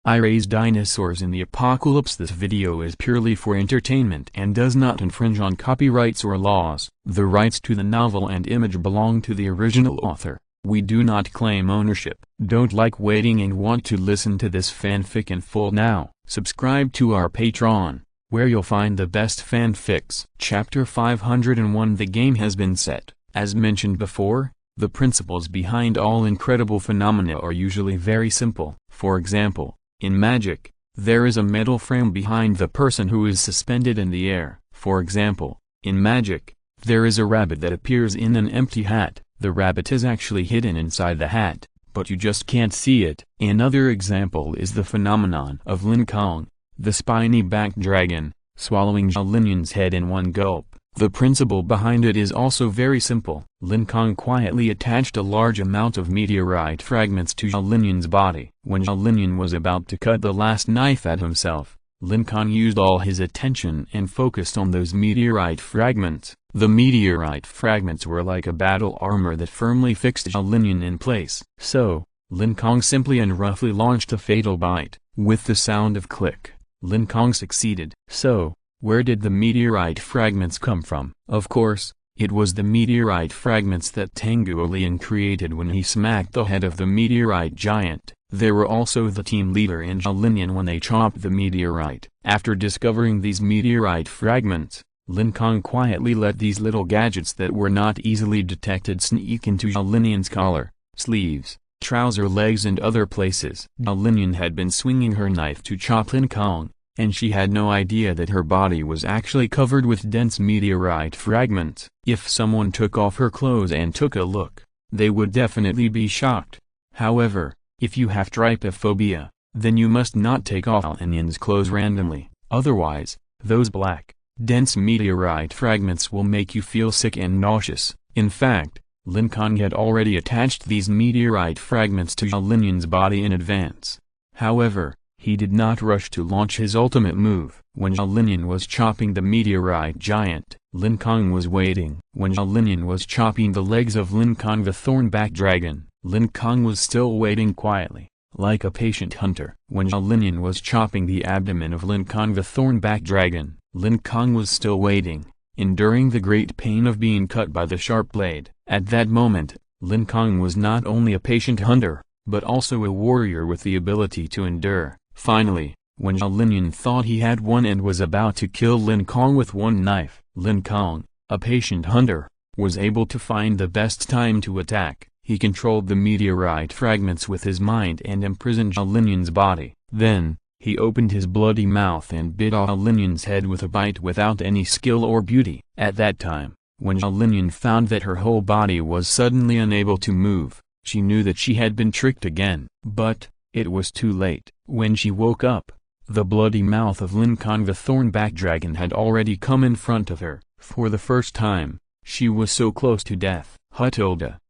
I raise dinosaurs in the apocalypse. This video is purely for entertainment and does not infringe on copyrights or laws. The rights to the novel and image belong to the original author. We do not claim ownership. Don't like waiting and want to listen to this fanfic in full now? Subscribe to our Patreon, where you'll find the best fanfics. Chapter 501. The game has been set. As mentioned before, the principles behind all incredible phenomena are usually very simple. For example, in magic, there is a metal frame behind the person who is suspended in the air. For example, in magic, there is a rabbit that appears in an empty hat. The rabbit is actually hidden inside the hat, but you just can't see it. Another example is the phenomenon of Lin Kong, the spiny-backed dragon, swallowing Lin's head in one gulp. The principle behind it is also very simple. Lin Kong quietly attached a large amount of meteorite fragments to Lin's body. When Lin was about to cut the last knife at himself, Lin Kong used all his attention and focused on those meteorite fragments. The meteorite fragments were like a battle armor that firmly fixed Lin in place. So, Lin Kong simply and roughly launched a fatal bite. With the sound of click, Lin Kong succeeded. So, where did the meteorite fragments come from? Of course, it was the meteorite fragments that Tengu Lin created when he smacked the head of the meteorite giant. They were also the team leader in Lin when they chopped the meteorite. After discovering these meteorite fragments, Lin Kong quietly let these little gadgets that were not easily detected sneak into Lin's collar, sleeves, trouser legs and other places. Lin had been swinging her knife to chop Lin Kong, and she had no idea that her body was actually covered with dense meteorite fragments. If someone took off her clothes and took a look, they would definitely be shocked. However, if you have trypophobia, then you must not take off Lin's clothes randomly, otherwise, those black, dense meteorite fragments will make you feel sick and nauseous. In fact, Lin Kong had already attached these meteorite fragments to Lin's body in advance. However, he did not rush to launch his ultimate move. When Lin was chopping the meteorite giant, Lin Kong was waiting. When Lin was chopping the legs of Lin Kong the thorn-backed dragon, Lin Kong was still waiting quietly, like a patient hunter. When Lin was chopping the abdomen of Lin Kong the thorn-backed dragon, Lin Kong was still waiting, enduring the great pain of being cut by the sharp blade. At that moment, Lin Kong was not only a patient hunter, but also a warrior with the ability to endure. Finally, when Lin thought he had won and was about to kill Lin Kong with one knife, Lin Kong, a patient hunter, was able to find the best time to attack. He controlled the meteorite fragments with his mind and imprisoned Lin's body. Then, he opened his bloody mouth and bit off Lin's head with a bite without any skill or beauty. At that time, when Lin found that her whole body was suddenly unable to move, she knew that she had been tricked again. But, it was too late. When she woke up, the bloody mouth of Lin Kong the thorn-backed dragon had already come in front of her. For the first time, she was so close to death.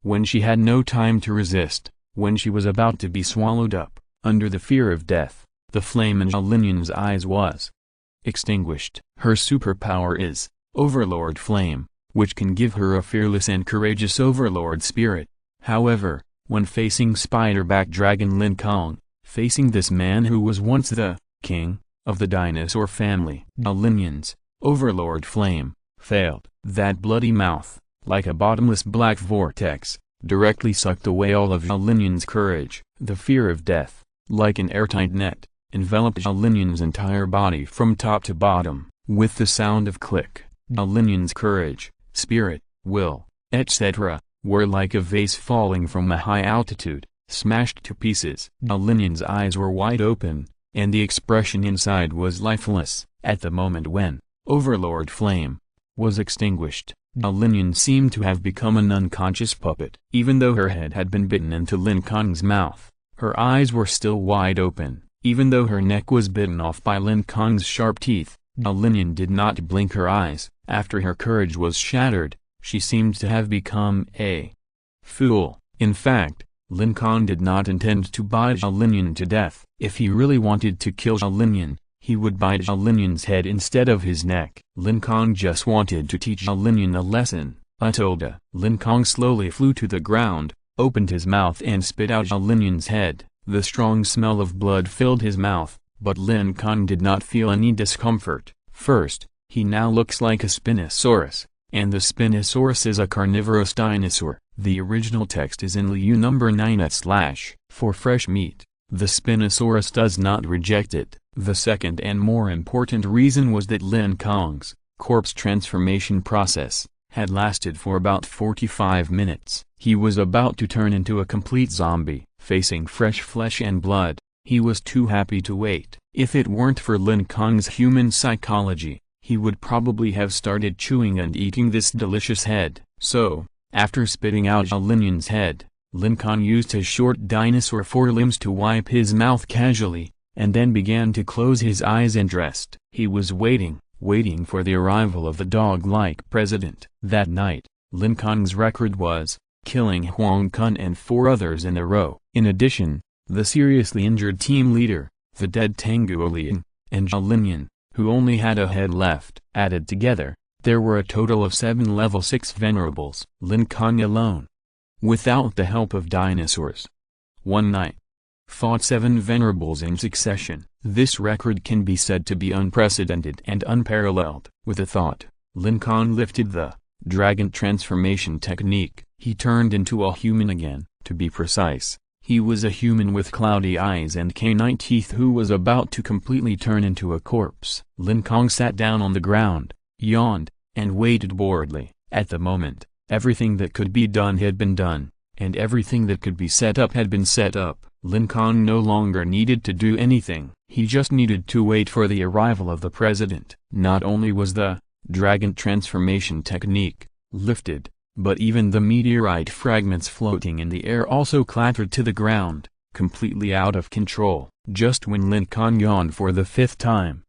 When she had no time to resist, when she was about to be swallowed up, under the fear of death, the flame in Lin's eyes was extinguished. Her superpower is Overlord Flame, which can give her a fearless and courageous overlord spirit. However, when facing spider-backed dragon Lin Kong, facing this man who was once the king of the dinosaur family, Lin's Overlord Flame failed. That bloody mouth, like a bottomless black vortex, directly sucked away all of Lin's courage. The fear of death, like an airtight net, enveloped Lin's entire body from top to bottom. With the sound of click, Lin's courage, spirit, will, etc., were like a vase falling from a high altitude, smashed to pieces. Lin's eyes were wide open, and the expression inside was lifeless. At the moment when Overlord Flame was extinguished, Lin seemed to have become an unconscious puppet. Even though her head had been bitten into Lin Kong's mouth, her eyes were still wide open. Even though her neck was bitten off by Lin Kong's sharp teeth, Lin did not blink her eyes. After her courage was shattered, she seemed to have become a fool. In fact, Lin Kong did not intend to bite Lin to death. If he really wanted to kill Lin, he would bite Lin's head instead of his neck. Lin Kong just wanted to teach Lin a lesson. Lin Kong slowly flew to the ground, opened his mouth and spit out Lin's head. The strong smell of blood filled his mouth, but Lin Kong did not feel any discomfort. First, he now looks like a Spinosaurus, and the Spinosaurus is a carnivorous dinosaur. The original text is in Liu number 9 / for fresh meat. The Spinosaurus does not reject it. The second and more important reason was that Lin Kong's corpse transformation process had lasted for about 45 minutes. He was about to turn into a complete zombie, facing fresh flesh and blood. He was too happy to wait. If it weren't for Lin Kong's human psychology, he would probably have started chewing and eating this delicious head. So, after spitting out Linian's head, Lin Kong used his short dinosaur forelimbs to wipe his mouth casually, and then began to close his eyes and rest. He was waiting for the arrival of the dog-like president. That night, Lin Kong's record was killing Huang Kun and 4 others in a row. In addition, the seriously injured team leader, the dead Tanguo Lian, and Zhao Linian, who only had a head left. Added together, there were a total of 7 level 6 venerables. Lin Kong alone, without the help of dinosaurs, one night, fought 7 venerables in succession. This record can be said to be unprecedented and unparalleled. With a thought, Lin Kong lifted the dragon transformation technique. He turned into a human again. To be precise, he was a human with cloudy eyes and canine teeth who was about to completely turn into a corpse. Lin Kong sat down on the ground, yawned, and waited boredly. At the moment, everything that could be done had been done, and everything that could be set up had been set up. Lin Kong no longer needed to do anything. He just needed to wait for the arrival of the president. Not only was the dragon transformation technique lifted, but even the meteorite fragments floating in the air also clattered to the ground, completely out of control. Just when Lin Kong yawned for the 5th time,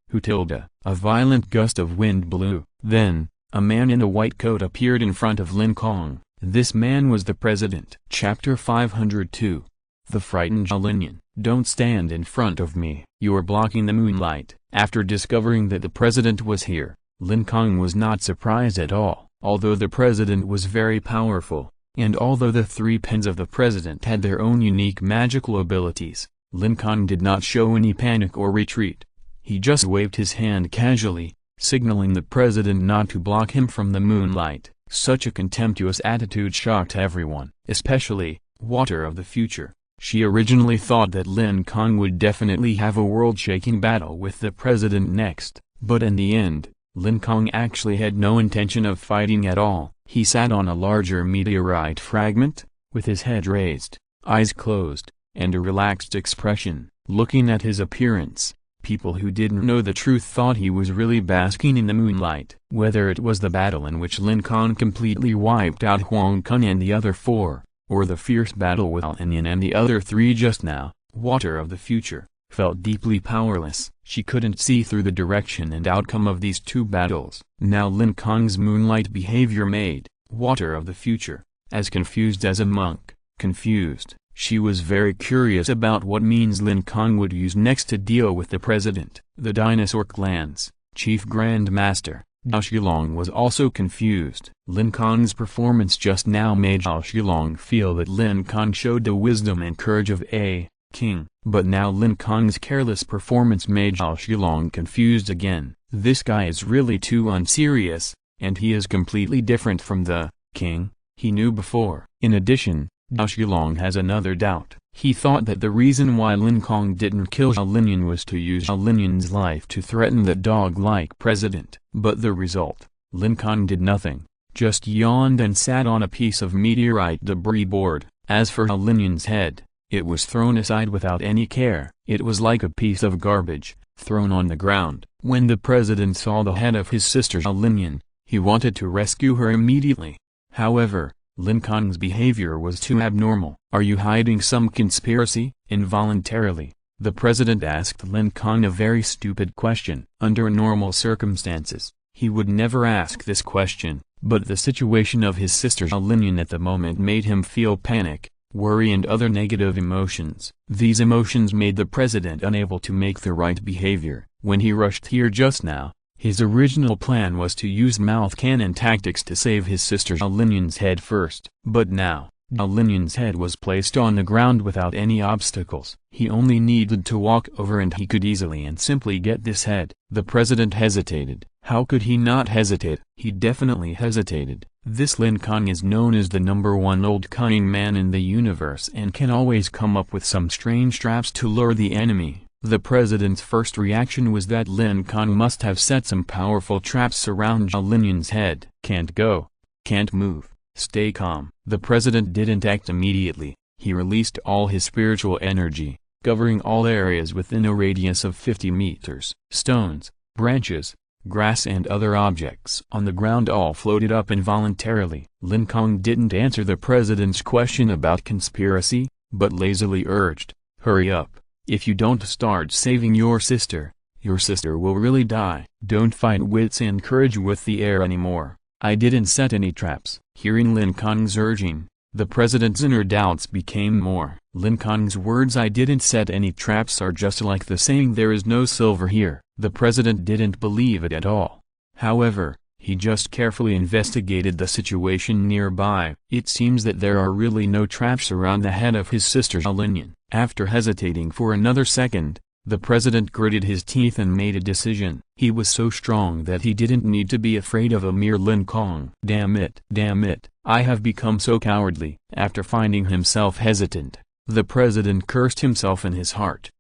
a violent gust of wind blew. Then, a man in a white coat appeared in front of Lin Kong. This man was the president. Chapter 502. The frightened Zhao Linian. Don't stand in front of me. You're blocking the moonlight. After discovering that the president was here, Lin Kong was not surprised at all. Although the president was very powerful, and although the 3 pens of the president had their own unique magical abilities, Lin Kong did not show any panic or retreat. He just waved his hand casually, signaling the president not to block him from the moonlight. Such a contemptuous attitude shocked everyone, especially Water of the Future. She originally thought that Lin Kong would definitely have a world-shaking battle with the president next, but in the end, Lin Kong actually had no intention of fighting at all. He sat on a larger meteorite fragment, with his head raised, eyes closed, and a relaxed expression. Looking at his appearance, people who didn't know the truth thought he was really basking in the moonlight. Whether it was the battle in which Lin Kong completely wiped out Huang Kun and the other 4, or the fierce battle with Linian and the other 3 just now, Water of the Future felt deeply powerless. She couldn't see through the direction and outcome of these 2 battles. Now Lin Kong's moonlight behavior made Water of the Future as confused as a monk. Confused, she was very curious about what means Lin Kong would use next to deal with the president. The dinosaur clan's chief Grand Master, Zhao Shilong, was also confused. Lin Kong's performance just now made Zhao Shilong feel that Lin Kong showed the wisdom and courage of a king. But now Lin Kong's careless performance made Zhao Shilong confused again. This guy is really too unserious, and he is completely different from the king he knew before. In addition, Zhao Shilong has another doubt. He thought that the reason why Lin Kong didn't kill Zhao Linian was to use Zhao Linian's life to threaten the dog-like president. But the result, Lin Kong did nothing, just yawned and sat on a piece of meteorite debris board. As for Zhao Linian's head, it was thrown aside without any care. It was like a piece of garbage, thrown on the ground. When the president saw the head of his sister Zhao Linian, he wanted to rescue her immediately. However, Lin Kong's behavior was too abnormal. Are you hiding some conspiracy? Involuntarily, the president asked Lin Kong a very stupid question. Under normal circumstances, he would never ask this question, but the situation of his sister Zhao Linian at the moment made him feel panic, worry and other negative emotions. These emotions made the president unable to make the right behavior. When he rushed here just now, his original plan was to use mouth cannon tactics to save his sister Zhao Linian's head first. But now, Lin's head was placed on the ground without any obstacles. He only needed to walk over and he could easily and simply get this head. The president hesitated. How could he not hesitate? He definitely hesitated. This Lin Kong is known as the #1 old cunning man in the universe and can always come up with some strange traps to lure the enemy. The president's first reaction was that Lin Kong must have set some powerful traps around Lin's head. Can't go. Can't move. Stay calm. The president didn't act immediately. He released all his spiritual energy, covering all areas within a radius of 50 meters. Stones, branches, grass and other objects on the ground all floated up involuntarily. Lin Kong didn't answer the president's question about conspiracy, but lazily urged, "Hurry up. If you don't start saving your sister will really die. Don't fight wits and courage with the air anymore. I didn't set any traps." Hearing Lin Kong's urging, the president's inner doubts became more. Lin Kong's words "I didn't set any traps" are just like the saying "there is no silver here." The president didn't believe it at all. However, he just carefully investigated the situation nearby. It seems that there are really no traps around the head of his sister Lin. After hesitating for another second, the president gritted his teeth and made a decision. He was so strong that he didn't need to be afraid of a mere Lin Kong. Damn it, I have become so cowardly. After finding himself hesitant, the president cursed himself in his heart.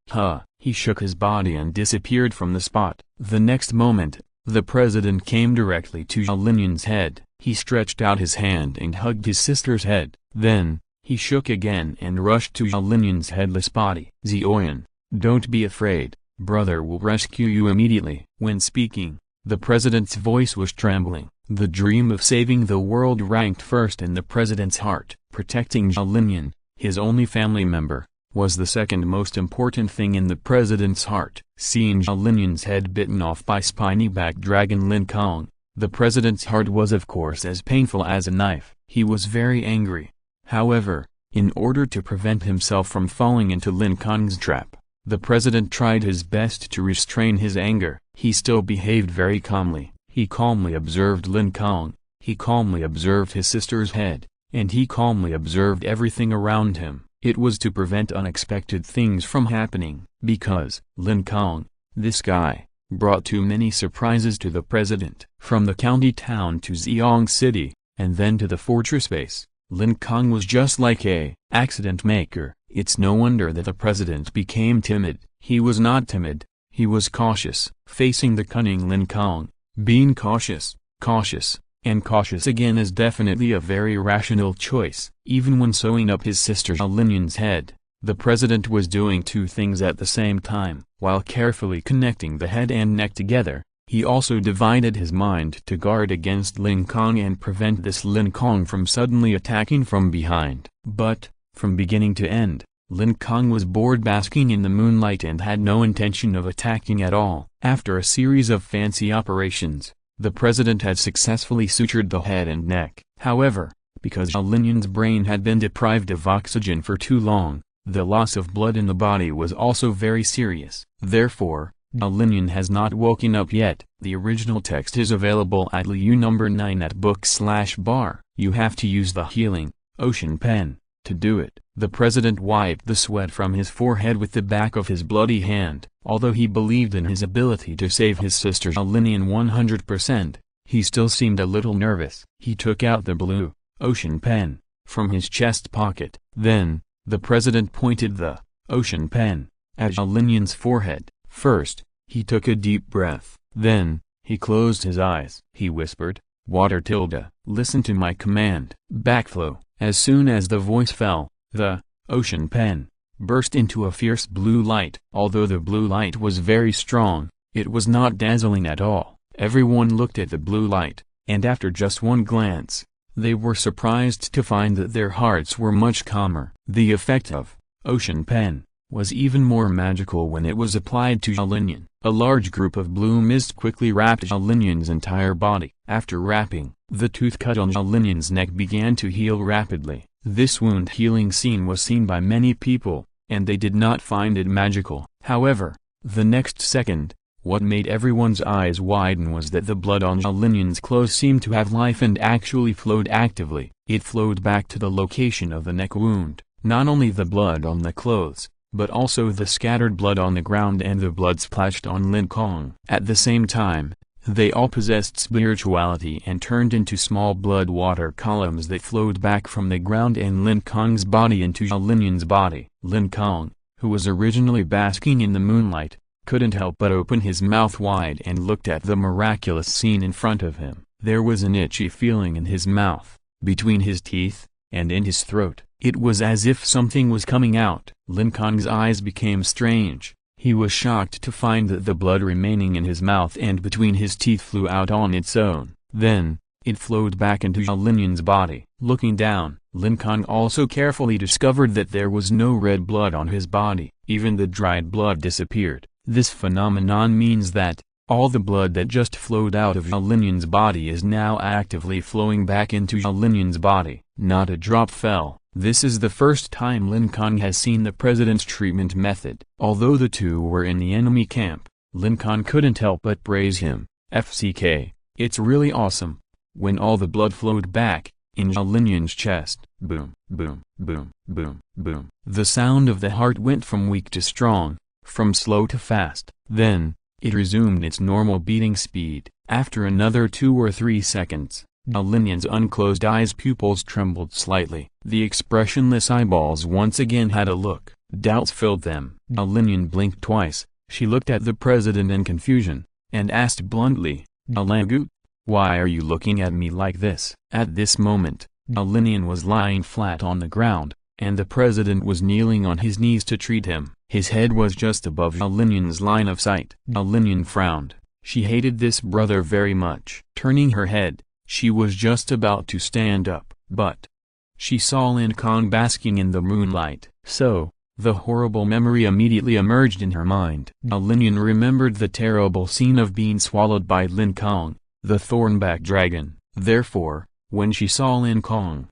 He shook his body and disappeared from the spot. The next moment, the president came directly to Lin's head. He stretched out his hand and hugged his sister's head. Then, he shook again and rushed to Lin's headless body. "Zioyan, don't be afraid, brother will rescue you immediately." When speaking, the president's voice was trembling. The dream of saving the world ranked first in the president's heart. Protecting Lin, his only family member, was the second most important thing in the president's heart. Seeing Lin's head bitten off by spiny-backed dragon Lin Kong, the president's heart was of course as painful as a knife. He was very angry. However, in order to prevent himself from falling into Lin Kong's trap, the president tried his best to restrain his anger. He still behaved very calmly. He calmly observed Lin Kong, he calmly observed his sister's head, and he calmly observed everything around him. It was to prevent unexpected things from happening, because Lin Kong, this guy, brought too many surprises to the president. From the county town to Ziyang City, and then to the fortress base, Lin Kong was just like a accident maker. It's no wonder that the president became timid. He was not timid, he was cautious. Facing the cunning Lin Kong, being cautious, and cautious again is definitely a very rational choice. Even when sewing up his sister Lin's head, the president was doing two things at the same time. While carefully connecting the head and neck together, he also divided his mind to guard against Lin Kong and prevent this Lin Kong from suddenly attacking from behind. But, from beginning to end, Lin Kong was bored basking in the moonlight and had no intention of attacking at all. After a series of fancy operations, the president had successfully sutured the head and neck. However, because Lin's brain had been deprived of oxygen for too long, the loss of blood in the body was also very serious. Therefore, Lin has not woken up yet. The original text is available at Liu number 9 at book/bar. You have to use the healing ocean pen to do it. The president wiped the sweat from his forehead with the back of his bloody hand. Although he believed in his ability to save his sister Lin 100%, he still seemed a little nervous. He took out the blue ocean pen from his chest pocket. Then, the president pointed the ocean pen at Lin's forehead. First, he took a deep breath. Then, he closed his eyes. He whispered, "Water tilde, listen to my command." Backflow. As soon as the voice fell, the ocean pen burst into a fierce blue light. Although the blue light was very strong, it was not dazzling at all. Everyone looked at the blue light, and after just one glance, they were surprised to find that their hearts were much calmer. The effect of ocean pen was even more magical when it was applied to Lin. A large group of blue mist quickly wrapped Lin's entire body. After wrapping, the tooth cut on Lin's neck began to heal rapidly. This wound healing scene was seen by many people, and they did not find it magical. However, the next second, what made everyone's eyes widen was that the blood on Lin's clothes seemed to have life and actually flowed actively. It flowed back to the location of the neck wound, not only the blood on the clothes, but also the scattered blood on the ground and the blood splashed on Lin Kong. At the same time, they all possessed spirituality and turned into small blood water columns that flowed back from the ground and Lin Kong's body into Linian's body. Lin Kong, who was originally basking in the moonlight, couldn't help but open his mouth wide and looked at the miraculous scene in front of him. There was an itchy feeling in his mouth, between his teeth, and in his throat. It was as if something was coming out. Lin Kong's eyes became strange. He was shocked to find that the blood remaining in his mouth and between his teeth flew out on its own. Then, it flowed back into Linian's body. Looking down, Lin Kong also carefully discovered that there was no red blood on his body. Even the dried blood disappeared. This phenomenon means that all the blood that just flowed out of Linian's body is now actively flowing back into Linian's body. Not a drop fell. This is the first time Lin Kong has seen the president's treatment method. Although the two were in the enemy camp, Lin Kong couldn't help but praise him. FCK, it's really awesome. When all the blood flowed back, in Linian's chest, boom, boom, boom, boom, boom. The sound of the heart went from weak to strong, from slow to fast. Then, it resumed its normal beating speed. After another 2 or 3 seconds, Linian's unclosed eyes' pupils trembled slightly. The expressionless eyeballs once again had a look. Doubts filled them. Linian blinked twice. She looked at the president in confusion, and asked bluntly, "Alangu, why are you looking at me like this?" At this moment, Linian was lying flat on the ground, and the president was kneeling on his knees to treat him. His head was just above Linian's line of sight. Linian frowned. She hated this brother very much. Turning her head, she was just about to stand up, but she saw Lin Kong basking in the moonlight. So, the horrible memory immediately emerged in her mind. Linian remembered the terrible scene of being swallowed by Lin Kong, the thornback dragon. Therefore, when she saw Lin Kong,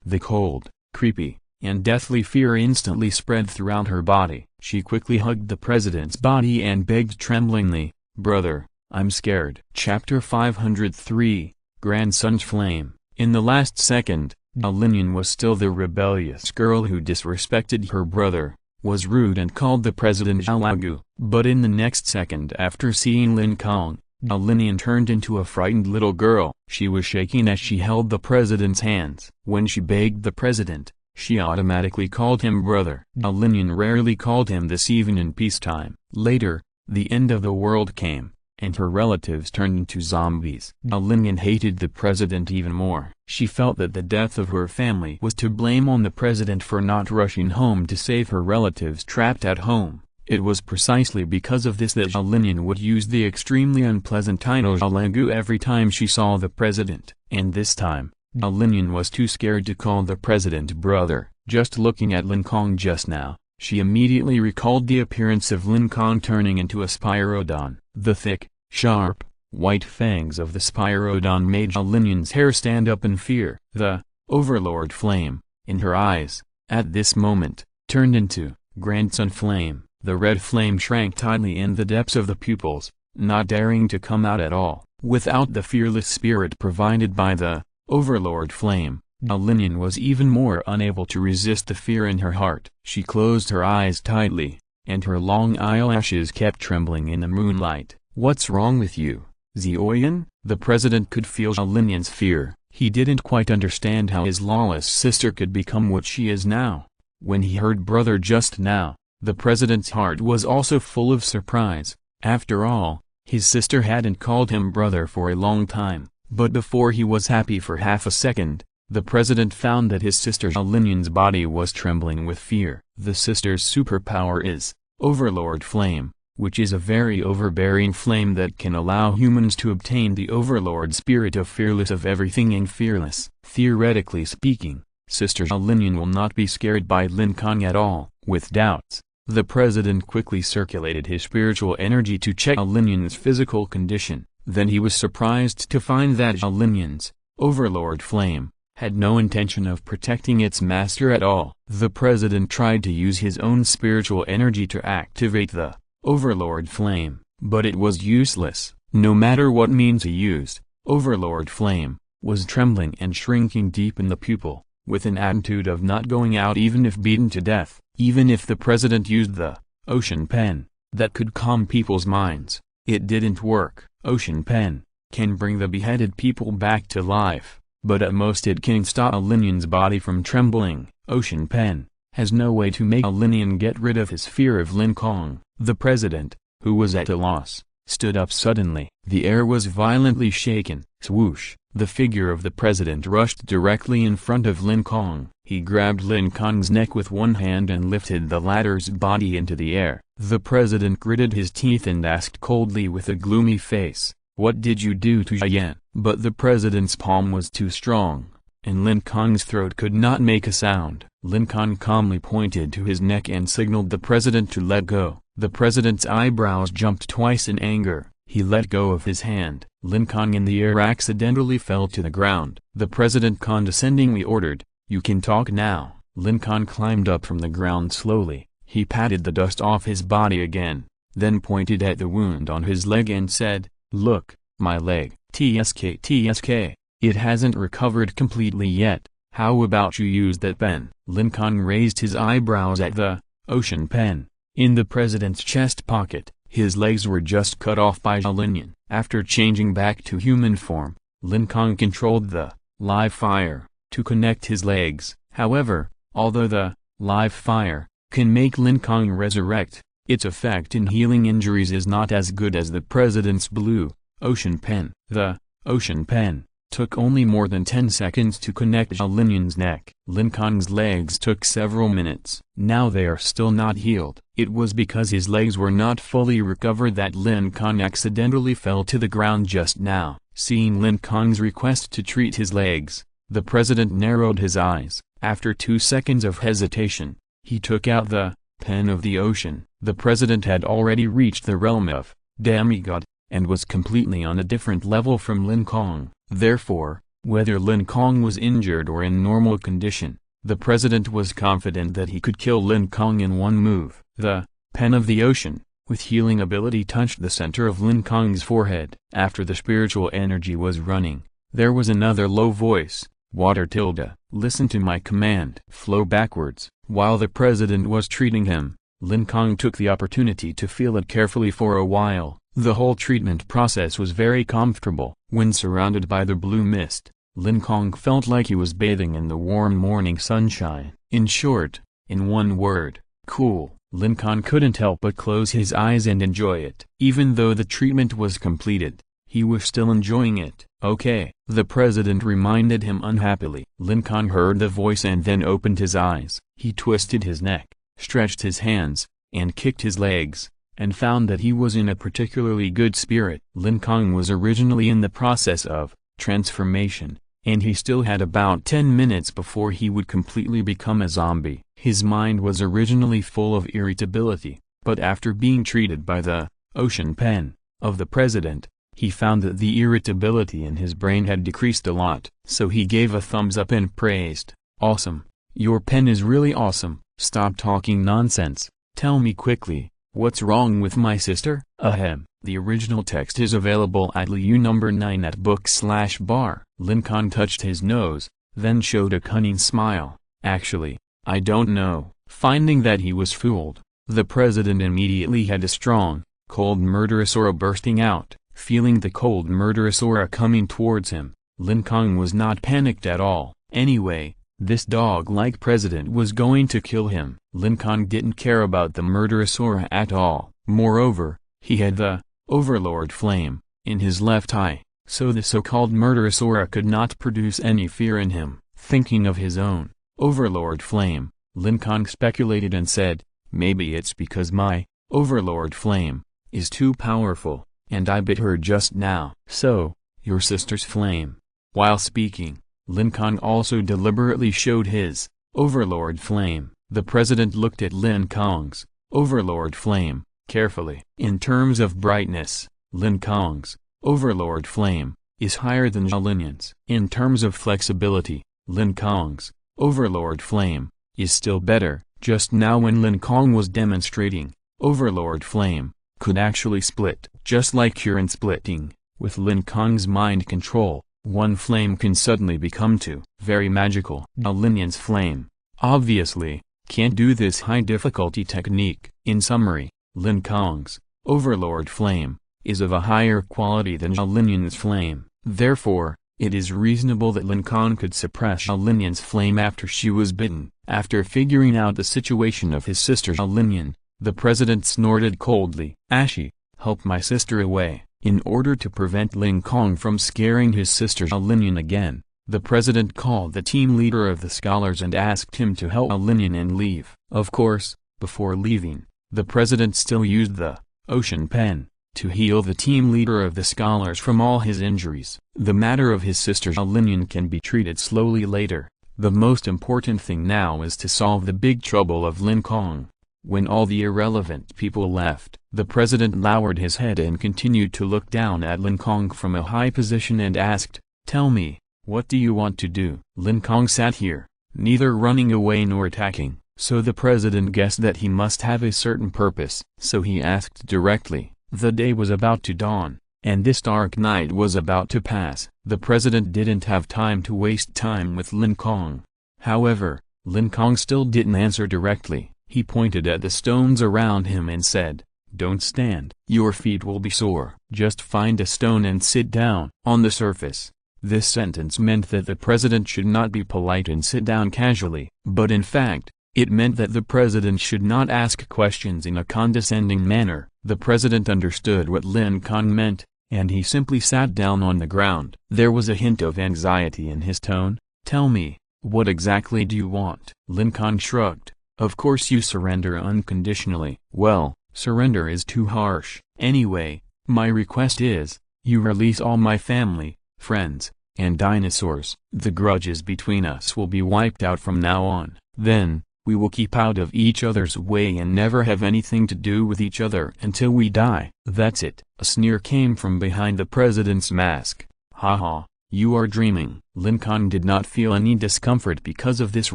the cold, creepy, and deathly fear instantly spread throughout her body. She quickly hugged the president's body and begged tremblingly, "Brother, I'm scared." Chapter 503, Grandson's Flame. In the last second, Linian was still the rebellious girl who disrespected her brother, was rude and called the president Alagu. But in the next second after seeing Lin Kong, Linian turned into a frightened little girl. She was shaking as she held the president's hands. When she begged the president, she automatically called him brother. Linian rarely called him this even in peacetime. Later, the end of the world came, and her relatives turned into zombies. Linian hated the president even more. She felt that the death of her family was to blame on the president for not rushing home to save her relatives trapped at home. It was precisely because of this that Linian would use the extremely unpleasant title Jalangu every time she saw the president. And this time, Linian was too scared to call the president brother. Just looking at Lin Kong just now, she immediately recalled the appearance of Lin Kong turning into a Spyrodon. The thick, sharp, white fangs of the Spyrodon made Linian's hair stand up in fear. The Overlord Flame, in her eyes, at this moment, turned into Grandson Flame. The red flame shrank tightly in the depths of the pupils, not daring to come out at all. Without the fearless spirit provided by the Overlord Flame, Linian was even more unable to resist the fear in her heart. She closed her eyes tightly, and her long eyelashes kept trembling in the moonlight. "What's wrong with you, Zioyan?" The president could feel Linian's fear. He didn't quite understand how his lawless sister could become what she is now. When he heard brother just now, the president's heart was also full of surprise. After all, his sister hadn't called him brother for a long time. But before he was happy for half a second, the president found that his sister Linian's body was trembling with fear. The sister's superpower is Overlord Flame, which is a very overbearing flame that can allow humans to obtain the Overlord spirit of fearless of everything and fearless. Theoretically speaking, Sister Linian will not be scared by Lin Kong at all. With doubts, the president quickly circulated his spiritual energy to check Linian's physical condition. Then he was surprised to find that Linian's Overlord Flame had no intention of protecting its master at all. The president tried to use his own spiritual energy to activate the Overlord Flame, but it was useless. No matter what means he used, Overlord Flame was trembling and shrinking deep in the pupil, with an attitude of not going out even if beaten to death. Even if the president used the ocean pen, that could calm people's minds, it didn't work. Ocean pen can bring the beheaded people back to life, but at most it can stop a Linian's body from trembling. Ocean pen has no way to make a Linian get rid of his fear of Lin Kong. The president, who was at a loss, stood up suddenly. The air was violently shaken. Swoosh! The figure of the president rushed directly in front of Lin Kong. He grabbed Lin Kong's neck with one hand and lifted the latter's body into the air. The president gritted his teeth and asked coldly with a gloomy face, "What did you do to Jian?" But the president's palm was too strong, and Lin Kong's throat could not make a sound. Lin Kong calmly pointed to his neck and signaled the president to let go. The president's eyebrows jumped twice in anger. He let go of his hand. Lin Kong in the air accidentally fell to the ground. The president condescendingly ordered, "You can talk now." Lin Kong climbed up from the ground slowly. He patted the dust off his body again, then pointed at the wound on his leg and said, "Look, my leg. TSK. It hasn't recovered completely yet. How about you use that pen?" Lin Kong raised his eyebrows at the ocean pen. In the president's chest pocket, his legs were just cut off by a Linian. After changing back to human form, Lin Kong controlled the live fire to connect his legs. However, although the live fire can make Lin Kong resurrect, its effect in healing injuries is not as good as the president's blue ocean pen. The ocean pen took only more than 10 seconds to connect a Linian's neck. Lin Kong's legs took several minutes. Now they are still not healed. It was because his legs were not fully recovered that Lin Kong accidentally fell to the ground just now. Seeing Lin Kong's request to treat his legs, the president narrowed his eyes. After 2 seconds of hesitation, he took out the pen of the ocean. The president had already reached the realm of demigod, and was completely on a different level from Lin Kong. Therefore, whether Lin Kong was injured or in normal condition, the president was confident that he could kill Lin Kong in one move. The pen of the ocean, with healing ability, touched the center of Lin Kong's forehead. After the spiritual energy was running, there was another low voice, "Water tilde, listen to my command. Flow backwards." While the president was treating him, Lin Kong took the opportunity to feel it carefully for a while. The whole treatment process was very comfortable. When surrounded by the blue mist, Lin Kong felt like he was bathing in the warm morning sunshine. In short, in one word, cool. Lin Kong couldn't help but close his eyes and enjoy it. Even though the treatment was completed, he was still enjoying it. "Okay," the president reminded him unhappily. Lin Kong heard the voice and then opened his eyes. He twisted his neck, stretched his hands, and kicked his legs, and found that he was in a particularly good spirit. Lin Kong was originally in the process of transformation, and he still had about 10 minutes before he would completely become a zombie. His mind was originally full of irritability, but after being treated by the ocean pen of the president, he found that the irritability in his brain had decreased a lot. So he gave a thumbs up and praised, "Awesome. Your pen is really awesome. Stop talking nonsense. Tell me quickly, what's wrong with my sister?" Ahem. The original text is available at LU number 9 at book/bar. Lin Kong touched his nose, then showed a cunning smile. "Actually, I don't know." Finding that he was fooled, the president immediately had a strong, cold murderous aura bursting out. Feeling the cold murderous aura coming towards him, Lin Kong was not panicked at all. Anyway, this dog-like president was going to kill him. Lin Kong didn't care about the murderous aura at all. Moreover, he had the Overlord Flame in his left eye, so the so-called murderous aura could not produce any fear in him. Thinking of his own Overlord Flame, Lin Kong speculated and said, "Maybe it's because my Overlord Flame is too powerful, and I bit her just now." "So, your sister's flame." While speaking, Lin Kong also deliberately showed his Overlord Flame. The president looked at Lin Kong's Overlord Flame carefully. In terms of brightness, Lin Kong's Overlord Flame is higher than Linian's. In terms of flexibility, Lin Kong's Overlord Flame is still better. Just now when Lin Kong was demonstrating, Overlord Flame could actually split. Just like current splitting, with Lin Kong's mind control, one flame can suddenly become two. Very magical. Lin's flame, obviously, can't do this high difficulty technique. In summary, Lin Kong's Overlord flame is of a higher quality than Lin's flame. Therefore, it is reasonable that Lin Kong could suppress Lin's flame after she was bitten. After figuring out the situation of his sister Lin, the president snorted coldly. Ashi, help my sister away. In order to prevent Lin Kong from scaring his sister Lin again, the president called the team leader of the scholars and asked him to help Lin and leave. Of course, before leaving, the president still used the ocean pen to heal the team leader of the scholars from all his injuries. The matter of his sister Lin can be treated slowly later. The most important thing now is to solve the big trouble of Lin Kong. When all the irrelevant people left, the president lowered his head and continued to look down at Lin Kong from a high position and asked, "Tell me, what do you want to do?" Lin Kong sat here, neither running away nor attacking, so the president guessed that he must have a certain purpose. So he asked directly. The day was about to dawn, and this dark night was about to pass. The president didn't have time to waste time with Lin Kong. However, Lin Kong still didn't answer directly. He pointed at the stones around him and said, "Don't stand. Your feet will be sore. Just find a stone and sit down." On the surface, this sentence meant that the president should not be polite and sit down casually. But in fact, it meant that the president should not ask questions in a condescending manner. The president understood what Lin Kong meant, and he simply sat down on the ground. There was a hint of anxiety in his tone. "Tell me, what exactly do you want?" Lin Kong shrugged. "Of course you surrender unconditionally." "Well, surrender is too harsh. Anyway, my request is, you release all my family, friends, and dinosaurs. The grudges between us will be wiped out from now on. Then, we will keep out of each other's way and never have anything to do with each other until we die." "That's it." A sneer came from behind the president's mask. "Haha, you are dreaming." Lin Kong did not feel any discomfort because of this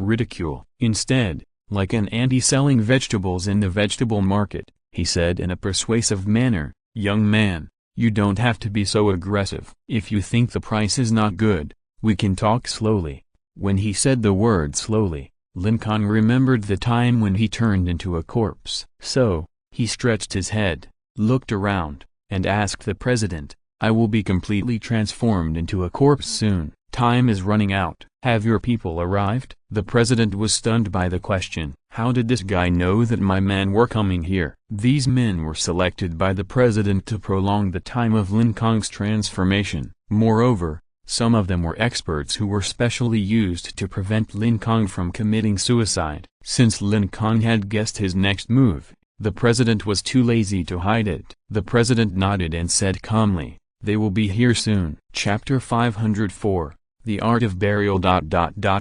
ridicule. Instead, like an auntie selling vegetables in the vegetable market, he said in a persuasive manner, "Young man, you don't have to be so aggressive. If you think the price is not good, we can talk slowly." When he said the word slowly, Lin Kong remembered the time when he turned into a corpse. So, he stretched his head, looked around, and asked the president, "I will be completely transformed into a corpse soon. Time is running out. Have your people arrived?" The president was stunned by the question. How did this guy know that my men were coming here? These men were selected by the president to prolong the time of Lin Kong's transformation. Moreover, some of them were experts who were specially used to prevent Lin Kong from committing suicide. Since Lin Kong had guessed his next move, the president was too lazy to hide it. The president nodded and said calmly, "They will be here soon." Chapter 504, The Art of Burial.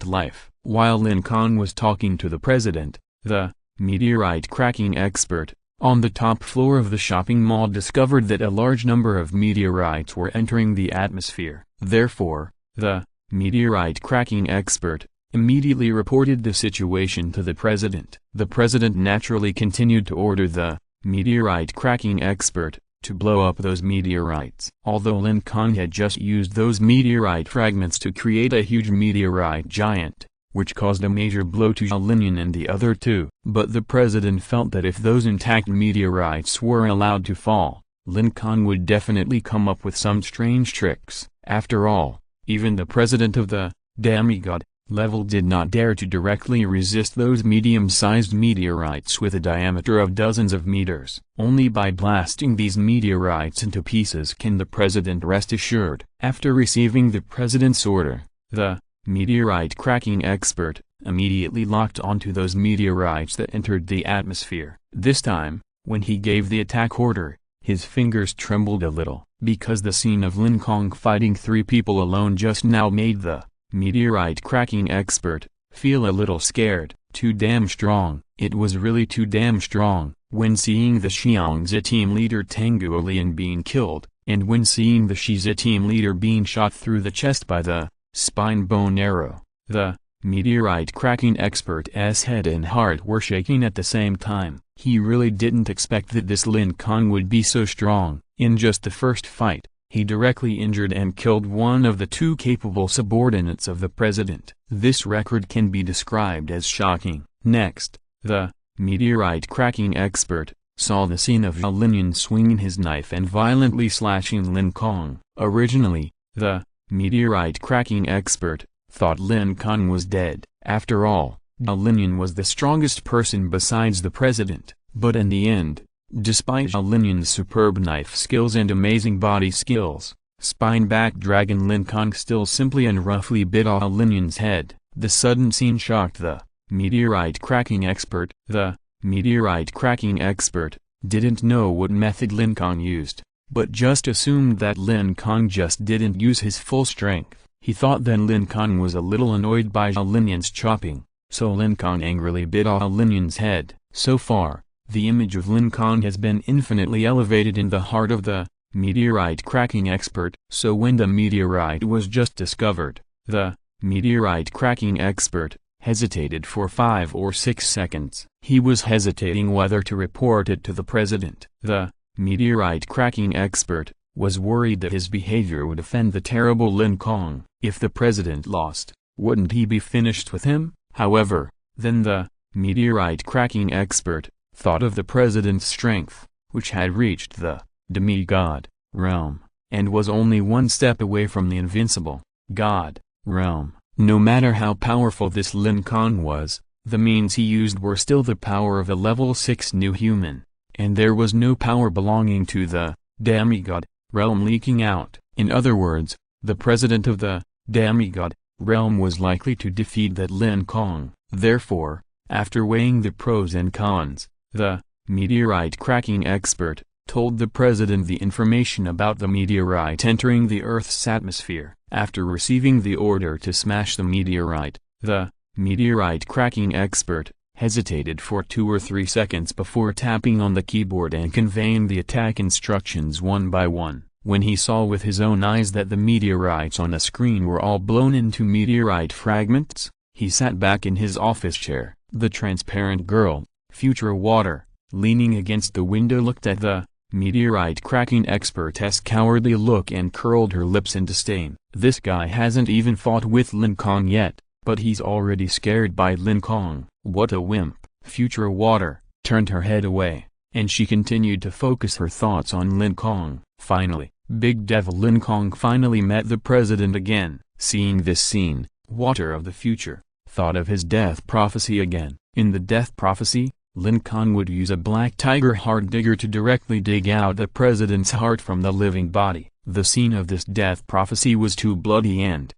Life. While Lin Kong was talking to the president, the meteorite cracking expert on the top floor of the shopping mall discovered that a large number of meteorites were entering the atmosphere. Therefore, the meteorite cracking expert immediately reported the situation to the president. The president naturally continued to order the meteorite cracking expert to blow up those meteorites. Although Lin Kong had just used those meteorite fragments to create a huge meteorite giant, which caused a major blow to Lin and the other two. But the president felt that if those intact meteorites were allowed to fall, Lin Kong would definitely come up with some strange tricks. After all, even the president of the demigod level did not dare to directly resist those medium-sized meteorites with a diameter of dozens of meters. Only by blasting these meteorites into pieces can the president rest assured. After receiving the president's order, the meteorite cracking expert immediately locked onto those meteorites that entered the atmosphere. This time, when he gave the attack order, his fingers trembled a little, because the scene of Lin Kong fighting 3 people alone just now made the meteorite cracking expert feel a little scared. Too damn strong. It was really too damn strong. When seeing the Xiangzi team leader Tanguo Lian being killed, and when seeing the Shizi team leader being shot through the chest by the spine bone arrow, the meteorite cracking expert's head and heart were shaking at the same time. He really didn't expect that this Lin Kong would be so strong. In just the first fight, he directly injured and killed one of the two capable subordinates of the president. This record can be described as shocking. Next, the meteorite cracking expert saw the scene of Zhao Linyan swinging his knife and violently slashing Lin Kong. Originally, the meteorite cracking expert thought Lin Kong was dead. After all, Zhao Linyan was the strongest person besides the president, but in the end, despite Zhao Linyan's superb knife skills and amazing body skills, spine-back dragon Lin Kong still simply and roughly bit off Zhao Linyan's head. The sudden scene shocked the meteorite cracking expert. The meteorite cracking expert didn't know what method Lin Kong used, but just assumed that Lin Kong just didn't use his full strength. He thought then Lin Kong was a little annoyed by Zhao Linyan's chopping, so Lin Kong angrily bit off Zhao Linyan's head. So far, the image of Lin Kong has been infinitely elevated in the heart of the meteorite cracking expert. So when the meteorite was just discovered, the meteorite cracking expert hesitated for 5 or 6 seconds. He was hesitating whether to report it to the president. The meteorite cracking expert was worried that his behavior would offend the terrible Lin Kong. If the president lost, wouldn't he be finished with him? However, then the meteorite cracking expert thought of the president's strength, which had reached the demigod realm, and was only one step away from the invincible god realm. No matter how powerful this Lin Kong was, the means he used were still the power of a level 6 new human, and there was no power belonging to the demigod realm leaking out. In other words, the president of the demigod realm was likely to defeat that Lin Kong. Therefore, after weighing the pros and cons, the meteorite cracking expert told the president the information about the meteorite entering the Earth's atmosphere. After receiving the order to smash the meteorite, the meteorite cracking expert hesitated for 2 or 3 seconds before tapping on the keyboard and conveying the attack instructions one by one. When he saw with his own eyes that the meteorites on the screen were all blown into meteorite fragments, he sat back in his office chair. The transparent girl, Future Water, leaning against the window looked at the meteorite cracking expert's cowardly look and curled her lips in disdain. This guy hasn't even fought with Lin Kong yet, but he's already scared by Lin Kong. What a wimp. Future Water turned her head away, and she continued to focus her thoughts on Lin Kong. Finally, Big Devil Lin Kong finally met the president again. Seeing this scene, Water of the Future thought of his death prophecy again. In the death prophecy, Lin Kong would use a black tiger heart digger to directly dig out the president's heart from the living body. The scene of this death prophecy was too bloody and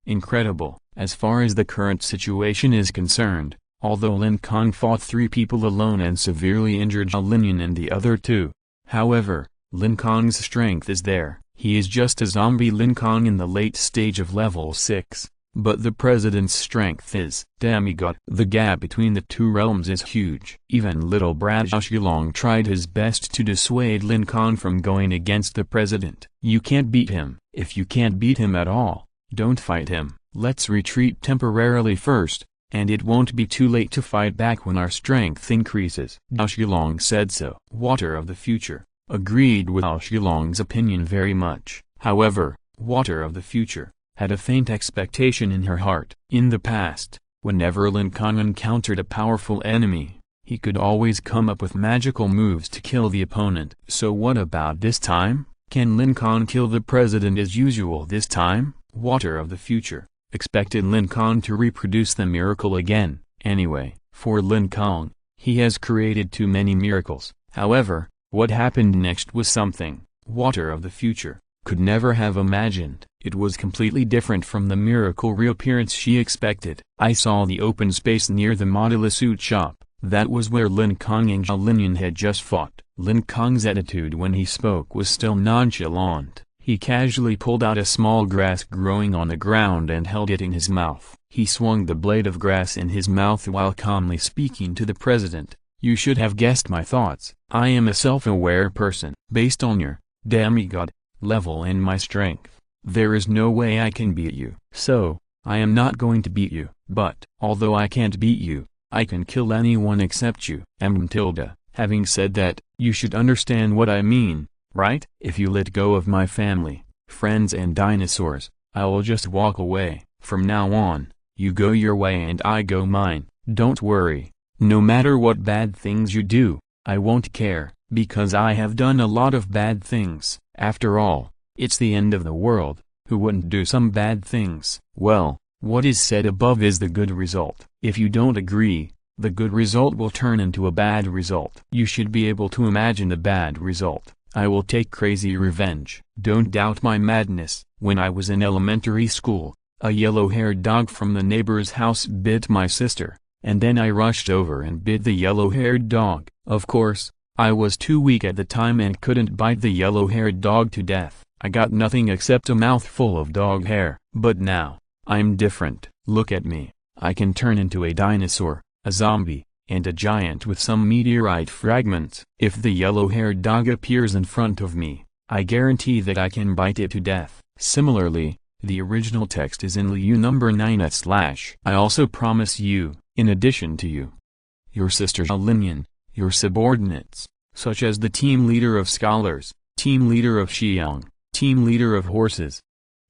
incredible. As far as the current situation is concerned, although Lin Kong fought 3 people alone and severely injured Zhao Linyan and the other 2. However, Lin Kong's strength is there. He is just a zombie Lin Kong in the late stage of level 6. But the president's strength is demigod. The gap between the 2 realms is huge. Even little Brad Zhao Xilong tried his best to dissuade Lin Kong from going against the president. You can't beat him. If you can't beat him at all, don't fight him. Let's retreat temporarily first, and it won't be too late to fight back when our strength increases. Zhao Xilong said so. Water of the Future agreed with Zhao Xilong's opinion very much. However, Water of the Future had a faint expectation in her heart. In the past, whenever Lin Kong encountered a powerful enemy, he could always come up with magical moves to kill the opponent. So what about this time? Can Lin Kong kill the president as usual this time? Water of the Future expected Lin Kong to reproduce the miracle again. Anyway, for Lin Kong, he has created too many miracles. However, what happened next was something Water of the Future could never have imagined. It was completely different from the miracle reappearance she expected. I saw the open space near the modular suit shop. That was where Lin Kong and Zhao Linyan had just fought. Lin Kong's attitude when he spoke was still nonchalant. He casually pulled out a small grass growing on the ground and held it in his mouth. He swung the blade of grass in his mouth while calmly speaking to the president. You should have guessed my thoughts. I am a self-aware person. Based on your demigod level and my strength, there is no way I can beat you. So, I am not going to beat you. But, although I can't beat you, I can kill anyone except you. Having said that, you should understand what I mean, right? If you let go of my family, Friends and dinosaurs, I will just walk away. From now on, you go your way and I go mine. Don't worry. No matter what bad things you do, I won't care, because I have done a lot of bad things. After all, it's the end of the world. Who wouldn't do some bad things? Well, what is said above is the good result. If you don't agree, the good result will turn into a bad result. You should be able to imagine the bad result. I will take crazy revenge. Don't doubt my madness. When I was in elementary school, a yellow-haired dog from the neighbor's house bit my sister, and then I rushed over and bit the yellow-haired dog. Of course, I was too weak at the time and couldn't bite the yellow-haired dog to death. I got nothing except a mouthful of dog hair. But now, I'm different. Look at me. I can turn into a dinosaur, a zombie, and a giant with some meteorite fragments. If the yellow-haired dog appears in front of me, I guarantee that I can bite it to death. Similarly, the original text is in Liu number 9/. I also promise you, in addition to you, your sister Linian, your subordinates, such as the team leader of scholars, team leader of Xiang, team leader of horses,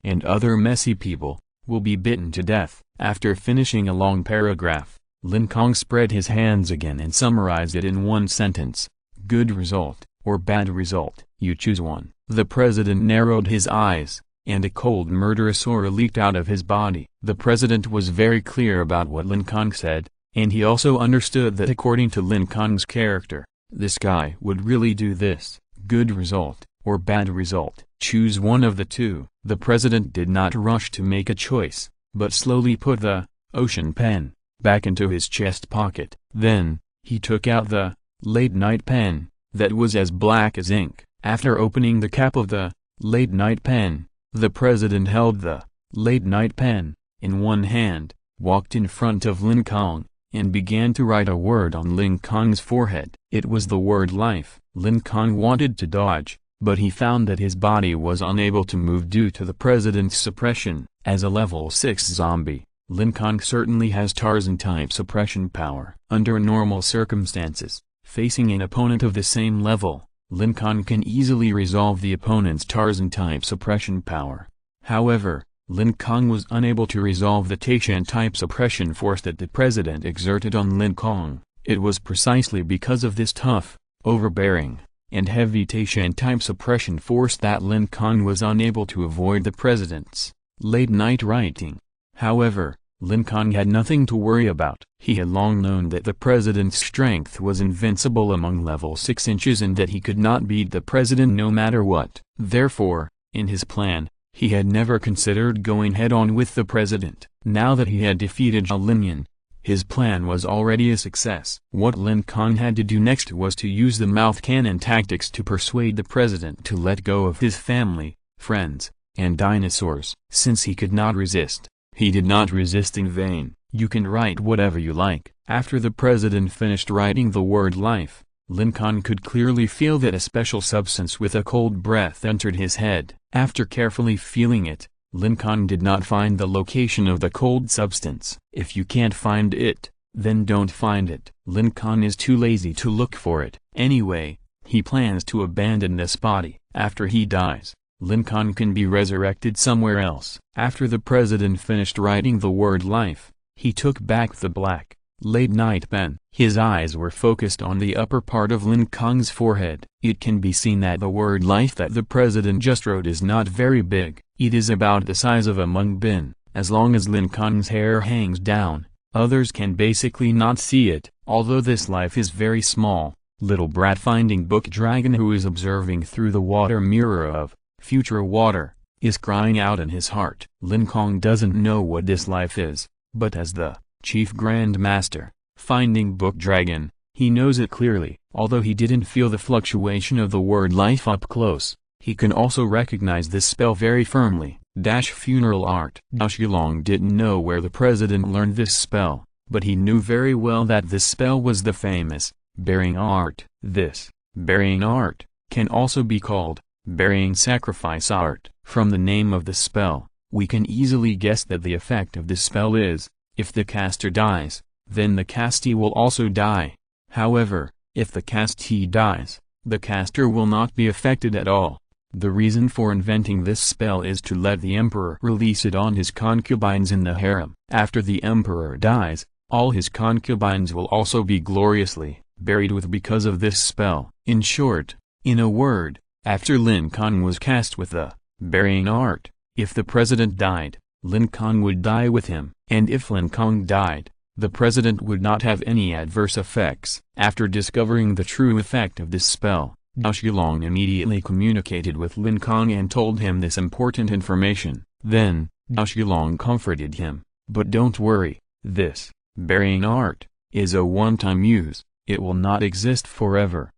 and other messy people, will be bitten to death. After finishing a long paragraph, Lin Kong spread his hands again and summarized it in one sentence: good result, or bad result. You choose one. The president narrowed his eyes, and a cold murderous aura leaked out of his body. The president was very clear about what Lin Kong said, and he also understood that according to Lin Kong's character, this guy would really do this: good result, or bad result. Choose one of the two. The president did not rush to make a choice, but slowly put the ocean pen back into his chest pocket. Then, he took out the late-night pen that was as black as ink. After opening the cap of the late-night pen, the president held the late-night pen in one hand, walked in front of Lin Kong, and began to write a word on Lin Kong's forehead. It was the word life. Lin Kong wanted to dodge, but he found that his body was unable to move due to the president's suppression. As a level 6 zombie, Lin Kong certainly has Tarzan-type suppression power. Under normal circumstances, facing an opponent of the same level, Lin Kong can easily resolve the opponent's Tarzan-type suppression power. However, Lin Kong was unable to resolve the Taishan-type suppression force that the president exerted on Lin Kong. It was precisely because of this tough, overbearing, and heavy Taishan-type suppression force that Lin Kong was unable to avoid the president's late-night writing. However, Lin Kong had nothing to worry about. He had long known that the president's strength was invincible among level 6 inches and that he could not beat the president no matter what. Therefore, in his plan, he had never considered going head-on with the president. Now that he had defeated Linian, his plan was already a success. What Lin Kong had to do next was to use the mouth cannon tactics to persuade the president to let go of his family, friends, and dinosaurs. Since he could not resist, he did not resist in vain. You can write whatever you like. After the president finished writing the word life, Lin Kong could clearly feel that a special substance with a cold breath entered his head. After carefully feeling it, Lin Kong did not find the location of the cold substance. If you can't find it, then don't find it. Lin Kong is too lazy to look for it. Anyway, he plans to abandon this body. After he dies, Lin Kong can be resurrected somewhere else. After the president finished writing the word life, he took back the black, late-night pen. His eyes were focused on the upper part of Lin Kong's forehead. It can be seen that the word life that the president just wrote is not very big. It is about the size of a mung bin. As long as Lin Kong's hair hangs down, others can basically not see it. Although this life is very small, little brat finding book dragon who is observing through the water mirror of future water, is crying out in his heart. Lin Kong doesn't know what this life is, but as the Chief Grand Master, Finding Book Dragon, he knows it clearly. Although he didn't feel the fluctuation of the word life up close, he can also recognize this spell very firmly. Funeral art. Xilong didn't know where the president learned this spell, but he knew very well that this spell was the famous burying art. This burying art can also be called burying sacrifice art. From the name of the spell, we can easily guess that the effect of this spell is, if the caster dies, then the castee will also die. However, if the castee dies, the caster will not be affected at all. The reason for inventing this spell is to let the emperor release it on his concubines in the harem. After the emperor dies, all his concubines will also be gloriously buried with because of this spell. In short, in a word, after Lin Kong was cast with the burying art, if the president died, Lin Kong would die with him, and if Lin Kong died, the president would not have any adverse effects. After discovering the true effect of this spell, Zhao Shilong immediately communicated with Lin Kong and told him this important information. Then, Zhao Shilong comforted him, but don't worry, this burying art is a one-time use, it will not exist forever.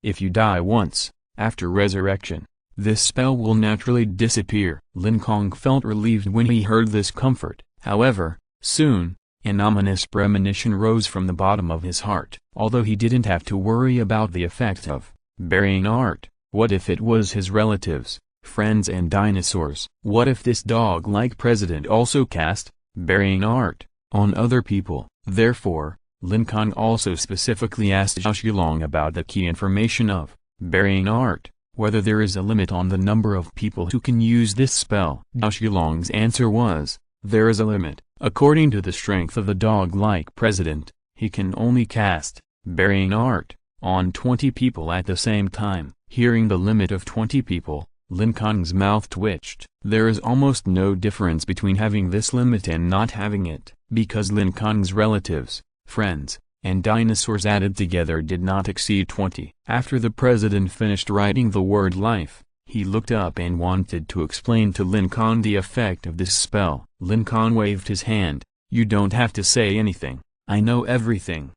If you die once, after resurrection, this spell will naturally disappear. Lin Kong felt relieved when he heard this comfort. However, soon, an ominous premonition rose from the bottom of his heart. Although he didn't have to worry about the effect of burying art, what if it was his relatives, friends and dinosaurs? What if this dog-like president also cast burying art on other people? Therefore, Lin Kong also specifically asked Zhao Shilong about the key information of burying art, whether there is a limit on the number of people who can use this spell. Zhao Shilong's answer was, there is a limit. According to the strength of the dog-like president, he can only cast burying art on 20 people at the same time. Hearing the limit of 20 people, Lin Kong's mouth twitched. There is almost no difference between having this limit and not having it, because Lin Kong's relatives, friends, and dinosaurs added together did not exceed 20. After the president finished writing the word life, he looked up and wanted to explain to Lin Kong the effect of this spell. Lin Kong waved his hand. You don't have to say anything. I know everything.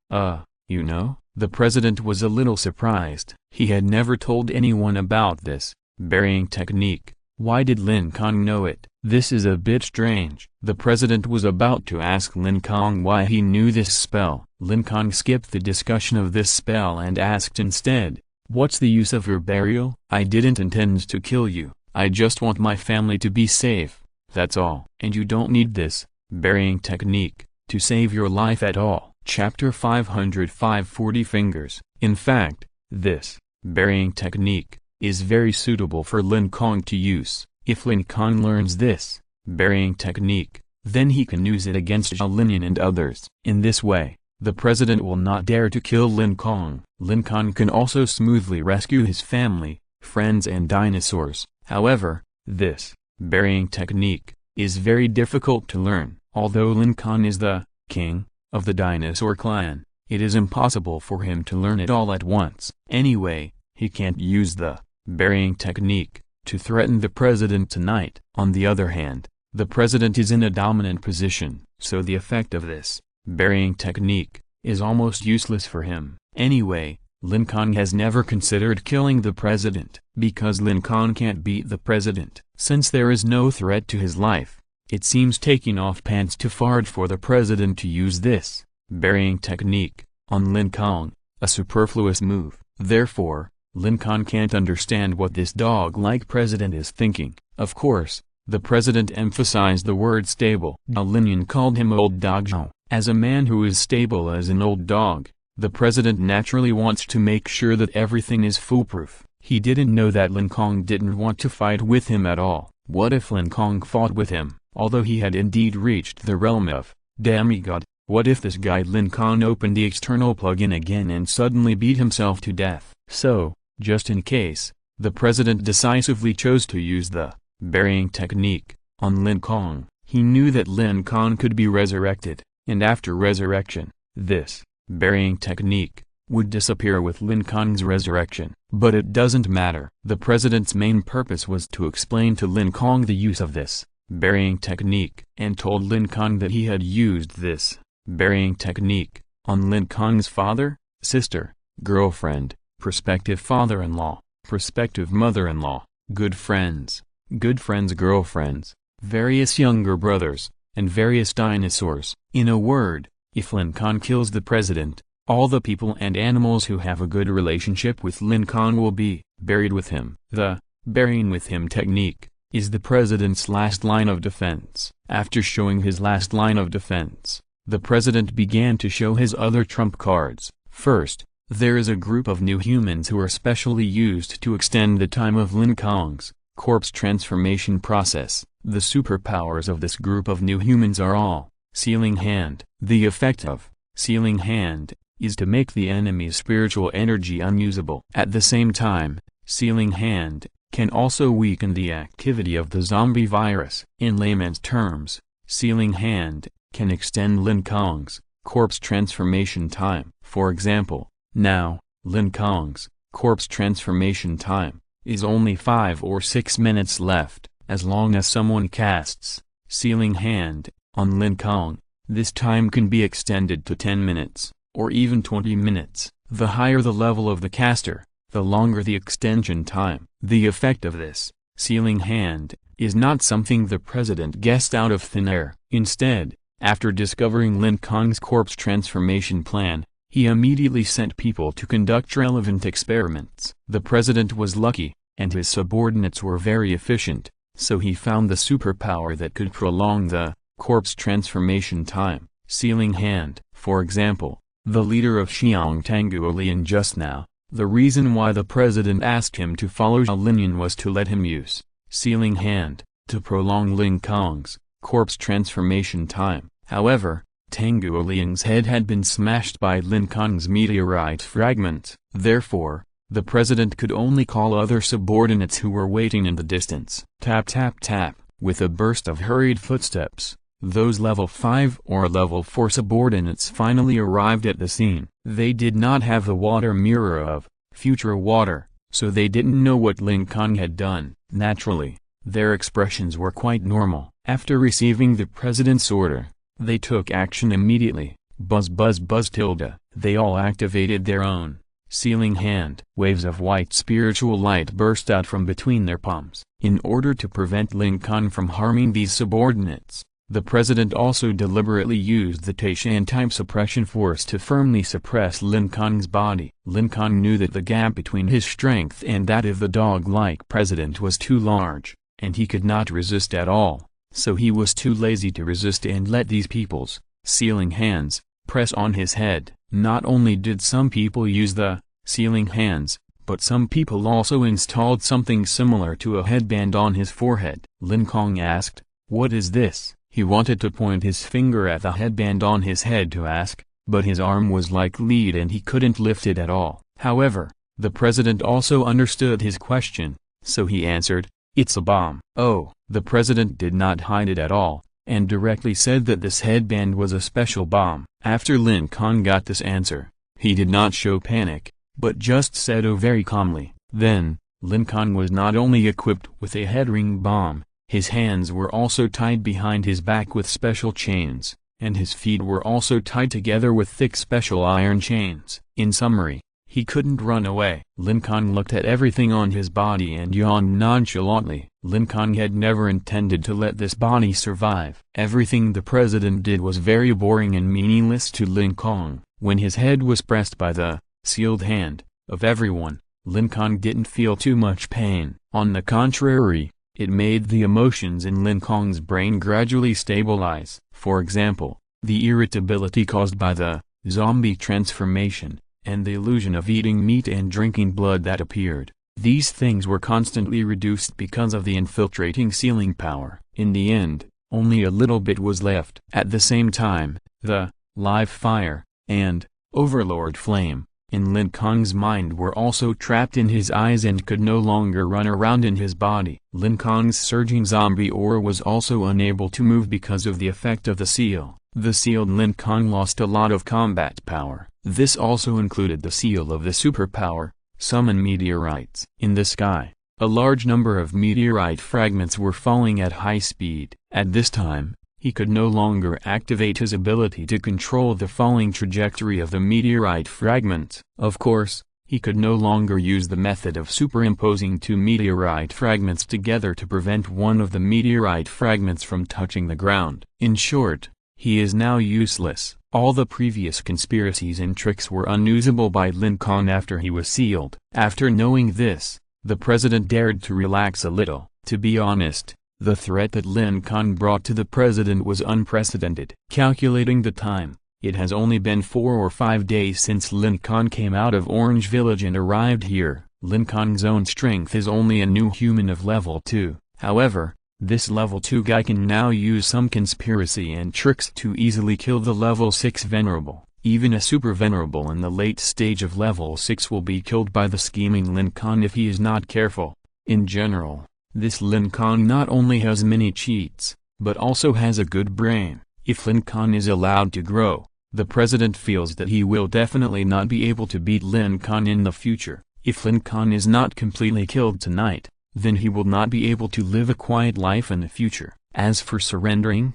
You know? The president was a little surprised. He had never told anyone about this burying technique. Why did Lin Kong know it? This is a bit strange. The president was about to ask Lin Kong why he knew this spell. Lin Kong skipped the discussion of this spell and asked instead, what's the use of your burial? I didn't intend to kill you. I just want my family to be safe. That's all. And you don't need this burying technique to save your life at all. Chapter 505 40 Fingers. In fact, this burying technique is very suitable for Lin Kong to use. If Lin Kong learns this burying technique, then he can use it against Zhao Linyan and others. In this way, the president will not dare to kill Lin Kong. Lin Kong can also smoothly rescue his family, friends and dinosaurs. However, this burying technique is very difficult to learn. Although Lin Kong is the king of the dinosaur clan, it is impossible for him to learn it all at once. Anyway, he can't use the burying technique to threaten the president tonight. On the other hand, the president is in a dominant position, so the effect of this burying technique is almost useless for him. Anyway, Lin Kong has never considered killing the president, because Lin Kong can't beat the president. Since there is no threat to his life, it seems taking off pants too far for the president to use this burying technique on Lin Kong, a superfluous move. Therefore, Lin Kong can't understand what this dog-like president is thinking. Of course, the president emphasized the word stable. Zhao Linyan called him old dog Zhao. As a man who is stable as an old dog, the president naturally wants to make sure that everything is foolproof. He didn't know that Lin Kong didn't want to fight with him at all. What if Lin Kong fought with him? Although he had indeed reached the realm of demigod, what if this guy Lin Kong opened the external plug-in again and suddenly beat himself to death? So, just in case, the president decisively chose to use the burying technique on Lin Kong. He knew that Lin Kong could be resurrected, and after resurrection, this burying technique would disappear with Lin Kong's resurrection. But it doesn't matter. The president's main purpose was to explain to Lin Kong the use of this burying technique, and told Lin Kong that he had used this burying technique on Lin Kong's father, sister, girlfriend, prospective father-in-law, prospective mother-in-law, good friends, girlfriends, various younger brothers, and various dinosaurs. In a word, if Lin Kong kills the president, all the people and animals who have a good relationship with Lin Kong will be buried with him. The burying with him technique is the president's last line of defense. After showing his last line of defense, the president began to show his other trump cards. First, There is a group of new humans who are specially used to extend the time of Lin Kong's corpse transformation process. The superpowers of this group of new humans are all Sealing Hand. The effect of Sealing Hand is to make the enemy's spiritual energy unusable. At the same time, Sealing Hand can also weaken the activity of the zombie virus. In layman's terms, Sealing Hand can extend Lin Kong's corpse transformation time. For example, now, Lin Kong's corpse transformation time is only 5 or 6 minutes left. As long as someone casts Sealing Hand on Lin Kong, this time can be extended to 10 minutes, or even 20 minutes. The higher the level of the caster, the longer the extension time. The effect of this Sealing Hand is not something the president guessed out of thin air. Instead, after discovering Lin Kong's corpse transformation plan, he immediately sent people to conduct relevant experiments. The president was lucky, and his subordinates were very efficient, so he found the superpower that could prolong the corpse transformation time. Sealing Hand. For example, the leader of Xiong Tanguolian just now, the reason why the president asked him to follow Zhao Linyan was to let him use Sealing Hand to prolong Lin Kong's corpse transformation time. However, Tanguolian's head had been smashed by Lin Kong's meteorite fragment. Therefore, the president could only call other subordinates who were waiting in the distance. Tap tap tap. With a burst of hurried footsteps, those level 5 or level 4 subordinates finally arrived at the scene. They did not have the water mirror of future water, so they didn't know what Lin Kong had done. Naturally, their expressions were quite normal. After receiving the president's order, they took action immediately. Buzz buzz buzz tilde. They all activated their own Sealing Hand. Waves of white spiritual light burst out from between their palms. In order to prevent Lin Kong from harming these subordinates, the president also deliberately used the Taishan type suppression force to firmly suppress Lin Kong's body. Lin Kong knew that the gap between his strength and that of the dog-like president was too large, and he could not resist at all. So he was too lazy to resist and let these people's Sealing Hands press on his head. Not only did some people use the Sealing Hands, but some people also installed something similar to a headband on his forehead. Lin Kong asked, "What is this?" He wanted to point his finger at the headband on his head to ask, but his arm was like lead and he couldn't lift it at all. However, the president also understood his question, so he answered, "It's a bomb." Oh, the president did not hide it at all, and directly said that this headband was a special bomb. After Lin Kong got this answer, he did not show panic, but just said "oh" very calmly. Then, Lin Kong was not only equipped with a head-ring bomb, his hands were also tied behind his back with special chains, and his feet were also tied together with thick special iron chains. In summary, he couldn't run away. Lin Kong looked at everything on his body and yawned nonchalantly. Lin Kong had never intended to let this body survive. Everything the president did was very boring and meaningless to Lin Kong. When his head was pressed by the sealed hand of everyone, Lin Kong didn't feel too much pain. On the contrary, it made the emotions in Lin Kong's brain gradually stabilize. For example, the irritability caused by the zombie transformation, and the illusion of eating meat and drinking blood that appeared. These things were constantly reduced because of the infiltrating sealing power. In the end, only a little bit was left. At the same time, the live fire and overlord flame in Lin Kong's mind were also trapped in his eyes and could no longer run around in his body. Lin Kong's surging zombie aura was also unable to move because of the effect of the seal. The sealed Lin Kong lost a lot of combat power. This also included the seal of the superpower, summon meteorites. In the sky, a large number of meteorite fragments were falling at high speed. At this time, he could no longer activate his ability to control the falling trajectory of the meteorite fragments. Of course, he could no longer use the method of superimposing two meteorite fragments together to prevent one of the meteorite fragments from touching the ground. In short, he is now useless. All the previous conspiracies and tricks were unusable by Lin Kong after he was sealed. After knowing this, the president dared to relax a little. To be honest, the threat that Lin Kong brought to the president was unprecedented. Calculating the time, It has only been 4 or 5 days since Lin Kong came out of Orange Village and arrived here. Lin Kong's own strength is only a new human of level 2. However, this level 2 guy can now use some conspiracy and tricks to easily kill the level 6 venerable. Even a super venerable in the late stage of level 6 will be killed by the scheming Lin Kong if he is not careful. In general, this Lin Kong not only has many cheats, but also has a good brain. If Lin Kong is allowed to grow, the president feels that he will definitely not be able to beat Lin Kong in the future. If Lin Kong is not completely killed tonight, then he will not be able to live a quiet life in the future. As for surrendering,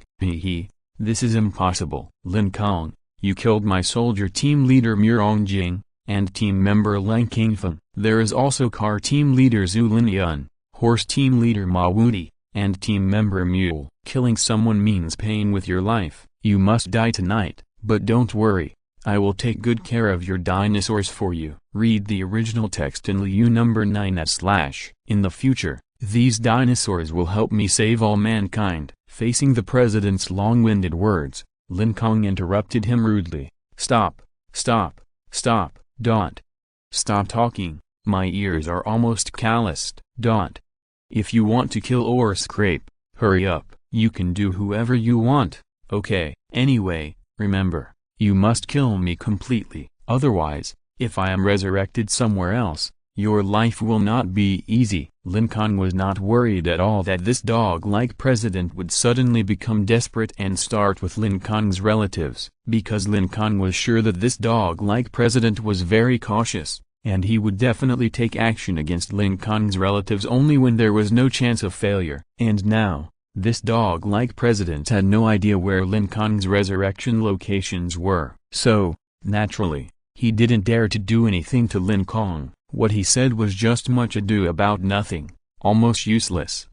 this is impossible. Lin Kong, you killed my soldier team leader Murong Jing, and team member Leng Qingfeng. There is also car team leader Zhu Linyun, horse team leader Ma Wudi, and team member Mule. Killing someone means pain with your life. You must die tonight, but don't worry, I will take good care of your dinosaurs for you. Read the original text in Liu number 9 / In the future, these dinosaurs will help me save all mankind. Facing the president's long-winded words, Lin Kong interrupted him rudely. Stop, stop, stop, don't. Stop talking, my ears are almost calloused. Don't. If you want to kill or scrape, hurry up. You can do whoever you want, okay? Anyway, remember, you must kill me completely, otherwise, if I am resurrected somewhere else, your life will not be easy. Lin Kong was not worried at all that this dog-like president would suddenly become desperate and start with Lin Kong's relatives, because Lin Kong was sure that this dog-like president was very cautious, and he would definitely take action against Lin Kong's relatives only when there was no chance of failure. And now, this dog-like president had no idea where Lin Kong's resurrection locations were. So, naturally, he didn't dare to do anything to Lin Kong. What he said was just much ado about nothing, almost useless.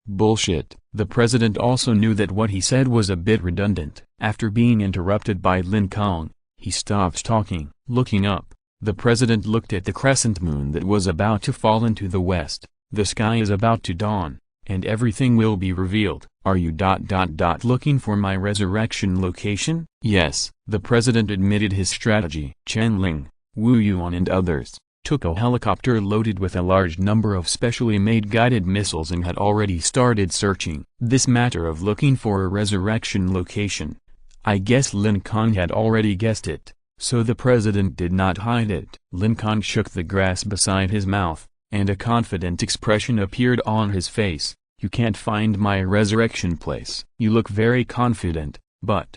Bullshit. The president also knew that what he said was a bit redundant. After being interrupted by Lin Kong, he stopped talking. Looking up, the president looked at the crescent moon that was about to fall into the west. The sky is about to dawn, and everything will be revealed. Are you looking for my resurrection location? Yes. The president admitted his strategy. Chen Ling, Wu Yuan and others took a helicopter loaded with a large number of specially made guided missiles and had already started searching. This matter of looking for a resurrection location, I guess Lin Kong had already guessed it, so the president did not hide it. Lin Kong shook the grass beside his mouth, and a confident expression appeared on his face. You can't find my resurrection place. You look very confident, but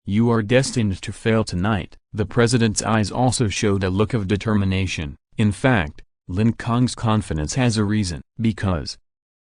you are destined to fail tonight. The president's eyes also showed a look of determination. In fact, Lin Kong's confidence has a reason. Because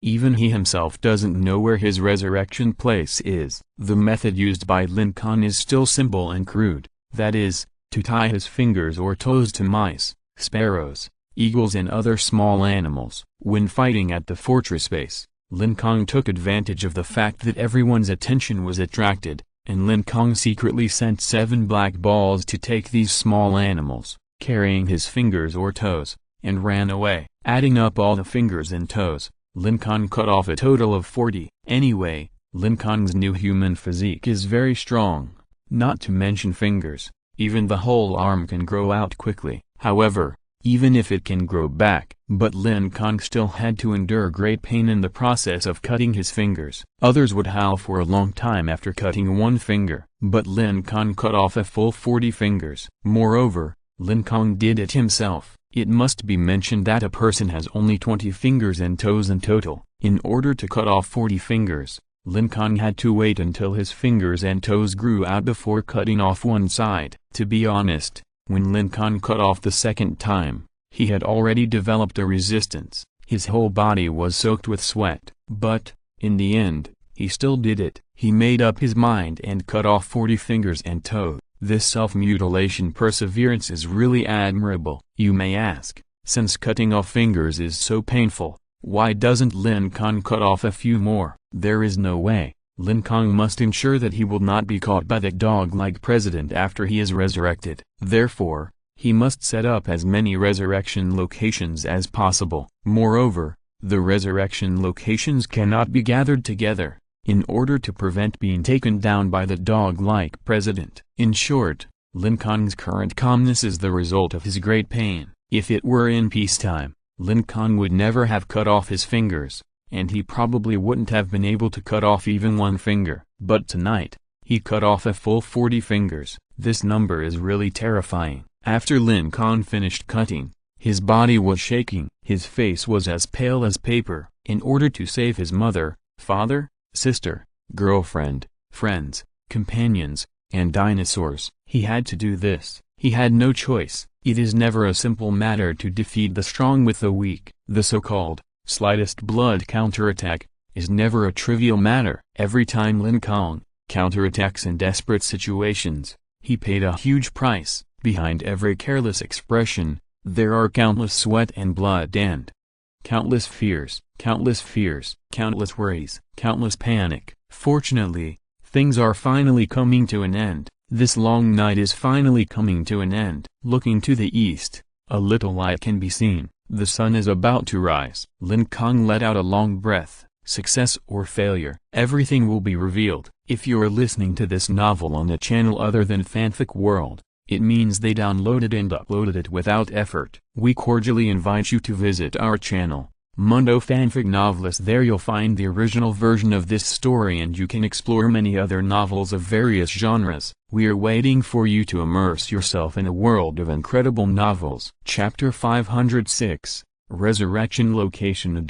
even he himself doesn't know where his resurrection place is. The method used by Lin Kong is still simple and crude, that is, to tie his fingers or toes to mice, sparrows, eagles and other small animals. When fighting at the fortress base, Lin Kong took advantage of the fact that everyone's attention was attracted, and Lin Kong secretly sent 7 black balls to take these small animals, carrying his fingers or toes, and ran away. Adding up all the fingers and toes, Lin Kong cut off a total of 40. Anyway, Lin Kong's new human physique is very strong, not to mention fingers, even the whole arm can grow out quickly. However, even if it can grow back, but Lin Kong still had to endure great pain in the process of cutting his fingers. Others would howl for a long time after cutting one finger, but Lin Kong cut off a full 40 fingers. Moreover, Lin Kong did it himself. It must be mentioned that a person has only 20 fingers and toes in total. In order to cut off 40 fingers, Lin Kong had to wait until his fingers and toes grew out before cutting off one side. To be honest, when Lin Kong cut off the second time, he had already developed a resistance. His whole body was soaked with sweat. But, in the end, he still did it. He made up his mind and cut off 40 fingers and toes. This self-mutilation perseverance is really admirable. You may ask, since cutting off fingers is so painful, why doesn't Lin Kong cut off a few more? There is no way. Lin Kong must ensure that he will not be caught by the dog-like president after he is resurrected. Therefore, he must set up as many resurrection locations as possible. Moreover, the resurrection locations cannot be gathered together. in order to prevent being taken down by the dog-like president. In short, Lin Kong's current calmness is the result of his great pain. If it were in peacetime, Lin Kong would never have cut off his fingers, and he probably wouldn't have been able to cut off even one finger. But tonight, he cut off a full 40 fingers. This number is really terrifying. After Lin Kong finished cutting, his body was shaking. His face was as pale as paper. In order to save his mother, father, sister, girlfriend, friends, companions, and dinosaurs, he had to do this. He had no choice. It is never a simple matter to defeat the strong with the weak. The so-called slightest blood counterattack is never a trivial matter. Every time Lin Kong counterattacks in desperate situations, he paid a huge price. Behind every careless expression, there are countless sweat and blood and countless fears, countless worries, countless panic. Fortunately, things are finally coming to an end. This long night is finally coming to an end. Looking to the east, a little light can be seen. The sun is about to rise. Lin Kong let out a long breath. Success or failure, everything will be revealed. If you are listening to this novel on a channel other than Fanfic World, it means they downloaded and uploaded it without effort. We cordially invite you to visit our channel, Mundo Fanfic Novelist. There you'll find the original version of this story and you can explore many other novels of various genres. We are waiting for you to immerse yourself in a world of incredible novels. Chapter 506, Resurrection Location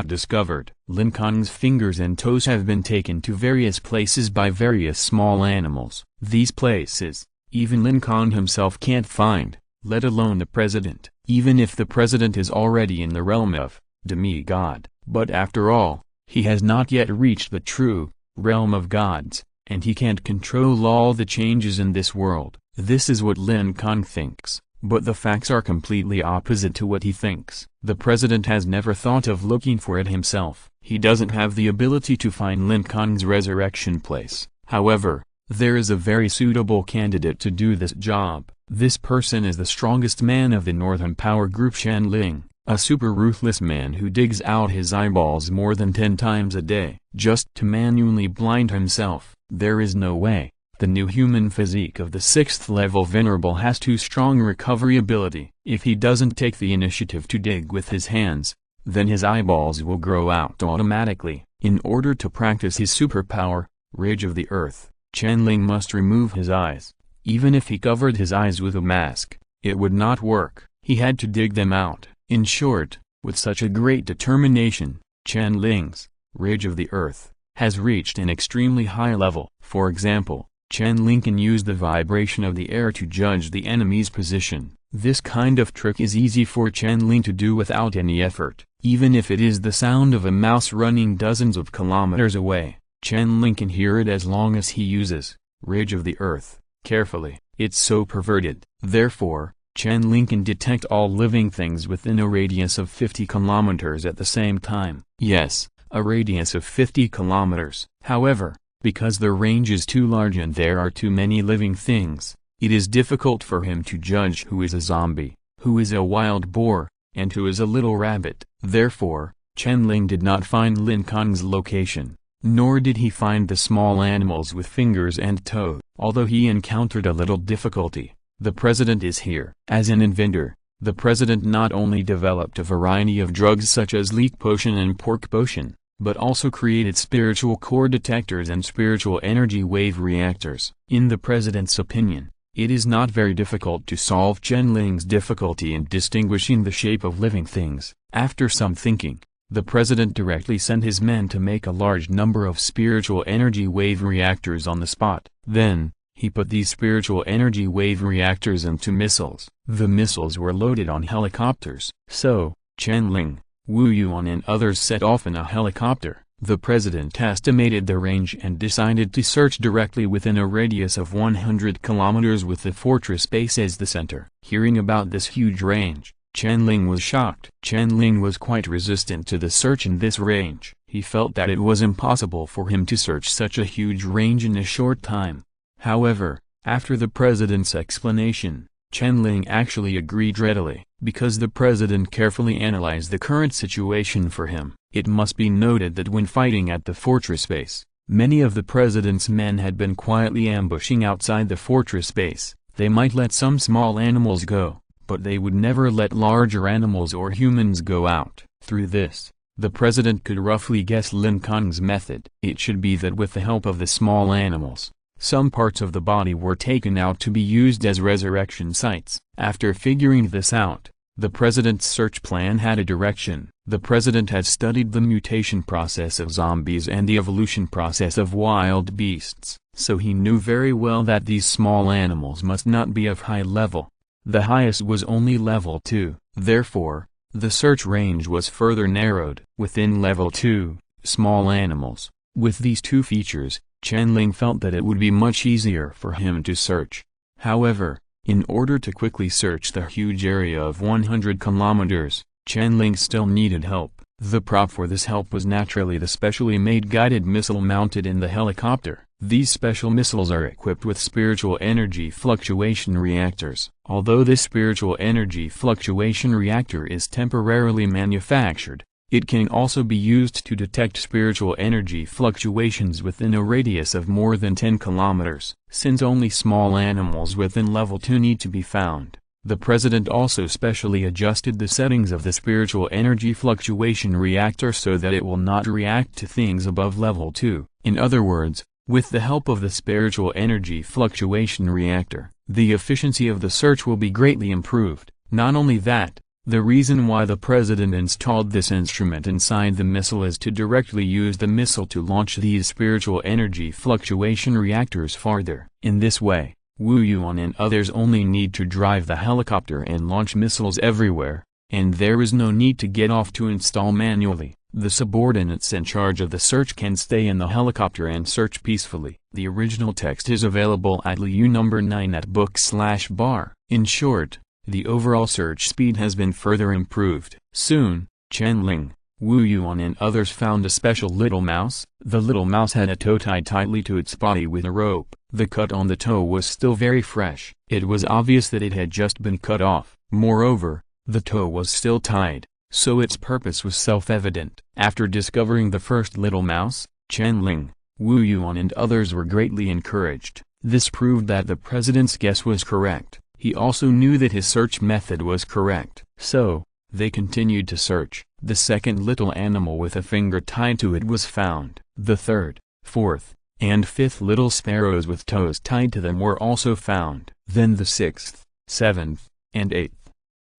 discovered. Lin Kong's fingers and toes have been taken to various places by various small animals. These places, even Lin Kong himself can't find, let alone the president, even if the president is already in the realm of demigod. But after all, he has not yet reached the true realm of gods, and he can't control all the changes in this world. This is what Lin Kong thinks, but the facts are completely opposite to what he thinks. The president has never thought of looking for it himself. He doesn't have the ability to find Lin Kong's resurrection place. However, there is a very suitable candidate to do this job. This person is the strongest man of the Northern Power Group, Shan Ling, a super ruthless man who digs out his eyeballs more than 10 times a day, just to manually blind himself. There is no way. The new human physique of the 6th level Venerable has too strong recovery ability. If he doesn't take the initiative to dig with his hands, then his eyeballs will grow out automatically. In order to practice his superpower, Rage of the Earth, Chen Ling must remove his eyes. Even if he covered his eyes with a mask, it would not work. He had to dig them out. In short, with such a great determination, Chen Ling's Rage of the Earth has reached an extremely high level. For example, Chen Ling can use the vibration of the air to judge the enemy's position. This kind of trick is easy for Chen Ling to do without any effort. Even if it is the sound of a mouse running dozens of kilometers away, Chen Ling can hear it as long as he uses Rage of the Earth carefully. It's so perverted. Therefore, Chen Ling can detect all living things within a radius of 50 kilometers at the same time. Yes, a radius of 50 kilometers. However, because the range is too large and there are too many living things, it is difficult for him to judge who is a zombie, who is a wild boar, and who is a little rabbit. Therefore, Chen Ling did not find Lin Kong's location, nor did he find the small animals with fingers and toes. Although he encountered a little difficulty, the president is here. As an inventor, the president not only developed a variety of drugs such as leek potion and pork potion, but also created spiritual core detectors and spiritual energy wave reactors. In the president's opinion, it is not very difficult to solve Chen Ling's difficulty in distinguishing the shape of living things. After some thinking, the president directly sent his men to make a large number of spiritual energy wave reactors on the spot. Then, he put these spiritual energy wave reactors into missiles. The missiles were loaded on helicopters. So, Chen Ling, Wu Yuan and others set off in a helicopter. The president estimated the range and decided to search directly within a radius of 100 kilometers with the fortress base as the center. Hearing about this huge range, Chen Ling was shocked. Chen Ling was quite resistant to the search in this range. He felt that it was impossible for him to search such a huge range in a short time. However, after the president's explanation, Chen Ling actually agreed readily. because the president carefully analyzed the current situation for him. It must be noted that when fighting at the fortress base, many of the president's men had been quietly ambushing outside the fortress base. They might let some small animals go, but they would never let larger animals or humans go out. Through this, the president could roughly guess Lin Kong's method. It should be that with the help of the small animals, some parts of the body were taken out to be used as resurrection sites. After figuring this out, the president's search plan had a direction. The president had studied the mutation process of zombies and the evolution process of wild beasts, so he knew very well that these small animals must not be of high level. The highest was only level 2, therefore, the search range was further narrowed. Within level 2, small animals, with these two features, Qianling felt that it would be much easier for him to search. However, in order to quickly search the huge area of 100 kilometers, Qianling still needed help. The prop for this help was naturally the specially made guided missile mounted in the helicopter. These special missiles are equipped with spiritual energy fluctuation reactors. Although this spiritual energy fluctuation reactor is temporarily manufactured, it can also be used to detect spiritual energy fluctuations within a radius of more than 10 kilometers. Since only small animals within level 2 need to be found, the president also specially adjusted the settings of the spiritual energy fluctuation reactor so that it will not react to things above level 2. In other words, with the help of the spiritual energy fluctuation reactor, the efficiency of the search will be greatly improved. Not only that, the reason why the president installed this instrument inside the missile is to directly use the missile to launch these spiritual energy fluctuation reactors farther. In this way, Wu Yuan and others only need to drive the helicopter and launch missiles everywhere, and there is no need to get off to install manually. The subordinates in charge of the search can stay in the helicopter and search peacefully. The original text is available at Liu number 9 at book/bar. In short, the overall search speed has been further improved. Soon, Qianling, Wu Yuan and others found a special little mouse. The little mouse had a toe tied tightly to its body with a rope. The cut on the toe was still very fresh. It was obvious that it had just been cut off. Moreover, the toe was still tied, so its purpose was self-evident. After discovering the first little mouse, Qianling, Wu Yuan and others were greatly encouraged. This proved that the president's guess was correct. He also knew that his search method was correct. So, they continued to search. The second little animal with a finger tied to it was found. The third, fourth, and fifth little sparrows with toes tied to them were also found. Then the 6th, 7th, and 8th.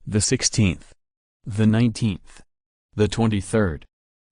The 16th. The 19th. The 23rd.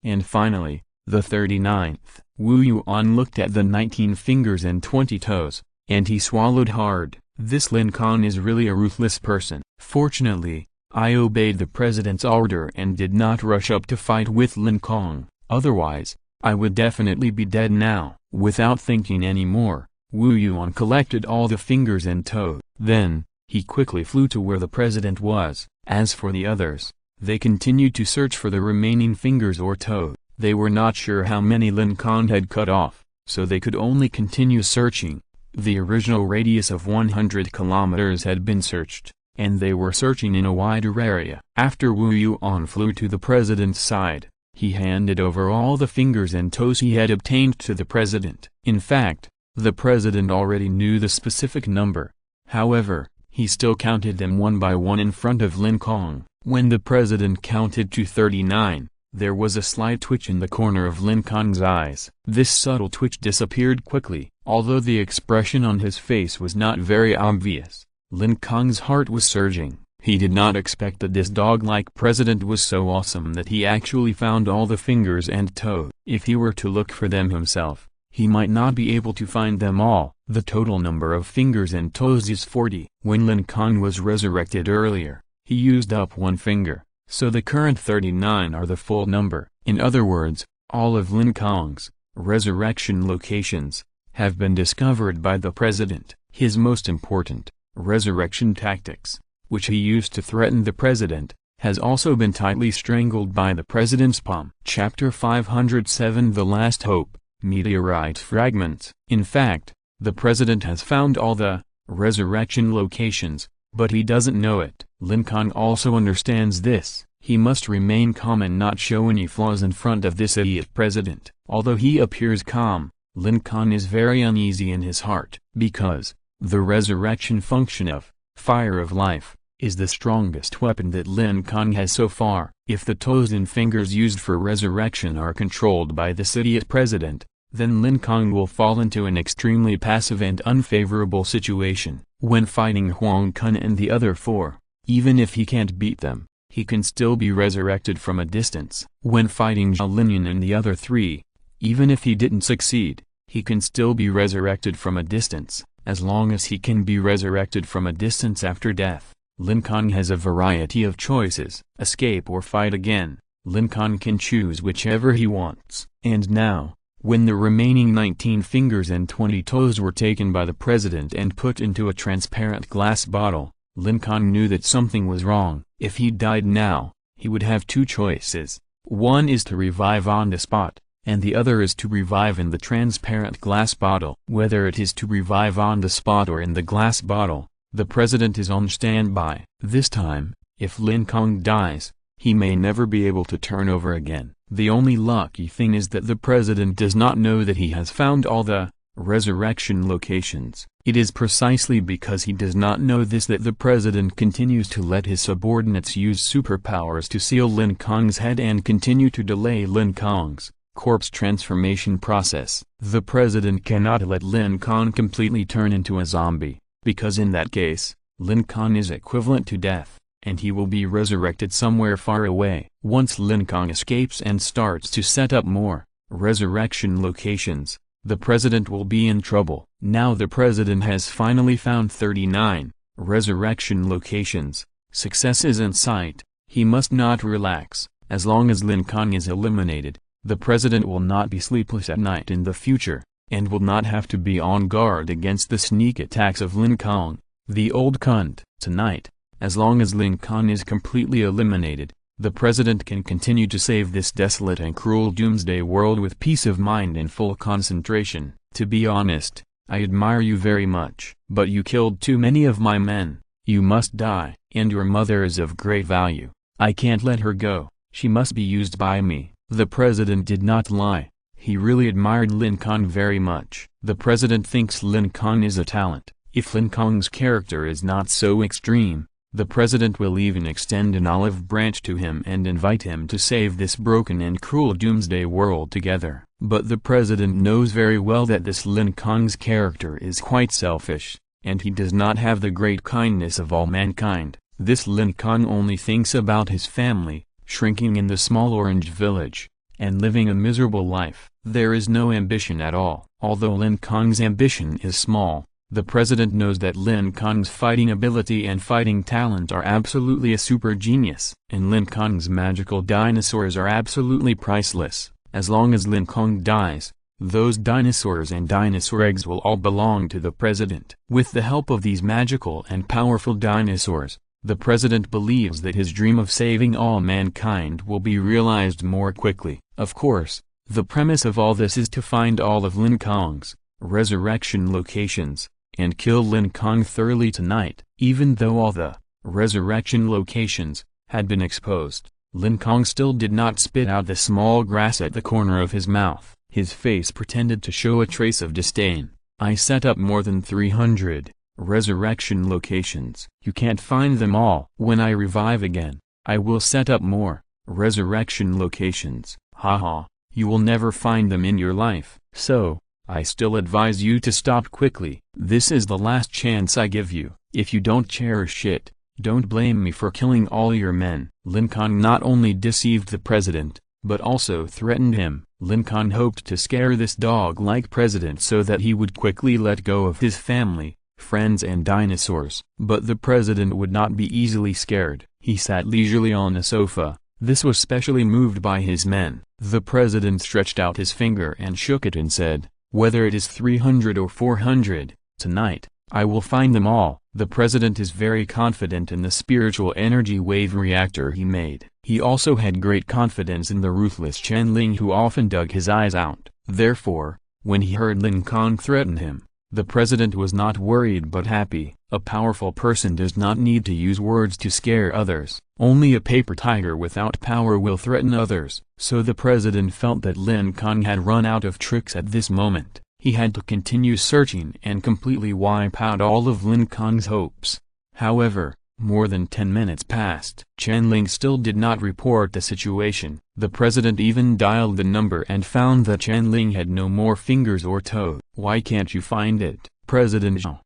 And finally, the 39th. Wu Yuan looked at the 19 fingers and 20 toes, and he swallowed hard. This Lin Kong is really a ruthless person. Fortunately, I obeyed the president's order and did not rush up to fight with Lin Kong, otherwise, I would definitely be dead now. Without thinking any more, Wu Yuan collected all the fingers and toes. Then, he quickly flew to where the president was. As for the others, they continued to search for the remaining fingers or toes. They were not sure how many Lin Kong had cut off, so they could only continue searching. The original radius of 100 kilometers had been searched, and they were searching in a wider area. After Wu Yuan flew to the president's side, he handed over all the fingers and toes he had obtained to the president. In fact, the president already knew the specific number. However, he still counted them one by one in front of Lin Kong. When the president counted to 39, there was a slight twitch in the corner of Lin Kong's eyes. This subtle twitch disappeared quickly. Although the expression on his face was not very obvious, Lin Kong's heart was surging. He did not expect that this dog-like president was so awesome that he actually found all the fingers and toes. If he were to look for them himself, he might not be able to find them all. The total number of fingers and toes is 40. When Lin Kong was resurrected earlier, he used up one finger, so the current 39 are the full number. In other words, all of Lin Kong's resurrection locations have been discovered by the president. His most important resurrection tactics, which he used to threaten the president, has also been tightly strangled by the president's palm. Chapter 507 The Last Hope, Meteorite Fragments. In fact, the president has found all the resurrection locations, But he doesn't know it. Lin Kong also understands this. He must remain calm and not show any flaws in front of this idiot president. Although he appears calm, Lin Kong is very uneasy in his heart, because the resurrection function of fire of life is the strongest weapon that Lin Kong has so far. If the toes and fingers used for resurrection are controlled by this idiot president, then Lin Kong will fall into an extremely passive and unfavorable situation. When fighting Huang Kun and the other four, even if he can't beat them, he can still be resurrected from a distance. When fighting Zhao Linyan and the other three, even if he didn't succeed, he can still be resurrected from a distance. As long as he can be resurrected from a distance after death, Lin Kong has a variety of choices. Escape or fight again, Lin Kong can choose whichever he wants. And now, when the remaining 19 fingers and 20 toes were taken by the president and put into a transparent glass bottle, Lin Kong knew that something was wrong. If he died now, he would have two choices. One is to revive on the spot, and the other is to revive in the transparent glass bottle. Whether it is to revive on the spot or in the glass bottle, the president is on standby. This time, if Lin Kong dies, he may never be able to turn over again. The only lucky thing is that the president does not know that he has found all the resurrection locations. It is precisely because he does not know this that the president continues to let his subordinates use superpowers to seal Lin Kong's head and continue to delay Lin Kong's corpse transformation process. The president cannot let Lin Kong completely turn into a zombie, because in that case, Lin Kong is equivalent to death, and he will be resurrected somewhere far away. Once Lin Kong escapes and starts to set up more resurrection locations, the president will be in trouble. Now the president has finally found 39 resurrection locations. Success is in sight. He must not relax. As long as Lin Kong is eliminated, the president will not be sleepless at night in the future, and will not have to be on guard against the sneak attacks of Lin Kong, the old cunt. Tonight, as long as Lin Kong is completely eliminated, the president can continue to save this desolate and cruel doomsday world with peace of mind and full concentration. To be honest, I admire you very much. But you killed too many of my men. You must die. And your mother is of great value. I can't let her go. She must be used by me. The president did not lie. He really admired Lin Kong very much. The president thinks Lin Kong is a talent. If Lin Kong's character is not so extreme, the president will even extend an olive branch to him and invite him to save this broken and cruel doomsday world together. But the president knows very well that this Lin Kong's character is quite selfish, and he does not have the great kindness of all mankind. This Lin Kong only thinks about his family, shrinking in the small orange village, and living a miserable life. There is no ambition at all. Although Lin Kong's ambition is small, the president knows that Lin Kong's fighting ability and fighting talent are absolutely a super genius, and Lin Kong's magical dinosaurs are absolutely priceless. As long as Lin Kong dies, those dinosaurs and dinosaur eggs will all belong to the president. With the help of these magical and powerful dinosaurs, the president believes that his dream of saving all mankind will be realized more quickly. Of course, the premise of all this is to find all of Lin Kong's resurrection locations, and kill Lin Kong thoroughly tonight. Even though all the resurrection locations had been exposed, Lin Kong still did not spit out the small grass at the corner of his mouth. His face pretended to show a trace of disdain. I set up more than 300 resurrection locations. You can't find them all. When I revive again, I will set up more resurrection locations. Haha, you will never find them in your life. So, I still advise you to stop quickly. This is the last chance I give you. If you don't cherish it, don't blame me for killing all your men. Lin Kong not only deceived the president, but also threatened him. Lin Kong hoped to scare this dog-like president so that he would quickly let go of his family, friends and dinosaurs. But the president would not be easily scared. He sat leisurely on a sofa. This was specially moved by his men. The president stretched out his finger and shook it and said, "Whether it is 300 or 400, tonight, I will find them all." The president is very confident in the spiritual energy wave reactor he made. He also had great confidence in the ruthless Chen Ling who often dug his eyes out. Therefore, when he heard Lin Kong threaten him, the president was not worried but happy. A powerful person does not need to use words to scare others. Only a paper tiger without power will threaten others. So the president felt that Lin Kong had run out of tricks at this moment. He had to continue searching and completely wipe out all of Lin Kong's hopes. However, more than 10 minutes passed. Chen Ling still did not report the situation. The president even dialed the number and found that Chen Ling had no more fingers or toes. "Why can't you find it, President Zhao?"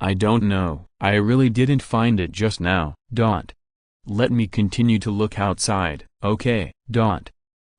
I don't know. I really didn't find it just now. Let me continue to look outside, okay?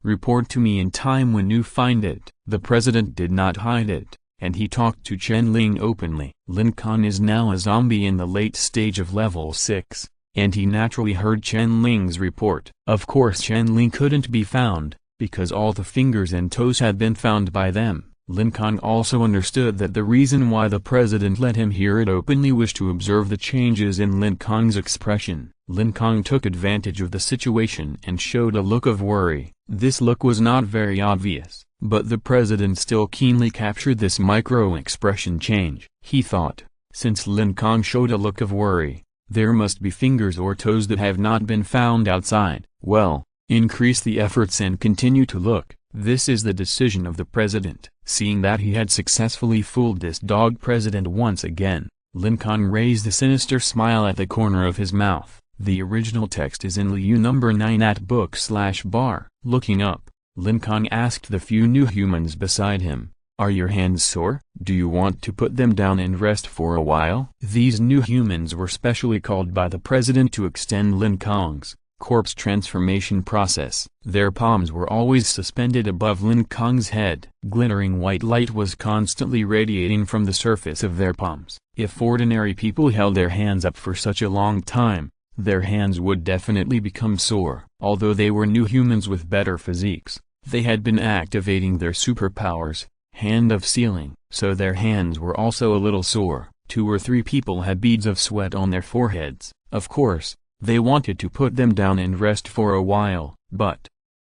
Report to me in time when you find it. The president did not hide it, and he talked to Chen Ling openly. Lin Kong is now a zombie in the late stage of level 6, and he naturally heard Chen Ling's report. Of course Chen Ling couldn't be found, because all the fingers and toes had been found by them. Lin Kong also understood that the reason why the president let him hear it openly was to observe the changes in Lin Kong's expression. Lin Kong took advantage of the situation and showed a look of worry. This look was not very obvious, but the president still keenly captured this micro-expression change. He thought, since Lin Kong showed a look of worry, there must be fingers or toes that have not been found outside. Well, increase the efforts and continue to look. This is the decision of the president. Seeing that he had successfully fooled this dog president once again, Lin Kong raised a sinister smile at the corner of his mouth. The original text is in Liu number 9 at book/bar. Looking up, Lin Kong asked the few new humans beside him, "Are your hands sore? Do you want to put them down and rest for a while?" These new humans were specially called by the president to extend Lin Kong's corpse transformation process. Their palms were always suspended above Lin Kong's head. Glittering white light was constantly radiating from the surface of their palms. If ordinary people held their hands up for such a long time, their hands would definitely become sore. Although they were new humans with better physiques, they had been activating their superpowers, hand of sealing, so their hands were also a little sore. 2 or 3 people had beads of sweat on their foreheads. Of course, they wanted to put them down and rest for a while, but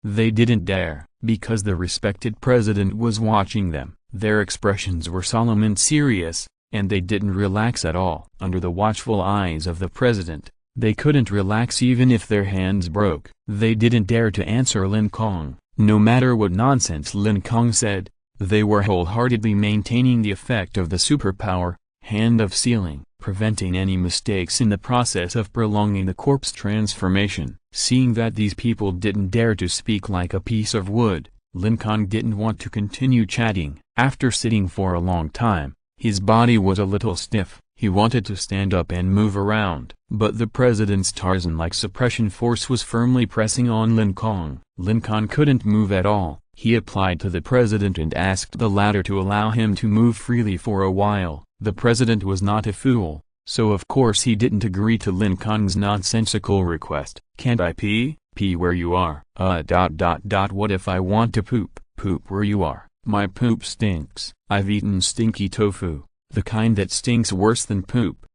they didn't dare, because the respected president was watching them. Their expressions were solemn and serious, and they didn't relax at all. Under the watchful eyes of the president, they couldn't relax even if their hands broke. They didn't dare to answer Lin Kong, no matter what nonsense Lin Kong said. They were wholeheartedly maintaining the effect of the superpower, hand of sealing, preventing any mistakes in the process of prolonging the corpse transformation. Seeing that these people didn't dare to speak like a piece of wood, Lin Kong didn't want to continue chatting. After sitting for a long time, his body was a little stiff. He wanted to stand up and move around, but the president's Tarzan-like suppression force was firmly pressing on Lin Kong. Lin Kong couldn't move at all. He applied to the president and asked the latter to allow him to move freely for a while. The president was not a fool, so of course he didn't agree to Lin Kong's nonsensical request. "Can't I pee? Pee where you are." What if I want to poop? Poop where you are. My poop stinks. I've eaten stinky tofu, the kind that stinks worse than poop.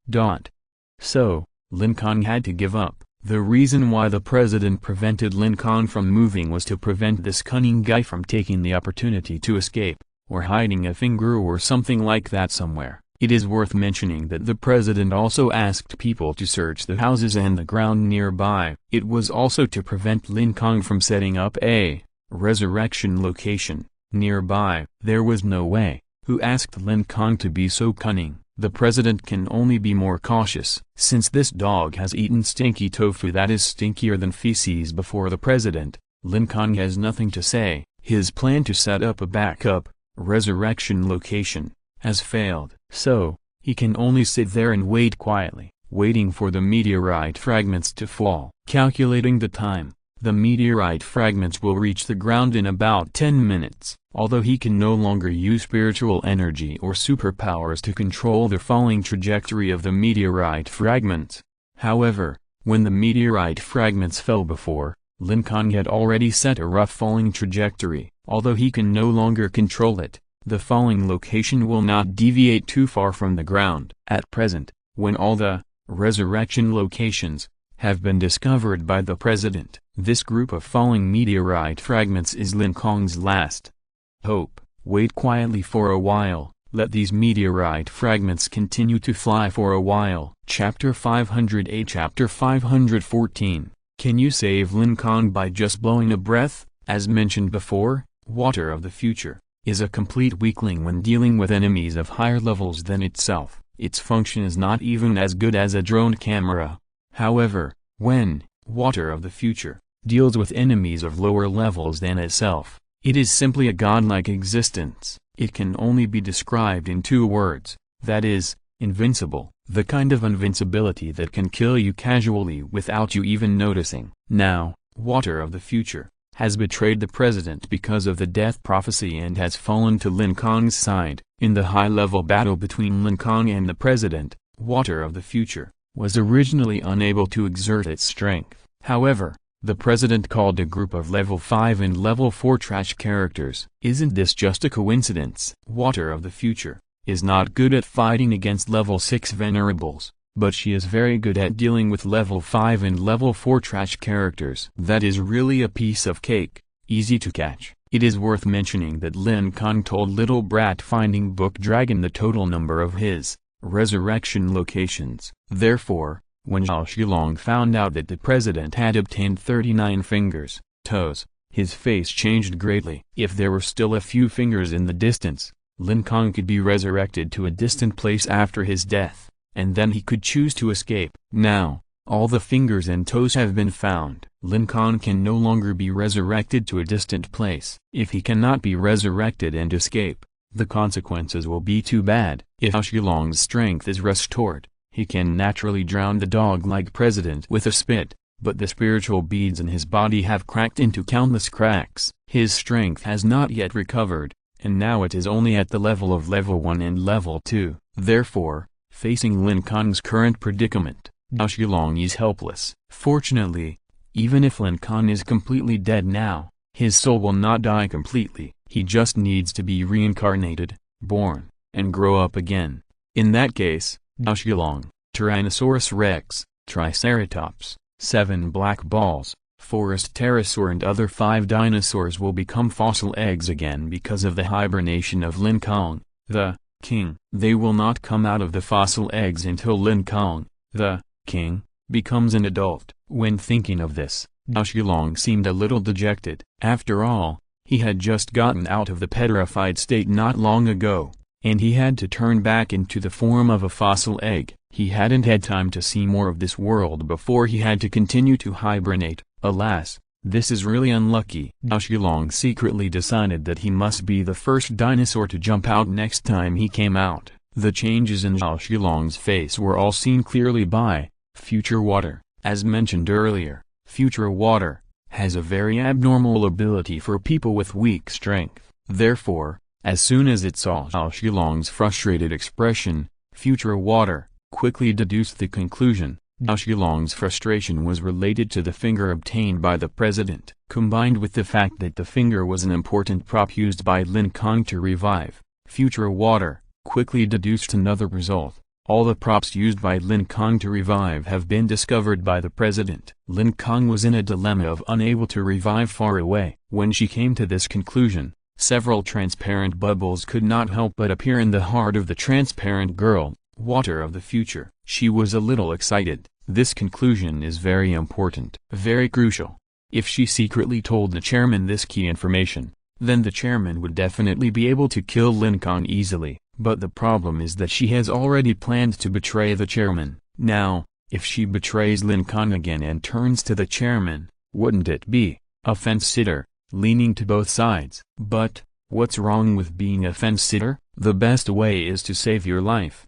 So, Lin Kong had to give up. The reason why the president prevented Lin Kong from moving was to prevent this cunning guy from taking the opportunity to escape, or hiding a finger or something like that somewhere. It is worth mentioning that the president also asked people to search the houses and the ground nearby. It was also to prevent Lin Kong from setting up a resurrection location nearby. There was no way. Who asked Lin Kong to be so cunning? The president can only be more cautious. Since this dog has eaten stinky tofu that is stinkier than feces before the president, Lin Kong has nothing to say. His plan to set up a backup resurrection location has failed. So, he can only sit there and wait quietly, waiting for the meteorite fragments to fall. Calculating the time, the meteorite fragments will reach the ground in about 10 minutes. Although he can no longer use spiritual energy or superpowers to control the falling trajectory of the meteorite fragments. However, when the meteorite fragments fell before, Lin Kong had already set a rough falling trajectory. Although he can no longer control it, the falling location will not deviate too far from the ground. At present, when all the resurrection locations have been discovered by the president, this group of falling meteorite fragments is Lin Kong's last hope. Wait quietly for a while, Let these meteorite fragments continue to fly for a while. Chapter 508 Chapter 514 Can you save Lin Kong by just blowing a breath? As mentioned before, Water of the Future is a complete weakling when dealing with enemies of higher levels than itself. Its function is not even as good as a drone camera. However, when Water of the Future deals with enemies of lower levels than itself, it is simply a godlike existence. It can only be described in two words, that is, invincible, the kind of invincibility that can kill you casually without you even noticing. Now, Water of the Future has betrayed the president because of the death prophecy and has fallen to Lin Kong's side. In the high-level battle between Lin Kong and the president, Water of the Future was originally unable to exert its strength. However, the president called a group of level 5 and level 4 trash characters. Isn't this just a coincidence? Water of the Future is not good at fighting against level 6 venerables, but she is very good at dealing with level 5 and level 4 trash characters. That is really a piece of cake, easy to catch. It is worth mentioning that Lin Kong told Little Brat Finding Book Dragon the total number of his resurrection locations. Therefore, when Zhao Shilong found out that the president had obtained 39 fingers, toes, his face changed greatly. If there were still a few fingers in the distance, Lin Kong could be resurrected to a distant place after his death, and then he could choose to escape. Now, all the fingers and toes have been found. Lin Kong can no longer be resurrected to a distant place. If he cannot be resurrected and escape, the consequences will be too bad. If Zhao Shilong's strength is restored, he can naturally drown the dog-like president with a spit, but the spiritual beads in his body have cracked into countless cracks. His strength has not yet recovered, and now it is only at the level of level 1 and level 2. Therefore, facing Lin Kong's current predicament, Zhao Shilong is helpless. Fortunately, even if Lin Kong is completely dead now, his soul will not die completely. He just needs to be reincarnated, born, and grow up again. In that case, Zhao Shilong, Tyrannosaurus rex, Triceratops, 7 black balls, forest pterosaur and other 5 dinosaurs will become fossil eggs again because of the hibernation of Lin Kong, the king. They will not come out of the fossil eggs until Lin Kong, the king, becomes an adult. When thinking of this, Zhao Shilong seemed a little dejected. After all, he had just gotten out of the petrified state not long ago, and he had to turn back into the form of a fossil egg. He hadn't had time to see more of this world before he had to continue to hibernate. Alas, this is really unlucky. Zhao Shilong secretly decided that he must be the first dinosaur to jump out next time he came out. The changes in Zhao Shilong's face were all seen clearly by Future Water. As mentioned earlier, Future Water has a very abnormal ability for people with weak strength. Therefore, as soon as it saw Zhao Shilong's frustrated expression, Future Water quickly deduced the conclusion. Zhao Shilong's frustration was related to the finger obtained by the president, combined with the fact that the finger was an important prop used by Lin Kong to revive. Future Water quickly deduced another result. All the props used by Lin Kong to revive have been discovered by the president. Lin Kong was in a dilemma of unable to revive far away. When she came to this conclusion, several transparent bubbles could not help but appear in the heart of the transparent girl, Water of the Future. She was a little excited. This conclusion is very important, very crucial. If she secretly told the chairman this key information, then the chairman would definitely be able to kill Lin Kong easily. But the problem is that she has already planned to betray the chairman. Now, if she betrays Lin Kong again and turns to the chairman, wouldn't it be a fence-sitter, leaning to both sides? But, what's wrong with being a fence-sitter? The best way is to save your life.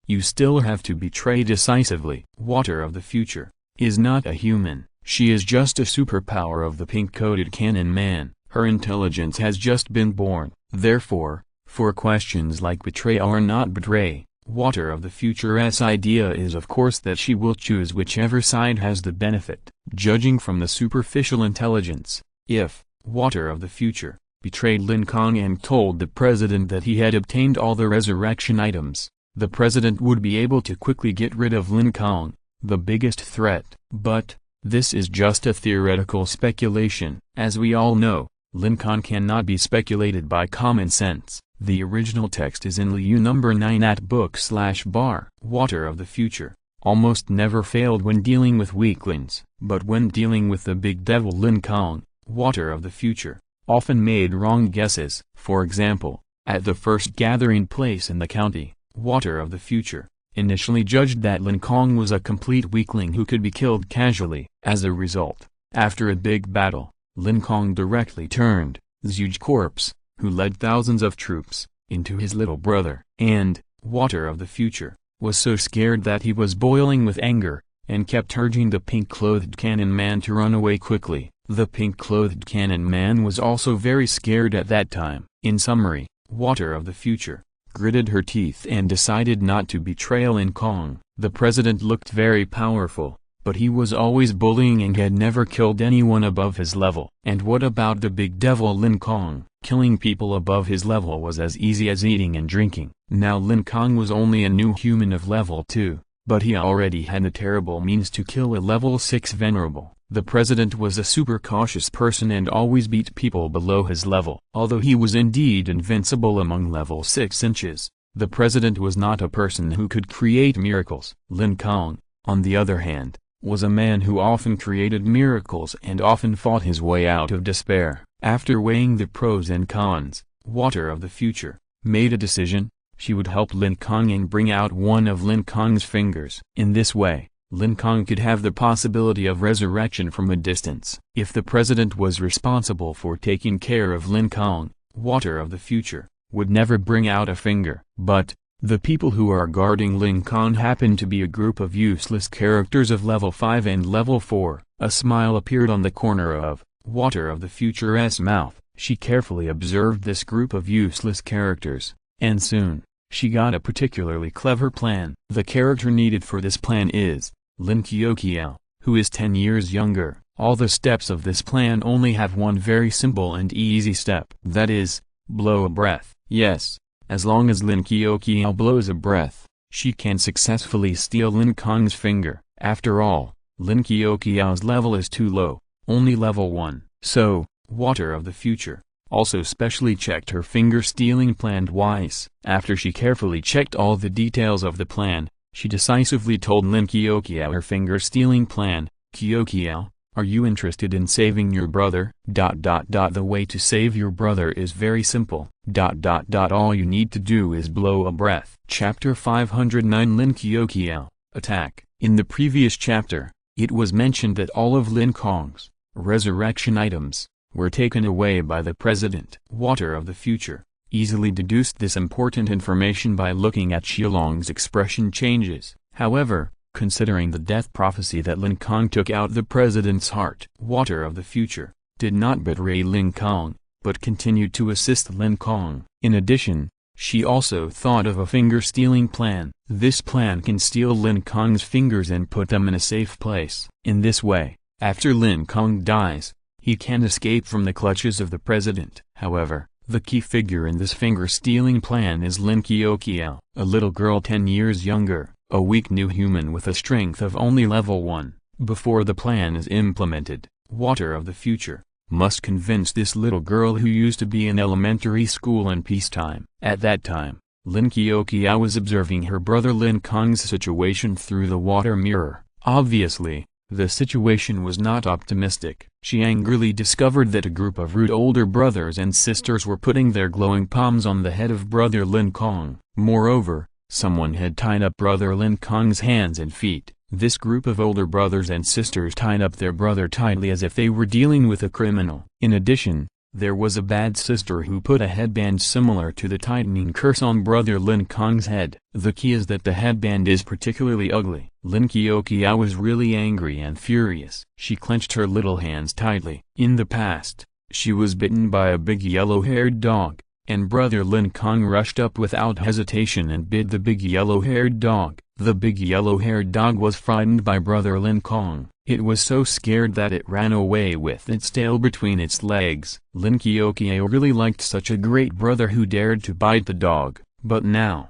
You still have to betray decisively. Water of the Future is not a human. She is just a superpower of the pink-coated cannon man. Her intelligence has just been born. Therefore, for questions like betray or not betray, Water of the Future's idea is of course that she will choose whichever side has the benefit. Judging from the superficial intelligence, if Water of the Future betrayed Lin Kong and told the president that he had obtained all the resurrection items, the president would be able to quickly get rid of Lin Kong, the biggest threat. But, this is just a theoretical speculation. As we all know, Lin Kong cannot be speculated by common sense. The original text is in Liu number 9 at book/bar. Water of the Future almost never failed when dealing with weaklings, but when dealing with the big devil Lin Kong, Water of the Future often made wrong guesses. For example, at the first gathering place in the county, Water of the Future initially judged that Lin Kong was a complete weakling who could be killed casually. As a result, after a big battle, Lin Kong directly turned Zhuge corpse, who led thousands of troops, into his little brother. And Water of the Future was so scared that he was boiling with anger, and kept urging the pink-clothed cannon man to run away quickly. The pink-clothed cannon man was also very scared at that time. In summary, Water of the Future gritted her teeth and decided not to betray Lin Kong. The president looked very powerful, but he was always bullying and had never killed anyone above his level. And what about the big devil Lin Kong? Killing people above his level was as easy as eating and drinking. Now Lin Kong was only a new human of level 2, but he already had the terrible means to kill a level 6 venerable. The president was a super cautious person and always beat people below his level. Although he was indeed invincible among level 6 inches, the president was not a person who could create miracles. Lin Kong, on the other hand, was a man who often created miracles and often fought his way out of despair. After weighing the pros and cons, Water of the Future made a decision. She would help Lin Kong and bring out one of Lin Kong's fingers. In this way, Lin Kong could have the possibility of resurrection from a distance. If the president was responsible for taking care of Lin Kong, Water of the Future would never bring out a finger. But the people who are guarding Lin Kong happen to be a group of useless characters of level 5 and level 4. A smile appeared on the corner of Water of the Future's mouth. She carefully observed this group of useless characters, and soon, she got a particularly clever plan. The character needed for this plan is Lin Kong, who is 10 years younger. All the steps of this plan only have one very simple and easy step. That is, blow a breath. Yes, as long as Lin Kong blows a breath, she can successfully steal Lin Kong's finger. After all, Lin Kong's level is too low, only level 1. So, Water of the Future also specially checked her finger-stealing plan twice. After she carefully checked all the details of the plan, she decisively told Lin Kong her finger-stealing plan. Kong, are you interested in saving your brother? The way to save your brother is very simple. All you need to do is blow a breath. Chapter 509 Lin Kong Attack. In the previous chapter, it was mentioned that all of Lin Kong's resurrection items were taken away by the president. Water of the Future easily deduced this important information by looking at Shilong's expression changes. However, considering the death prophecy that Lin Kong took out the president's heart, Water of the Future did not betray Lin Kong, but continued to assist Lin Kong. In addition, she also thought of a finger-stealing plan. This plan can steal Lin Kong's fingers and put them in a safe place. In this way, after Lin Kong dies, he can escape from the clutches of the president. However, the key figure in this finger-stealing plan is Lin Kong, a little girl 10 years younger, a weak new human with a strength of only level 1. Before the plan is implemented, Water of the Future must convince this little girl who used to be in elementary school in peacetime. At that time, Lin Kong was observing her brother Lin Kong's situation through the water mirror. Obviously, the situation was not optimistic. She angrily discovered that a group of rude older brothers and sisters were putting their glowing palms on the head of brother Lin Kong. Moreover, someone had tied up brother Lin Kong's hands and feet. This group of older brothers and sisters tied up their brother tightly as if they were dealing with a criminal. In addition, there was a bad sister who put a headband similar to the tightening curse on brother Lin Kong's head. The key is that the headband is particularly ugly. Lin Kong was really angry and furious. She clenched her little hands tightly. In the past, she was bitten by a big yellow-haired dog, and brother Lin Kong rushed up without hesitation and bit the big yellow-haired dog. The big yellow-haired dog was frightened by brother Lin Kong. It was so scared that it ran away with its tail between its legs. Lin Kong really liked such a great brother who dared to bite the dog. But now,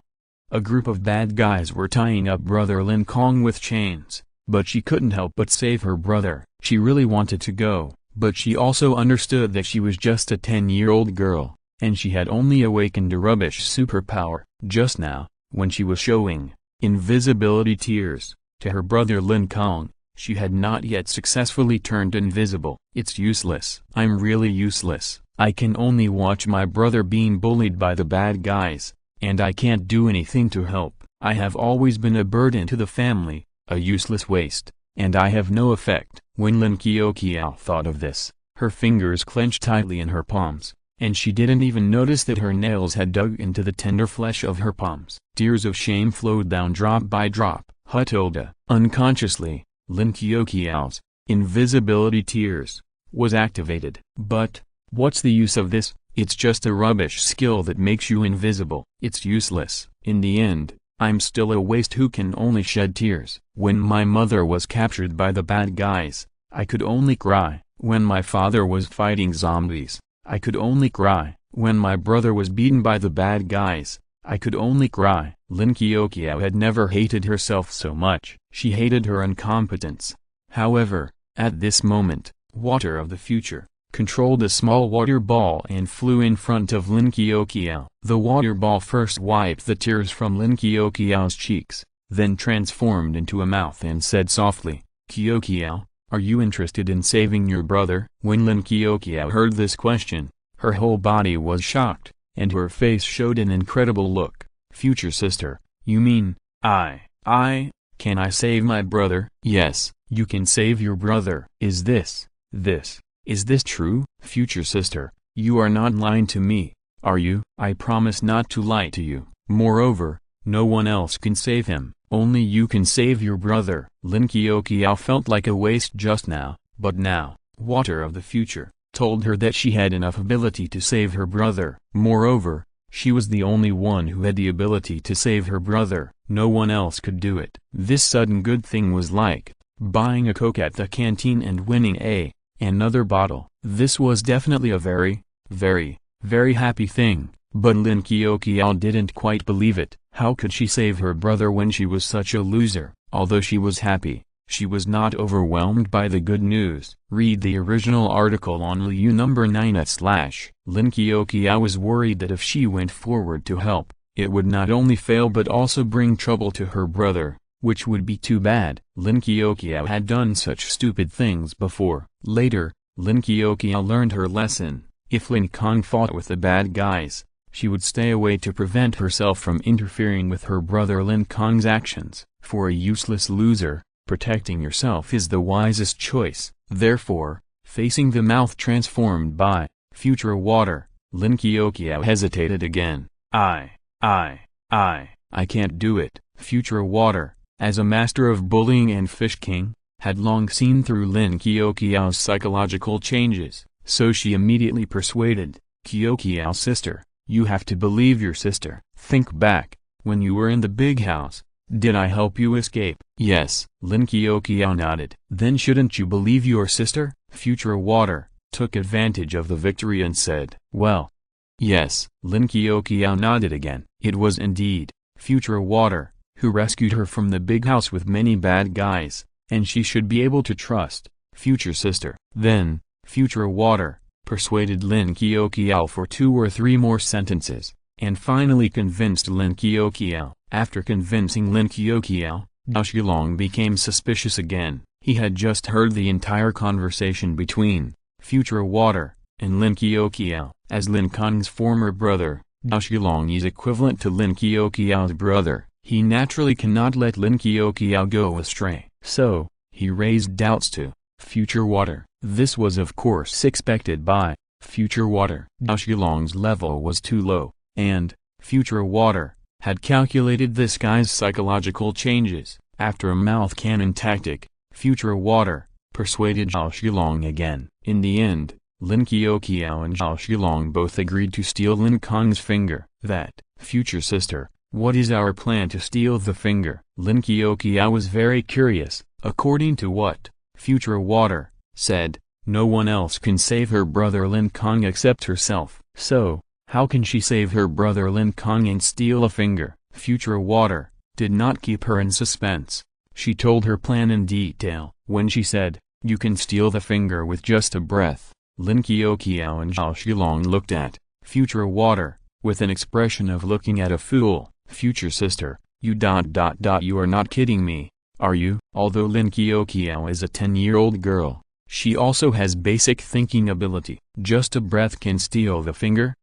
a group of bad guys were tying up brother Lin Kong with chains, but she couldn't help but save her brother. She really wanted to go, but she also understood that she was just a 10-year-old girl, and she had only awakened a rubbish superpower just now, when she was showing invisibility tears to her brother Lin Kong. She had not yet successfully turned invisible. It's useless. I'm really useless. I can only watch my brother being bullied by the bad guys, and I can't do anything to help. I have always been a burden to the family, a useless waste, and I have no effect. When Lin Kong thought of this, her fingers clenched tightly in her palms, and she didn't even notice that her nails had dug into the tender flesh of her palms. Tears of shame flowed down drop by drop. Hutilda. Unconsciously, Lin Kong's invisibility tears was activated. But, what's the use of this? It's just a rubbish skill that makes you invisible. It's useless. In the end, I'm still a waste who can only shed tears. When my mother was captured by the bad guys, I could only cry. When my father was fighting zombies, I could only cry. When my brother was beaten by the bad guys, I could only cry. Lin Kong had never hated herself so much. She hated her incompetence. However, at this moment, Water of the Future controlled a small water ball and flew in front of Lin Kong. The water ball first wiped the tears from Lin Kong's cheeks, then transformed into a mouth and said softly, "Kong, are you interested in saving your brother?" When Lin Kong heard this question, her whole body was shocked, and her face showed an incredible look. "Future sister, you mean, can I save my brother?" "Yes, you can save your brother." Is this true?" "Future sister, you are not lying to me, are you?" "I promise not to lie to you. Moreover, no one else can save him. Only you can save your brother." Lin Kong felt like a waste just now, but now, Water of the Future told her that she had enough ability to save her brother. Moreover, she was the only one who had the ability to save her brother. No one else could do it. This sudden good thing was like buying a Coke at the canteen and winning another bottle. This was definitely a very, very, very happy thing, but Lin Kong didn't quite believe it. How could she save her brother when she was such a loser? Although she was happy, she was not overwhelmed by the good news. Read the original article on Liu number 9 / Lin Kong was worried that if she went forward to help, it would not only fail but also bring trouble to her brother, which would be too bad. Lin Kong had done such stupid things before. Later, Lin Kong learned her lesson. If Lin Kong fought with the bad guys, she would stay away to prevent herself from interfering with her brother Lin Kong's actions. For a useless loser, protecting yourself is the wisest choice. Therefore, facing the mouth transformed by future water, Lin Kong hesitated again. I can't do it. Future water, as a master of bullying and fish king, had long seen through Lin Kong's psychological changes, so she immediately persuaded, "Kong sister, you have to believe your sister. Think back, when you were in the big house, did I help you escape?" "Yes." Lin Kong nodded. "Then shouldn't you believe your sister?" Future water took advantage of the victory and said, "Well, yes." Lin Kong nodded again. It was indeed future water who rescued her from the big house with many bad guys, and she should be able to trust future sister. Then, future water persuaded Lin Kong for 2 or 3 more sentences, and finally convinced Lin Kong. After convincing Lin Kong, Dao Shilong became suspicious again. He had just heard the entire conversation between future water and Lin Kong. As Lin Kong's former brother, Dao Shilong is equivalent to Lin Kong's brother. He naturally cannot let Lin Kong go astray. So, he raised doubts to future water. This was of course expected by future water. Dao Shilong's level was too low, and future water had calculated this guy's psychological changes. After a mouth cannon tactic, future water persuaded Dao Shilong again. In the end, Lin Kong and Dao Shilong both agreed to steal Lin Kong's finger. That future sister, what is our plan to steal the finger? Lin Kong was very curious. According to what future water said, no one else can save her brother Lin Kong except herself. So, how can she save her brother Lin Kong and steal a finger? Future water did not keep her in suspense. She told her plan in detail. When she said, "You can steal the finger with just a breath," Lin Kong and Dao Shilong looked at Future water, with an expression of looking at a fool. Future sister, you are not kidding me, are you? Although Lin Kong is a 10-year-old girl, she also has basic thinking ability. Just a breath can steal the finger?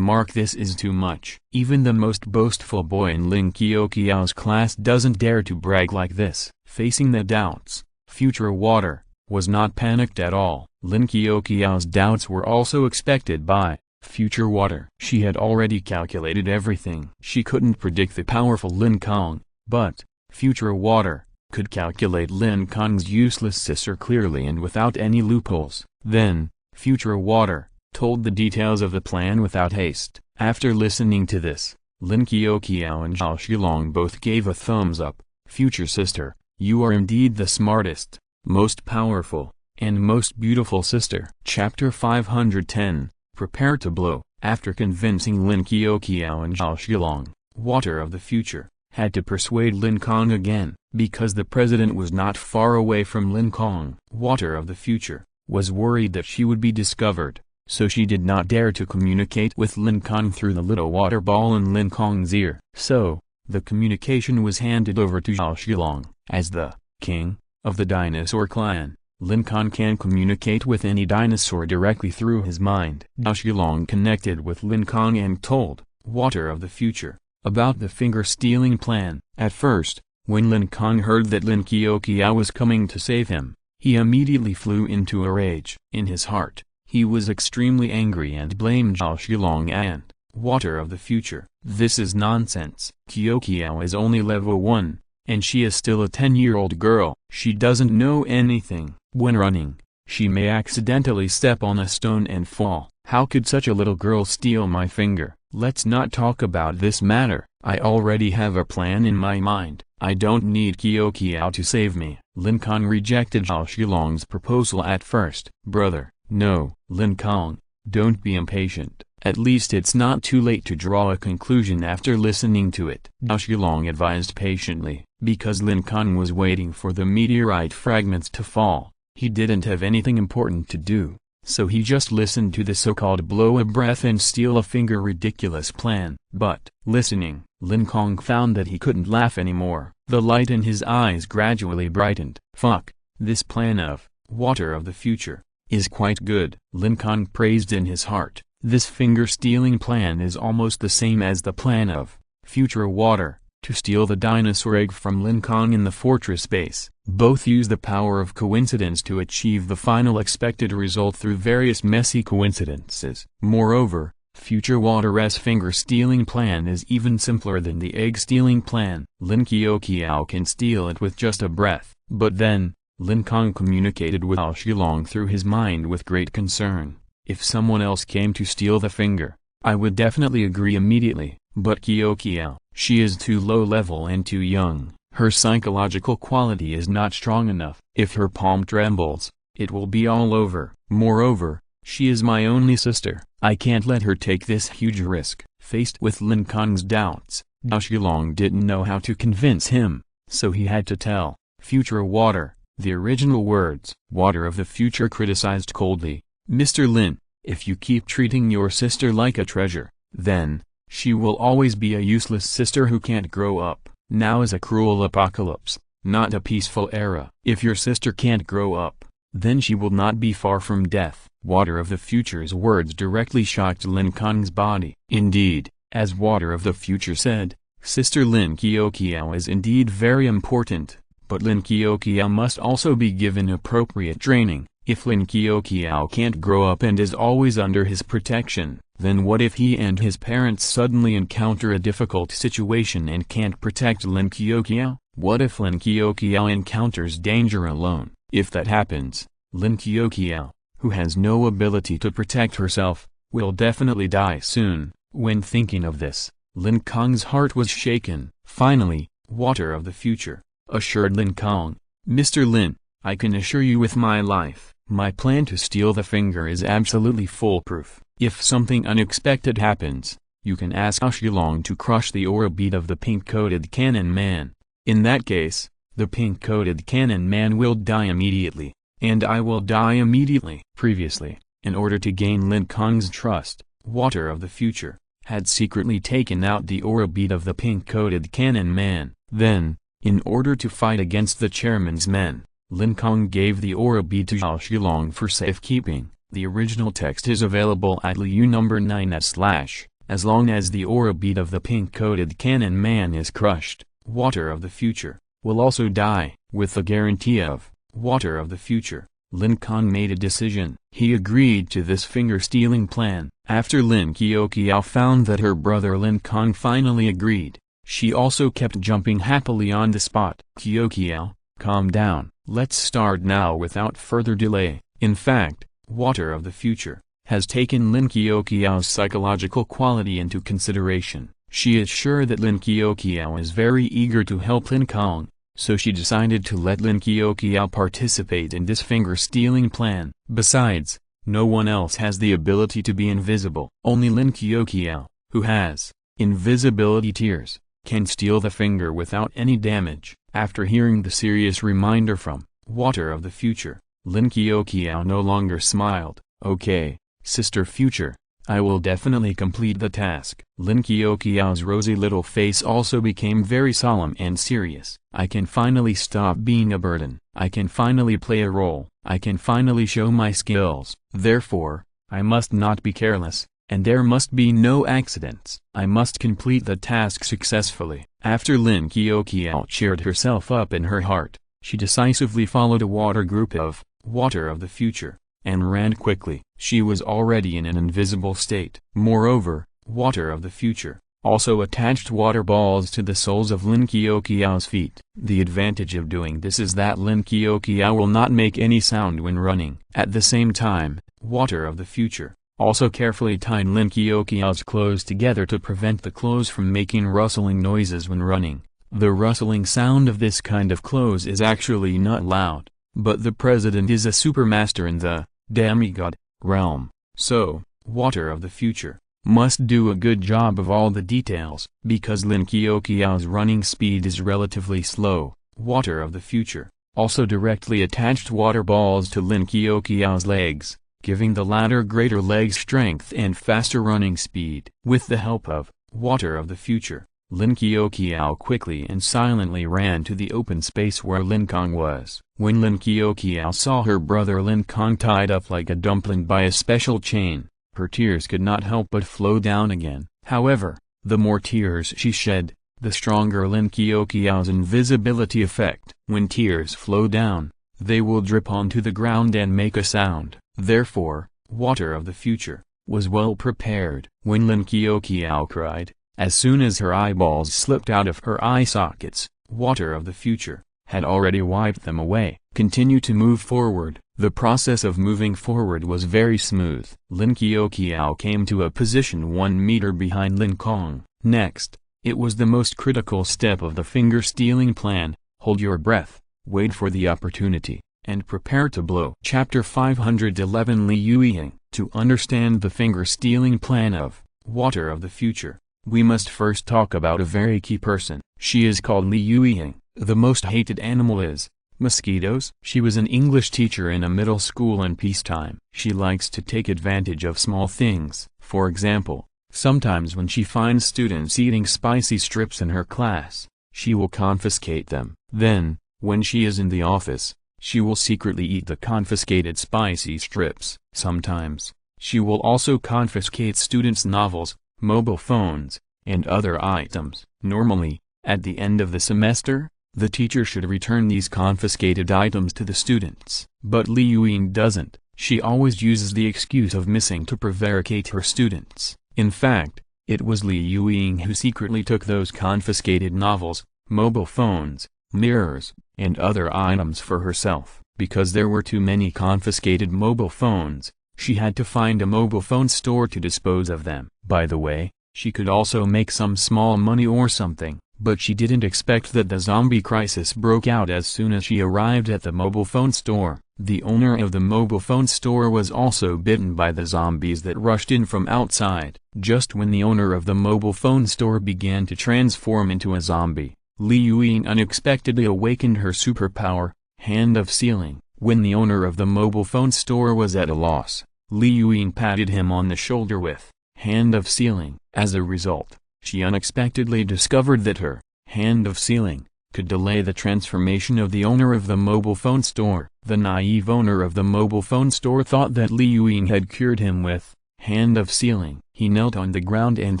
This is too much. Even the most boastful boy in Lin Kong's class doesn't dare to brag like this. Facing the doubts, future water was not panicked at all. Lin Kong's doubts were also expected by future water. She had already calculated everything. She couldn't predict the powerful Lin Kong, but future water could calculate Lin Kong's useless sister clearly and without any loopholes. Then, future water told the details of the plan without haste. After listening to this, Lin Kong and Zhao Shilong both gave a thumbs up. Future sister, you are indeed the smartest, most powerful, and most beautiful sister. Chapter 510, Prepare to Blow. After convincing Lin Kong and Zhao Shilong, water of the future had to persuade Lin Kong again, because the president was not far away from Lin Kong. Water of the future was worried that she would be discovered, so she did not dare to communicate with Lin Kong through the little water ball in Lin Kong's ear. So, the communication was handed over to Zhao Shilong. As the king of the dinosaur clan, Lin Kong can communicate with any dinosaur directly through his mind. Zhao Shilong connected with Lin Kong and told water of the future about the finger-stealing plan. At first, when Lin Kong heard that Lin Kong was coming to save him, he immediately flew into a rage. In his heart, he was extremely angry and blamed Zhao Shilong and water of the future. This is nonsense. Kong is only level 1, and she is still a 10-year-old girl. She doesn't know anything. When running, she may accidentally step on a stone and fall. How could such a little girl steal my finger? Let's not talk about this matter. I already have a plan in my mind. I don't need Kong to save me. Lin Kong rejected Zhao Shilong's proposal at first. Brother, no. Lin Kong, don't be impatient. At least it's not too late to draw a conclusion after listening to it. Zhao Shilong advised patiently, because Lin Kong was waiting for the meteorite fragments to fall. He didn't have anything important to do, so he just listened to the so-called blow a breath and steal a finger ridiculous plan. But, listening, Lin Kong found that he couldn't laugh anymore. The light in his eyes gradually brightened. Fuck, this plan of water of the future is quite good. Lin Kong praised in his heart. This finger-stealing plan is almost the same as the plan of future water to steal the dinosaur egg from Lin Kong in the fortress base. Both use the power of coincidence to achieve the final expected result through various messy coincidences. Moreover, future water's finger-stealing plan is even simpler than the egg-stealing plan. Lin Kong can steal it with just a breath. But then, Lin Kong communicated with Zhao Shilong through his mind with great concern. If someone else came to steal the finger, I would definitely agree immediately. But Kong, she is too low level and too young. Her psychological quality is not strong enough. If her palm trembles, it will be all over. Moreover, she is my only sister. I can't let her take this huge risk. Faced with Lin Kong's doubts, Zhao Shilong didn't know how to convince him, so he had to tell future water the original words. Water of the future criticized coldly, Mr. Lin, if you keep treating your sister like a treasure, then she will always be a useless sister who can't grow up. Now is a cruel apocalypse, not a peaceful era. If your sister can't grow up, then she will not be far from death. Water of the future's words directly shocked Lin Kong's body. Indeed, as Water of the future said, Sister Lin Kong is indeed very important, but Lin Kong must also be given appropriate training. If Lin Kong can't grow up and is always under his protection, then what if he and his parents suddenly encounter a difficult situation and can't protect Lin Kong? What if Lin Kong encounters danger alone? If that happens, Lin Kong, who has no ability to protect herself, will definitely die soon. When thinking of this, Lin Kong's heart was shaken. Finally, Water of the future assured Lin Kong, Mr. Lin, I can assure you with my life, my plan to steal the finger is absolutely foolproof. If something unexpected happens, you can ask Zhao Shilong to crush the orbit of the pink-coated cannon man. In that case, the pink-coated cannon man will die immediately, and I will die immediately. Previously, in order to gain Lin Kong's trust, Water of the Future, had secretly taken out the aura bead of the pink-coated cannon man. Then, in order to fight against the chairman's men, Lin Kong gave the aura bead to Zhao Shilong for safekeeping. The original text is available at Liu number 9 / as long as the aura bead of the pink-coated cannon man is crushed, Water of the Future will also die. With the guarantee of Water of the Future, Lin Kong made a decision. He agreed to this finger-stealing plan. After Lin Qiao found that her brother Lin Kong finally agreed, she also kept jumping happily on the spot. Qiao, calm down. Let's start now without further delay. In fact, Water of the Future has taken Lin Qiao's psychological quality into consideration. She is sure that Lin Qiao is very eager to help Lin Kong, so she decided to let Lin Qiao participate in this finger-stealing plan. Besides, no one else has the ability to be invisible. Only Lin Qiao, who has invisibility tears, can steal the finger without any damage. After hearing the serious reminder from Water of the Future, Lin Qiao no longer smiled. Okay, Sister Future, I will definitely complete the task. Lin Qiao's rosy little face also became very solemn and serious. I can finally stop being a burden. I can finally play a role. I can finally show my skills. Therefore, I must not be careless, and there must be no accidents. I must complete the task successfully. After Lin Qiao cheered herself up in her heart, she decisively followed a water group of Water of the Future, and ran quickly. She was already in an invisible state. Moreover, Water of the Future also attached water balls to the soles of Lin Qiao's feet. The advantage of doing this is that Lin Qiao will not make any sound when running. At the same time, Water of the Future also carefully tied Lin Qiao's clothes together to prevent the clothes from making rustling noises when running. The rustling sound of this kind of clothes is actually not loud, but the president is a supermaster in the demigod realm, so Water of the Future must do a good job of all the details. Because Lin Qiao's running speed is relatively slow, Water of the Future also directly attached water balls to Lin Qiao's legs, giving the latter greater leg strength and faster running speed. With the help of Water of the Future, Lin Qiao quickly and silently ran to the open space where Lin Kong was. When Lin Qiao saw her brother Lin Kong tied up like a dumpling by a special chain, her tears could not help but flow down again. However, the more tears she shed, the stronger Lin Qiao's invisibility effect. When tears flow down, they will drip onto the ground and make a sound. Therefore, Water of the Future was well prepared. When Lin Qiao cried, as soon as her eyeballs slipped out of her eye sockets, Water of the Future had already wiped them away. Continue to move forward. The process of moving forward was very smooth. Lin Qiao came to a position 1 meter behind Lin Kong. Next, it was the most critical step of the finger-stealing plan. Hold your breath, wait for the opportunity, and prepare to blow. Chapter 511 Li Yueying. To understand the finger-stealing plan of Water of the Future, we must first talk about a very key person. She is called Li Yueying. The most hated animal is mosquitoes. She was an English teacher in a middle school in peacetime. She likes to take advantage of small things. For example, sometimes when she finds students eating spicy strips in her class, she will confiscate them. Then, when she is in the office, she will secretly eat the confiscated spicy strips. Sometimes, she will also confiscate students' novels, mobile phones, and other items. Normally, at the end of the semester, the teacher should return these confiscated items to the students. But Li Yueying doesn't. She always uses the excuse of missing to prevaricate her students. In fact, it was Li Yueying who secretly took those confiscated novels, mobile phones, mirrors, and other items for herself. Because there were too many confiscated mobile phones, she had to find a mobile phone store to dispose of them. By the way, she could also make some small money or something, but she didn't expect that the zombie crisis broke out as soon as she arrived at the mobile phone store. The owner of the mobile phone store was also bitten by the zombies that rushed in from outside. Just when the owner of the mobile phone store began to transform into a zombie, Li Yueying unexpectedly awakened her superpower, Hand of Sealing. When the owner of the mobile phone store was at a loss, Li Yueying patted him on the shoulder with hand of sealing. As a result, she unexpectedly discovered that her hand of sealing could delay the transformation of the owner of the mobile phone store. The naive owner of the mobile phone store thought that Li Yuying had cured him with hand of sealing. He knelt on the ground and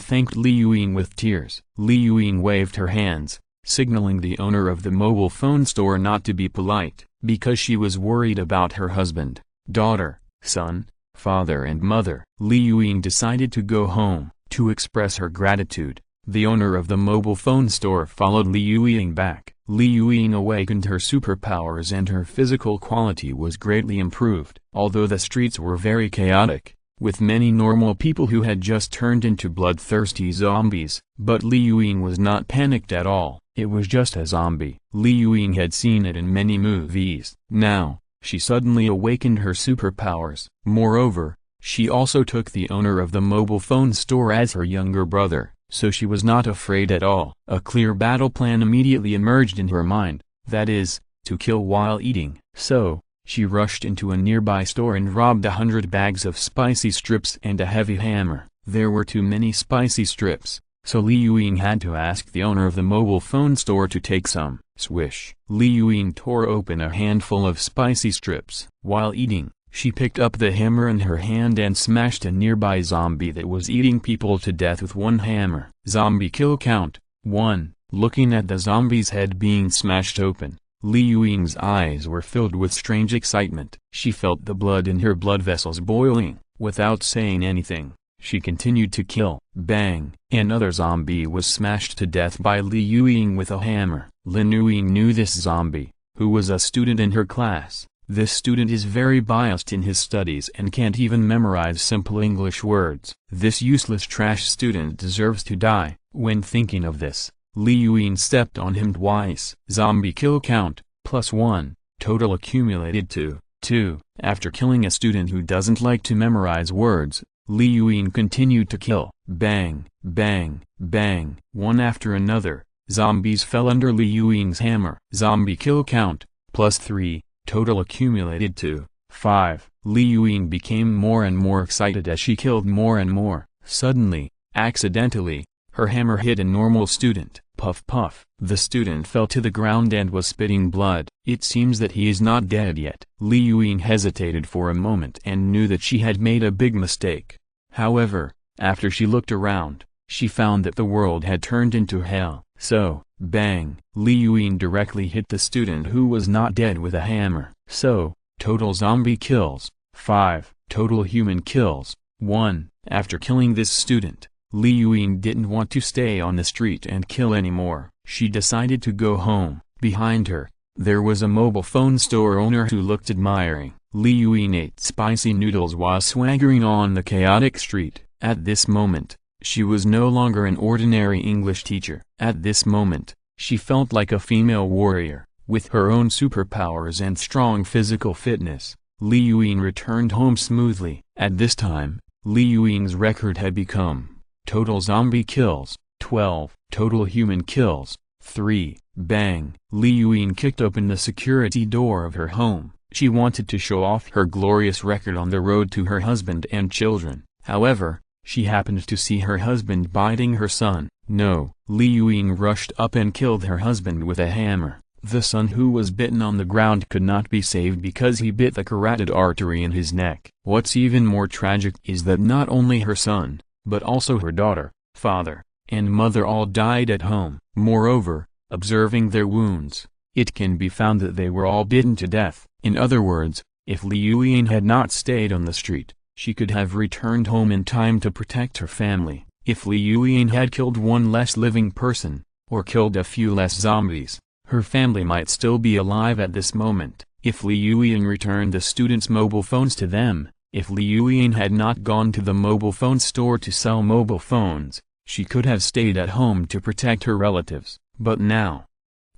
thanked Li Yuying with tears. Li Yuying waved her hands, signaling the owner of the mobile phone store not to be polite, because she was worried about her husband, daughter, son, father and mother. Li Yuying decided to go home. To express her gratitude, the owner of the mobile phone store followed Li Yuying back. Li Yuying awakened her superpowers and her physical quality was greatly improved. Although the streets were very chaotic, with many normal people who had just turned into bloodthirsty zombies, but Li Yuying was not panicked at all. It was just a zombie. Li Yuying had seen it in many movies. Now, she suddenly awakened her superpowers. Moreover, she also took the owner of the mobile phone store as her younger brother, so she was not afraid at all. A clear battle plan immediately emerged in her mind, that is, to kill while eating. So, she rushed into a nearby store and robbed 100 bags of spicy strips and a heavy hammer. There were too many spicy strips, so Li Yuying had to ask the owner of the mobile phone store to take some. Swish! Li Yuying tore open a handful of spicy strips. While eating, she picked up the hammer in her hand and smashed a nearby zombie that was eating people to death with one hammer. Zombie kill count 1. Looking at the zombie's head being smashed open, Li Yuying's eyes were filled with strange excitement. She felt the blood in her blood vessels boiling. Without saying anything, she continued to kill. Bang! Another zombie was smashed to death by Li Yuying with a hammer. Lin Yuying knew this zombie, who was a student in her class. This student is very biased in his studies and can't even memorize simple English words. This useless trash student deserves to die. When thinking of this, Li Yuying stepped on him twice. Zombie kill count, +1, total accumulated to 2. After killing a student who doesn't like to memorize words, Li Yuying continued to kill. Bang, bang, bang. One after another, zombies fell under Li Yuying's hammer. Zombie kill count, +3, total accumulated to 5. Li Yuying became more and more excited as she killed more and more. Suddenly, accidentally, her hammer hit a normal student. Puff puff. The student fell to the ground and was spitting blood. It seems that he is not dead yet. Li Yuying hesitated for a moment and knew that she had made a big mistake. However, after she looked around, she found that the world had turned into hell. So, bang! Li Yuying directly hit the student who was not dead with a hammer. So, total zombie kills, 5. Total human kills, 1. After killing this student, Li Yuying didn't want to stay on the street and kill anymore. She decided to go home. Behind her, there was a mobile phone store owner who looked admiring. Li Yuying ate spicy noodles while swaggering on the chaotic street. At this moment, she was no longer an ordinary English teacher. At this moment, she felt like a female warrior, with her own superpowers and strong physical fitness. Li Yuying returned home smoothly. At this time, Li Yuying's record had become total zombie kills, 12, total human kills, 3, bang. Li Yuying kicked open the security door of her home. She wanted to show off her glorious record on the road to her husband and children. However, she happened to see her husband biting her son. No, Li Yuying rushed up and killed her husband with a hammer. The son who was bitten on the ground could not be saved because he bit the carotid artery in his neck. What's even more tragic is that not only her son, but also her daughter, father, and mother all died at home. Moreover, observing their wounds, it can be found that they were all bitten to death. In other words, if Li Yuying had not stayed on the street, she could have returned home in time to protect her family. If Li Yuying had killed one less living person, or killed a few less zombies, her family might still be alive at this moment. If Li Yuying returned the students' mobile phones to them, if Li Yuying had not gone to the mobile phone store to sell mobile phones, she could have stayed at home to protect her relatives. But now,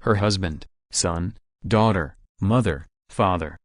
her husband, son, daughter, mother, father,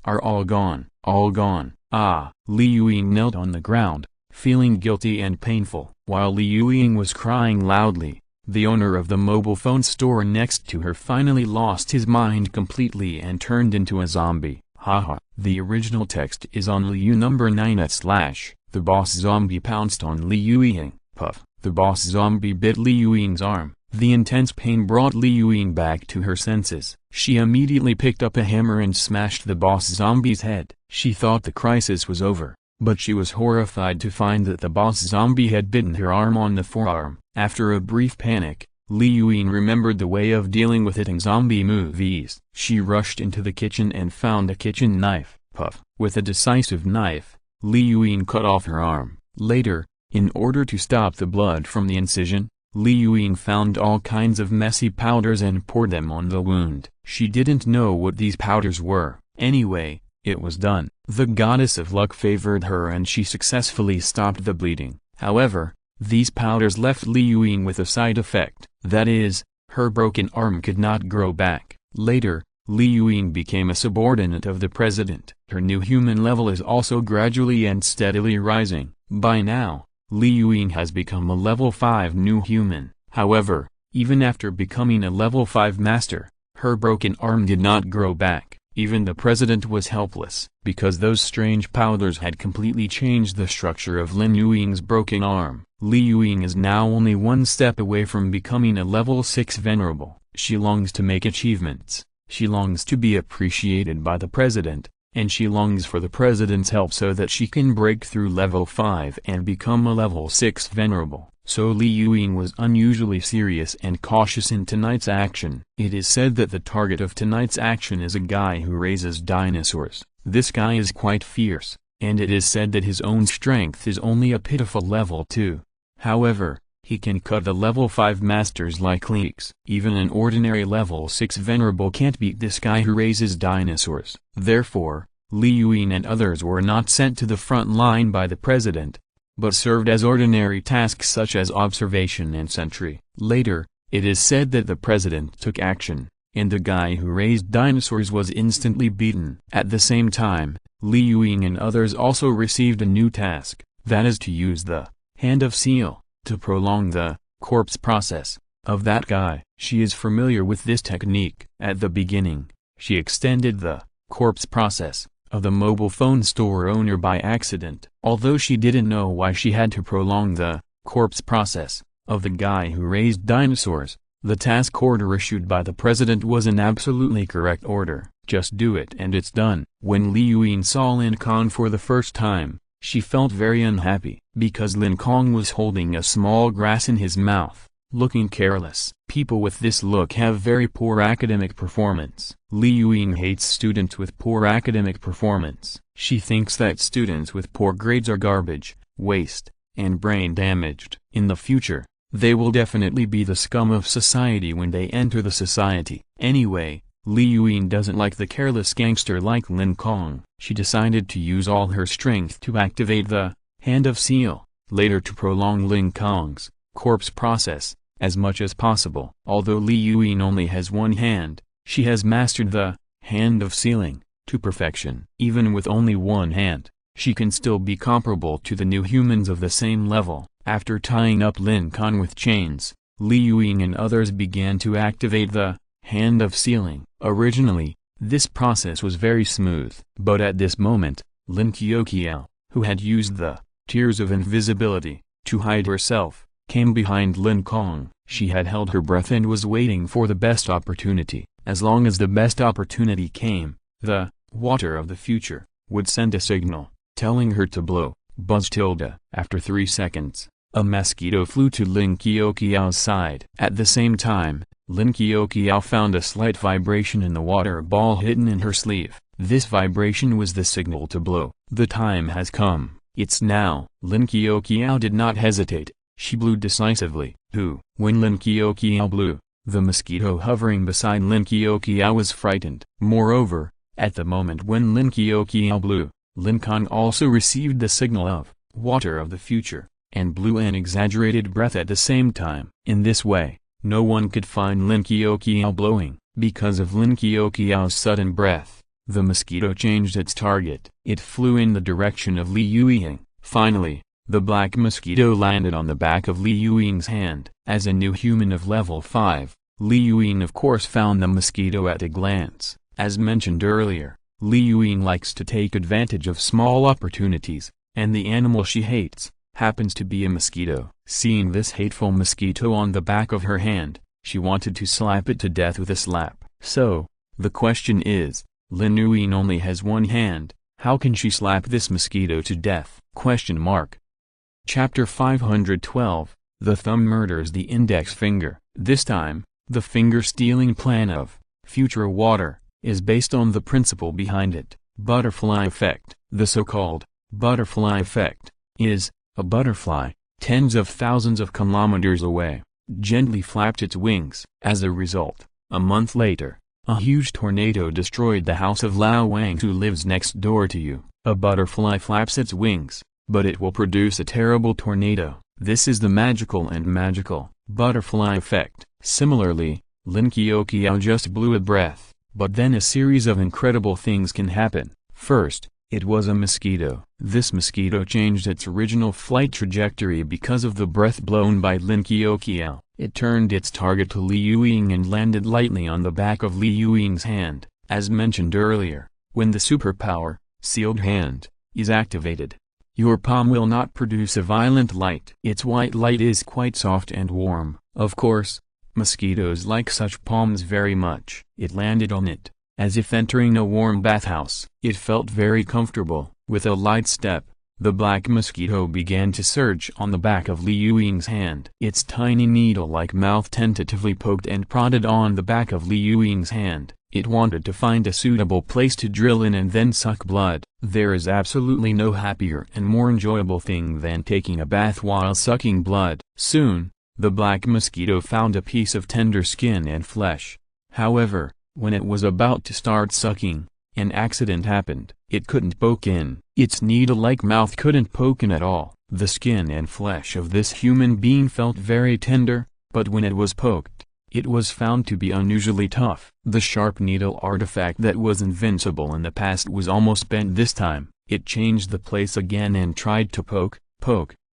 are all gone. All gone. Ah! Li Yuying knelt on the ground, feeling guilty and painful. While Li Yuying was crying loudly, the owner of the mobile phone store next to her finally lost his mind completely and turned into a zombie. Haha. The original text is on Liu number 9 / The boss zombie pounced on Li Yueying. Puff. The boss zombie bit Li Yueying's arm. The intense pain brought Li Yueying back to her senses. She immediately picked up a hammer and smashed the boss zombie's head. She thought the crisis was over, but she was horrified to find that the boss zombie had bitten her arm on the forearm. After a brief panic, Li Yueying remembered the way of dealing with it in zombie movies. She rushed into the kitchen and found a kitchen knife. Puff. With a decisive knife, Li Yueying cut off her arm. Later, in order to stop the blood from the incision, Li Yueying found all kinds of messy powders and poured them on the wound. She didn't know what these powders were. Anyway, it was done. The goddess of luck favored her and she successfully stopped the bleeding. However, these powders left Li Yueying with a side effect. That is, her broken arm could not grow back. Later, Li Yueying became a subordinate of the president. Her new human level is also gradually and steadily rising. By now, Li Yueying has become a level 5 new human. However, even after becoming a level 5 master, her broken arm did not grow back. Even the president was helpless, because those strange powders had completely changed the structure of Lin Yueying's broken arm. Li Yueying is now only one step away from becoming a level 6 venerable. She longs to make achievements, she longs to be appreciated by the president, and she longs for the president's help so that she can break through level 5 and become a level 6 venerable. So Li Yueying was unusually serious and cautious in tonight's action. It is said that the target of tonight's action is a guy who raises dinosaurs. This guy is quite fierce, and it is said that his own strength is only a pitiful level 2. However, he can cut the level 5 masters like leeks. Even an ordinary level 6 venerable can't beat this guy who raises dinosaurs. Therefore, Li Yueying and others were not sent to the front line by the president, but served as ordinary tasks such as observation and sentry. Later, it is said that the president took action, and the guy who raised dinosaurs was instantly beaten. At the same time, Li Yueying and others also received a new task, that is to use the hand of seal to prolong the corpse process of that guy. She is familiar with this technique. At the beginning, she extended the corpse process of the mobile phone store owner by accident. Although she didn't know why she had to prolong the corpse process of the guy who raised dinosaurs, the task order issued by the president was an absolutely correct order. Just do it and it's done. When Li Yueying saw Lin Kong for the first time, she felt very unhappy, because Lin Kong was holding a small grass in his mouth, looking careless. People with this look have very poor academic performance. Li Yueying hates students with poor academic performance. She thinks that students with poor grades are garbage, waste, and brain damaged. In the future, they will definitely be the scum of society when they enter the society. Anyway, Li Yueying doesn't like the careless gangster like Lin Kong. She decided to use all her strength to activate the hand of seal, later to prolong Lin Kong's corpse process as much as possible. Although Li Yueying only has one hand, she has mastered the hand of sealing to perfection. Even with only one hand, she can still be comparable to the new humans of the same level. After tying up Lin Kong with chains, Li Yueying and others began to activate the hand of sealing. Originally, this process was very smooth. But at this moment, Lin Kong, who had used the tears of invisibility to hide herself, came behind Lin Kong. She had held her breath and was waiting for the best opportunity. As long as the best opportunity came, the water of the future would send a signal, telling her to blow. Buzz tilde. After 3 seconds, a mosquito flew to Lin Kong's side. At the same time, Lin Kong found a slight vibration in the water ball hidden in her sleeve. This vibration was the signal to blow. The time has come. It's now. Lin Kong did not hesitate. She blew decisively. When Lin Kong blew, the mosquito hovering beside Lin Kong was frightened. Moreover, at the moment when Lin Kong blew, Lin Kong also received the signal of water of the future, and blew an exaggerated breath at the same time. In this way, no one could find Lin Kong blowing. Because of Lin Kong's sudden breath, the mosquito changed its target. It flew in the direction of Li Yueying. Finally, the black mosquito landed on the back of Li Yueying's hand. As a new human of level 5, Li Yueying of course found the mosquito at a glance. As mentioned earlier, Li Yueying likes to take advantage of small opportunities. and the animal she hates happens to be a mosquito. Seeing this hateful mosquito on the back of her hand, she wanted to slap it to death with a slap. So, the question is, Lin Kong only has one hand, how can she slap this mosquito to death? Chapter 512, The Thumb Murders the Index Finger. This time, the finger-stealing plan of future water is based on the principle behind it, butterfly effect. The so-called butterfly effect is, a butterfly, tens of thousands of kilometers away, gently flapped its wings. As a result, a month later, a huge tornado destroyed the house of Lao Wang, who lives next door to you. A butterfly flaps its wings, but it will produce a terrible tornado. This is the magical butterfly effect. Similarly, Lin Kong just blew a breath, but then a series of incredible things can happen. First, it was a mosquito. This mosquito changed its original flight trajectory because of the breath blown by Lin Kong. It turned its target to Li Kong and landed lightly on the back of Li Kong's hand. As mentioned earlier, when the superpower, sealed hand, is activated, your palm will not produce a violent light. Its white light is quite soft and warm. Of course, mosquitoes like such palms very much. It landed on it, as if entering a warm bathhouse. It felt very comfortable. With a light step, the black mosquito began to search on the back of Li Kong's hand. Its tiny needle-like mouth tentatively poked and prodded on the back of Li Kong's hand. It wanted to find a suitable place to drill in and then suck blood. There is absolutely no happier and more enjoyable thing than taking a bath while sucking blood. Soon, the black mosquito found a piece of tender skin and flesh. However, when it was about to start sucking, an accident happened. It couldn't poke in. Its needle-like mouth couldn't poke in at all. The skin and flesh of this human being felt very tender, but when it was poked, it was found to be unusually tough. The sharp needle artifact that was invincible in the past was almost bent this time. It changed the place again and tried to poke,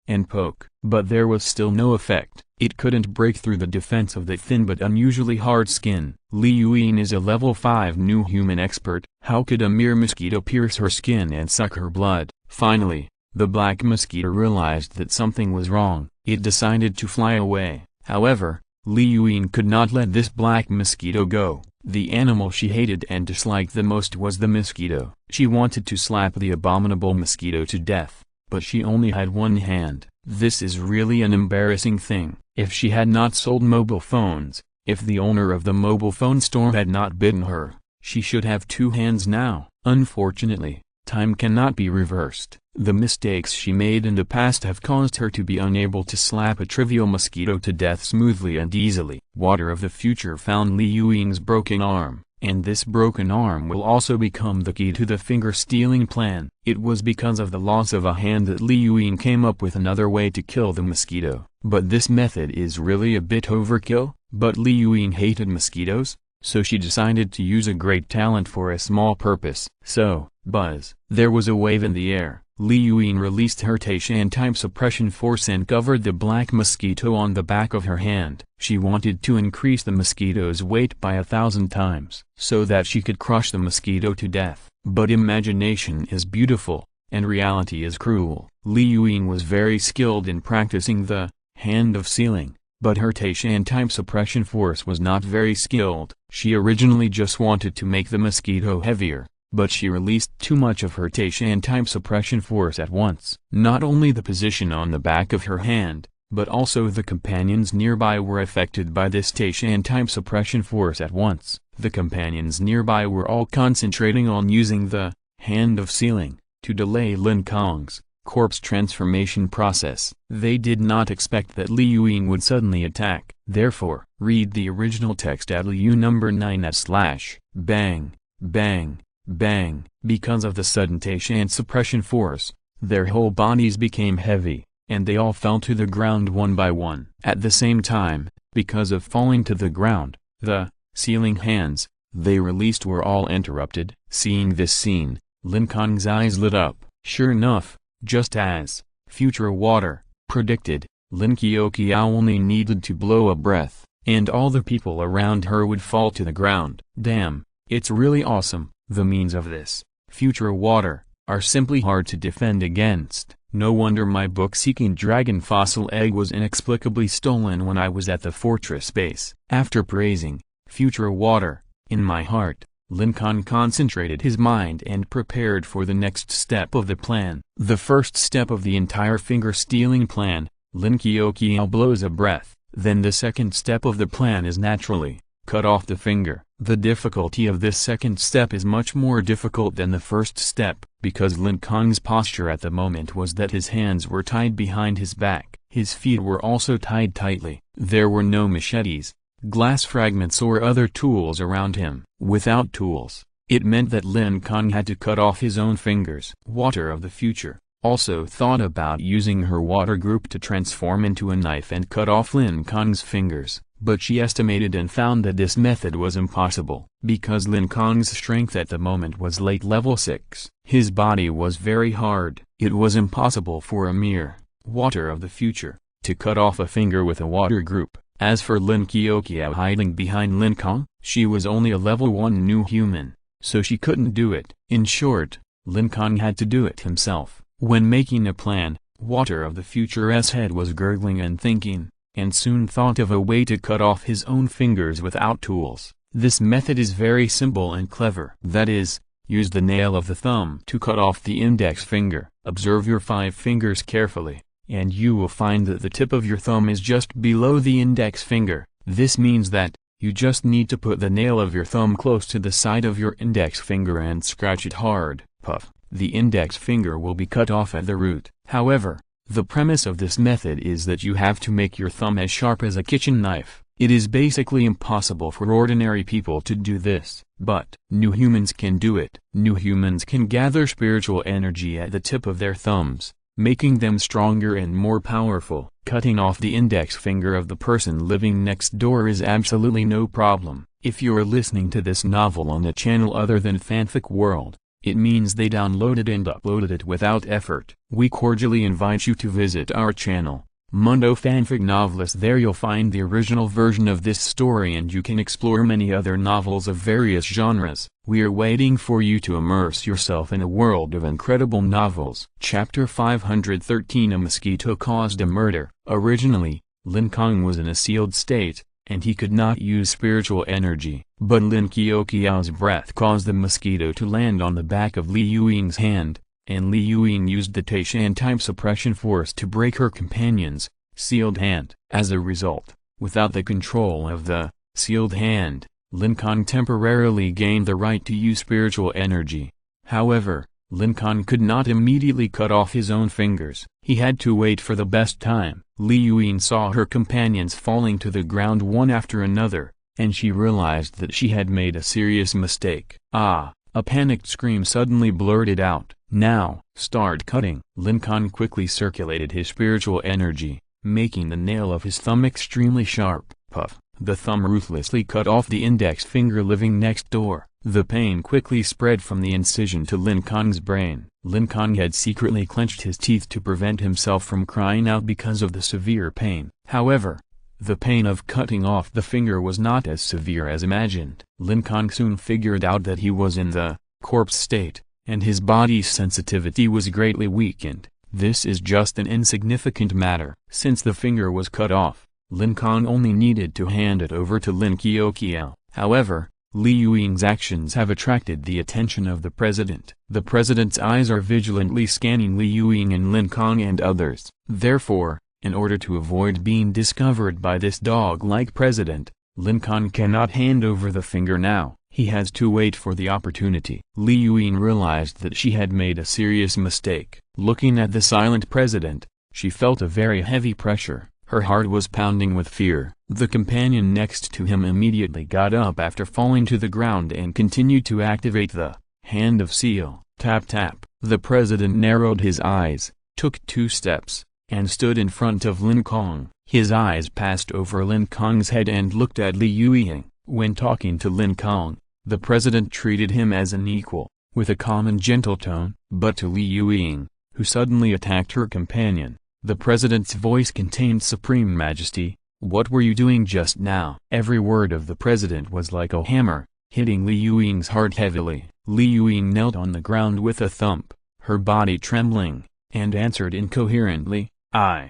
and poke, but there was still no effect. It couldn't break through the defense of the thin but unusually hard skin. Li Kong is a level 5 new human expert. How could a mere mosquito pierce her skin and suck her blood? Finally, the black mosquito realized that something was wrong. It decided to fly away. However, Li Kong could not let this black mosquito go. The animal she hated and disliked the most was the mosquito. She wanted to slap the abominable mosquito to death, but she only had one hand. This is really an embarrassing thing. If she had not sold mobile phones, if the owner of the mobile phone store had not bitten her, she should have two hands now. Unfortunately, time cannot be reversed. The mistakes she made in the past have caused her to be unable to slap a trivial mosquito to death smoothly and easily. Water of the future found Li Kong's broken arm, and this broken arm will also become the key to the finger-stealing plan. It was because of the loss of a hand that Li Kong came up with another way to kill the mosquito. But this method is really a bit overkill. But Li Kong hated mosquitoes, so she decided to use a great talent for a small purpose. So, buzz. There was a wave in the air. Li Kong released her Taishan-type suppression force and covered the black mosquito on the back of her hand. She wanted to increase the mosquito's weight by 1,000 times, so that she could crush the mosquito to death. But imagination is beautiful, and reality is cruel. Li Kong was very skilled in practicing the hand of sealing, but her Taishan-type suppression force was not very skilled. She originally just wanted to make the mosquito heavier, but she released too much of her Taishan-type suppression force at once. Not only the position on the back of her hand, but also the companions nearby were affected by this Taishan-type suppression force at once. The companions nearby were all concentrating on using the hand of sealing to delay Lin Kong's corpse transformation process. They did not expect that Li Kong would suddenly attack. Therefore, read the original text at Liu number 9 / bang, bang, bang. Because of the sudden Taishan suppression force, their whole bodies became heavy, and they all fell to the ground one by one. At the same time, because of falling to the ground, the sealing hands they released were all interrupted. Seeing this scene, Lin Kong's eyes lit up. Sure enough, just as future water predicted, Lin Kong only needed to blow a breath, and all the people around her would fall to the ground. Damn, it's really awesome. The means of this future water are simply hard to defend against. No wonder my book-seeking dragon fossil egg was inexplicably stolen when I was at the fortress base. After praising future water in my heart, Lin Kong concentrated his mind and prepared for the next step of the plan. The first step of the entire finger-stealing plan, Lin Kong blows a breath. Then the second step of the plan is naturally cut off the finger. The difficulty of this second step is much more difficult than the first step, because Lin Kong's posture at the moment was that his hands were tied behind his back. His feet were also tied tightly. There were no machetes, glass fragments or other tools around him. Without tools, it meant that Lin Kong had to cut off his own fingers. Water of the Future also thought about using her water group to transform into a knife and cut off Lin Kong's fingers, but she estimated and found that this method was impossible. Because Lin Kong's strength at the moment was late level 6, his body was very hard. It was impossible for a mere Water of the Future to cut off a finger with a water group. As for Lin Kong hiding behind Lin Kong, she was only a level 1 new human, so she couldn't do it. In short, Lin Kong had to do it himself. When making a plan, Water of the Future's head was gurgling and thinking, and soon thought of a way to cut off his own fingers without tools. This method is very simple and clever. That is, use the nail of the thumb to cut off the index finger. Observe your 5 fingers carefully, and you will find that the tip of your thumb is just below the index finger. This means that you just need to put the nail of your thumb close to the side of your index finger and scratch it hard. Puff. The index finger will be cut off at the root. However, the premise of this method is that you have to make your thumb as sharp as a kitchen knife. It is basically impossible for ordinary people to do this, but new humans can do it. New humans can gather spiritual energy at the tip of their thumbs, making them stronger and more powerful. Cutting off the index finger of the person living next door is absolutely no problem. If you're listening to this novel on a channel other than Fanfic World, it means they downloaded and uploaded it without effort. We cordially invite you to visit our channel, Mundo Fanfic Novelist. There you'll find the original version of this story and you can explore many other novels of various genres. We are waiting for you to immerse yourself in a world of incredible novels. Chapter 513 A Mosquito Caused a Murder. Originally, Lin Kong was in a sealed state, and he could not use spiritual energy. But Lin Kong's breath caused the mosquito to land on the back of Li Yuing's hand, and Li Yuing used the Taishan type suppression force to break her companion's sealed hand. As a result, without the control of the sealed hand, Lin Kong temporarily gained the right to use spiritual energy. However, Lin Kong could not immediately cut off his own fingers. He had to wait for the best time. Li Yuing saw her companions falling to the ground one after another, and she realized that she had made a serious mistake. Ah! A panicked scream suddenly blurted out. Now, start cutting. Lin Kong quickly circulated his spiritual energy, making the nail of his thumb extremely sharp. Puff. The thumb ruthlessly cut off the index finger living next door. The pain quickly spread from the incision to Lin Kong's brain. Lin Kong had secretly clenched his teeth to prevent himself from crying out because of the severe pain. However, the pain of cutting off the finger was not as severe as imagined. Lin Kong soon figured out that he was in the corpse state, and his body's sensitivity was greatly weakened. This is just an insignificant matter. Since the finger was cut off, Lin Kong only needed to hand it over to Lin Kong. However, Li Yuing's actions have attracted the attention of the president. The president's eyes are vigilantly scanning Li Yuing and Lin Kong and others. Therefore, in order to avoid being discovered by this dog-like president, Lin Kong cannot hand over the finger now. He has to wait for the opportunity. Li Yuing realized that she had made a serious mistake. Looking at the silent president, she felt a very heavy pressure. Her heart was pounding with fear. The companion next to him immediately got up after falling to the ground and continued to activate the Hand of Seal. Tap tap. The president narrowed his eyes, took 2 steps, and stood in front of Lin Kong. His eyes passed over Lin Kong's head and looked at Li Yuing. When talking to Lin Kong, the president treated him as an equal, with a calm and gentle tone. But to Li Yuing, who suddenly attacked her companion, the president's voice contained supreme majesty. What were you doing just now? Every word of the president was like a hammer, hitting Li Yuing's heart heavily. Li Yuing knelt on the ground with a thump. her body trembling, and answered incoherently, I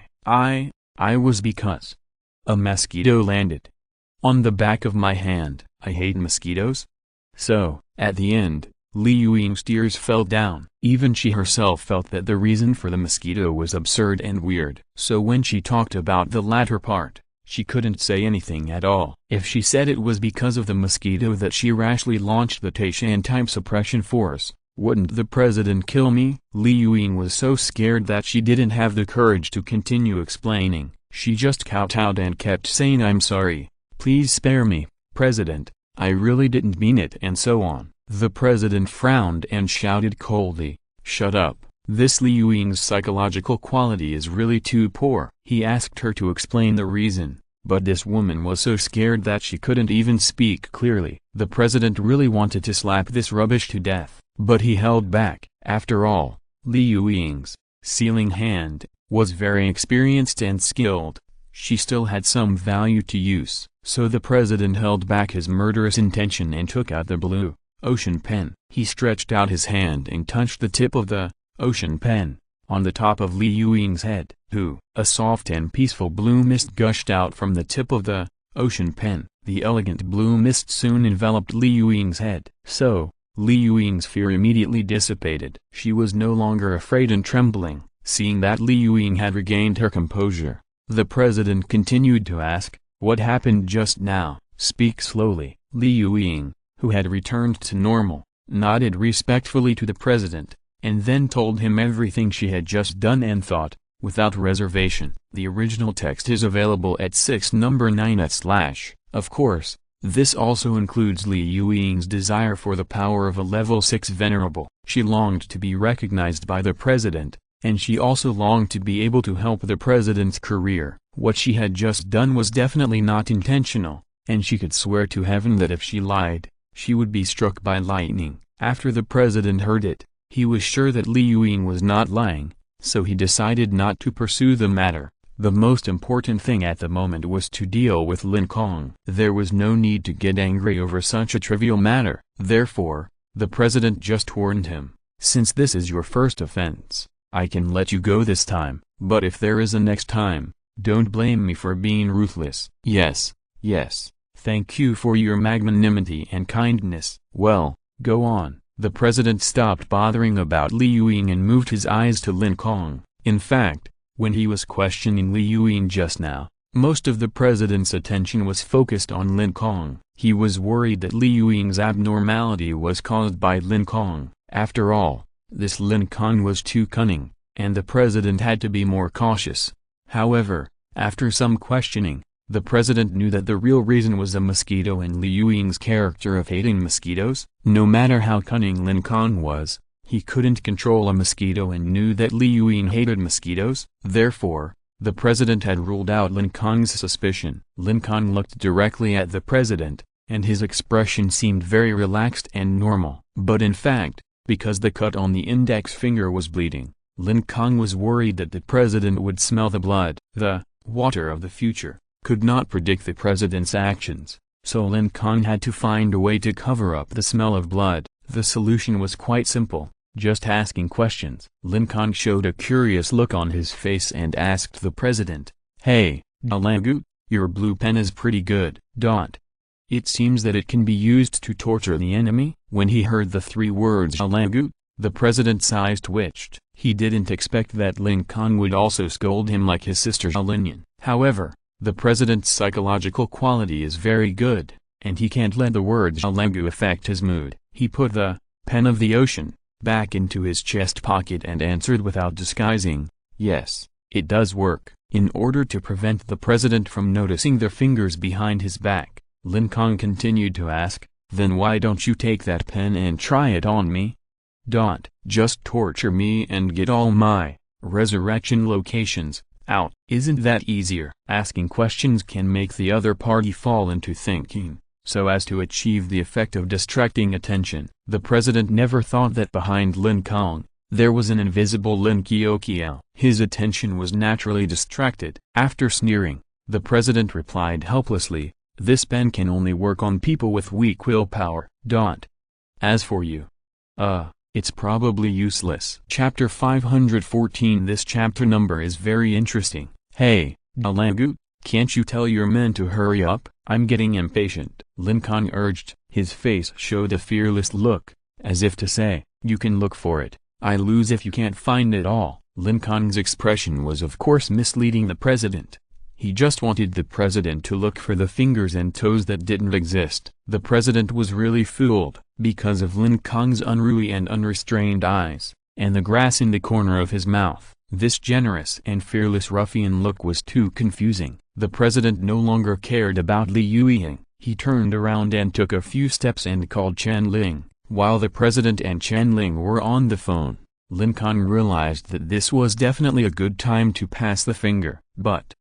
was because a mosquito landed on the back of my hand. I hate mosquitoes. So, at the end, Li Yuing's tears fell down. Even she herself felt that the reason for the mosquito was absurd and weird. So when she talked about the latter part, she couldn't say anything at all. If she said it was because of the mosquito that she rashly launched the Taishan type suppression force, wouldn't the president kill me? Li Yuing was so scared that she didn't have the courage to continue explaining. She just kowtowed and kept saying, I'm sorry, please spare me, President, I really didn't mean it, and so on. The president frowned and shouted coldly, shut up, this Li Yuing's psychological quality is really too poor. He asked her to explain the reason, but this woman was so scared that she couldn't even speak clearly. The president really wanted to slap this rubbish to death, but he held back. After all, Li Yuing's sealing hand was very experienced and skilled. She still had some value to use, so the president held back his murderous intention and took out the blue ocean pen. He stretched out his hand and touched the tip of the ocean pen on the top of Li Yuing's head. A soft and peaceful blue mist gushed out from the tip of the ocean pen. The elegant blue mist soon enveloped Li Yuing's head. So, Li Yuing's fear immediately dissipated. She was no longer afraid and trembling, seeing that Li Yuing had regained her composure. The president continued to ask, what happened just now? Speak slowly. Li Yuing, who had returned to normal, nodded respectfully to the president, and then told him everything she had just done and thought, without reservation. The original text is available at 6:9. Of course, this also includes Li Yuing's desire for the power of a level 6 venerable. She longed to be recognized by the president, and she also longed to be able to help the president's career. What she had just done was definitely not intentional, and she could swear to heaven that if she lied, she would be struck by lightning. After the president heard it, he was sure that Li Yuing was not lying, so he decided not to pursue the matter. The most important thing at the moment was to deal with Lin Kong. There was no need to get angry over such a trivial matter. Therefore, the president just warned him, since this is your first offense, I can let you go this time, but if there is a next time, don't blame me for being ruthless. Yes, thank you for your magnanimity and kindness. Well, go on. The president stopped bothering about Li Yuing and moved his eyes to Lin Kong. In fact, when he was questioning Li Yuing just now, most of the president's attention was focused on Lin Kong. He was worried that Li Yuing's abnormality was caused by Lin Kong. After all, this Lin Kong was too cunning, and the president had to be more cautious. However, after some questioning, the president knew that the real reason was a mosquito and Li Yuing's character of hating mosquitoes. No matter how cunning Lin Kong was, he couldn't control a mosquito and knew that Li Yuing hated mosquitoes. Therefore, the president had ruled out Lin Kong's suspicion. Lin Kong looked directly at the president, and his expression seemed very relaxed and normal. But in fact, because the cut on the index finger was bleeding, Lin Kong was worried that the president would smell the blood. The water of the future could not predict the president's actions, so Lin Kong had to find a way to cover up the smell of blood. The solution was quite simple, just asking questions. Lin Kong showed a curious look on his face and asked the president, Hey, Dalangu, your blue pen is pretty good. It seems that it can be used to torture the enemy. When he heard the 3 words Dalangu, the president's eyes twitched. He didn't expect that Lin Kong would also scold him like his sister Linian. However, the president's psychological quality is very good, and he can't let the word Dalangu affect his mood. He put the pen of the ocean back into his chest pocket and answered without disguising, yes, it does work. In order to prevent the president from noticing the fingers behind his back, Lin Kong continued to ask, then why don't you take that pen and try it on me? Just torture me and get all my resurrection locations out. Isn't that easier? Asking questions can make the other party fall into thinking, so as to achieve the effect of distracting attention. The president never thought that behind Lin Kong, there was an invisible Lin Qiuqiao. His attention was naturally distracted. After sneering, the president replied helplessly, this pen can only work on people with weak willpower. As for you, It's probably useless. Chapter 514. This chapter number is very interesting. Hey, Dalangu, can't you tell your men to hurry up? I'm getting impatient. Lin Kong urged. His face showed a fearless look, as if to say, you can look for it, I lose if you can't find it all. Lin Kong's expression was of course misleading the president. He just wanted the president to look for the fingers and toes that didn't exist. The president was really fooled, because of Lin Kong's unruly and unrestrained eyes, and the grass in the corner of his mouth. This generous and fearless ruffian look was too confusing. The president no longer cared about Li Yueying. He turned around and took a few steps and called Chen Ling. While the president and Chen Ling were on the phone, Lin Kong realized that this was definitely a good time to pass the finger. But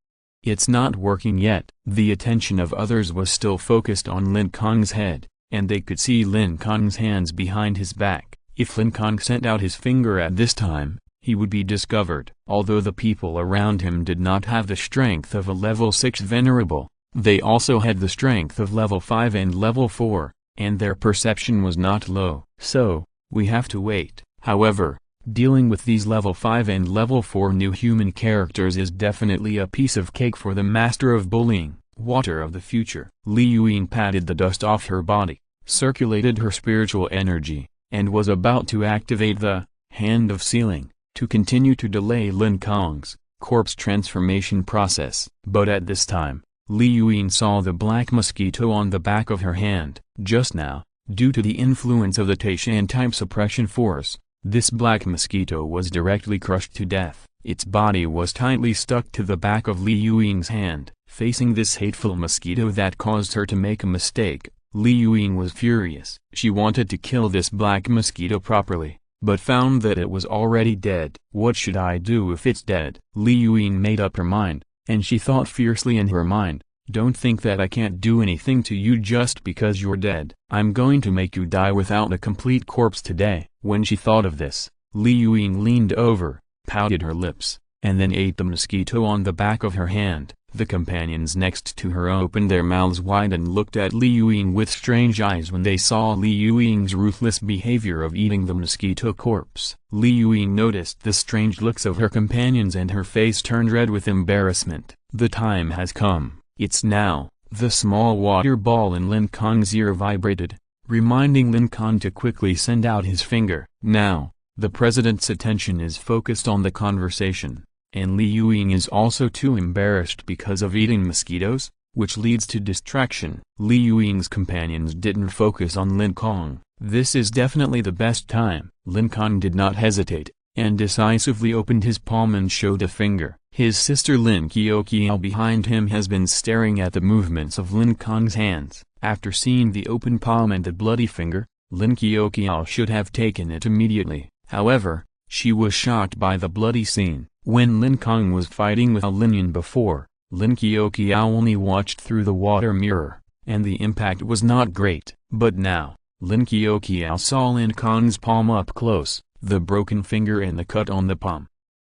it's not working yet. The attention of others was still focused on Lin Kong's head, and they could see Lin Kong's hands behind his back. If Lin Kong sent out his finger at this time, he would be discovered. Although the people around him did not have the strength of a level 6 venerable, they also had the strength of level 5 and level 4, and their perception was not low. So, we have to wait. However, dealing with these level 5 and level 4 new human characters is definitely a piece of cake for the master of bullying, water of the future. Li Yueying patted the dust off her body, circulated her spiritual energy, and was about to activate the hand of sealing, to continue to delay Lin Kong's corpse transformation process. But at this time, Li Yueying saw the black mosquito on the back of her hand. Just now, due to the influence of the Taishan type suppression force, this black mosquito was directly crushed to death. Its body was tightly stuck to the back of Li Yueying's hand. Facing this hateful mosquito that caused her to make a mistake, Li Yueying was furious. She wanted to kill this black mosquito properly, but found that it was already dead. What should I do if it's dead? Li Yueying made up her mind, and she thought fiercely in her mind, don't think that I can't do anything to you just because you're dead. I'm going to make you die without a complete corpse today. When she thought of this, Li Yueying leaned over, pouted her lips, and then ate the mosquito on the back of her hand. The companions next to her opened their mouths wide and looked at Li Yueying with strange eyes when they saw Li Yueying's ruthless behavior of eating the mosquito corpse. Li Yueying noticed the strange looks of her companions and her face turned red with embarrassment. The time has come. It's now. The small water ball in Lin Kong's ear vibrated, reminding Lin Kong to quickly send out his finger. Now, the president's attention is focused on the conversation, and Li Yueying is also too embarrassed because of eating mosquitoes, which leads to distraction. Li Yueying's companions didn't focus on Lin Kong. This is definitely the best time. Lin Kong did not hesitate, and decisively opened his palm and showed a finger. His sister Lin Qiao behind him has been staring at the movements of Lin Kong's hands. After seeing the open palm and the bloody finger, Lin Qiao should have taken it immediately. However, she was shocked by the bloody scene. When Lin Kong was fighting with a Linian before, Lin Qiao only watched through the water mirror, and the impact was not great. But now, Lin Qiao saw Lin Kong's palm up close. The broken finger and the cut on the palm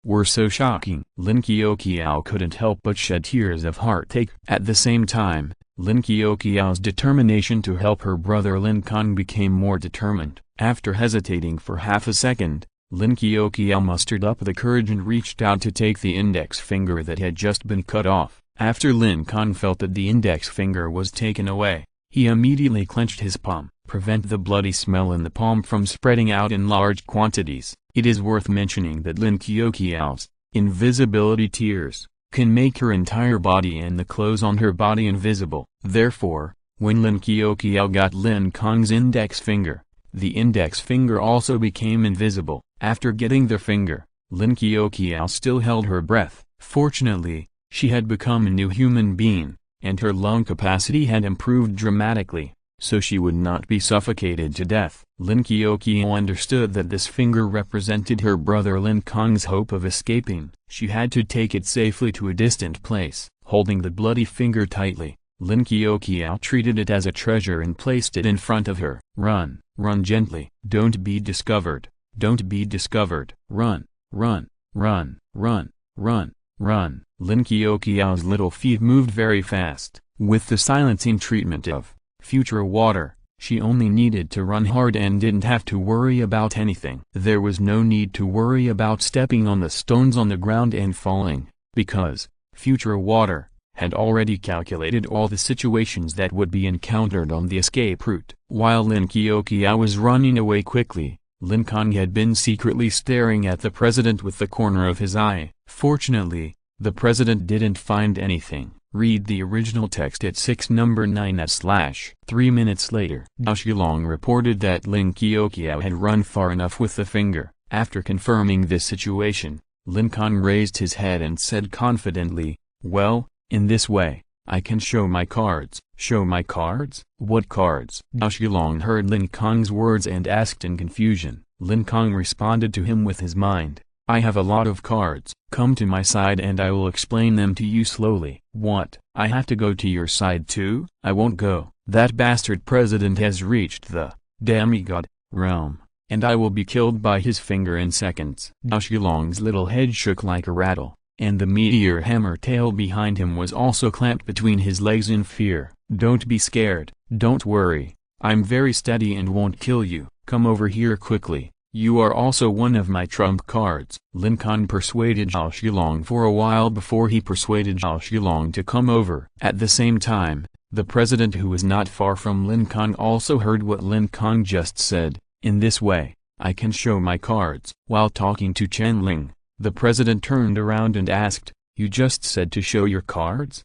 were so shocking. Lin Qiao couldn't help but shed tears of heartache. At the same time, Lin Qiao's determination to help her brother Lin Kong became more determined. After hesitating for half a second, Lin Qiao mustered up the courage and reached out to take the index finger that had just been cut off. After Lin Kong felt that the index finger was taken away, he immediately clenched his palm, prevent the bloody smell in the palm from spreading out in large quantities. It is worth mentioning that Lin Qiao's invisibility tears can make her entire body and the clothes on her body invisible. Therefore, when Lin Qiao got Lin Kong's index finger, the index finger also became invisible. After getting the finger, Lin Qiao still held her breath. Fortunately, she had become a new human being, and her lung capacity had improved dramatically, so she would not be suffocated to death. Lin Qiao understood that this finger represented her brother Lin Kong's hope of escaping. She had to take it safely to a distant place. Holding the bloody finger tightly, Lin Qiao treated it as a treasure and placed it in front of her. Run, run gently. Don't be discovered. Don't be discovered. Run, run, run, run, run, run. Lin Qiao's little feet moved very fast. With the silencing treatment of future water, She only needed to run hard and didn't have to worry about anything. There was no need to worry about stepping on the stones on the ground and falling, because future water had already calculated all the situations that would be encountered on the escape route. While Lin Kong was running away quickly, Lin Kong had been secretly staring at the president with the corner of his eye. Fortunately, the president didn't find anything. Read the original text at 6 number 9 / 3 minutes later. Zhao Shilong reported that Lin Kong had run far enough with the finger. After confirming this situation, Lin Kong raised his head and said confidently, "Well, in this way, I can show my cards." "Show my cards? What cards?" Zhao Shilong heard Lin Kong's words and asked in confusion. Lin Kong responded to him with his mind. "I have a lot of cards. Come to my side and I will explain them to you slowly." "What? I have to go to your side too?" "I won't go. That bastard president has reached the demigod realm, and I will be killed by his finger in seconds." Zhao Shilong's little head shook like a rattle, and the meteor hammer tail behind him was also clamped between his legs in fear. "Don't be scared. Don't worry. I'm very steady and won't kill you. Come over here quickly. You are also one of my trump cards." Lin Kong persuaded Zhao Shilong for a while before he persuaded Zhao Shilong to come over. At the same time, the president, who was not far from Lin Kong, also heard what Lin Kong just said. "In this way, I can show my cards." While talking to Chen Ling, the president turned around and asked, "You just said to show your cards?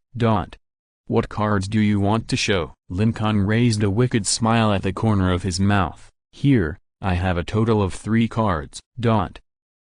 What cards do you want to show?" Lin Kong raised a wicked smile at the corner of his mouth. "Here, I have a total of 3 cards.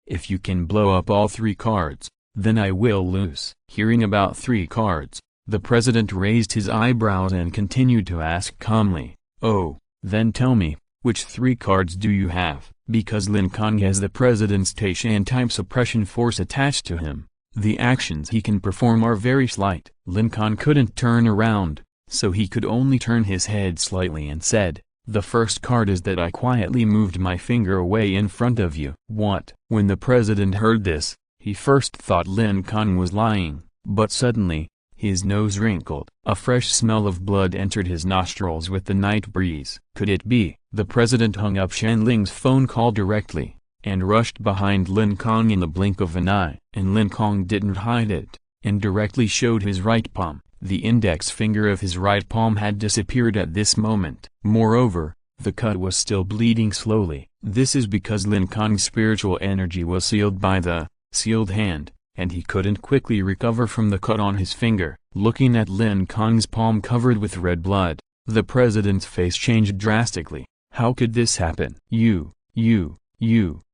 If you can blow up all 3 cards, then I will lose." Hearing about 3 cards, the president raised his eyebrows and continued to ask calmly, "Oh, then tell me, which 3 cards do you have?" Because Lin Kong has the president's Taishan type suppression force attached to him, the actions he can perform are very slight. Lin Kong couldn't turn around, so he could only turn his head slightly and said, "The first card is that I quietly moved my finger away in front of you." "What?" When the president heard this, he first thought Lin Kong was lying, but suddenly, his nose wrinkled. A fresh smell of blood entered his nostrils with the night breeze. Could it be? The president hung up Chen Ling's phone call directly, and rushed behind Lin Kong in the blink of an eye. And Lin Kong didn't hide it, and directly showed his right palm. The index finger of his right palm had disappeared at this moment. Moreover, the cut was still bleeding slowly. This is because Lin Kong's spiritual energy was sealed by the sealed hand, and he couldn't quickly recover from the cut on his finger. Looking at Lin Kong's palm covered with red blood, the president's face changed drastically. How could this happen? You,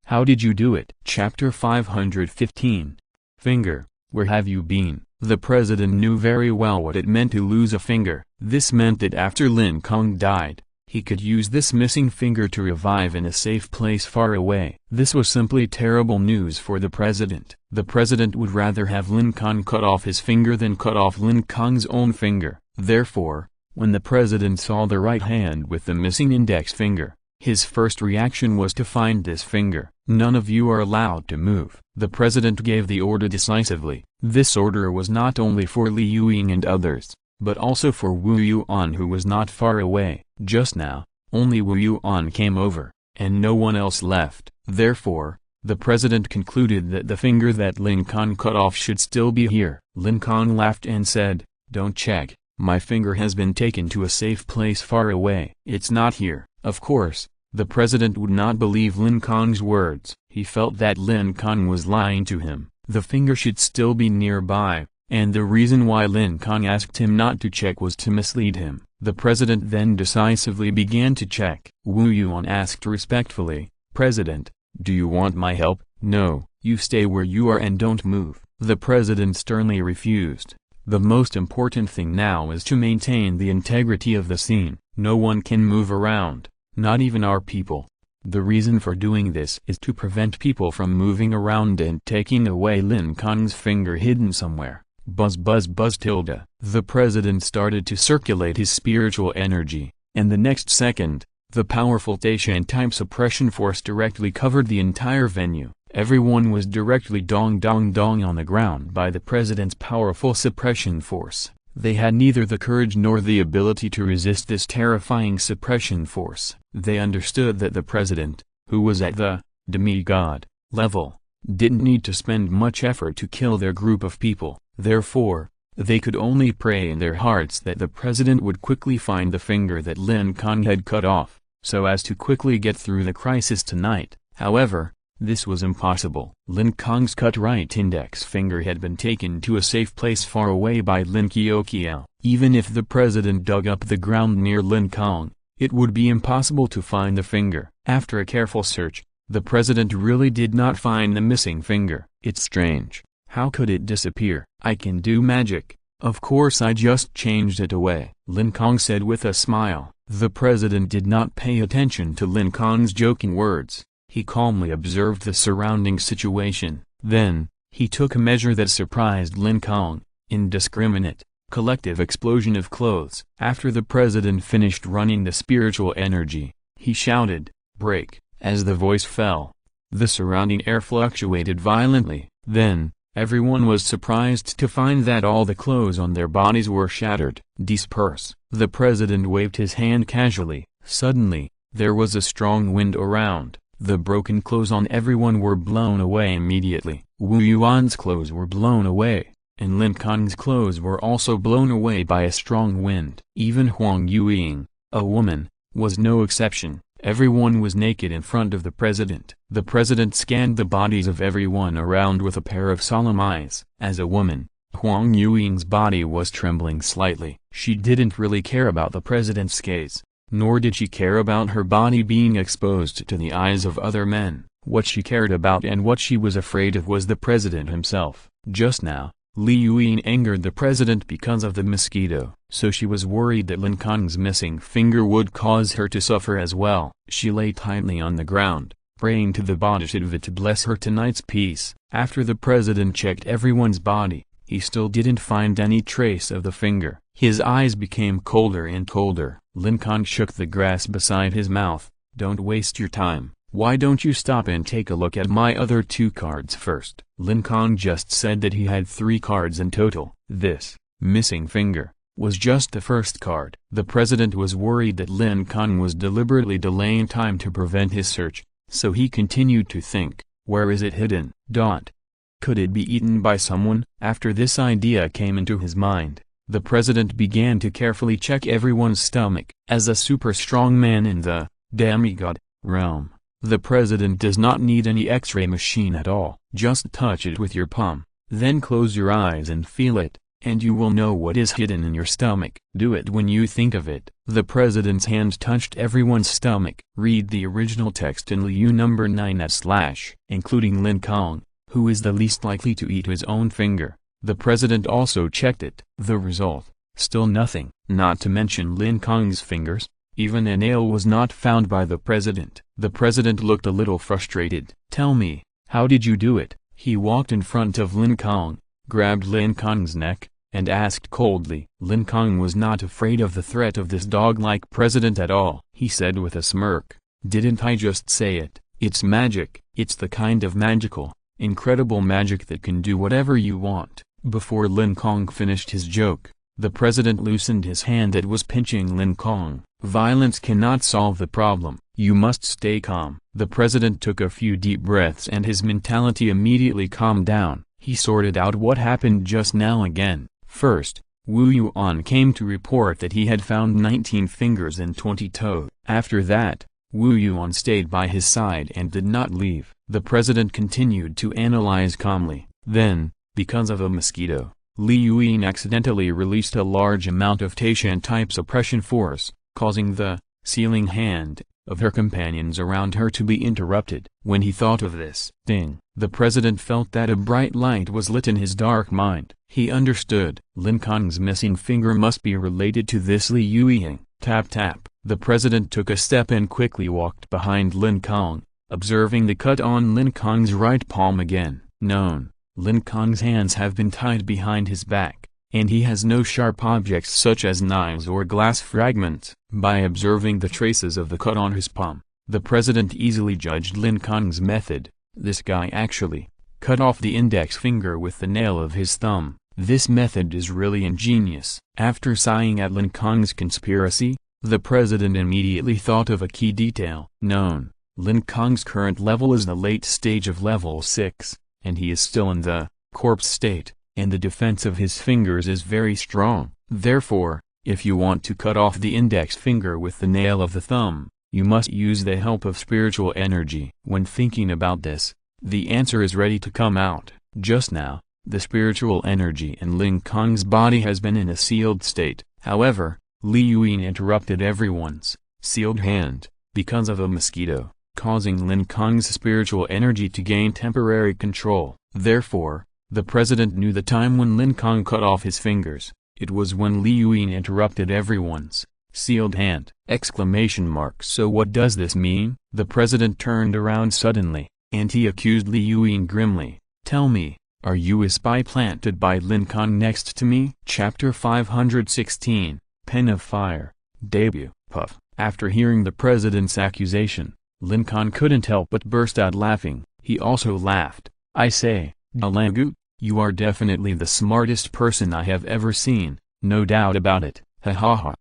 how did you do it? Chapter 515. Finger, where have you been? The president knew very well what it meant to lose a finger. This meant that after Lin Kong died, he could use this missing finger to revive in a safe place far away. This was simply terrible news for the president. The president would rather have Lin Kong cut off his finger than cut off Lin Kong's own finger. Therefore, when the president saw the right hand with the missing index finger, his first reaction was to find this finger. "None of you are allowed to move." The president gave the order decisively. This order was not only for Li Yuying and others, but also for Wu Yuan, who was not far away. Just now, only Wu Yuan came over, and no one else left. Therefore, the president concluded that the finger that Lin Kong cut off should still be here. Lin Kong laughed and said, "Don't check, my finger has been taken to a safe place far away. It's not here." Of course, the president would not believe Lin Kong's words. He felt that Lin Kong was lying to him. The finger should still be nearby, and the reason why Lin Kong asked him not to check was to mislead him. The president then decisively began to check. Wu Yuan asked respectfully, "President, do you want my help?" "No, you stay where you are and don't move." The president sternly refused. The most important thing now is to maintain the integrity of the scene. No one can move around, not even our people. The reason for doing this is to prevent people from moving around and taking away Lin Kong's finger hidden somewhere. Buzz buzz buzz tilde. The president started to circulate his spiritual energy, and the next second, the powerful Taishan type suppression force directly covered the entire venue. Everyone was directly dong dong dong on the ground by the president's powerful suppression force. They had neither the courage nor the ability to resist this terrifying suppression force. They understood that the president, who was at the demigod level, didn't need to spend much effort to kill their group of people. Therefore, they could only pray in their hearts that the president would quickly find the finger that Lin Kong had cut off, so as to quickly get through the crisis tonight. However, this was impossible. Lin Kong's cut right index finger had been taken to a safe place far away by Lin Kong. Even if the president dug up the ground near Lin Kong, it would be impossible to find the finger. After a careful search, the president really did not find the missing finger. It's strange. How could it disappear? I can do magic. Of course, I just changed it away, Lin Kong said with a smile. The president did not pay attention to Lin Kong's joking words. He calmly observed the surrounding situation. Then, he took a measure that surprised Lin Kong: indiscriminate, collective explosion of clothes. After the president finished running the spiritual energy, he shouted, "Break!" As the voice fell, the surrounding air fluctuated violently. Then, everyone was surprised to find that all the clothes on their bodies were shattered. Disperse. The president waved his hand casually. Suddenly, there was a strong wind around. The broken clothes on everyone were blown away immediately. Wu Yuan's clothes were blown away, and Lin Kong's clothes were also blown away by a strong wind. Even Huang Yueying, a woman, was no exception. Everyone was naked in front of the president. The president scanned the bodies of everyone around with a pair of solemn eyes. As a woman, Huang Yueying's body was trembling slightly. She didn't really care about the president's gaze, nor did she care about her body being exposed to the eyes of other men. What she cared about and what she was afraid of was the president himself. Just now, Li Yueying angered the president because of the mosquito, so she was worried that Lin Kong's missing finger would cause her to suffer as well. She lay tightly on the ground, praying to the Bodhisattva to bless her tonight's peace. After the president checked everyone's body, he still didn't find any trace of the finger. His eyes became colder and colder. Lin Kong shook the grass beside his mouth. "Don't waste your time. Why don't you stop and take a look at my other 2 cards first?" Lin Kong just said that he had 3 cards in total. This missing finger was just the first card. The president was worried that Lin Kong was deliberately delaying time to prevent his search, so he continued to think, where is it hidden? Could it be eaten by someone? After this idea came into his mind, the president began to carefully check everyone's stomach. As a super strong man in the demigod realm, the president does not need any X-ray machine at all. Just touch it with your palm, then close your eyes and feel it, and you will know what is hidden in your stomach. Do it when you think of it. The president's hand touched everyone's stomach. Read the original text in Liu number 9/, including Lin Kong, who is the least likely to eat his own finger. The president also checked it. The result: still nothing. Not to mention Lin Kong's fingers, even a nail was not found by the president. The president looked a little frustrated. "Tell me, how did you do it?" He walked in front of Lin Kong, grabbed Lin Kong's neck, and asked coldly. Lin Kong was not afraid of the threat of this dog-like president at all. He said with a smirk, "Didn't I just say it? It's magic. It's the kind of magical, incredible magic that can do whatever you want." Before Lin Kong finished his joke, the president loosened his hand that was pinching Lin Kong. "Violence cannot solve the problem. You must stay calm." The president took a few deep breaths and his mentality immediately calmed down. He sorted out what happened just now again. First, Wu Yuan came to report that he had found 19 fingers and 20 toes. After that, Wu Yuan stayed by his side and did not leave. The president continued to analyze calmly. Then, because of a mosquito, Li Yueying accidentally released a large amount of Taishan-type suppression force, causing the sealing hand of her companions around her to be interrupted. When he thought of this thing, the president felt that a bright light was lit in his dark mind. He understood. Lin Kong's missing finger must be related to this Li Yueying. Tap tap. The president took a step and quickly walked behind Lin Kong, observing the cut on Lin Kong's right palm again. Lin Kong's hands have been tied behind his back, and he has no sharp objects such as knives or glass fragments. By observing the traces of the cut on his palm, the president easily judged Lin Kong's method. This guy actually cut off the index finger with the nail of his thumb. This method is really ingenious. After sighing at Lin Kong's conspiracy, the president immediately thought of a key detail. Lin Kong's current level is the late stage of level 6, and he is still in the corpse state, and the defense of his fingers is very strong. Therefore, if you want to cut off the index finger with the nail of the thumb, you must use the help of spiritual energy. When thinking about this, the answer is ready to come out. Just now, the spiritual energy in Lin Kong's body has been in a sealed state. However, Li Yuyin interrupted everyone's sealed hand because of a mosquito, causing Lin Kong's spiritual energy to gain temporary control. Therefore, the president knew the time when Lin Kong cut off his fingers. It was when Li Yuyin interrupted everyone's sealed hand! So what does this mean? The president turned around suddenly, and he accused Li Yuyin grimly. Tell me, are you a spy planted by Lin Kong next to me? Chapter 516, Pen of Fire, Debut. Puff. After hearing the president's accusation, Lin Kong couldn't help but burst out laughing. He also laughed. I say, Dalangu, you are definitely the smartest person I have ever seen, no doubt about it, ha ha ha.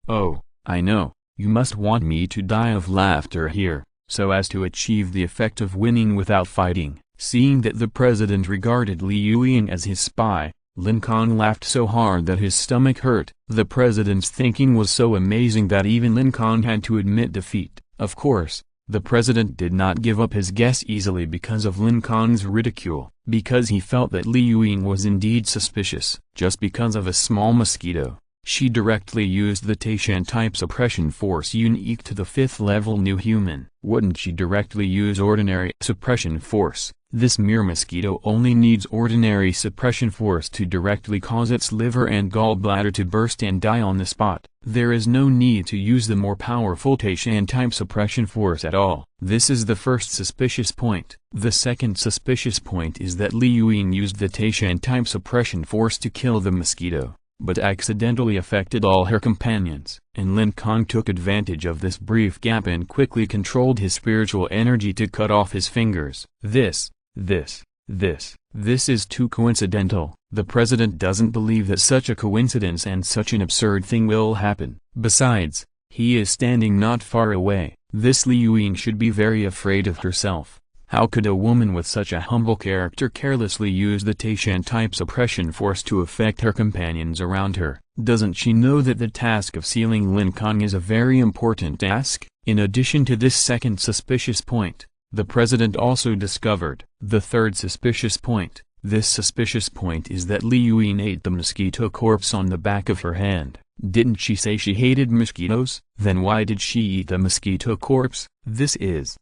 Oh, I know, you must want me to die of laughter here, so as to achieve the effect of winning without fighting. Seeing that the president regarded Li Yuyin as his spy, Lin Kong laughed so hard that his stomach hurt. The president's thinking was so amazing that even Lin Kong had to admit defeat. Of course, the president did not give up his guess easily because of Lin Kong's ridicule, because he felt that Li Yuyin was indeed suspicious. Just because of a small mosquito, she directly used the Taishan type suppression force unique to the 5th level new human. Wouldn't she directly use ordinary suppression force? This mere mosquito only needs ordinary suppression force to directly cause its liver and gallbladder to burst and die on the spot. There is no need to use the more powerful Taishan type suppression force at all. This is the first suspicious point. The second suspicious point is that Li Yuyin used the Taishan type suppression force to kill the mosquito, but accidentally affected all her companions. And Lin Kong took advantage of this brief gap and quickly controlled his spiritual energy to cut off his fingers. This is too coincidental. The president doesn't believe that such a coincidence and such an absurd thing will happen. Besides, he is standing not far away. This Li Yuyin should be very afraid of herself. How could a woman with such a humble character carelessly use the Taishan type suppression force to affect her companions around her? Doesn't she know that the task of sealing Lin Kong is a very important task? In addition to this second suspicious point, the president also discovered the third suspicious point. This suspicious point is that Li Yuyin ate the mosquito corpse on the back of her hand. Didn't she say she hated mosquitoes? Then why did she eat the mosquito corpse? This is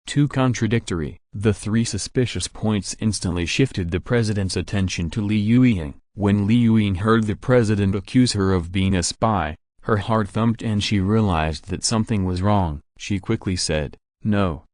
too contradictory. The three suspicious points instantly shifted the president's attention to Li Yuyin. When Li Yuyin heard the president accuse her of being a spy, her heart thumped and she realized that something was wrong. She quickly said, No,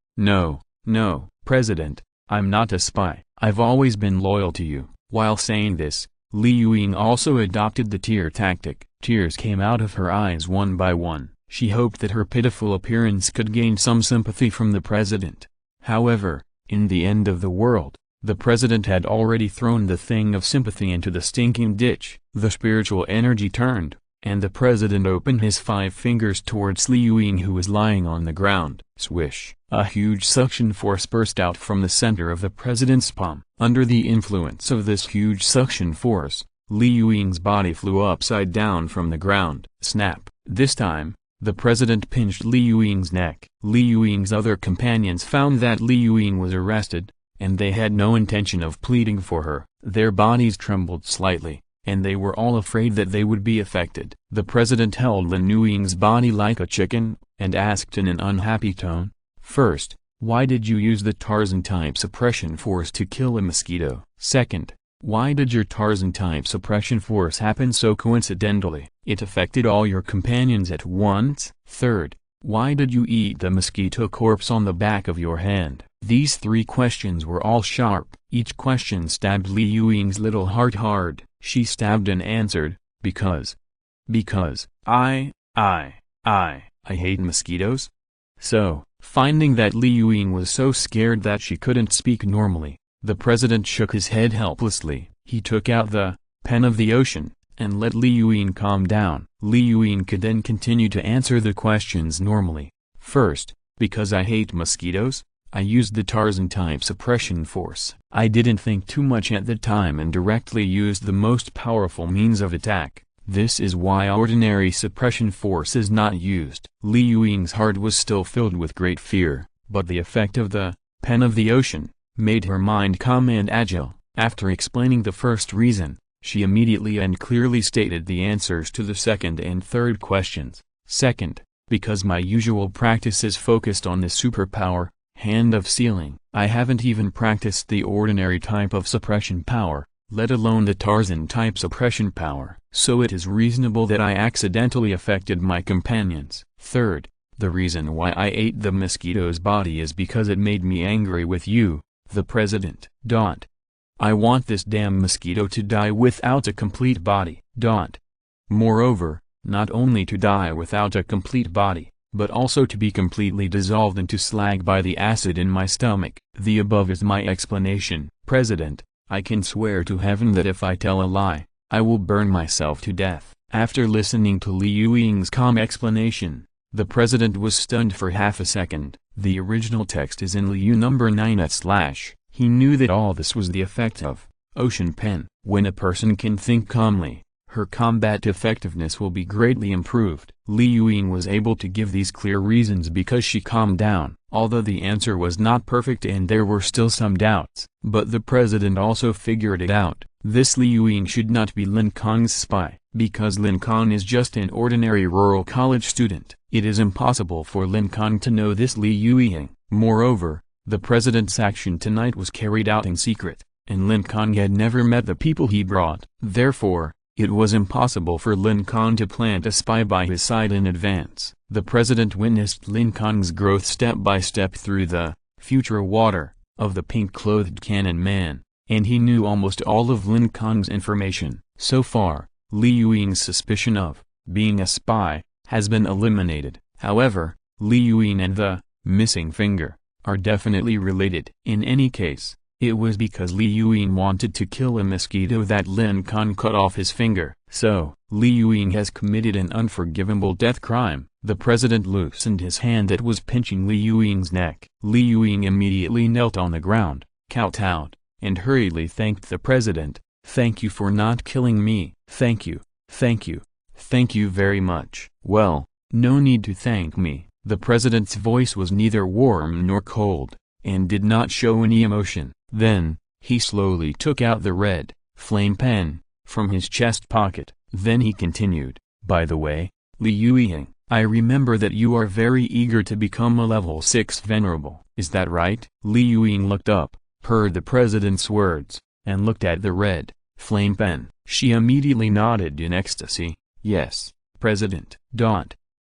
President, I'm not a spy. I've always been loyal to you. While saying this, Li Yuyin also adopted the tear tactic. Tears came out of her eyes one by one. She hoped that her pitiful appearance could gain some sympathy from the president. However, in the end of the world, the president had already thrown the thing of sympathy into the stinking ditch. The spiritual energy turned, and the president opened his 5 fingers towards Li Yuyin, who was lying on the ground. Swish! A huge suction force burst out from the center of the president's palm. Under the influence of this huge suction force, Li Yuyin's body flew upside down from the ground. Snap! This time, the president pinched Li Yuyin's neck. Li Yuyin's other companions found that Li Yuyin was arrested, and they had no intention of pleading for her. Their bodies trembled slightly, and they were all afraid that they would be affected. The president held Lin Yuyin's body like a chicken, and asked in an unhappy tone, First, why did you use the Tarzan-type suppression force to kill a mosquito? Second, why did your Tarzan-type suppression force happen so coincidentally? It affected all your companions at once. Third, why did you eat the mosquito corpse on the back of your hand? These 3 questions were all sharp. Each question stabbed Li Yuyin's little heart hard. She stabbed and answered, Because I hate mosquitoes. So, finding that Li Yuyin was so scared that she couldn't speak normally, the president shook his head helplessly. He took out the pen of the ocean, and let Li Yuan calm down. Li Yuan could then continue to answer the questions normally. First, because I hate mosquitoes, I used the Tarzan-type suppression force. I didn't think too much at the time and directly used the most powerful means of attack. This is why ordinary suppression force is not used. Li Yuan's heart was still filled with great fear, but the effect of the pen of the ocean made her mind calm and agile. After explaining the first reason, she immediately and clearly stated the answers to the second and third questions. Second, because my usual practice is focused on the superpower, Hand of Sealing. I haven't even practiced the ordinary type of suppression power, let alone the Tarzan-type suppression power. So it is reasonable that I accidentally affected my companions. Third, the reason why I ate the mosquito's body is because it made me angry with you, the president. I want this damn mosquito to die without a complete body. Moreover, not only to die without a complete body, but also to be completely dissolved into slag by the acid in my stomach. The above is my explanation. President, I can swear to heaven that if I tell a lie, I will burn myself to death. After listening to Li Yuan's calm explanation, the president was stunned for half a second. The original text is in Liu number 9/. He knew that all this was the effect of ocean pen. When a person can think calmly, her combat effectiveness will be greatly improved. Li Yuan was able to give these clear reasons because she calmed down, although the answer was not perfect and there were still some doubts. But the president also figured it out. This Li Yuan should not be Lin Kong's spy, because Lin Kong is just an ordinary rural college student. It is impossible for Lin Kong to know this Li Yuan. Moreover, the president's action tonight was carried out in secret, and Lin Kong had never met the people he brought. Therefore, it was impossible for Lin Kong to plant a spy by his side in advance. The president witnessed Lin Kong's growth step by step through the future water of the pink-clothed cannon man, and he knew almost all of Lin Kong's information. So far, Li Yuan's suspicion of being a spy has been eliminated. However, Li Yuan and the missing finger are definitely related. In any case, it was because Li Yuan wanted to kill a mosquito that Lin Kong cut off his finger. So, Li Yuan has committed an unforgivable death crime. The president loosened his hand that was pinching Li Yuan's neck. Li Yuan immediately knelt on the ground, kowtowed, and hurriedly thanked the president. "Thank you for not killing me. Thank you, thank you, thank you very much." "Well, no need to thank me." The president's voice was neither warm nor cold, and did not show any emotion. Then, he slowly took out the red flame pen from his chest pocket. Then he continued, "By the way, Li Yuan, I remember that you are very eager to become a level 6 venerable. Is that right?" Li Yuan looked up, heard the president's words, and looked at the red flame pen. She immediately nodded in ecstasy. "Yes, President.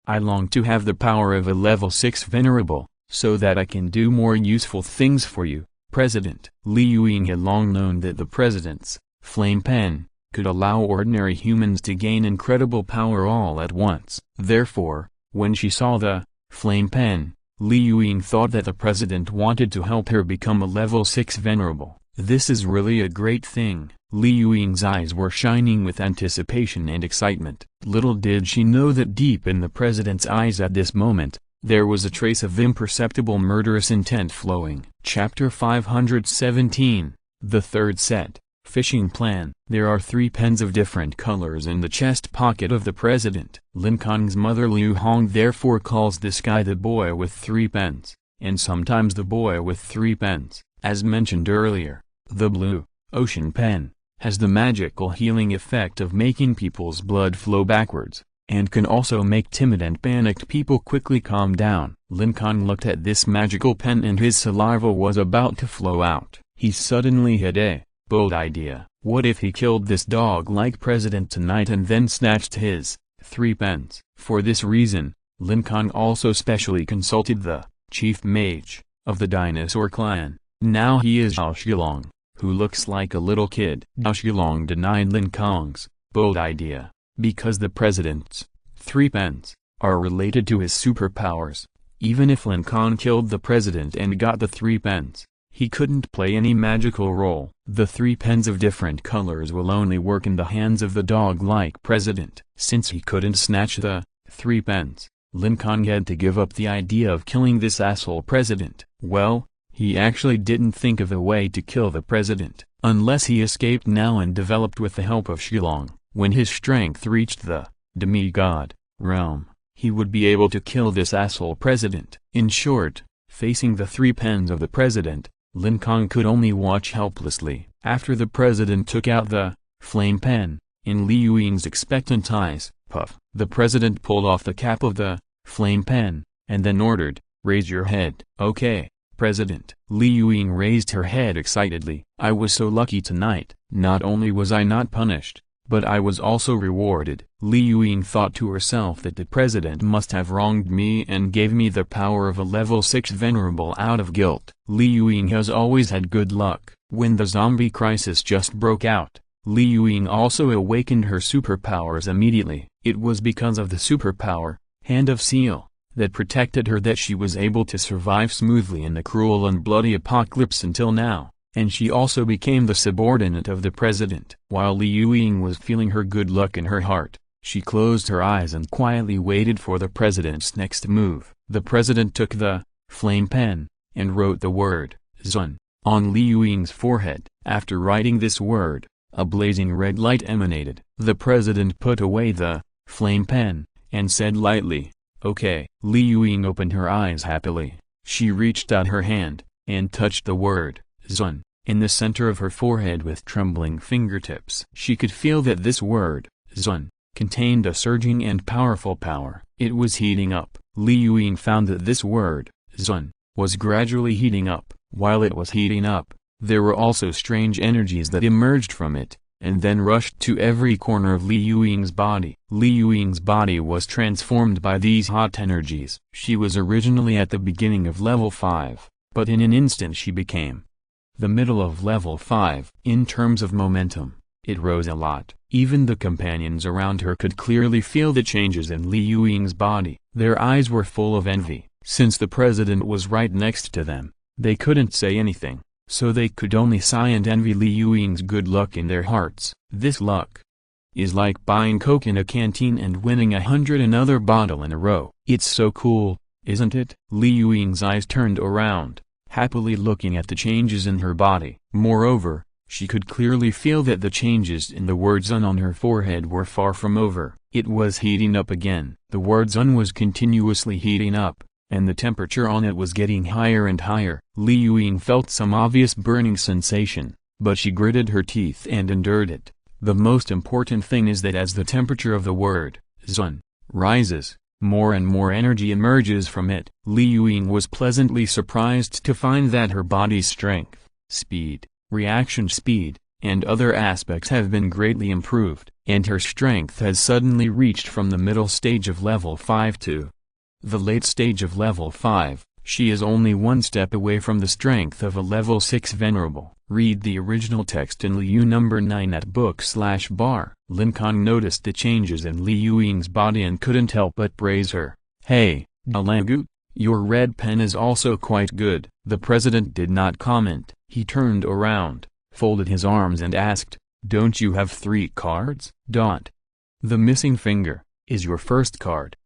I long to have the power of a level 6 venerable, so that I can do more useful things for you, President." Li Yuan had long known that the president's flame pen could allow ordinary humans to gain incredible power all at once. Therefore, when she saw the flame pen, Li Yuan thought that the president wanted to help her become a level 6 venerable. This is really a great thing. Li Yuan's eyes were shining with anticipation and excitement. Little did she know that deep in the president's eyes at this moment, there was a trace of imperceptible murderous intent flowing. Chapter 517, The Third Set, Fishing Plan. There are 3 pens of different colors in the chest pocket of the president. Lin Kong's mother Liu Hong therefore calls this guy the boy with 3 pens, and sometimes the boy with 3 pens. As mentioned earlier, the blue ocean pen has the magical healing effect of making people's blood flow backwards, and can also make timid and panicked people quickly calm down. Lin Kong looked at this magical pen and his saliva was about to flow out. He suddenly had a bold idea. What if he killed this dog-like president tonight and then snatched his 3 pens? For this reason, Lin Kong also specially consulted the chief mage of the dinosaur clan. Now he is Zhao Shilong, who looks like a little kid. Zhao Shilong denied Lin Kong's bold idea, because the president's 3 pens are related to his superpowers. Even if Lin Kong killed the president and got the 3 pens, He couldn't play any magical role. The 3 pens of different colors will only work in the hands of the dog-like president. Since he couldn't snatch the 3 pens, Lin Kong had to give up the idea of killing this asshole president. Well, he actually didn't think of a way to kill the president, unless he escaped now and developed with the help of Shilong. When his strength reached the demigod realm, he would be able to kill this asshole president. In short, facing the 3 pens of the president, Lin Kong could only watch helplessly. After the president took out the flame pen, in Li Yuying's expectant eyes, puff, the president pulled off the cap of the flame pen, and then ordered, "Raise your head." "Okay, President." Li Yuying raised her head excitedly. "I was so lucky tonight. Not only was I not punished, but I was also rewarded." Li Yuying thought to herself that the president must have wronged me and gave me the power of a level 6 venerable out of guilt. Li Yuying has always had good luck. When the zombie crisis just broke out, Li Yuying also awakened her superpowers immediately. It was because of the superpower, Hand of Seal, that protected her that she was able to survive smoothly in the cruel and bloody apocalypse until now. And she also became the subordinate of the president. While Li Yuying was feeling her good luck in her heart, she closed her eyes and quietly waited for the president's next move. The president took the flame pen, and wrote the word, Zun, on Li Yuying's forehead. After writing this word, a blazing red light emanated. The president put away the flame pen, and said lightly, "Okay." Li Yuying opened her eyes happily. She reached out her hand, and touched the word, Zun, in the center of her forehead with trembling fingertips. She could feel that this word, Zun, contained a surging and powerful power. It was heating up. Li Yuying found that this word, Zun, was gradually heating up. While it was heating up, there were also strange energies that emerged from it, and then rushed to every corner of Li Yuying's body. Li Yuying's body was transformed by these hot energies. She was originally at the beginning of level 5, but in an instant she became the middle of level 5. In terms of momentum, it rose a lot. Even the companions around her could clearly feel the changes in Li Yuying's body. Their eyes were full of envy. Since the president was right next to them, they couldn't say anything, so they could only sigh and envy Li Yuying's good luck in their hearts. This luck is like buying Coke in a canteen and winning 100 another bottle in a row. It's so cool, isn't it? Li Yuying's eyes turned around, happily looking at the changes in her body. Moreover, she could clearly feel that the changes in the word Zun on her forehead were far from over. It was heating up again. The word Zun was continuously heating up, and the temperature on it was getting higher and higher. Li Yuying felt some obvious burning sensation, but she gritted her teeth and endured it. The most important thing is that as the temperature of the word, Zun, rises, more and more energy emerges from it. Li Yuying was pleasantly surprised to find that her body's strength, speed, reaction speed, and other aspects have been greatly improved, and her strength has suddenly reached from the middle stage of level 5 to the late stage of level 5. She is only one step away from the strength of a level 6 venerable. Read the original text in Liu number 9 at book/bar. Lin Kong noticed the changes in Li Yuying's body and couldn't help but praise her. "Hey, Dalangu, your red pen is also quite good." The president did not comment. He turned around, folded his arms and asked, "Don't you have 3 cards? The missing finger is your first card.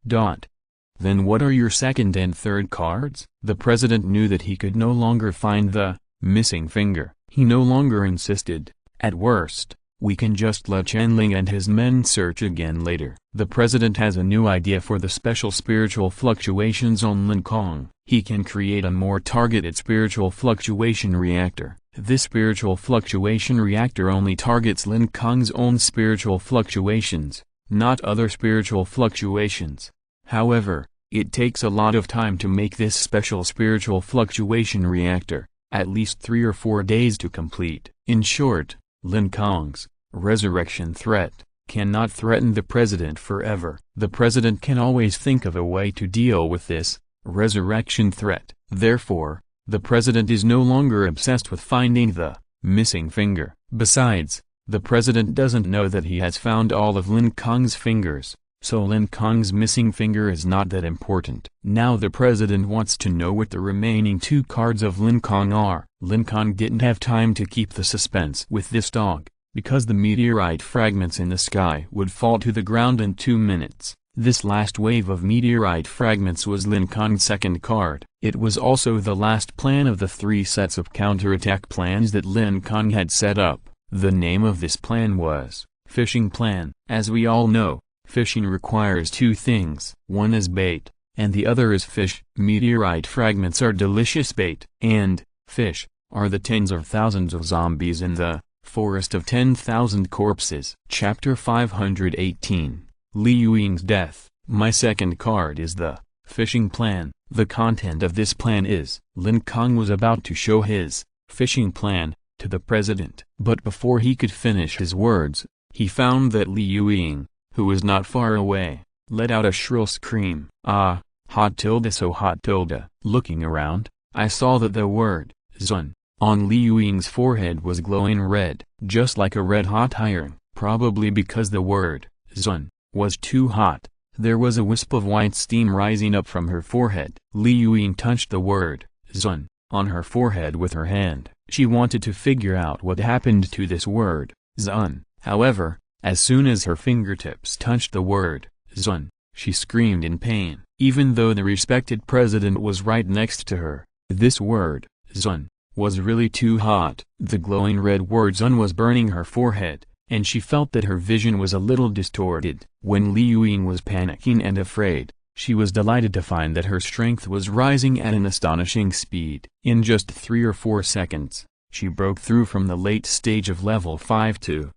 Then what are your second and third cards?" The president knew that he could no longer find the missing finger. He no longer insisted. "At worst, we can just let Chenling and his men search again later." The president has a new idea for the special spiritual fluctuations on Lin Kong. He can create a more targeted spiritual fluctuation reactor. This spiritual fluctuation reactor only targets Lin Kong's own spiritual fluctuations, not other spiritual fluctuations. However, it takes a lot of time to make this special spiritual fluctuation reactor, at least 3 or 4 days to complete. In short, Lin Kong's resurrection threat cannot threaten the president forever. The president can always think of a way to deal with this resurrection threat. Therefore, the president is no longer obsessed with finding the missing finger. Besides, the president doesn't know that he has found all of Lin Kong's fingers, so Lin Kong's missing finger is not that important. Now the president wants to know what the remaining 2 cards of Lin Kong are. Lin Kong didn't have time to keep the suspense with this dog, because the meteorite fragments in the sky would fall to the ground in 2 minutes. This last wave of meteorite fragments was Lin Kong's second card. It was also the last plan of the 3 sets of counterattack plans that Lin Kong had set up. The name of this plan was Fishing Plan. As we all know, fishing requires 2 things. One is bait, and the other is fish. Meteorite fragments are delicious bait, and fish are the tens of thousands of zombies in the Forest of 10,000 Corpses. Chapter 518, Li Yuing's Death. My second card is the Fishing Plan. The content of this plan is, Lin Kong was about to show his fishing plan to the president. But before he could finish his words, he found that Li Yuing, who was not far away, let out a shrill scream. Ah, hot tilde so hot tilde. Looking around, I saw that the word, Zun, on Li Yuing's forehead was glowing red, just like a red-hot iron. Probably because the word, Zun, was too hot, there was a wisp of white steam rising up from her forehead. Li Yuing touched the word, Zun, on her forehead with her hand. She wanted to figure out what happened to this word, Zun. However, as soon as her fingertips touched the word, Zun, she screamed in pain. Even though the respected president was right next to her, this word, Zun, was really too hot. The glowing red word Zun was burning her forehead, and she felt that her vision was a little distorted. When Li Yuing was panicking and afraid, she was delighted to find that her strength was rising at an astonishing speed. In just 3 or 4 seconds, she broke through from the late stage of level 5 to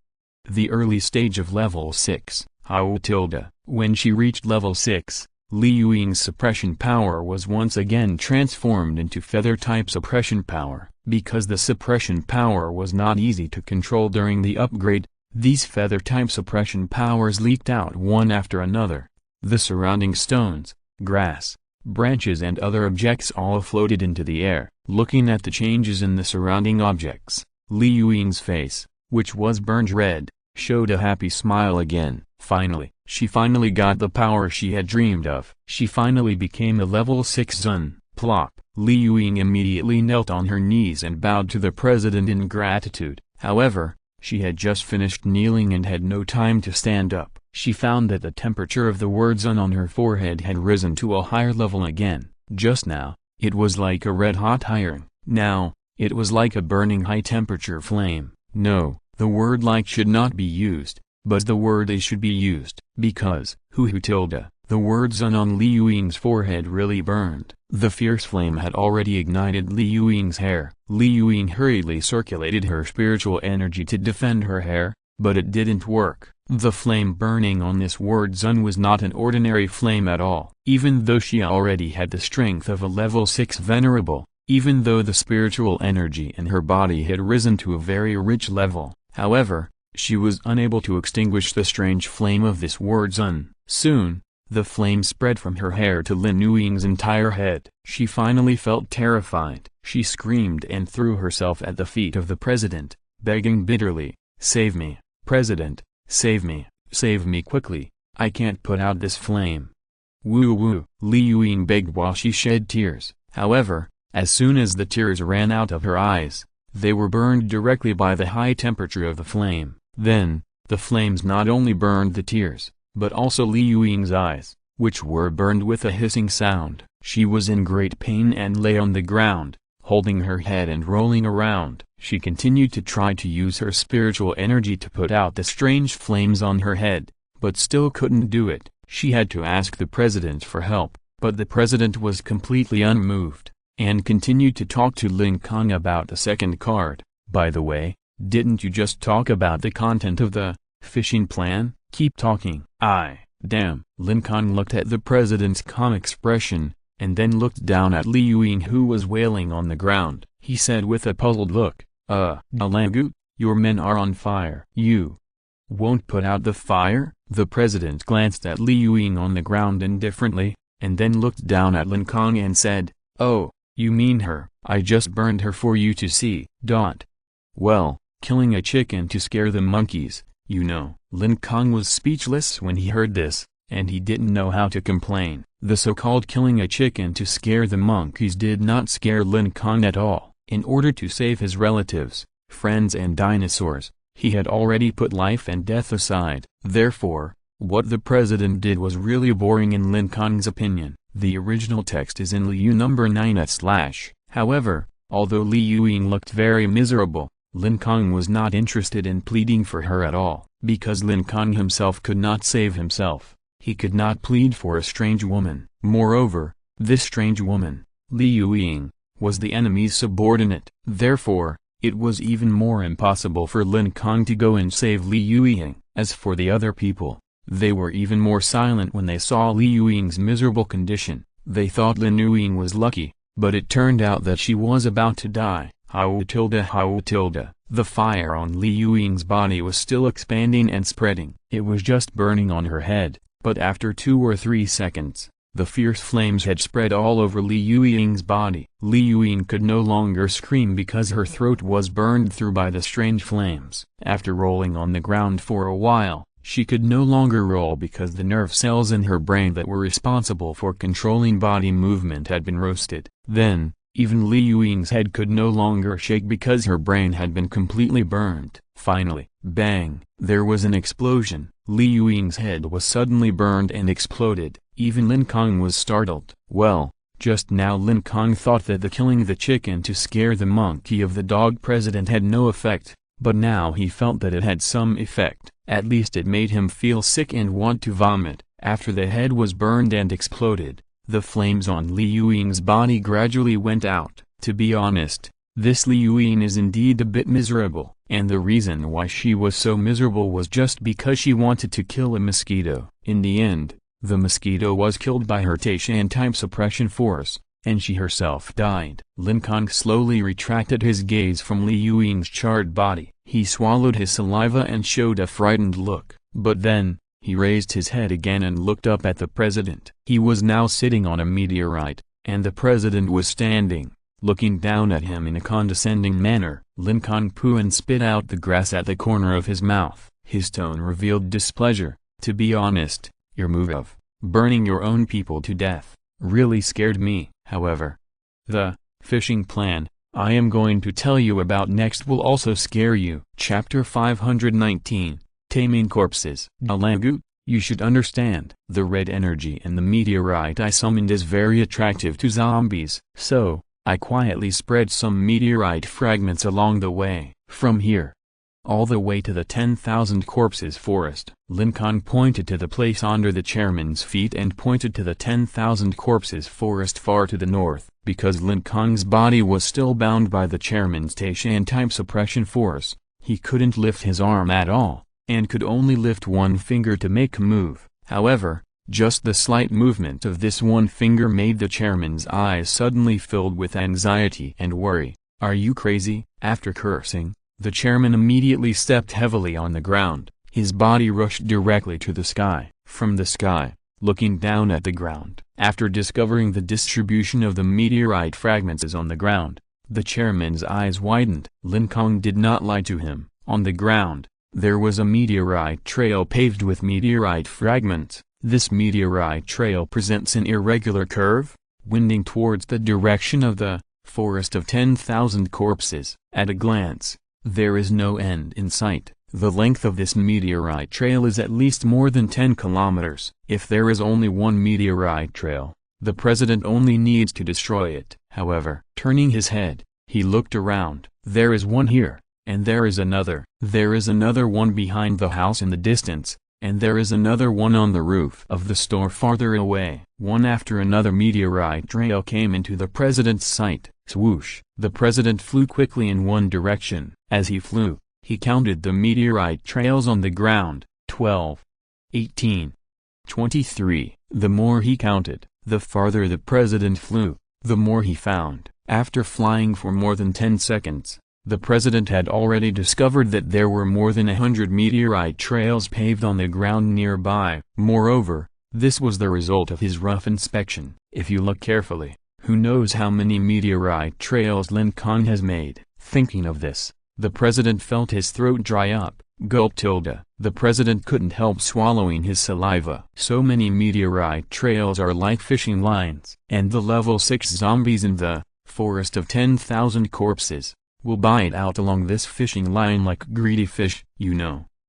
the early stage of level 6. How tilde. When she reached level 6, Li Yuing's suppression power was once again transformed into feather-type suppression power. Because the suppression power was not easy to control during the upgrade, these feather-type suppression powers leaked out one after another. The surrounding stones, grass, branches and other objects all floated into the air. Looking at the changes in the surrounding objects, Li Yuing's face, which was burned red, showed a happy smile again. She finally got the power she had dreamed of. She finally became a level 6 Zun. Plop. Li Yuing immediately knelt on her knees and bowed to the president in gratitude. However, she had just finished kneeling and had no time to stand up. She found that the temperature of the word Zun on her forehead had risen to a higher level again. Just now, it was like a red-hot iron. Now, it was like a burning high-temperature flame. No, the word like should not be used, but the word a should be used, because, tilde, the word Zun on Li Yuing's forehead really burned. The fierce flame had already ignited Li Yuing's hair. Li Yuing hurriedly circulated her spiritual energy to defend her hair, but it didn't work. The flame burning on this word Zun was not an ordinary flame at all. Even though she already had the strength of a level 6 venerable, even though the spiritual energy in her body had risen to a very rich level, however, she was unable to extinguish the strange flame of this word Zun. Soon, the flame spread from her hair to Lin Yuing's entire head. She finally felt terrified. She screamed and threw herself at the feet of the president, begging bitterly, "Save me, president, save me quickly, I can't put out this flame." Woo woo, Li Yuing begged while she shed tears. However, as soon as the tears ran out of her eyes, they were burned directly by the high temperature of the flame. Then, the flames not only burned the tears, but also Li Yuing's eyes, which were burned with a hissing sound. She was in great pain and lay on the ground, holding her head and rolling around. She continued to try to use her spiritual energy to put out the strange flames on her head, but still couldn't do it. She had to ask the president for help, but the president was completely unmoved, and continued to talk to Lin Kong about the second card. "By the way, didn't you just talk about the content of the fishing plan? Keep talking." Damn. Lin Kong looked at the president's calm expression, and then looked down at Li Yuing who was wailing on the ground. He said with a puzzled look, Alangu, your men are on fire. You won't put out the fire?" The president glanced at Li Yuing on the ground indifferently, and then looked down at Lin Kong and said, "Oh, you mean her? I just burned her for you to see." Well, killing a chicken to scare the monkeys, you know. Lin Kong was speechless when he heard this, and he didn't know how to complain. The so-called killing a chicken to scare the monkeys did not scare Lin Kong at all. In order to save his relatives, friends and dinosaurs, he had already put life and death aside. Therefore, what the president did was really boring in Lin Kong's opinion. The original text is in Liu number 9/. However, although Li Yuying looked very miserable, Lin Kong was not interested in pleading for her at all, because Lin Kong himself could not save himself. He could not plead for a strange woman. Moreover, this strange woman, Li Yuying, was the enemy's subordinate. Therefore, it was even more impossible for Lin Kong to go and save Li Yuying. As for the other people, they were even more silent when they saw Li Yuying's miserable condition. They thought Lin Yuying was lucky, but it turned out that she was about to die. How tilde. The fire on Li Yuying's body was still expanding and spreading. It was just burning on her head, but after 2 or 3 seconds, the fierce flames had spread all over Li Yuying's body. Li Yuying could no longer scream because her throat was burned through by the strange flames. After rolling on the ground for a while, she could no longer roll because the nerve cells in her brain that were responsible for controlling body movement had been roasted. Then, even Li Yuying's head could no longer shake because her brain had been completely burned. Finally, bang! There was an explosion. Li Yuying's head was suddenly burned and exploded. Even Lin Kong was startled. Well, just now Lin Kong thought that the killing the chicken to scare the monkey of the dog president had no effect, but now he felt that it had some effect. At least it made him feel sick and want to vomit. After the head was burned and exploded, the flames on Li Yuying's body gradually went out. To be honest, this Li Yuying is indeed a bit miserable, and the reason why she was so miserable was just because she wanted to kill a mosquito. In the end, the mosquito was killed by her Taishan type suppression force, and she herself died. Lin Kong slowly retracted his gaze from Li Yuying's charred body. He swallowed his saliva and showed a frightened look. But then, he raised his head again and looked up at the president. He was now sitting on a meteorite, and the president was standing, looking down at him in a condescending manner. Lin Kong pooed and spit out the grass at the corner of his mouth. His tone revealed displeasure. To be honest, your move of burning your own people to death really scared me. However, the fishing plan I am going to tell you about next will also scare you. Chapter 519, Taming Corpses. Alangu, you should understand. The red energy in the meteorite I summoned is very attractive to zombies. So, I quietly spread some meteorite fragments along the way, from here all the way to the 10,000 corpses forest. Lin Kong pointed to the place under the chairman's feet and pointed to the 10,000 corpses forest far to the north. Because Lin Kong's body was still bound by the chairman's Taishan type suppression force, he couldn't lift his arm at all, and could only lift one finger to make a move. However, just the slight movement of this one finger made the chairman's eyes suddenly filled with anxiety and worry. Are you crazy? After cursing, the chairman immediately stepped heavily on the ground. His body rushed directly to the sky. From the sky, looking down at the ground, after discovering the distribution of the meteorite fragments on the ground, the chairman's eyes widened. Lin Kong did not lie to him. On the ground, there was a meteorite trail paved with meteorite fragments. This meteorite trail presents an irregular curve, winding towards the direction of the forest of 10,000 corpses. At a glance, there is no end in sight. The length of this meteorite trail is at least more than 10 kilometers. If there is only one meteorite trail, the president only needs to destroy it. However, turning his head, he looked around. There is one here, and there is another. There is another one behind the house in the distance, and there is another one on the roof of the store farther away. One after another meteorite trail came into the president's sight. Swoosh! The president flew quickly in one direction. As he flew, he counted the meteorite trails on the ground. 12, 18, 23. The more he counted, the farther the president flew, the more he found. After flying for more than 10 seconds, the president had already discovered that there were more than 100 meteorite trails paved on the ground nearby. Moreover, this was the result of his rough inspection. If you look carefully, who knows how many meteorite trails Lin Kong has made. Thinking of this, the president felt his throat dry up. Gulp tilde. The president couldn't help swallowing his saliva. So many meteorite trails are like fishing lines. And the level 6 zombies in the forest of 10,000 corpses, will bite out along this fishing line like greedy fish.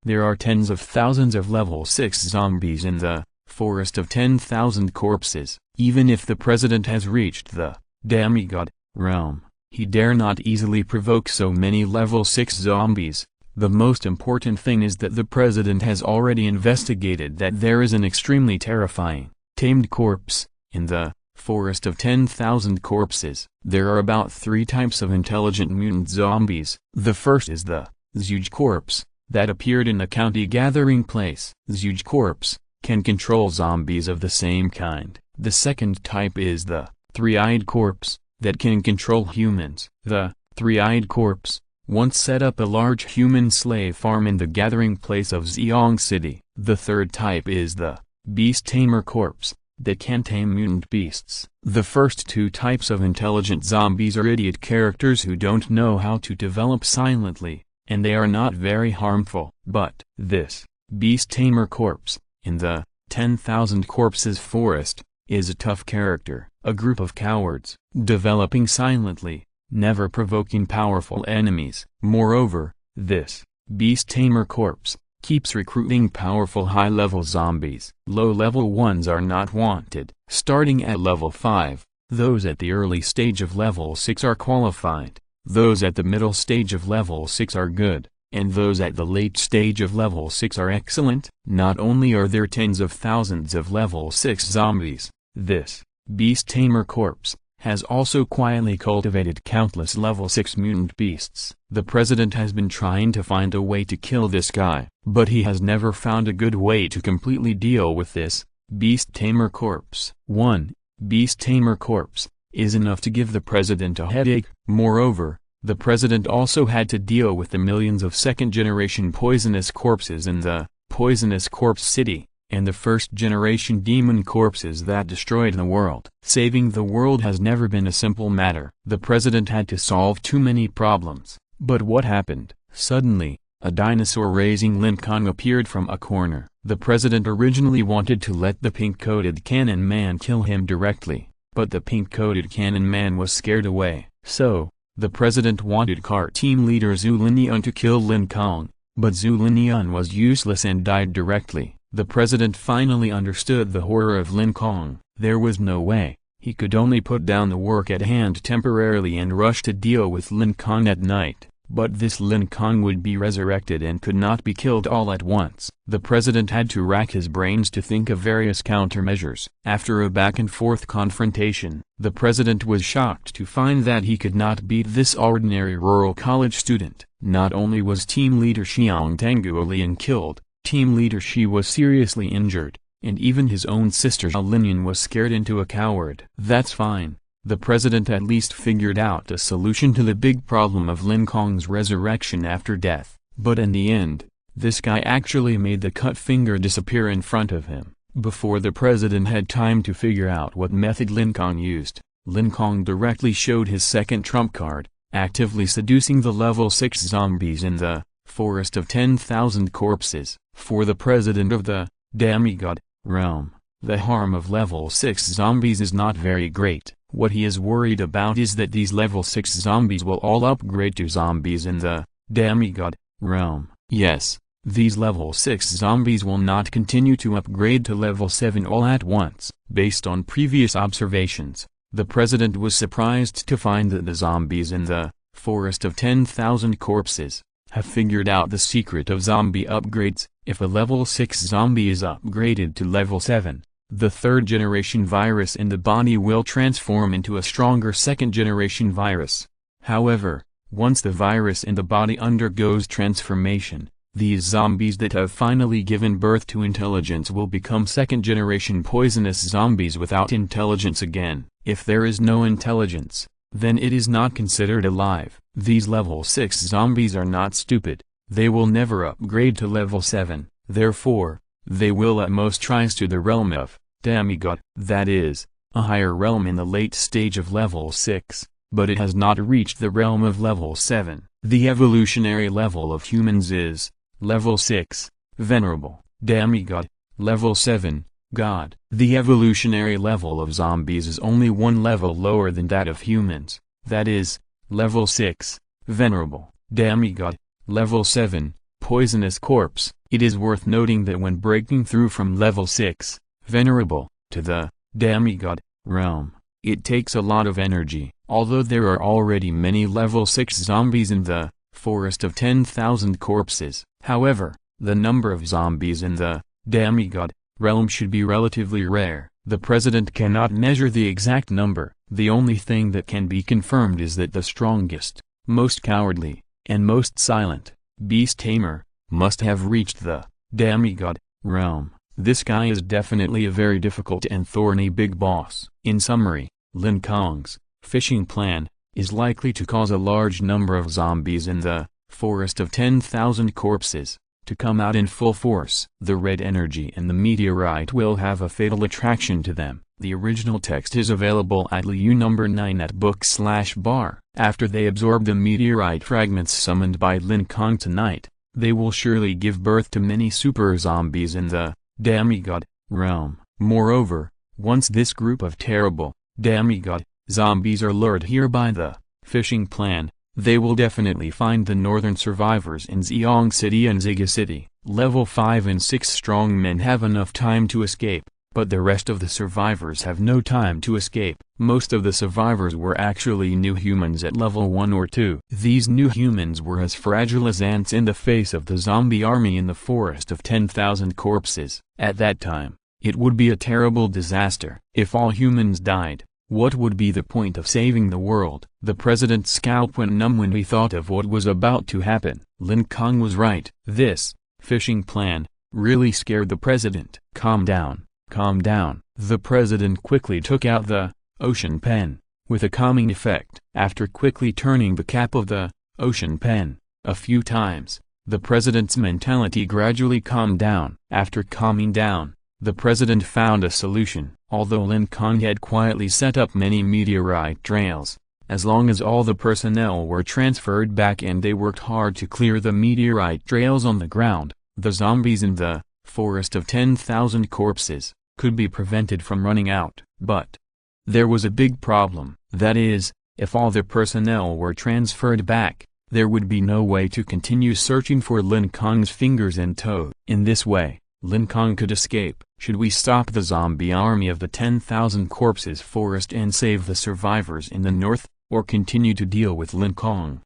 There are tens of thousands of level 6 zombies in the forest of 10,000 corpses. Even if the president has reached the demigod realm, he dare not easily provoke so many level 6 zombies. The most important thing is that the president has already investigated that there is an extremely terrifying, tamed corpse in the forest of 10,000 corpses. There are about 3 types of intelligent mutant zombies. The first is the Zhuge corpse, that appeared in the county gathering place. Zhuge corpse can control zombies of the same kind. The second type is the three-eyed corpse, that can control humans. The three-eyed corpse once set up a large human slave farm in the gathering place of Xiong City. The third type is the beast tamer corpse, that can tame mutant beasts. The first 2 types of intelligent zombies are idiot characters who don't know how to develop silently, and they are not very harmful. But this beast tamer corpse in the 10,000 corpses forest is a tough character, a group of cowards, developing silently, never provoking powerful enemies. Moreover, this beast tamer corpse keeps recruiting powerful high-level zombies. Low-level ones are not wanted. Starting at level 5, those at the early stage of level 6 are qualified, those at the middle stage of level 6 are good, and those at the late stage of level 6 are excellent. Not only are there tens of thousands of level 6 zombies, this beast tamer corpse has also quietly cultivated countless level 6 mutant beasts. The president has been trying to find a way to kill this guy, but he has never found a good way to completely deal with this beast tamer corpse. 1 beast tamer corpse is enough to give the president a headache. Moreover, the president also had to deal with the millions of second-generation poisonous corpses in the poisonous corpse city, and the first-generation demon corpses that destroyed the world. Saving the world has never been a simple matter. The president had to solve too many problems. But what happened? Suddenly, a dinosaur raising Lin Kong appeared from a corner. The president originally wanted to let the pink-coated cannon man kill him directly, but the pink-coated cannon man was scared away. So, the president wanted CAR team leader Zhu Linian to kill Lin Kong, but Zhu Linian was useless and died directly. The president finally understood the horror of Lin Kong. There was no way. He could only put down the work at hand temporarily and rush to deal with Lin Kong at night. But this Lin Kong would be resurrected and could not be killed all at once. The president had to rack his brains to think of various countermeasures. After a back-and-forth confrontation, the president was shocked to find that he could not beat this ordinary rural college student. Not only was team leader Xiang Tanguolian killed, team leader Shi was seriously injured, and even his own sister Zhao Linian was scared into a coward. That's fine. The president at least figured out a solution to the big problem of Lin Kong's resurrection after death. But in the end, this guy actually made the cut finger disappear in front of him. Before the president had time to figure out what method Lin Kong used, Lin Kong directly showed his second trump card, actively seducing the level 6 zombies in the forest of 10,000 corpses. For the president of the demigod realm, the harm of level 6 zombies is not very great. What he is worried about is that these level 6 zombies will all upgrade to zombies in the demigod realm. Yes, these level 6 zombies will not continue to upgrade to level 7 all at once. Based on previous observations, the president was surprised to find that the zombies in the forest of 10,000 corpses have figured out the secret of zombie upgrades. If a level 6 zombie is upgraded to level 7, the third-generation virus in the body will transform into a stronger second-generation virus. However, once the virus in the body undergoes transformation, these zombies that have finally given birth to intelligence will become second-generation poisonous zombies without intelligence again. If there is no intelligence, then it is not considered alive. These level 6 zombies are not stupid. They will never upgrade to level 7, therefore, they will at most rise to the realm of demigod, that is, a higher realm in the late stage of level 6, but it has not reached the realm of level 7. The evolutionary level of humans is level 6, venerable, demigod, level 7, god. The evolutionary level of zombies is only one level lower than that of humans. that is, level 6, venerable, demigod, level 7, poisonous corpse. It is worth noting that when breaking through from level 6, venerable, to the demigod realm, it takes a lot of energy. Although there are already many level 6 zombies in the forest of 10,000 corpses, however, the number of zombies in the demigod realm should be relatively rare. The president cannot measure the exact number. The only thing that can be confirmed is that the strongest, most cowardly, and most silent beast tamer must have reached the demigod realm. This guy is definitely a very difficult and thorny big boss. In summary, Lin Kong's fishing plan is likely to cause a large number of zombies in the forest of 10,000 corpses to come out in full force. The red energy and the meteorite will have a fatal attraction to them. The original text is available at LU number 9 at book/bar. After they absorb the meteorite fragments summoned by Lin Kong tonight, they will surely give birth to many super zombies in the demigod realm. Moreover, once this group of terrible demigod zombies are lured here by the fishing plan, they will definitely find the northern survivors in Xiong City and Ziga City. Level 5 and 6 strong men have enough time to escape, but the rest of the survivors have no time to escape. Most of the survivors were actually new humans at level 1 or 2. These new humans were as fragile as ants in the face of the zombie army in the forest of 10,000 corpses. At that time, it would be a terrible disaster. If all humans died, what would be the point of saving the world? The president's scalp went numb when he thought of what was about to happen. Lin Kong was right. This fishing plan really scared the president. Calm down, calm down. The president quickly took out the ocean pen, with a calming effect. After quickly turning the cap of the ocean pen a few times, the president's mentality gradually calmed down. After calming down, the president found a solution. Although Lin Kong had quietly set up many meteorite trails, as long as all the personnel were transferred back and they worked hard to clear the meteorite trails on the ground, the zombies in the forest of 10,000 corpses could be prevented from running out. But there was a big problem. That is, if all the personnel were transferred back, there would be no way to continue searching for Lin Kong's fingers and toes. In this way, Lin Kong could escape. Should we stop the zombie army of the 10,000 corpses forest and save the survivors in the north, or continue to deal with Lin Kong?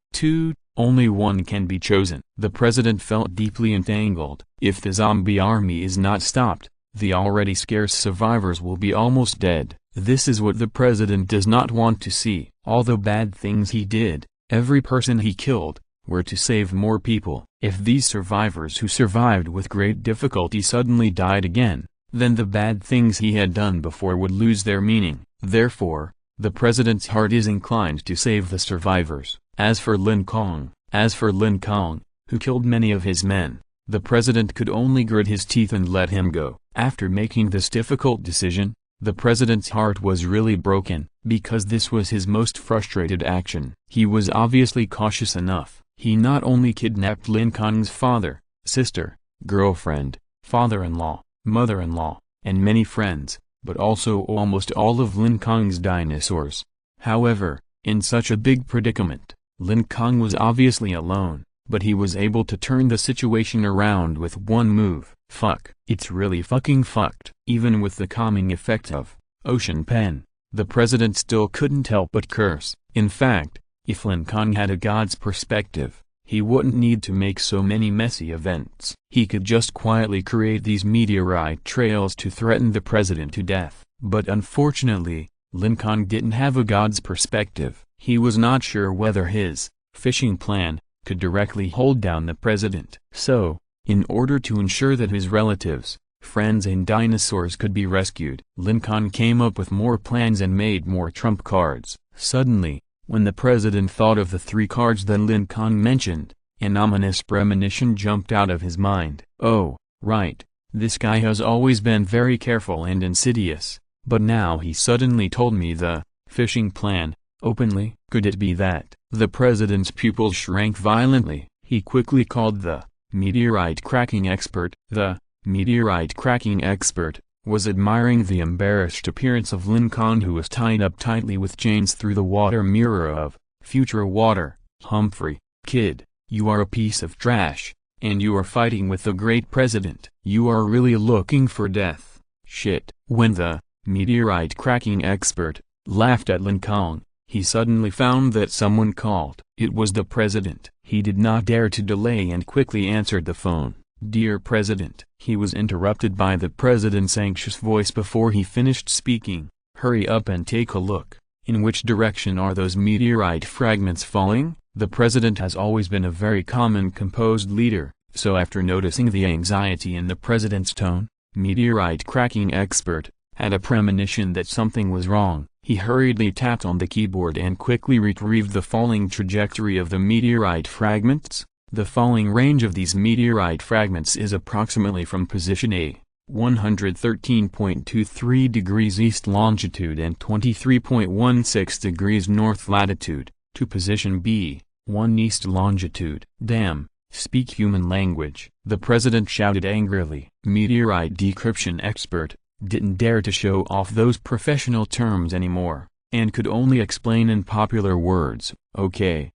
Only one can be chosen. The president felt deeply entangled. If the zombie army is not stopped, the already scarce survivors will be almost dead. This is what the president does not want to see. All the bad things he did, every person he killed, were to save more people. If these survivors who survived with great difficulty suddenly died again, then the bad things he had done before would lose their meaning. Therefore, the president's heart is inclined to save the survivors. As for Lin Kong, who killed many of his men, the president could only grit his teeth and let him go. After making this difficult decision, the president's heart was really broken, because this was his most frustrated action. He was obviously cautious enough. He not only kidnapped Lin Kong's father, sister, girlfriend, father-in-law, mother-in-law, and many friends, but also almost all of Lin Kong's dinosaurs. However, in such a big predicament, Lin Kong was obviously alone, but he was able to turn the situation around with one move. Fuck. It's really fucking fucked. Even with the calming effect of ocean pen, the president still couldn't help but curse. In fact, if Lin Kong had a god's perspective, he wouldn't need to make so many messy events. He could just quietly create these meteorite trails to threaten the president to death. But unfortunately, Lin Kong didn't have a god's perspective. He was not sure whether his fishing plan could directly hold down the president. So, in order to ensure that his relatives, friends and dinosaurs could be rescued, Lin Kong came up with more plans and made more trump cards. Suddenly, when the president thought of the 3 cards that Lin Kong mentioned, an ominous premonition jumped out of his mind. Oh, right, this guy has always been very careful and insidious, but now he suddenly told me the fishing plan, openly. Could it be that? The president's pupils shrank violently. He quickly called the meteorite cracking expert. The meteorite cracking expert was admiring the embarrassed appearance of Lin Kong, who was tied up tightly with chains through the water mirror of future water. "Humphrey, kid, you are a piece of trash, and you are fighting with the great president. You are really looking for death. Shit." When the meteorite cracking expert laughed at Lin Kong, he suddenly found that someone called. It was the president. He did not dare to delay and quickly answered the phone. "Dear President." He was interrupted by the president's anxious voice before he finished speaking. "Hurry up and take a look. In which direction are those meteorite fragments falling?" The president has always been a very calm and composed leader, so after noticing the anxiety in the president's tone, meteorite cracking expert had a premonition that something was wrong. He hurriedly tapped on the keyboard and quickly retrieved the falling trajectory of the meteorite fragments. The falling range of these meteorite fragments is approximately from position A, 113.23 degrees east longitude and 23.16 degrees north latitude, to position B, 1 east longitude. "Damn, speak human language," the president shouted angrily. Meteorite decryption expert didn't dare to show off those professional terms anymore, and could only explain in popular words. Okay.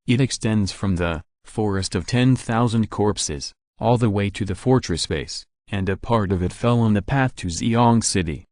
It extends from the forest of 10,000 corpses all the way to the fortress base, and a part of it fell on the path to Xiong City.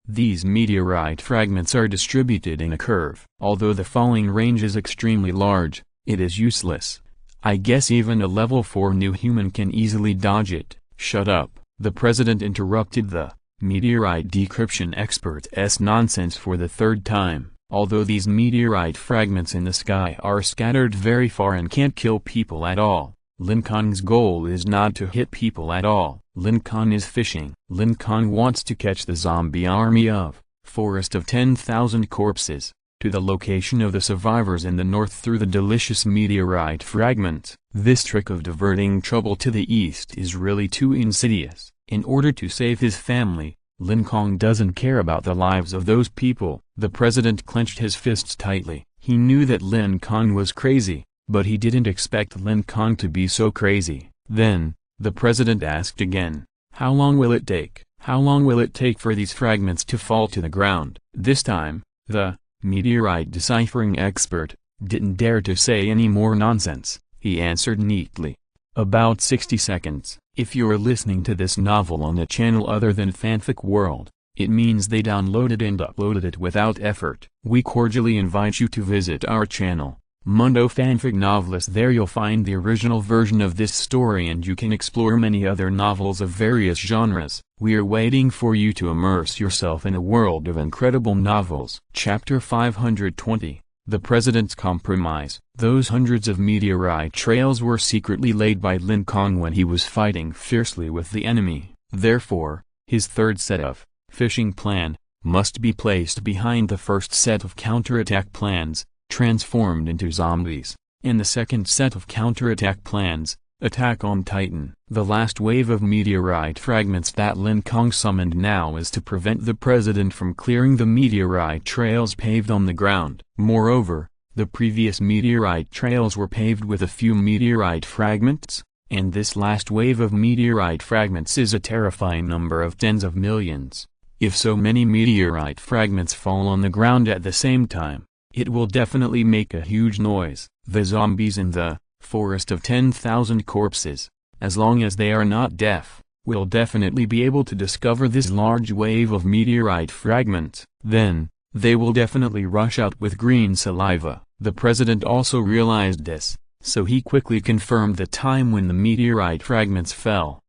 These meteorite fragments are distributed in a curve. Although the falling range is extremely large, it is useless. I guess even a level 4 new human can easily dodge it. "Shut up," the president interrupted the meteorite decryption expert's nonsense for the third time. "Although these meteorite fragments in the sky are scattered very far and can't kill people at all, Lin Kong's goal is not to hit people at all. Lin Kong is fishing. Lin Kong wants to catch the zombie army of forest of 10,000 corpses, to the location of the survivors in the north through the delicious meteorite fragments. This trick of diverting trouble to the east is really too insidious. In order to save his family, Lin Kong doesn't care about the lives of those people." The president clenched his fists tightly. He knew that Lin Kong was crazy, but he didn't expect Lin Kong to be so crazy. Then, the president asked again, "How long will it take? How long will it take for these fragments to fall to the ground?" This time, the meteorite deciphering expert didn't dare to say any more nonsense. He answered neatly, "About 60 seconds. If you're listening to this novel on a channel other than Fanfic World, it means they downloaded and uploaded it without effort. We cordially invite you to visit our channel, Mundo Fanfic Novelist. There you'll find the original version of this story and you can explore many other novels of various genres. We are waiting for you to immerse yourself in a world of incredible novels." Chapter 520, The President's Compromise. Those hundreds of meteorite trails were secretly laid by Lin Kong when he was fighting fiercely with the enemy. Therefore, his third set of fishing plan must be placed behind the first set of counterattack plans, transformed into zombies, and the second set of counterattack plans, attack on Titan. The last wave of meteorite fragments that Lin Kong summoned now is to prevent the president from clearing the meteorite trails paved on the ground. Moreover, the previous meteorite trails were paved with a few meteorite fragments, and this last wave of meteorite fragments is a terrifying number of tens of millions. If so many meteorite fragments fall on the ground at the same time, it will definitely make a huge noise. The zombies in the forest of 10,000 corpses, as long as they are not deaf, will definitely be able to discover this large wave of meteorite fragments. Then, they will definitely rush out with green saliva. The president also realized this, so he quickly confirmed the time when the meteorite fragments fell.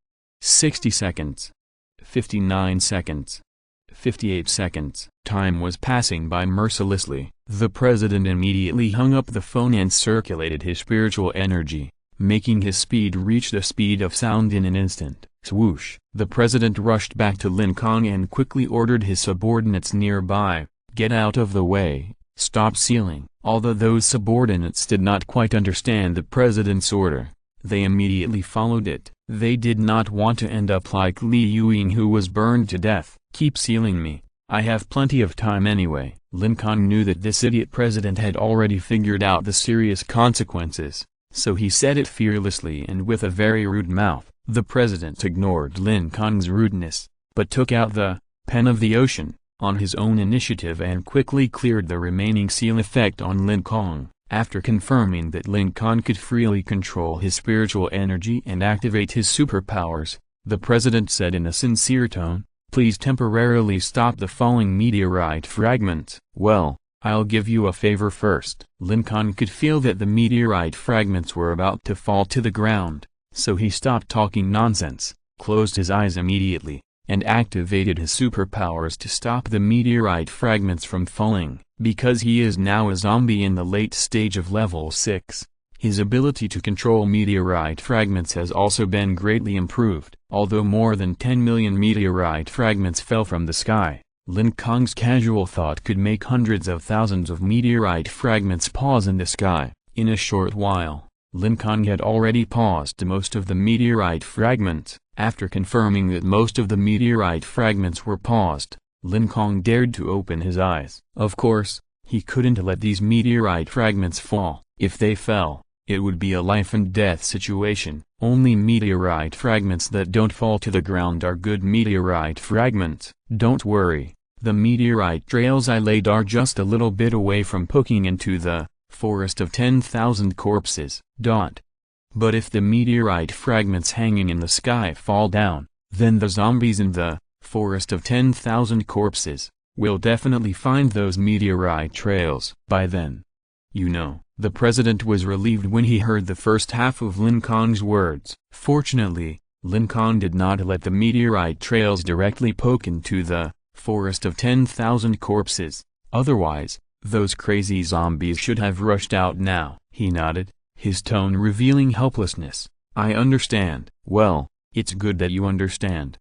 60 seconds. 59 seconds. 58 seconds. Time was passing by mercilessly. The president immediately hung up the phone and circulated his spiritual energy, making his speed reach the speed of sound in an instant. Swoosh! The president rushed back to Lin Kong and quickly ordered his subordinates nearby, "Get out of the way, stop sealing." Although those subordinates did not quite understand the president's order, they immediately followed it. They did not want to end up like Li Yuing, who was burned to death. "Keep sealing me. I have plenty of time anyway." Lin Kong knew that this idiot president had already figured out the serious consequences, so he said it fearlessly and with a very rude mouth. The president ignored Lin Kong's rudeness, but took out the pen of the ocean on his own initiative and quickly cleared the remaining seal effect on Lin Kong. After confirming that Lin Kong could freely control his spiritual energy and activate his superpowers, the president said in a sincere tone, "Please temporarily stop the falling meteorite fragments." "Well, I'll give you a favor first." Lin Kong could feel that the meteorite fragments were about to fall to the ground, so he stopped talking nonsense, closed his eyes immediately, and activated his superpowers to stop the meteorite fragments from falling. Because he is now a zombie in the late stage of level 6, his ability to control meteorite fragments has also been greatly improved. Although more than 10 million meteorite fragments fell from the sky, Lin Kong's casual thought could make hundreds of thousands of meteorite fragments pause in the sky. In a short while, Lin Kong had already paused most of the meteorite fragments. After confirming that most of the meteorite fragments were paused, Lin Kong dared to open his eyes. Of course, he couldn't let these meteorite fragments fall. If they fell, it would be a life-and-death situation. Only meteorite fragments that don't fall to the ground are good meteorite fragments. Don't worry, the meteorite trails I laid are just a little bit away from poking into the forest of 10,000 corpses. But if the meteorite fragments hanging in the sky fall down, then the zombies in the forest of 10,000 corpses will definitely find those meteorite trails. By then, the president was relieved when he heard the first half of Lin Kong's words. Fortunately, Lin Kong did not let the meteorite trails directly poke into the forest of 10,000 corpses. Otherwise, those crazy zombies should have rushed out now. He nodded, his tone revealing helplessness. "I understand." "Well, it's good that you understand."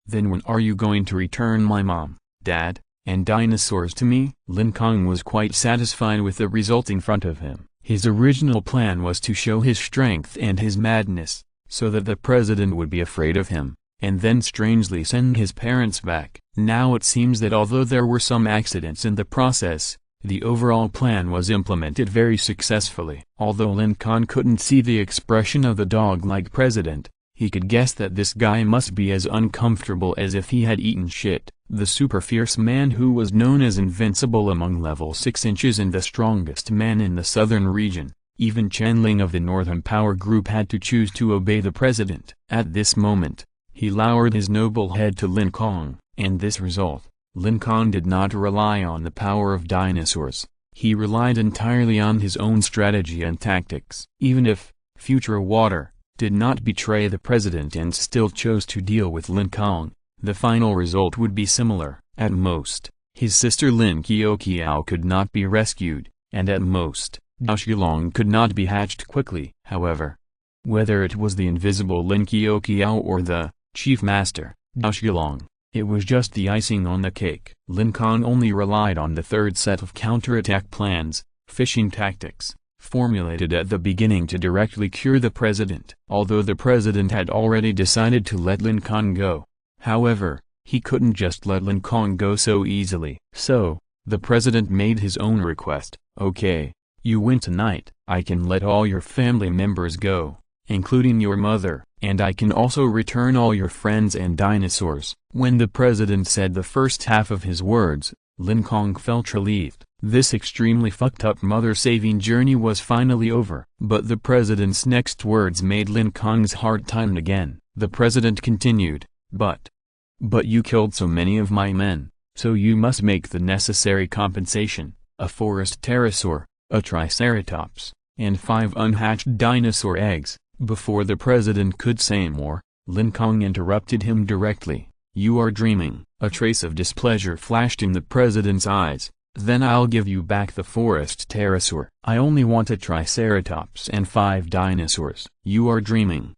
"Then when are you going to return my mom, dad, and dinosaurs to me?" Lin Kong was quite satisfied with the result in front of him. His original plan was to show his strength and his madness, so that the president would be afraid of him, and then strangely send his parents back. Now it seems that although there were some accidents in the process, the overall plan was implemented very successfully. Although Lin Kong couldn't see the expression of the dog-like president, he could guess that this guy must be as uncomfortable as if he had eaten shit. The super fierce man who was known as invincible among level 6 inches and the strongest man in the southern region, even Chen Ling of the Northern Power Group had to choose to obey the president. At this moment, he lowered his noble head to Lin Kong, and this result, Lin Kong did not rely on the power of dinosaurs. He relied entirely on his own strategy and tactics. Even if future water did not betray the president and still chose to deal with Lin Kong, the final result would be similar. At most, his sister Lin Qiao could not be rescued, and at most, Dao Shilong could not be hatched quickly. However, whether it was the invisible Lin Qiao or the chief master, Dao Shilong, it was just the icing on the cake. Lin Kong only relied on the third set of counterattack plans, fishing tactics, formulated at the beginning to directly cure the president. Although the president had already decided to let Lin Kong go, however, he couldn't just let Lin Kong go so easily. So, the president made his own request. "Okay, you win tonight. I can let all your family members go, including your mother, and I can also return all your friends and dinosaurs." When the president said the first half of his words, Lin Kong felt relieved. This extremely fucked up mother-saving journey was finally over. But the president's next words made Lin Kong's heart tighten again. The president continued, But you killed so many of my men, so you must make the necessary compensation, a forest pterosaur, a triceratops, and 5 unhatched dinosaur eggs." Before the president could say more, Lin Kong interrupted him directly. "You are dreaming." A trace of displeasure flashed in the president's eyes. "Then I'll give you back the forest pterosaur. I only want a triceratops and 5 dinosaurs." "You are dreaming."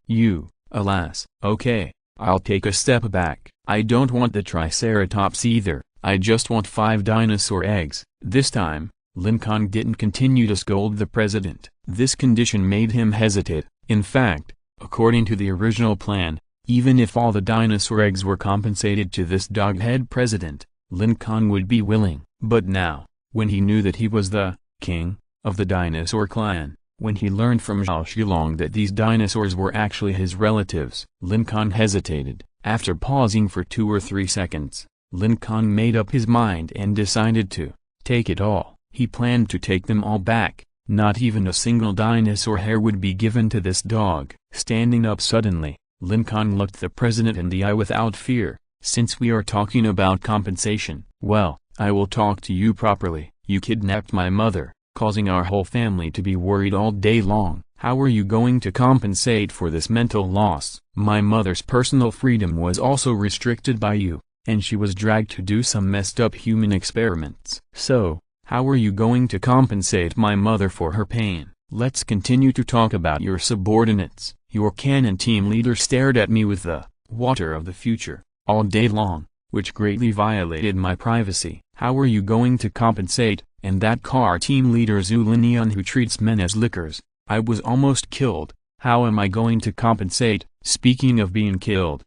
Alas. "Okay, I'll take a step back. I don't want the triceratops either, I just want 5 dinosaur eggs." This time, Lin Kong didn't continue to scold the president. This condition made him hesitate. In fact, according to the original plan, even if all the dinosaur eggs were compensated to this doghead president, Lin Kong would be willing. But now, when he knew that he was the king of the dinosaur clan, when he learned from Zhao Shilong that these dinosaurs were actually his relatives, Lin Kong hesitated. After pausing for 2 or 3 seconds, Lin Kong made up his mind and decided to take it all. He planned to take them all back. Not even a single dinosaur hair would be given to this dog. Standing up suddenly, Lin Kong looked the president in the eye without fear. Since we are talking about compensation, well, I will talk to you properly. You kidnapped my mother, causing our whole family to be worried all day long. How are you going to compensate for this mental loss? My mother's personal freedom was also restricted by you, and she was dragged to do some messed up human experiments. So, how are you going to compensate my mother for her pain? Let's continue to talk about your subordinates. Your canon team leader stared at me with the water of the future all day long, which greatly violated my privacy. How are you going to compensate? And that car team leader Zhu Linian who treats men as lickers. I was almost killed. How am I going to compensate? Speaking of being killed,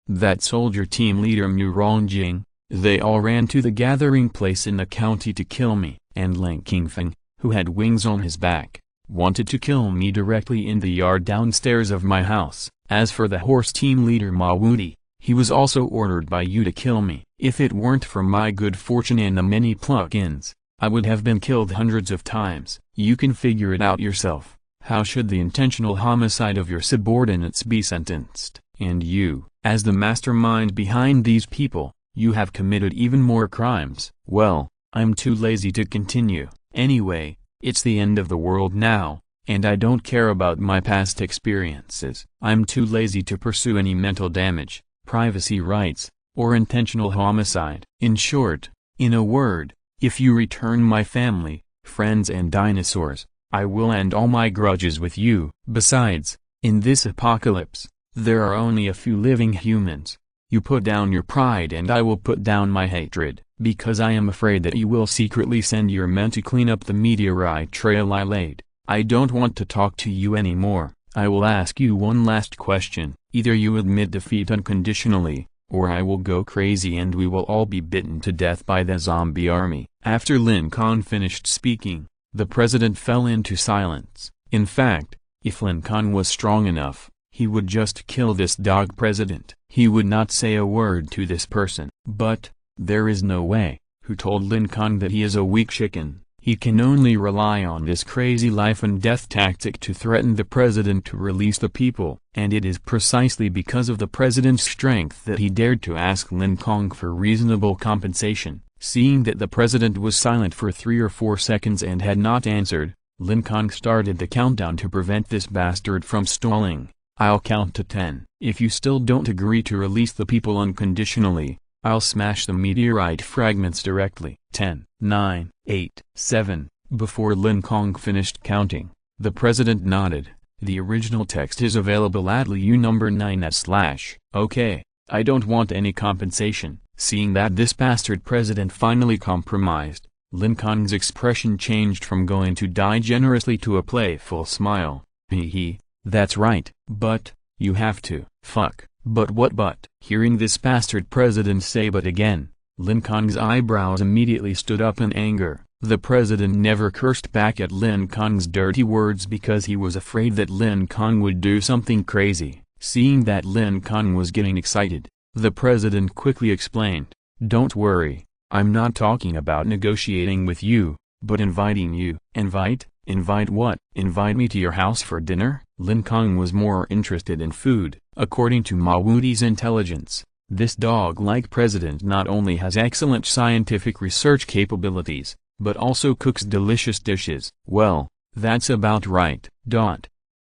that soldier team leader Mu Rongjing, they all ran to the gathering place in the county to kill me. And Ling Qingfeng, who had wings on his back, wanted to kill me directly in the yard downstairs of my house. As for the horse team leader Ma Wuti, he was also ordered by you to kill me. If it weren't for my good fortune and the many plug-ins, I would have been killed hundreds of times. You can figure it out yourself. How should the intentional homicide of your subordinates be sentenced? And you, as the mastermind behind these people, you have committed even more crimes. Well, I'm too lazy to continue. Anyway, it's the end of the world now, and I don't care about my past experiences. I'm too lazy to pursue any mental damage, privacy rights, or intentional homicide. In short, in a word, if you return my family, friends and dinosaurs, I will end all my grudges with you. Besides, in this apocalypse, there are only a few living humans. You put down your pride and I will put down my hatred, because I am afraid that you will secretly send your men to clean up the meteorite trail I laid. I don't want to talk to you anymore. I will ask you one last question. Either you admit defeat unconditionally, or I will go crazy and we will all be bitten to death by the zombie army. After Lin Kong finished speaking, the president fell into silence. In fact, if Lin Kong was strong enough, he would just kill this dog president. He would not say a word to this person. But, there is no way. Who told Lin Kong that he is a weak chicken? He can only rely on this crazy life and death tactic to threaten the president to release the people. And it is precisely because of the president's strength that he dared to ask Lin Kong for reasonable compensation. Seeing that the president was silent for 3 or 4 seconds and had not answered, Lin Kong started the countdown to prevent this bastard from stalling. I'll count to 10. If you still don't agree to release the people unconditionally, I'll smash the meteorite fragments directly. 10, 9, 8, 7. Before Lin Kong finished counting, the president nodded. The original text is available at Liu number 9/. Okay, I don't want any compensation. Seeing that this bastard president finally compromised, Lin Kong's expression changed from going to die generously to a playful smile. Hee, that's right. But, you have to. Fuck. But what but? Hearing this bastard president say but again, Lin Kong's eyebrows immediately stood up in anger. The president never cursed back at Lin Kong's dirty words because he was afraid that Lin Kong would do something crazy. Seeing that Lin Kong was getting excited, the president quickly explained, "Don't worry, I'm not talking about negotiating with you, but inviting you." Invite? Invite what? Invite me to your house for dinner? Lin Kong was more interested in food. According to Ma Wuti's intelligence, this dog-like president not only has excellent scientific research capabilities, but also cooks delicious dishes. Well, that's about right.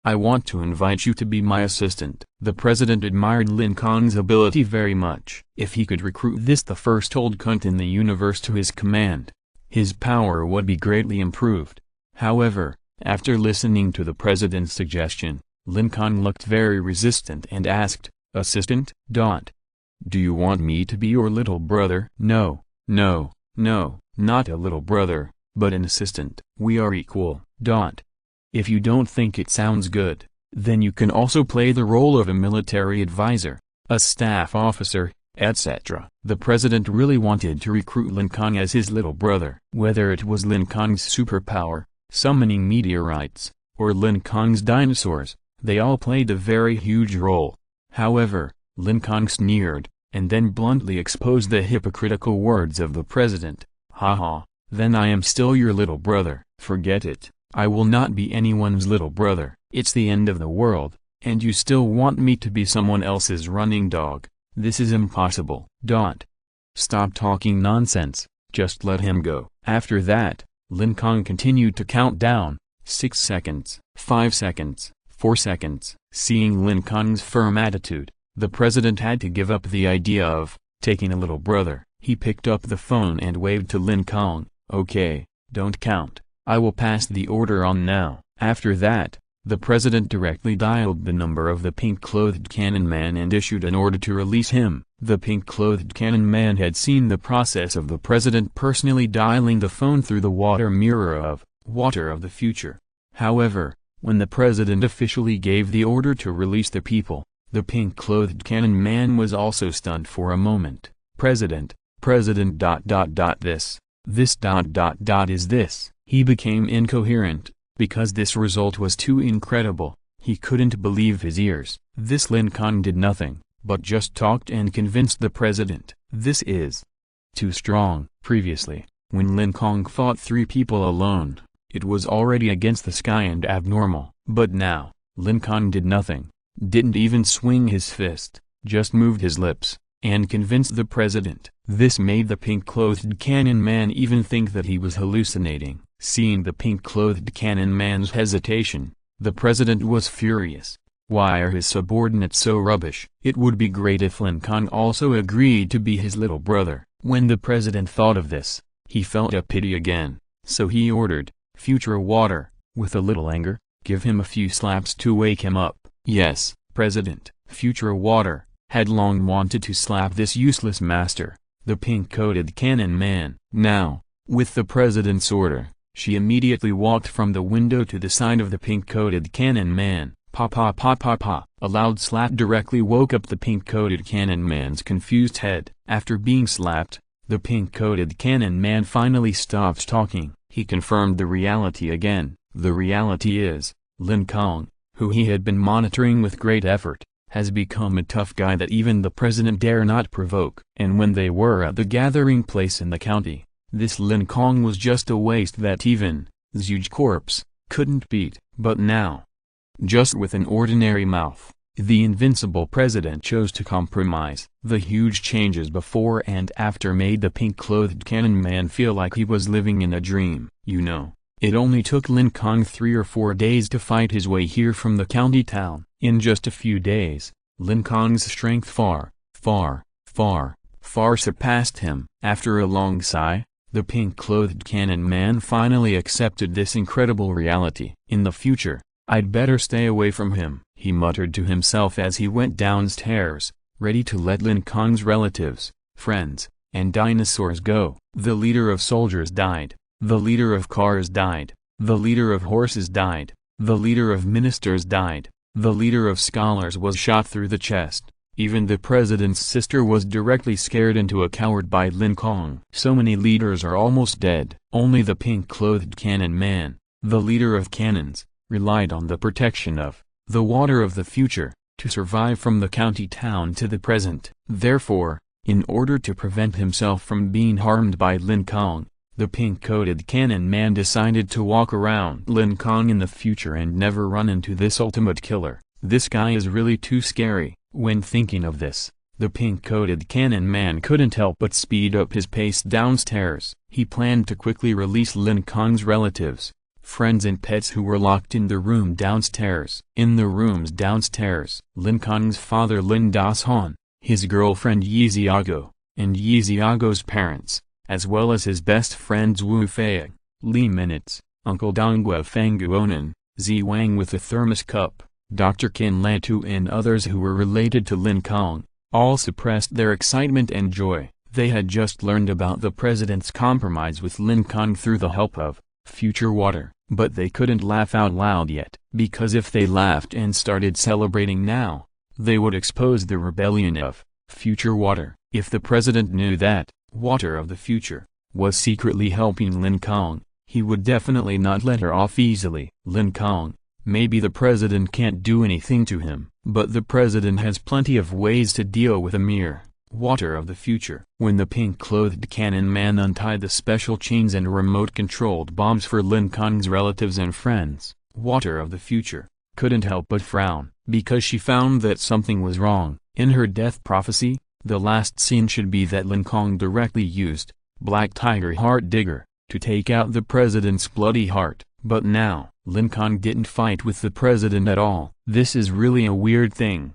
I want to invite you to be my assistant. The president admired Lin Kong's ability very much. If he could recruit this the first old cunt in the universe to his command, his power would be greatly improved. However, after listening to the president's suggestion, Lin Kong looked very resistant and asked, "Assistant? Do you want me to be your little brother?" No, not a little brother, but an assistant. We are equal. If you don't think it sounds good, then you can also play the role of a military advisor, a staff officer, etc. The president really wanted to recruit Lin Kong as his little brother. Whether it was Lin Kong's superpower, summoning meteorites, or Lin Kong's dinosaurs, they all played a very huge role. However, Lin Kong sneered, and then bluntly exposed the hypocritical words of the president. Haha, then I am still your little brother. Forget it, I will not be anyone's little brother. It's the end of the world, and you still want me to be someone else's running dog. This is impossible. Stop talking nonsense, just let him go. After that, Lin Kong continued to count down. 6 seconds, 5 seconds, 4 seconds. Seeing Lin Kong's firm attitude, the president had to give up the idea of taking a little brother. He picked up the phone and waved to Lin Kong. Okay, don't count, I will pass the order on now. After that, the president directly dialed the number of the pink-clothed cannon man and issued an order to release him. The pink-clothed cannon man had seen the process of the president personally dialing the phone through the water mirror of water of the future. However, when the president officially gave the order to release the people, the pink-clothed cannon man was also stunned for a moment. President this is this. He became incoherent, because this result was too incredible. He couldn't believe his ears. This Lin Kong did nothing, but just talked and convinced the president. This is too strong. Previously, when Lin Kong fought 3 people alone, it was already against the sky and abnormal. But now, Lin Kong did nothing, didn't even swing his fist, just moved his lips, and convinced the president. This made the pink-clothed cannon man even think that he was hallucinating. Seeing the pink-clothed cannon man's hesitation, the president was furious. Why are his subordinates so rubbish? It would be great if Lin Kong also agreed to be his little brother. When the president thought of this, he felt a pity again, so he ordered, "Future Water," with a little anger, "give him a few slaps to wake him up." Yes, President Future Water had long wanted to slap this useless master, the pink-coated cannon man. Now, with the president's order, she immediately walked from the window to the side of the pink-coated cannon man. Pa pa pa pa pa. A loud slap directly woke up the pink-coated cannon man's confused head. After being slapped, the pink-coated cannon man finally stopped talking. He confirmed the reality again. The reality is, Lin Kong, who he had been monitoring with great effort, has become a tough guy that even the president dare not provoke. And when they were at the gathering place in the county, this Lin Kong was just a waste that even the huge corpse couldn't beat. But now, just with an ordinary mouth, the invincible president chose to compromise. The huge changes before and after made the pink-clothed cannon man feel like he was living in a dream. You know, it only took Lin Kong 3 or 4 days to fight his way here from the county town. In just a few days, Lin Kong's strength far surpassed him. After a long sigh, the pink-clothed cannon man finally accepted this incredible reality. In the future, I'd better stay away from him, he muttered to himself as he went downstairs, ready to let Lin Kong's relatives, friends, and dinosaurs go. The leader of soldiers died, the leader of cars died, the leader of horses died, the leader of ministers died, the leader of scholars was shot through the chest. Even the president's sister was directly scared into a coward by Lin Kong. So many leaders are almost dead. Only the pink-clothed cannon man, the leader of cannons, relied on the protection of the water of the future, to survive from the county town to the present. Therefore, in order to prevent himself from being harmed by Lin Kong, the pink-coated cannon man decided to walk around Lin Kong in the future and never run into this ultimate killer. This guy is really too scary. When thinking of this, the pink-coated cannon man couldn't help but speed up his pace downstairs. He planned to quickly release Lin Kong's relatives, friends and pets who were locked in the room downstairs. In the rooms downstairs, Lin Kong's father Lin Das-han, his girlfriend Yi Xiago, and Yi Xiago's parents, as well as his best friends Wu Fei, Li Minutes, Uncle Donghua Fanguonan, Zi Wang with a thermos cup, Dr. Qin Latu and others who were related to Lin Kong, all suppressed their excitement and joy. They had just learned about the president's compromise with Lin Kong through the help of Future Water, but they couldn't laugh out loud yet, because if they laughed and started celebrating now, they would expose the rebellion of Future Water. If the president knew that Water of the Future was secretly helping Lin Kong, he would definitely not let her off easily. Lin Kong, Maybe the president can't do anything to him, but the president has plenty of ways to deal with a mere water of the future. When the pink-clothed cannon man untied the special chains and remote-controlled bombs for Lin Kong's relatives and friends, Water of the Future couldn't help but frown, because she found that something was wrong. In her death prophecy, the last scene should be that Lin Kong directly used Black Tiger Heart Digger to take out the president's bloody heart, but now, Lin Kong didn't fight with the president at all. This is really a weird thing.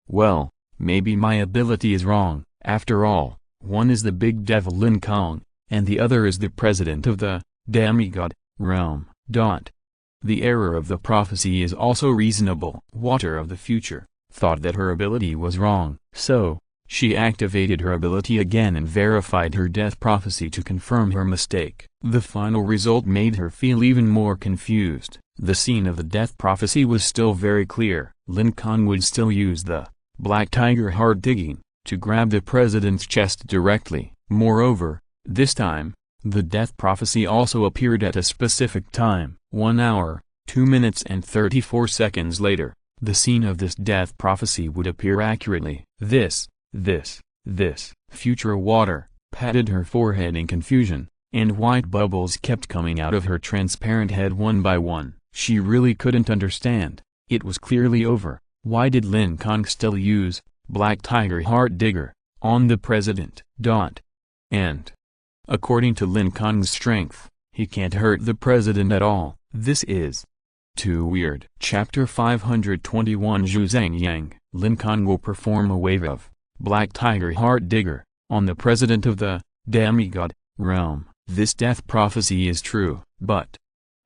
Well, maybe my ability is wrong. After all, one is the big devil Lin Kong, and the other is the president of the demigod realm. The error of the prophecy is also reasonable. Water of the Future thought that her ability was wrong, so she activated her ability again and verified her death prophecy to confirm her mistake. The final result made her feel even more confused. The scene of the death prophecy was still very clear. Lin Kong would still use the Black Tiger Heart Digging to grab the president's chest directly. Moreover, this time, the death prophecy also appeared at a specific time. 1 hour, 2 minutes and 34 seconds later, the scene of this death prophecy would appear accurately. This future water patted her forehead in confusion, and white bubbles kept coming out of her transparent head one by one. She really couldn't understand. It was clearly over. Why did Lin Kong still use Black Tiger Heart Digger on the president? And according to Lin Kong's strength, he can't hurt the president at all. This is too weird. Chapter 521 Zhu Zhang Yang. Lin Kong will perform a wave of Black Tiger Heart Digger on the president of the demigod realm. This death prophecy is true, but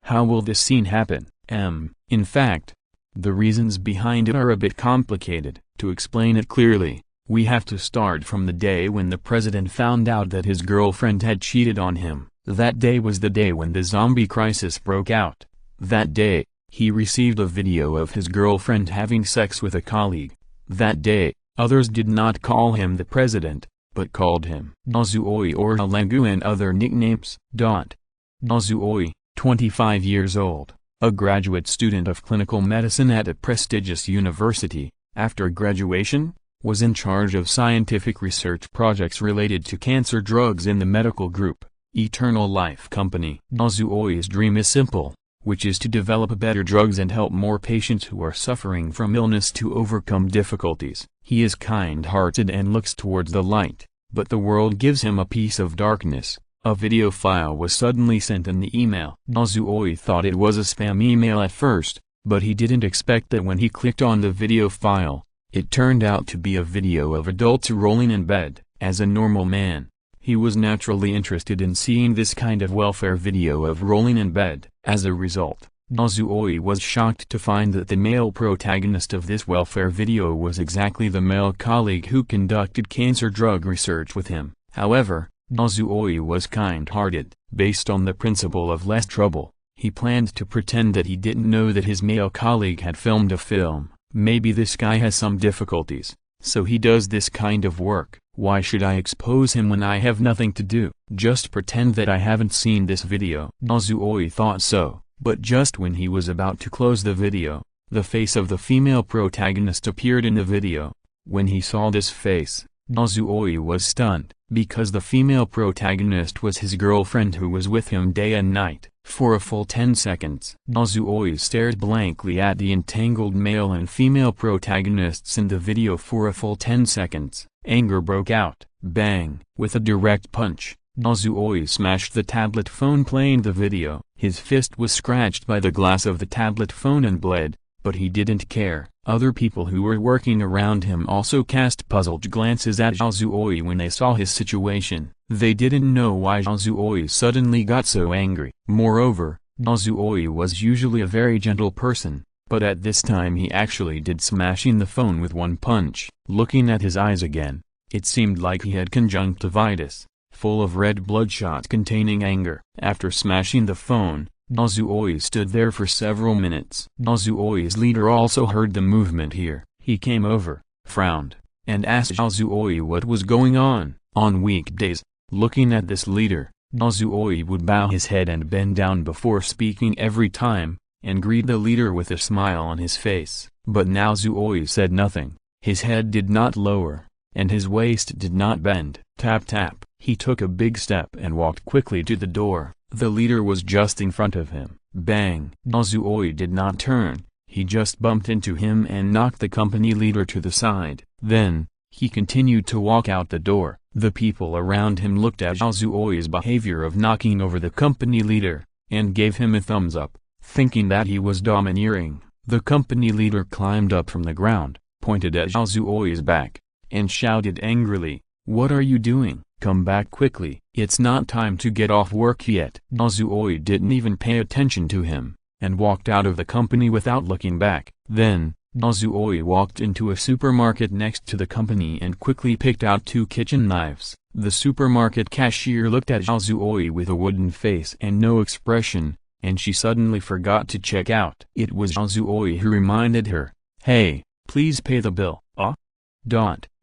how will this scene happen? In fact, the reasons behind it are a bit complicated. To explain it clearly, we have to start from the day when the president found out that his girlfriend had cheated on him. That day was the day when the zombie crisis broke out. That day, he received a video of his girlfriend having sex with a colleague. That day, others did not call him the president, but called him Dazuoi or Halengu and other nicknames. Dazuoi, 25 years old, a graduate student of clinical medicine at a prestigious university, after graduation, was in charge of scientific research projects related to cancer drugs in the medical group, Eternal Life Company. Dazuoi's dream is simple, which is to develop better drugs and help more patients who are suffering from illness to overcome difficulties. He is kind-hearted and looks towards the light, but the world gives him a piece of darkness. A video file was suddenly sent in the email. Dazuoi thought it was a spam email at first, but he didn't expect that when he clicked on the video file, it turned out to be a video of adults rolling in bed. As a normal man, he was naturally interested in seeing this kind of welfare video of rolling in bed. As a result, Dazuoi was shocked to find that the male protagonist of this welfare video was exactly the male colleague who conducted cancer drug research with him. However, Dazuoi was kind-hearted. Based on the principle of less trouble, he planned to pretend that he didn't know that his male colleague had filmed a film. Maybe this guy has some difficulties, so he does this kind of work. Why should I expose him when I have nothing to do? Just pretend that I haven't seen this video. Dazuoi thought so, but just when he was about to close the video, the face of the female protagonist appeared in the video. When he saw this face, Dazuoi was stunned, because the female protagonist was his girlfriend who was with him day and night. For a full 10 seconds, Dazuoi stared blankly at the entangled male and female protagonists in the video for a full 10 seconds. Anger broke out. Bang! With a direct punch, Dazuoi smashed the tablet phone playing the video. His fist was scratched by the glass of the tablet phone and bled, but he didn't care. Other people who were working around him also cast puzzled glances at Dazuoi when they saw his situation. They didn't know why Dazuoi suddenly got so angry. Moreover, Dazuoi was usually a very gentle person, but at this time he actually did smashing the phone with one punch. Looking at his eyes again, it seemed like he had conjunctivitis, full of red bloodshot containing anger. After smashing the phone, Dazuoi stood there for several minutes. Dazuoi's leader also heard the movement here. He came over, frowned, and asked Dazuoi what was going on. On weekdays, looking at this leader, Dazuoi would bow his head and bend down before speaking every time, and greeted the leader with a smile on his face. But now Zhuoyi said nothing. His head did not lower, and his waist did not bend. Tap tap. He took a big step and walked quickly to the door. The leader was just in front of him. Bang! Zhuoyi did not turn. He just bumped into him and knocked the company leader to the side. Then, he continued to walk out the door. The people around him looked at Zhuoyi's behavior of knocking over the company leader, and gave him a thumbs up, thinking that he was domineering. The company leader climbed up from the ground, pointed at Zhuoyi's back, and shouted angrily, "What are you doing? Come back quickly. It's not time to get off work yet." Zhuoyi didn't even pay attention to him, and walked out of the company without looking back. Then, Zhuoyi walked into a supermarket next to the company and quickly picked out 2 kitchen knives. The supermarket cashier looked at Zhuoyi with a wooden face and no expression, and she suddenly forgot to check out. It was Zhuoyi who reminded her, "Hey, please pay the bill."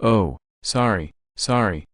"Oh, sorry.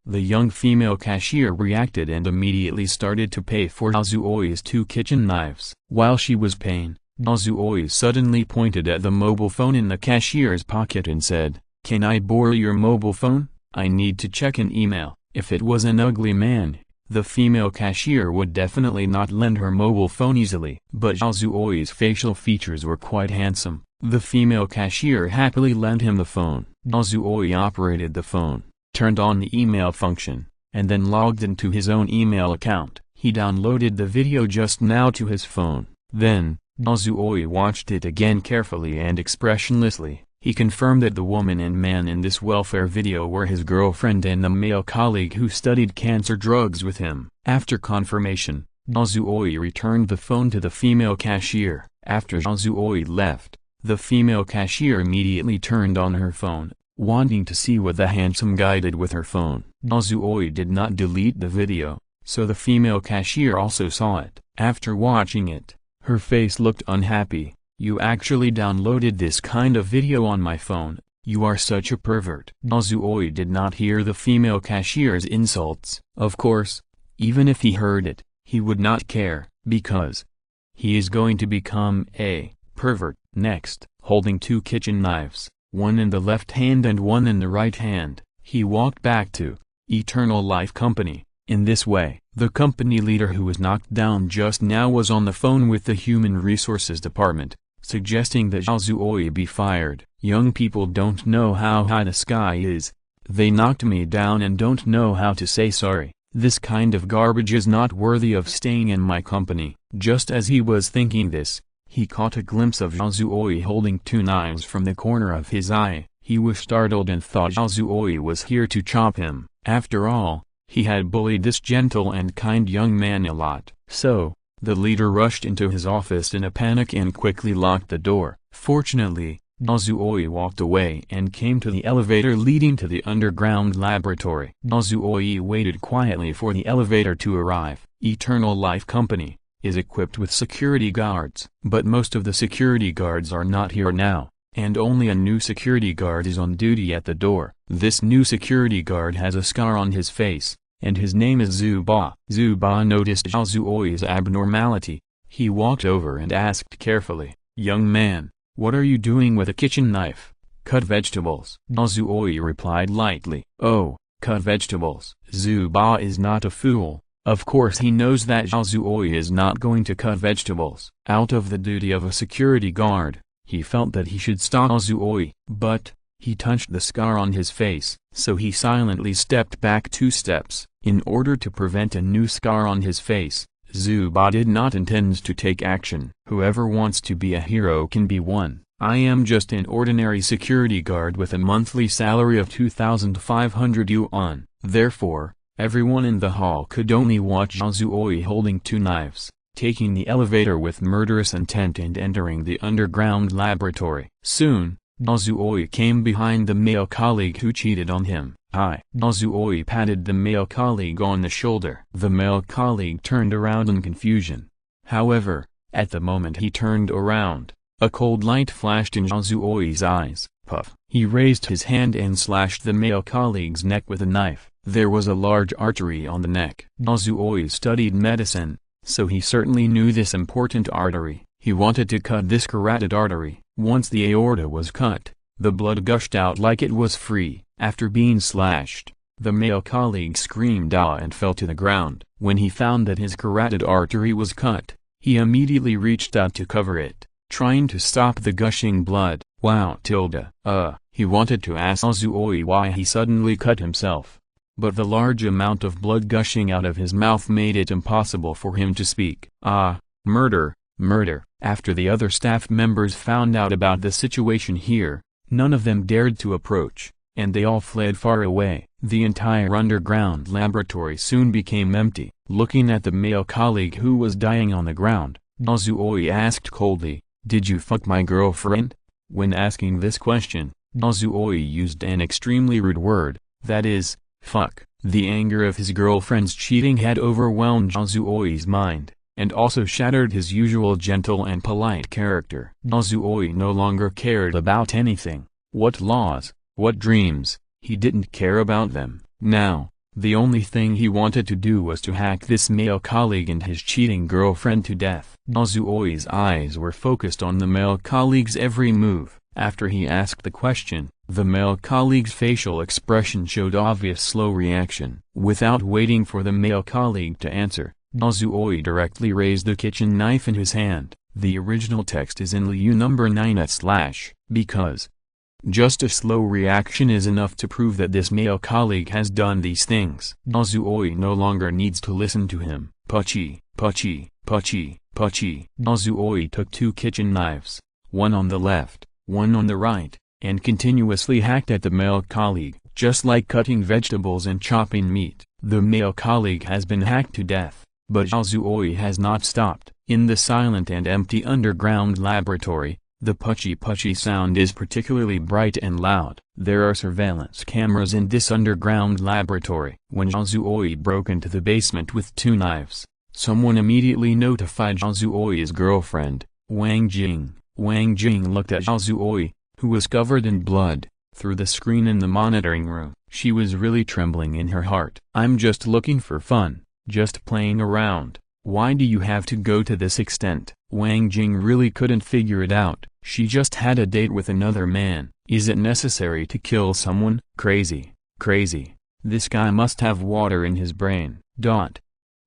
The young female cashier reacted and immediately started to pay for Zhuoyi's 2 kitchen knives. While she was paying, Zhuoyi suddenly pointed at the mobile phone in the cashier's pocket and said, "Can I borrow your mobile phone? I need to check an email." If it was an ugly man, the female cashier would definitely not lend her mobile phone easily. But Zhuoyi's facial features were quite handsome. The female cashier happily lent him the phone. Zhuoyi operated the phone, turned on the email function, and then logged into his own email account. He downloaded the video just now to his phone. Then, Zhuoyi watched it again carefully and expressionlessly. He confirmed that the woman and man in this welfare video were his girlfriend and the male colleague who studied cancer drugs with him. After confirmation, Zhuoyi returned the phone to the female cashier. After Zhuoyi left, the female cashier immediately turned on her phone, wanting to see what the handsome guy did with her phone. Zhuoyi did not delete the video, so the female cashier also saw it. After watching it, her face looked unhappy. "You actually downloaded this kind of video on my phone. You are such a pervert." Zhuoyi did not hear the female cashier's insults. Of course, even if he heard it, he would not care, because he is going to become a pervert. Next, holding 2 kitchen knives, one in the left hand and one in the right hand, he walked back to Eternal Life Company. In this way, the company leader who was knocked down just now was on the phone with the Human Resources Department, suggesting that Zhuoyi be fired. "Young people don't know how high the sky is. They knocked me down and don't know how to say sorry. This kind of garbage is not worthy of staying in my company." Just as he was thinking this, he caught a glimpse of Zhuoyi holding 2 knives from the corner of his eye. He was startled and thought Zhuoyi was here to chop him. After all, he had bullied this gentle and kind young man a lot. So, the leader rushed into his office in a panic and quickly locked the door. Fortunately, Zhuoyi walked away and came to the elevator leading to the underground laboratory. Zhuoyi waited quietly for the elevator to arrive. Eternal Life Company is equipped with security guards, but most of the security guards are not here now, and only a new security guard is on duty at the door. This new security guard has a scar on his face, and his name is Zuba. Zuba noticed Zhuoyi's abnormality. He walked over and asked carefully, "Young man, what are you doing with a kitchen knife?" "Cut vegetables." Zhuoyi replied lightly. "Oh, cut vegetables." Zuba is not a fool. Of course he knows that Zhuoyi is not going to cut vegetables. Out of the duty of a security guard, he felt that he should stop Zhuoyi. But, he touched the scar on his face, so he silently stepped back 2 steps. In order to prevent a new scar on his face, Zuba did not intend to take action. "Whoever wants to be a hero can be one. I am just an ordinary security guard with a monthly salary of 2,500 yuan. Therefore, everyone in the hall could only watch Zhuoyi holding 2 knives, taking the elevator with murderous intent and entering the underground laboratory. Soon, Zhuoyi came behind the male colleague who cheated on him. "Hi." Zhuoyi patted the male colleague on the shoulder. The male colleague turned around in confusion. However, at the moment he turned around, a cold light flashed in Zhuoyi's eyes. Puff. He raised his hand and slashed the male colleague's neck with a knife. There was a large artery on the neck. Zhuoyi studied medicine, so he certainly knew this important artery. He wanted to cut this carotid artery. Once the aorta was cut, the blood gushed out like it was free. After being slashed, the male colleague screamed "ah" and fell to the ground. When he found that his carotid artery was cut, he immediately reached out to cover it, trying to stop the gushing blood. Wow. He wanted to ask Azuoi why he suddenly cut himself, but the large amount of blood gushing out of his mouth made it impossible for him to speak. Murder, murder. After the other staff members found out about the situation here, none of them dared to approach, and they all fled far away. The entire underground laboratory soon became empty. Looking at the male colleague who was dying on the ground, Azuoi asked coldly, "Did you fuck my girlfriend?" When asking this question, Azuoi used an extremely rude word, that is, fuck. The anger of his girlfriend's cheating had overwhelmed Azuoi's mind, and also shattered his usual gentle and polite character. Azuoi no longer cared about anything. What laws, what dreams, he didn't care about them. Now, the only thing he wanted to do was to hack this male colleague and his cheating girlfriend to death. Azuoi's eyes were focused on the male colleague's every move. After he asked the question, the male colleague's facial expression showed obvious slow reaction. Without waiting for the male colleague to answer, Azuoi directly raised the kitchen knife in his hand. The original text is in Liu number 9 / because. Just a slow reaction is enough to prove that this male colleague has done these things. Azuoi no longer needs to listen to him. Pucci, pucci, pucci, pucci. Azuoi took 2 kitchen knives, one on the left, one on the right, and continuously hacked at the male colleague, just like cutting vegetables and chopping meat. The male colleague has been hacked to death, but Azuoi has not stopped. In the silent and empty underground laboratory, the pucci-pucci sound is particularly bright and loud. There are surveillance cameras in this underground laboratory. When Azuoi broke into the basement with 2 knives, someone immediately notified Azuoi's girlfriend, Wang Jing. Wang Jing looked at Azuoi, who was covered in blood, through the screen in the monitoring room. She was really trembling in her heart. "I'm just looking for fun, just playing around. Why do you have to go to this extent?" Wang Jing really couldn't figure it out. She just had a date with another man. Is it necessary to kill someone? Crazy, crazy. This guy must have water in his brain.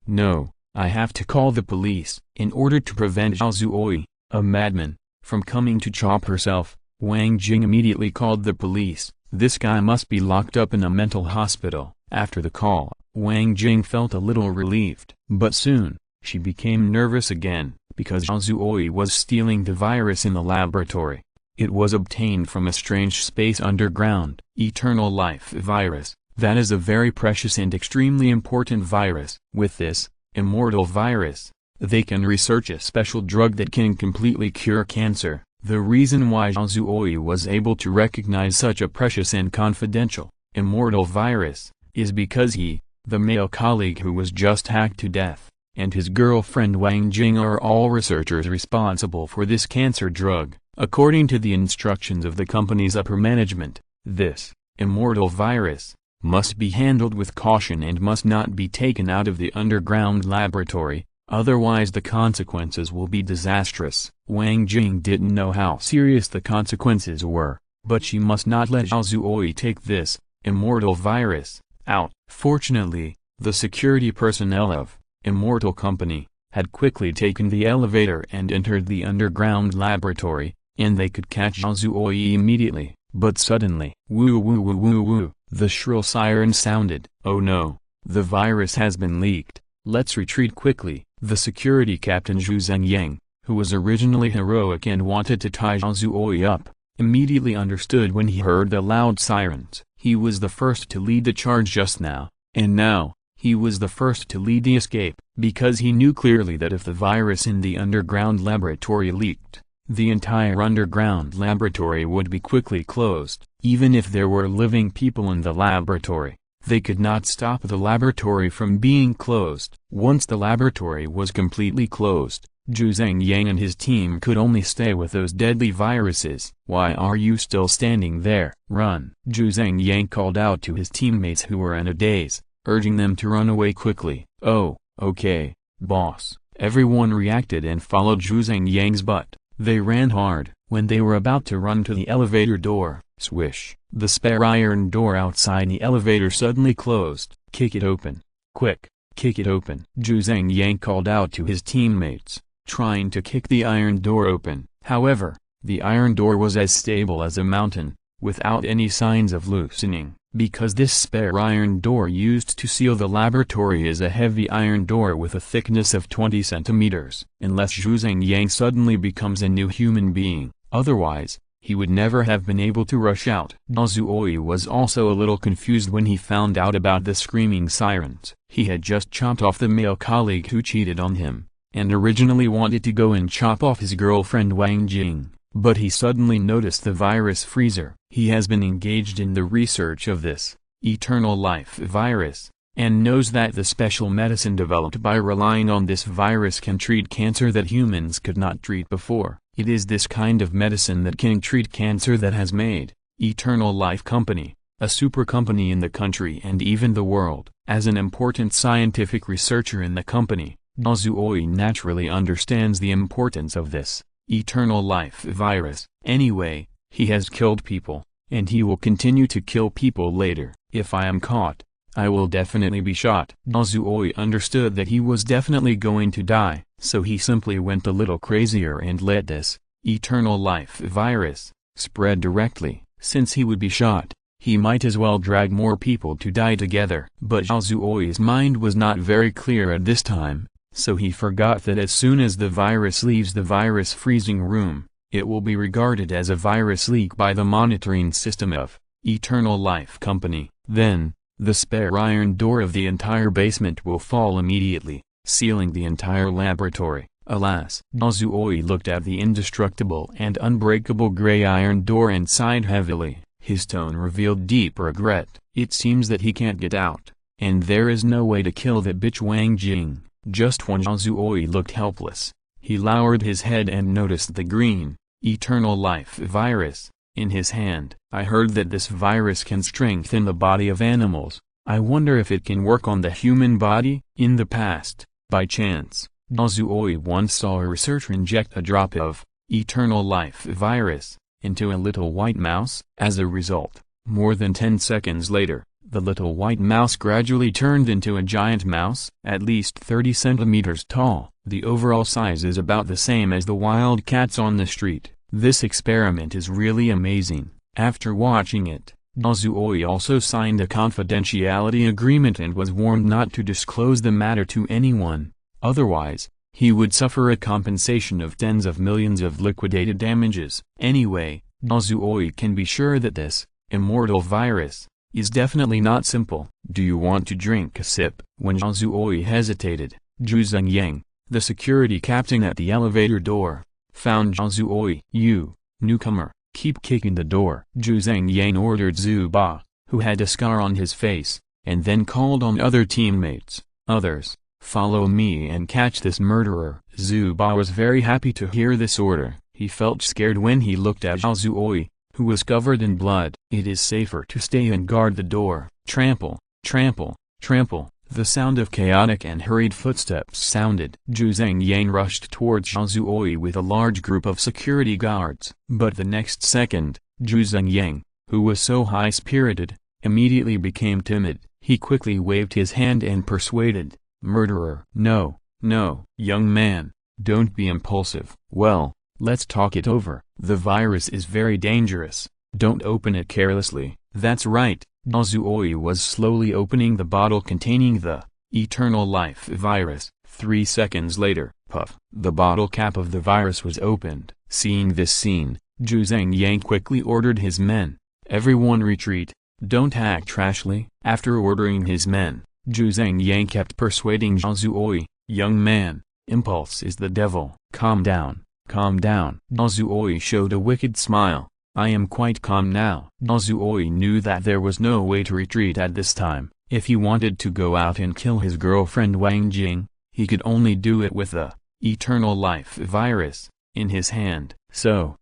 No, I have to call the police. In order to prevent Azuoi, a madman, from coming to chop herself, Wang Jing immediately called the police. This guy must be locked up in a mental hospital. After the call, Wang Jing felt a little relieved. But soon, she became nervous again, because Azuoi was stealing the virus in the laboratory. It was obtained from a strange space underground, eternal life virus. That is a very precious and extremely important virus. With this, immortal virus, they can research a special drug that can completely cure cancer. The reason why Azuoi was able to recognize such a precious and confidential, immortal virus, is because he, the male colleague who was just hacked to death, and his girlfriend Wang Jing are all researchers responsible for this cancer drug. According to the instructions of the company's upper management, this immortal virus must be handled with caution and must not be taken out of the underground laboratory, otherwise the consequences will be disastrous. Wang Jing didn't know how serious the consequences were, but she must not let Azuoi take this immortal virus out. Fortunately, the security personnel of Immortal Company had quickly taken the elevator and entered the underground laboratory, and they could catch Azuoi immediately. But suddenly, woo woo woo woo woo, the shrill siren sounded. "Oh no, the virus has been leaked, let's retreat quickly." The security captain Zhu Zhengyang, who was originally heroic and wanted to tie Azuoi up, immediately understood when he heard the loud sirens. He was the first to lead the charge just now, and now, he was the first to lead the escape, because he knew clearly that if the virus in the underground laboratory leaked, the entire underground laboratory would be quickly closed. Even if there were living people in the laboratory, they could not stop the laboratory from being closed. Once the laboratory was completely closed, Zhu Zhengyang and his team could only stay with those deadly viruses. "Why are you still standing there? Run!" Zhu Zhengyang called out to his teammates who were in a daze, urging them to run away quickly. "Oh, okay, boss." Everyone reacted and followed Zhu Zhengyang's butt. They ran hard. When they were about to run to the elevator door, swish, the spare iron door outside the elevator suddenly closed. "Kick it open. Quick, kick it open," Zhu Zhengyang called out to his teammates, trying to kick the iron door open. However, the iron door was as stable as a mountain, without any signs of loosening. Because this spare iron door used to seal the laboratory is a heavy iron door with a thickness of 20 centimeters. Unless Zhu Zhengyang suddenly becomes a new human being, otherwise, he would never have been able to rush out. Zhuoi was also a little confused when he found out about the screaming sirens. He had just chopped off the male colleague who cheated on him, and originally wanted to go and chop off his girlfriend Wang Jing. But he suddenly noticed the virus freezer. He has been engaged in the research of this eternal life virus, and knows that the special medicine developed by relying on this virus can treat cancer that humans could not treat before. It is this kind of medicine that can treat cancer that has made Eternal Life Company a super company in the country and even the world. As an important scientific researcher in the company, Zhuoi naturally understands the importance of this Eternal Life virus. Anyway, he has killed people, and he will continue to kill people later. If I am caught, I will definitely be shot. Zhuoi understood that he was definitely going to die, so he simply went a little crazier and let this Eternal Life virus spread directly. Since he would be shot, he might as well drag more people to die together. But Zhuoi's mind was not very clear at this time, so he forgot that as soon as the virus leaves the virus freezing room, it will be regarded as a virus leak by the monitoring system of Eternal Life Company. Then, the spare iron door of the entire basement will fall immediately, sealing the entire laboratory. Alas, Zhuoi looked at the indestructible and unbreakable gray iron door and sighed heavily. His tone revealed deep regret. It seems that he can't get out, and there is no way to kill that bitch Wang Jing. Just when Zhuoi looked helpless, he lowered his head and noticed the green Eternal Life virus in his hand. I heard that this virus can strengthen the body of animals. I wonder if it can work on the human body? In the past, by chance, Zhuoi once saw a researcher inject a drop of Eternal Life virus into a little white mouse. As a result, more than 10 seconds later, the little white mouse gradually turned into a giant mouse, at least 30 centimeters tall. The overall size is about the same as the wild cats on the street. This experiment is really amazing. After watching it, Zhuoi also signed a confidentiality agreement and was warned not to disclose the matter to anyone, otherwise, he would suffer a compensation of tens of millions of liquidated damages. Anyway, Zhuoi can be sure that this immortal virus is definitely not simple. "Do you want to drink a sip?" When Zhuoi hesitated, Zhu Zhengyang, the security captain at the elevator door, found Zhuoi. "You, newcomer, keep kicking the door," Zhu Zhengyang ordered Zhu Ba, who had a scar on his face, and then called on other teammates. "Others, follow me and catch this murderer." Zhu Ba was very happy to hear this order. He felt scared when he looked at Zhuoi, who was covered in blood. "It is safer to stay and guard the door." Trample, trample, trample. The sound of chaotic and hurried footsteps sounded. Zhu Zhengyang rushed towards Zhuoi with a large group of security guards. But the next second, Zhu Zhengyang, who was so high-spirited, immediately became timid. He quickly waved his hand and persuaded, "Murderer." "No, no, young man, don't be impulsive." "Well, let's talk it over. The virus is very dangerous. Don't open it carelessly." "That's right." Zhuoi was slowly opening the bottle containing the Eternal Life virus. 3 seconds later, puff, the bottle cap of the virus was opened. Seeing this scene, Zhu Zhengyang quickly ordered his men, "Everyone retreat, don't act rashly." After ordering his men, Zhu Zhengyang kept persuading Zhuoi, "Young man, impulse is the devil. Calm down, calm down." Zhuoi showed a wicked smile. "I am quite calm now." Zhuoi knew that there was no way to retreat at this time. If he wanted to go out and kill his girlfriend Wang Jing, he could only do it with the Eternal Life virus in his hand. So,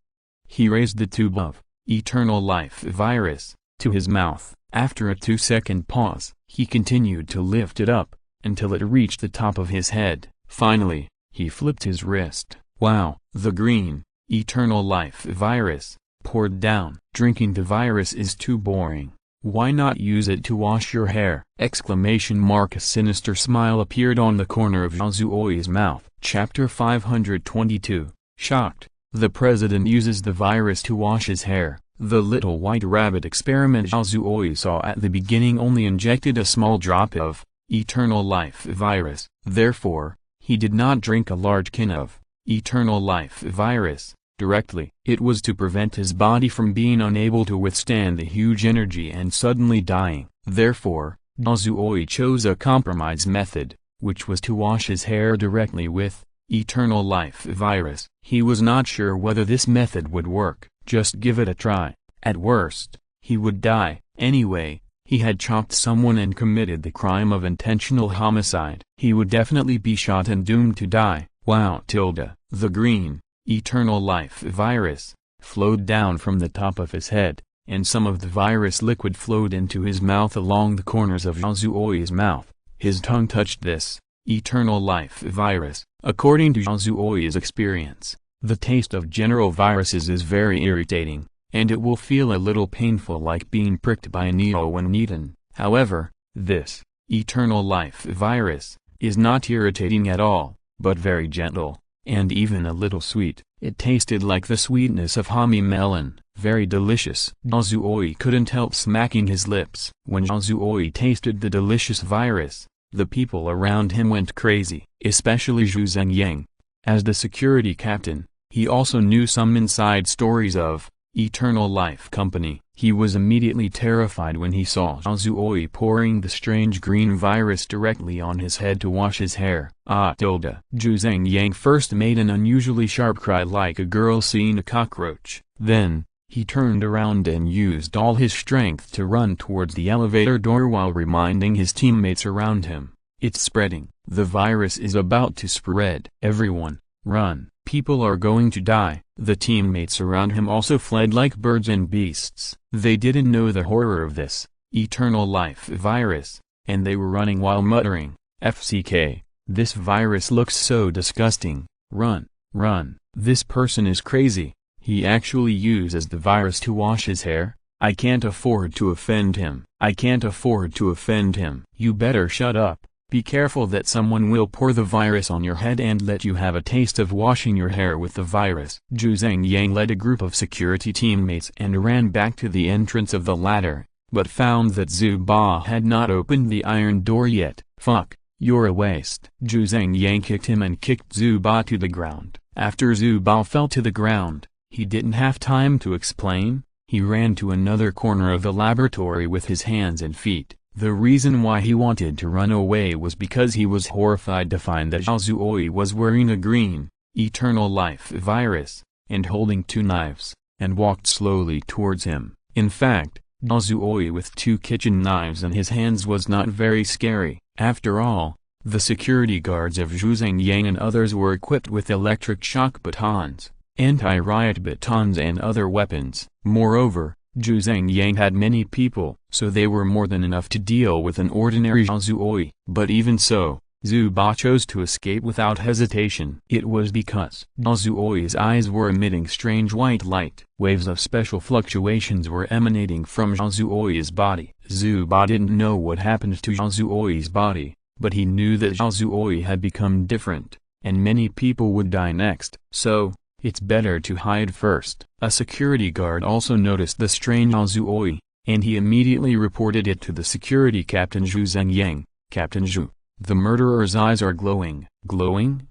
he raised the tube of Eternal Life virus to his mouth. After a 2-second pause, he continued to lift it up until it reached the top of his head. Finally, He flipped his wrist. Wow! The green, eternal life virus, poured down. Drinking the virus is too boring. Why not use it to wash your hair? Exclamation mark. A sinister smile appeared on the corner of Zhao Zuoyi's mouth. Chapter 522. Shocked, the president uses the virus to wash his hair. The little white rabbit experiment Zhao Zuoyi saw at the beginning only injected a small drop of eternal life virus. Therefore, he did not drink a large can of eternal life virus directly. It was to prevent his body from being unable to withstand the huge energy and suddenly dying. Therefore, Zhao Zuoyi chose a compromise method, which was to wash his hair directly with eternal life virus. He was not sure whether this method would work. Just give it a try. At worst, he would die. Anyway, he had chopped someone and committed the crime of intentional homicide. He would definitely be shot and doomed to die. Wow! The green, eternal life virus, flowed down from the top of his head, and some of the virus liquid flowed into his mouth along the corners of Zhao Zuoyi's mouth. His tongue touched this eternal life virus. According to Zhao Zuoyi's experience, the taste of general viruses is very irritating, and it will feel a little painful like being pricked by a needle when eaten. However, this eternal life virus is not irritating at all, but very gentle, and even a little sweet. It tasted like the sweetness of honey melon. Very delicious. Zhao Zuoyi couldn't help smacking his lips. When Zhao Zuoyi tasted the delicious virus, the people around him went crazy, especially Zhu Zhengyang. As the security captain, he also knew some inside stories of Eternal Life Company. He was immediately terrified when he saw Zhao Zuoyi pouring the strange green virus directly on his head to wash his hair. Zhu Zhengyang first made an unusually sharp cry like a girl seeing a cockroach. Then, he turned around and used all his strength to run towards the elevator door while reminding his teammates around him, "It's spreading. The virus is about to spread. Everyone, run. People are going to die." The teammates around him also fled like birds and beasts. They didn't know the horror of this eternal life virus, and they were running while muttering, "FCK, this virus looks so disgusting. Run, run. This person is crazy. He actually uses the virus to wash his hair. I can't afford to offend him. I can't afford to offend him." You better shut up. Be careful that someone will pour the virus on your head and let you have a taste of washing your hair with the virus. Zhu Zhengyang led a group of security teammates and ran back to the entrance of the ladder, but found that Zhu Ba had not opened the iron door yet. "Fuck, you're a waste." Zhu Zhengyang kicked him and kicked Zhu Ba to the ground. After Zhu Ba fell to the ground, he didn't have time to explain. He ran to another corner of the laboratory with his hands and feet. The reason why he wanted to run away was because he was horrified to find that Zhao Zuoyi was wearing a green, eternal life virus, and holding two knives, and walked slowly towards him. In fact, Zhao Zuoyi with two kitchen knives in his hands was not very scary. After all, the security guards of Zhu Zhengyang and others were equipped with electric shock batons, anti-riot batons and other weapons. Moreover, Zhu Zhengyang had many people, so they were more than enough to deal with an ordinary Zhao Zuoyi. But even so, Zhu Ba chose to escape without hesitation. It was because Zhao Zuoyi's eyes were emitting strange white light. Waves of special fluctuations were emanating from Zhao Zuoyi's body. Zhu Ba didn't know what happened to Zhao Zuoyi's body, but he knew that Zhao Zuoyi had become different, and many people would die next. So, it's better to hide first. A security guard also noticed the strange Zhao Zuoyi, and he immediately reported it to the security captain Zhu Zhengyang. "Captain Zhu, the murderer's eyes are glowing." "Glowing?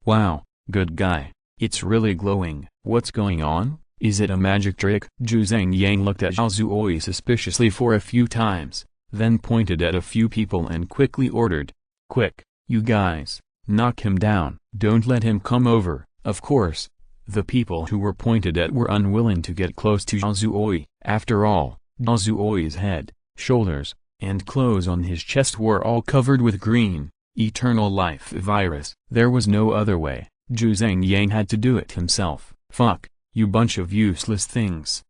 Wow, good guy. It's really glowing. What's going on? Is it a magic trick?" Zhu Zhengyang looked at Zhao Zuoyi suspiciously for a few times, then pointed at a few people and quickly ordered, "Quick, you guys, knock him down. Don't let him come over." Of course, the people who were pointed at were unwilling to get close to Zhao Zuoyi. After all, Zhao Zuoyi's head, shoulders, and clothes on his chest were all covered with green, eternal life virus. There was no other way. Zhu Zhengyang had to do it himself. "Fuck, you bunch of useless things.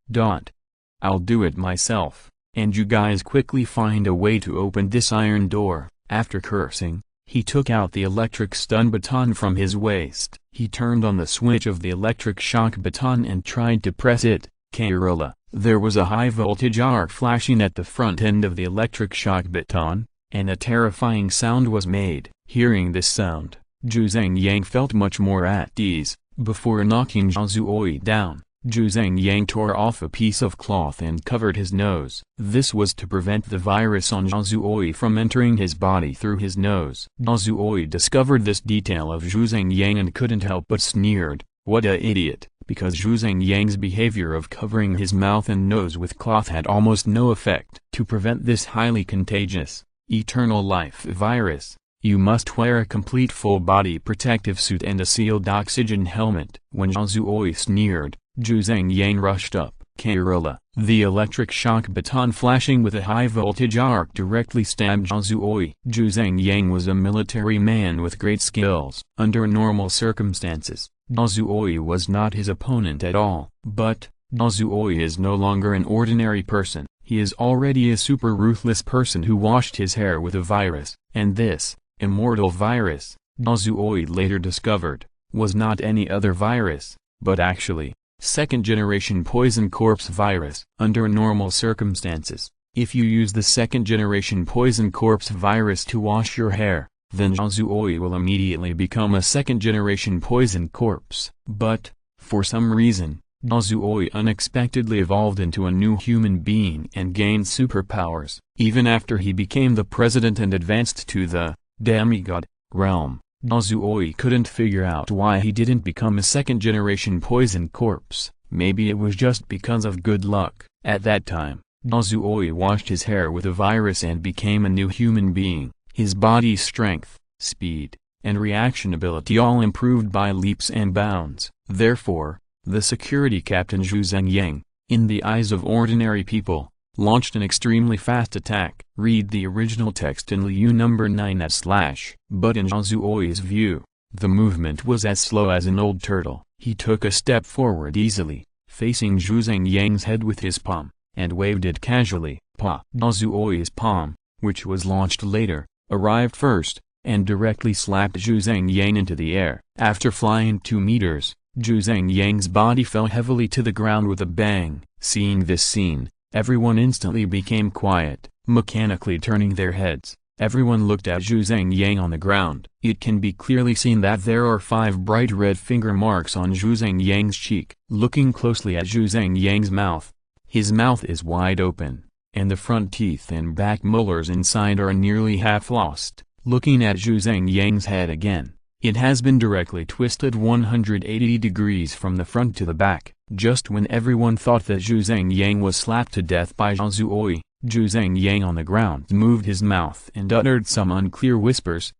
I'll do it myself, and you guys quickly find a way to open this iron door." After cursing, He took out the electric stun baton from his waist. He turned on the switch of the electric shock baton and tried to press it. Kerala. There was a high-voltage arc flashing at the front end of the electric shock baton, and a terrifying sound was made. Hearing this sound, Zhu Zhengyang felt much more at ease. Before knocking Zhao Zuoi down, Zhu Zhengyang tore off a piece of cloth and covered his nose. This was to prevent the virus on Zhao Zuoi from entering his body through his nose. Zhao Zuoi discovered this detail of Zhu Zhengyang and couldn't help but sneered, "What a idiot," because Zhu Zhengyang's behavior of covering his mouth and nose with cloth had almost no effect. To prevent this highly contagious, eternal life virus, you must wear a complete full-body protective suit and a sealed oxygen helmet. When Zhao Zuoi sneered, Zhu Zhengyang rushed up. Kerala. The electric shock baton flashing with a high-voltage arc directly stabbed Zhao Zuoi. Zhu Zhengyang was a military man with great skills. Under normal circumstances, Zhao Zuoi was not his opponent at all. But, Zhao Zuoi is no longer an ordinary person. He is already a super ruthless person who washed his hair with a virus. And this, immortal virus, Zhao Zuoi later discovered, was not any other virus, but actually, second-generation poison corpse virus. Under normal circumstances, if you use the second-generation poison corpse virus to wash your hair, then Zhao Zuoi will immediately become a second-generation poison corpse. But, for some reason, Zhao Zuoi unexpectedly evolved into a new human being and gained superpowers. Even after he became the president and advanced to the demigod realm, Zhao Zuoi couldn't figure out why he didn't become a second-generation poison corpse. Maybe it was just because of good luck. At that time, Zhao Zuoi washed his hair with a virus and became a new human being. His body's strength, speed, and reaction ability all improved by leaps and bounds. Therefore, the security captain Zhu Zhengyang, in the eyes of ordinary people, launched an extremely fast attack. Read the original text in Liu number 9/. But in Zhao Zuoi's view, the movement was as slow as an old turtle. He took a step forward easily, facing Zhu Zhengyang's head with his palm, and waved it casually. Zhao Zuoi's palm, which was launched later, arrived first, and directly slapped Zhu Zhengyang into the air. After flying 2 meters, Zhu Zhengyang's body fell heavily to the ground with a bang. Seeing this scene, everyone instantly became quiet, mechanically turning their heads. Everyone looked at Zhu Zhengyang on the ground. It can be clearly seen that there are 5 bright red finger marks on Zhu Zhengyang's cheek. Looking closely at Zhu Zhengyang's mouth, his mouth is wide open, and the front teeth and back molars inside are nearly half lost. Looking at Zhu Zhengyang's head again, it has been directly twisted 180 degrees from the front to the back. Just when everyone thought that Zhu Zhengyang was slapped to death by Zhao Zuoi, Zhu Zhengyang on the ground moved his mouth and uttered some unclear whispers.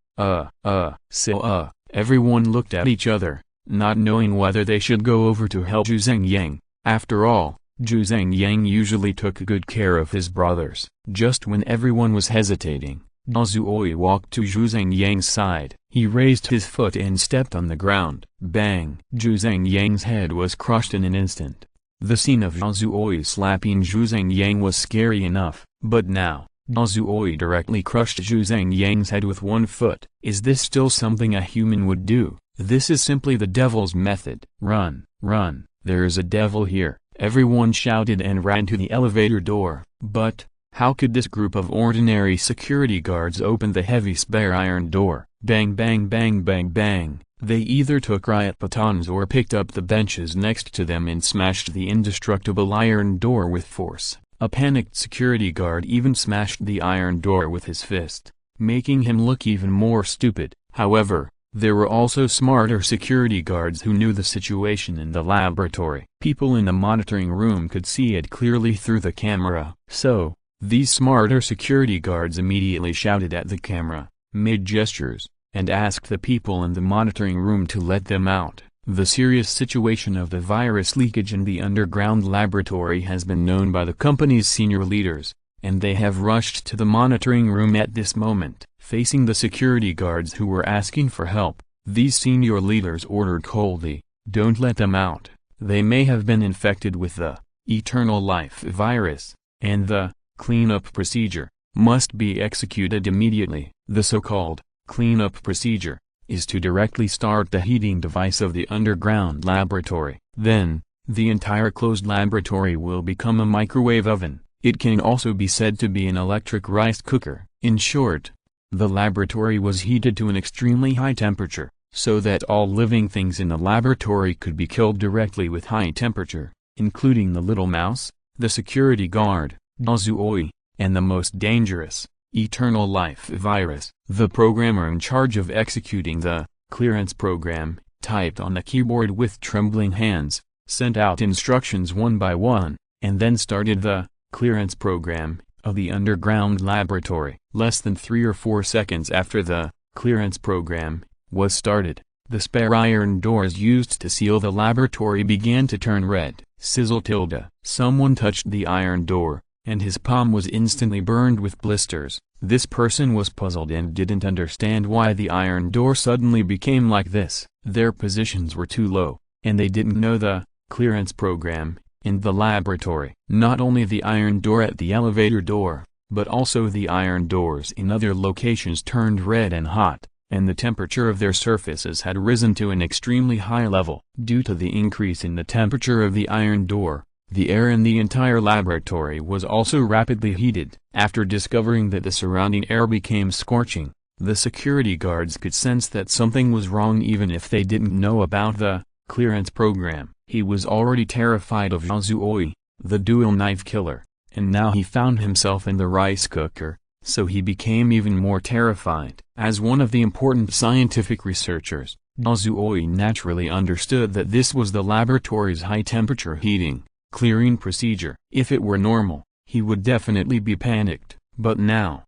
Everyone looked at each other, not knowing whether they should go over to help Zhu Zhengyang. After all, Zhu Zhengyang usually took good care of his brothers. Just when everyone was hesitating, Zhao Zuoi walked to Zhu Zhengyang's side. He raised his foot and stepped on the ground. Bang! Zhu Zhengyang's head was crushed in an instant. The scene of Zhao Zuoi slapping Zhu Zhengyang was scary enough, but now, Zhao Zuoi directly crushed Zhu Zhengyang's head with 1 foot. Is this still something a human would do? This is simply the devil's method. Run, run, there is a devil here. Everyone shouted and ran to the elevator door. But, how could this group of ordinary security guards open the heavy spare iron door? Bang bang bang bang bang. They either took riot batons or picked up the benches next to them and smashed the indestructible iron door with force. A panicked security guard even smashed the iron door with his fist, making him look even more stupid. However, there were also smarter security guards who knew the situation in the laboratory. People in the monitoring room could see it clearly through the camera. So, these smarter security guards immediately shouted at the camera, made gestures, and asked the people in the monitoring room to let them out. The serious situation of the virus leakage in the underground laboratory has been known by the company's senior leaders, and they have rushed to the monitoring room at this moment. Facing the security guards who were asking for help, these senior leaders ordered coldly, "Don't let them out. They may have been infected with the eternal life virus, and the cleanup procedure must be executed immediately." The so-called cleanup procedure is to directly start the heating device of the underground laboratory. Then, the entire closed laboratory will become a microwave oven. It can also be said to be an electric rice cooker. In short, the laboratory was heated to an extremely high temperature, so that all living things in the laboratory could be killed directly with high temperature, including the little mouse, the security guard, Dinosaurs, and the most dangerous, eternal life virus. The programmer in charge of executing the clearance program typed on the keyboard with trembling hands, sent out instructions one by one, and then started the clearance program of the underground laboratory. Less than 3 or 4 seconds after the clearance program was started, the spare iron doors used to seal the laboratory began to turn red. Sizzle tilde. Someone touched the iron door, and his palm was instantly burned with blisters. This person was puzzled and didn't understand why the iron door suddenly became like this. Their positions were too low, and they didn't know the clearance program in the laboratory. Not only the iron door at the elevator door, but also the iron doors in other locations turned red and hot, and the temperature of their surfaces had risen to an extremely high level. Due to the increase in the temperature of the iron door, the air in the entire laboratory was also rapidly heated. After discovering that the surrounding air became scorching, the security guards could sense that something was wrong even if they didn't know about the clearance program. He was already terrified of Dinosaurs, the dual knife killer, and now he found himself in the rice cooker, so he became even more terrified. As one of the important scientific researchers, Dinosaurs naturally understood that this was the laboratory's high-temperature heating, clearing procedure. If it were normal, he would definitely be panicked, but now,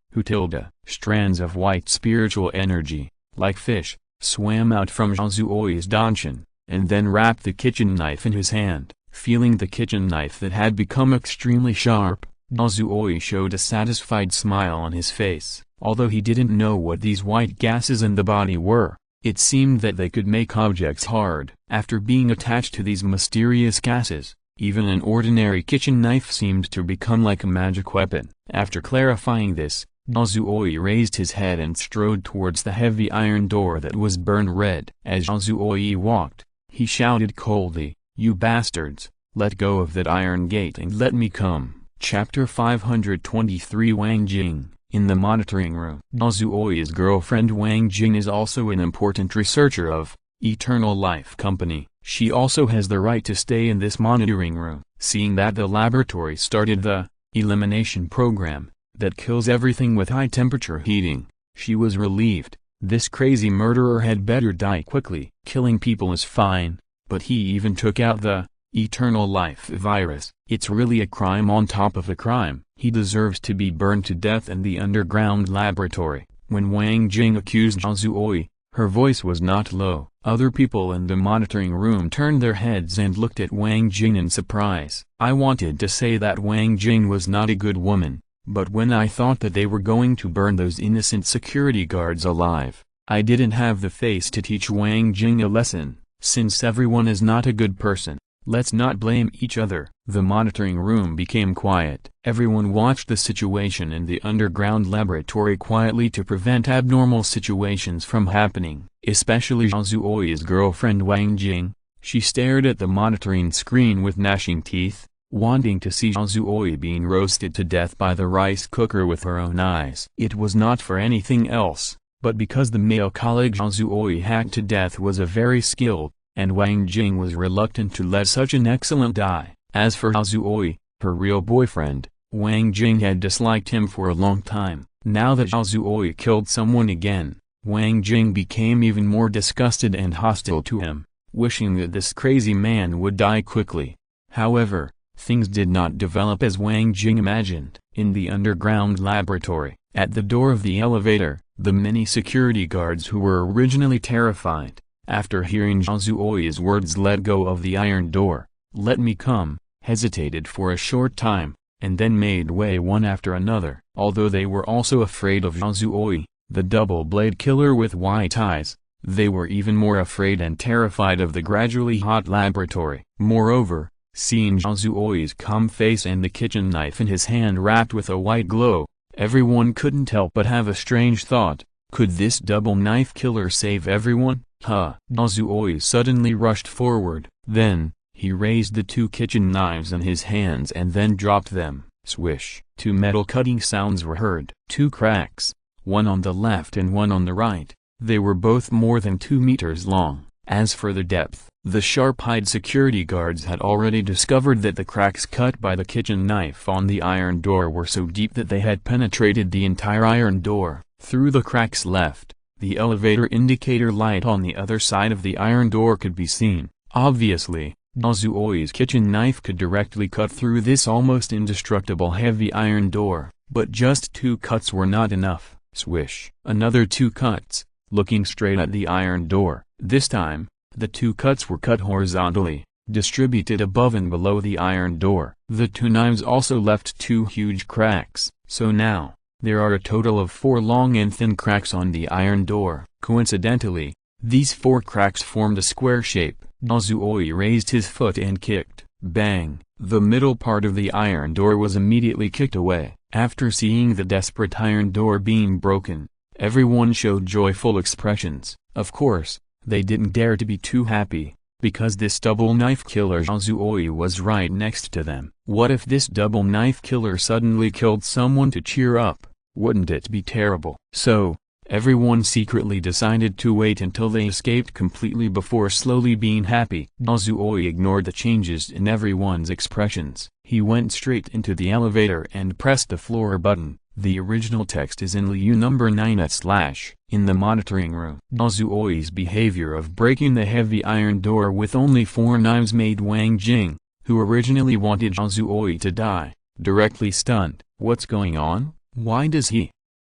strands of white spiritual energy, like fish, swam out from Dinosaurs' danshin, and then wrapped the kitchen knife in his hand. Feeling the kitchen knife that had become extremely sharp, Dinosaurs showed a satisfied smile on his face. Although he didn't know what these white gases in the body were, it seemed that they could make objects hard. After being attached to these mysterious gases, even an ordinary kitchen knife seemed to become like a magic weapon. After clarifying this, Dinosaurs raised his head and strode towards the heavy iron door that was burned red. As Dinosaurs walked, he shouted coldly, "You bastards, let go of that iron gate and let me come." Chapter 523. Wang Jing. In the monitoring room, Dinosaurs' girlfriend Wang Jing is also an important researcher of Eternal Life Company. She also has the right to stay in this monitoring room. Seeing that the laboratory started the elimination program that kills everything with high temperature heating, she was relieved. This crazy murderer had better die quickly. Killing people is fine, but he even took out the eternal life virus. It's really a crime on top of a crime. He deserves to be burned to death in the underground laboratory. When Wang Jing accused Dinosaurs, her voice was not low. Other people in the monitoring room turned their heads and looked at Wang Jing in surprise. I wanted to say that Wang Jing was not a good woman, but when I thought that they were going to burn those innocent security guards alive, I didn't have the face to teach Wang Jing a lesson. Since everyone is not a good person, let's not blame each other. The monitoring room became quiet. Everyone watched the situation in the underground laboratory quietly to prevent abnormal situations from happening. Especially Dinosaurs' girlfriend Wang Jing. She stared at the monitoring screen with gnashing teeth, wanting to see Dinosaurs being roasted to death by the rice cooker with her own eyes. It was not for anything else, but because the male colleague Dinosaurs hacked to death was a very skilled, and Wang Jing was reluctant to let such an excellent die. As for Dinosaurs, her real boyfriend, Wang Jing had disliked him for a long time. Now that Dinosaurs killed someone again, Wang Jing became even more disgusted and hostile to him, wishing that this crazy man would die quickly. However, things did not develop as Wang Jing imagined. In the underground laboratory, at the door of the elevator, the many security guards who were originally terrified, after hearing Dinosaurs' words "let go of the iron door, let me come," hesitated for a short time, and then made way one after another. Although they were also afraid of Dinosaurs, the double-blade killer with white eyes, they were even more afraid and terrified of the gradually hot laboratory. Moreover, seeing Dinosaurs' calm face and the kitchen knife in his hand wrapped with a white glow, everyone couldn't help but have a strange thought. Could this double knife killer save everyone? Dazuoi suddenly rushed forward. Then, he raised the two kitchen knives in his hands and then dropped them. Swish! Two metal cutting sounds were heard. Two cracks, one on the left and one on the right. They were both more than 2 meters long. As for the depth, the sharp-eyed security guards had already discovered that the cracks cut by the kitchen knife on the iron door were so deep that they had penetrated the entire iron door. Through the cracks left, the elevator indicator light on the other side of the iron door could be seen. Obviously, Dazuoi's kitchen knife could directly cut through this almost indestructible heavy iron door. But just 2 cuts were not enough. Swish! Another 2 cuts, looking straight at the iron door. This time, the 2 cuts were cut horizontally, distributed above and below the iron door. The 2 knives also left 2 huge cracks, so now, there are a total of 4 long and thin cracks on the iron door. Coincidentally, these 4 cracks formed a square shape. Dazuoi raised his foot and kicked. Bang! The middle part of the iron door was immediately kicked away. After seeing the desperate iron door being broken, everyone showed joyful expressions. Of course, they didn't dare to be too happy, because this double knife killer Dazuoi was right next to them. What if this double knife killer suddenly killed someone to cheer up? Wouldn't it be terrible? So, everyone secretly decided to wait until they escaped completely before slowly being happy. Dazuoi ignored the changes in everyone's expressions. He went straight into the elevator and pressed the floor button. The original text is in Liu number 9 / in the monitoring room. Dazuoi's behavior of breaking the heavy iron door with only 4 knives made Wang Jing, who originally wanted Dazuoi to die, directly stunned. What's going on? Why does he?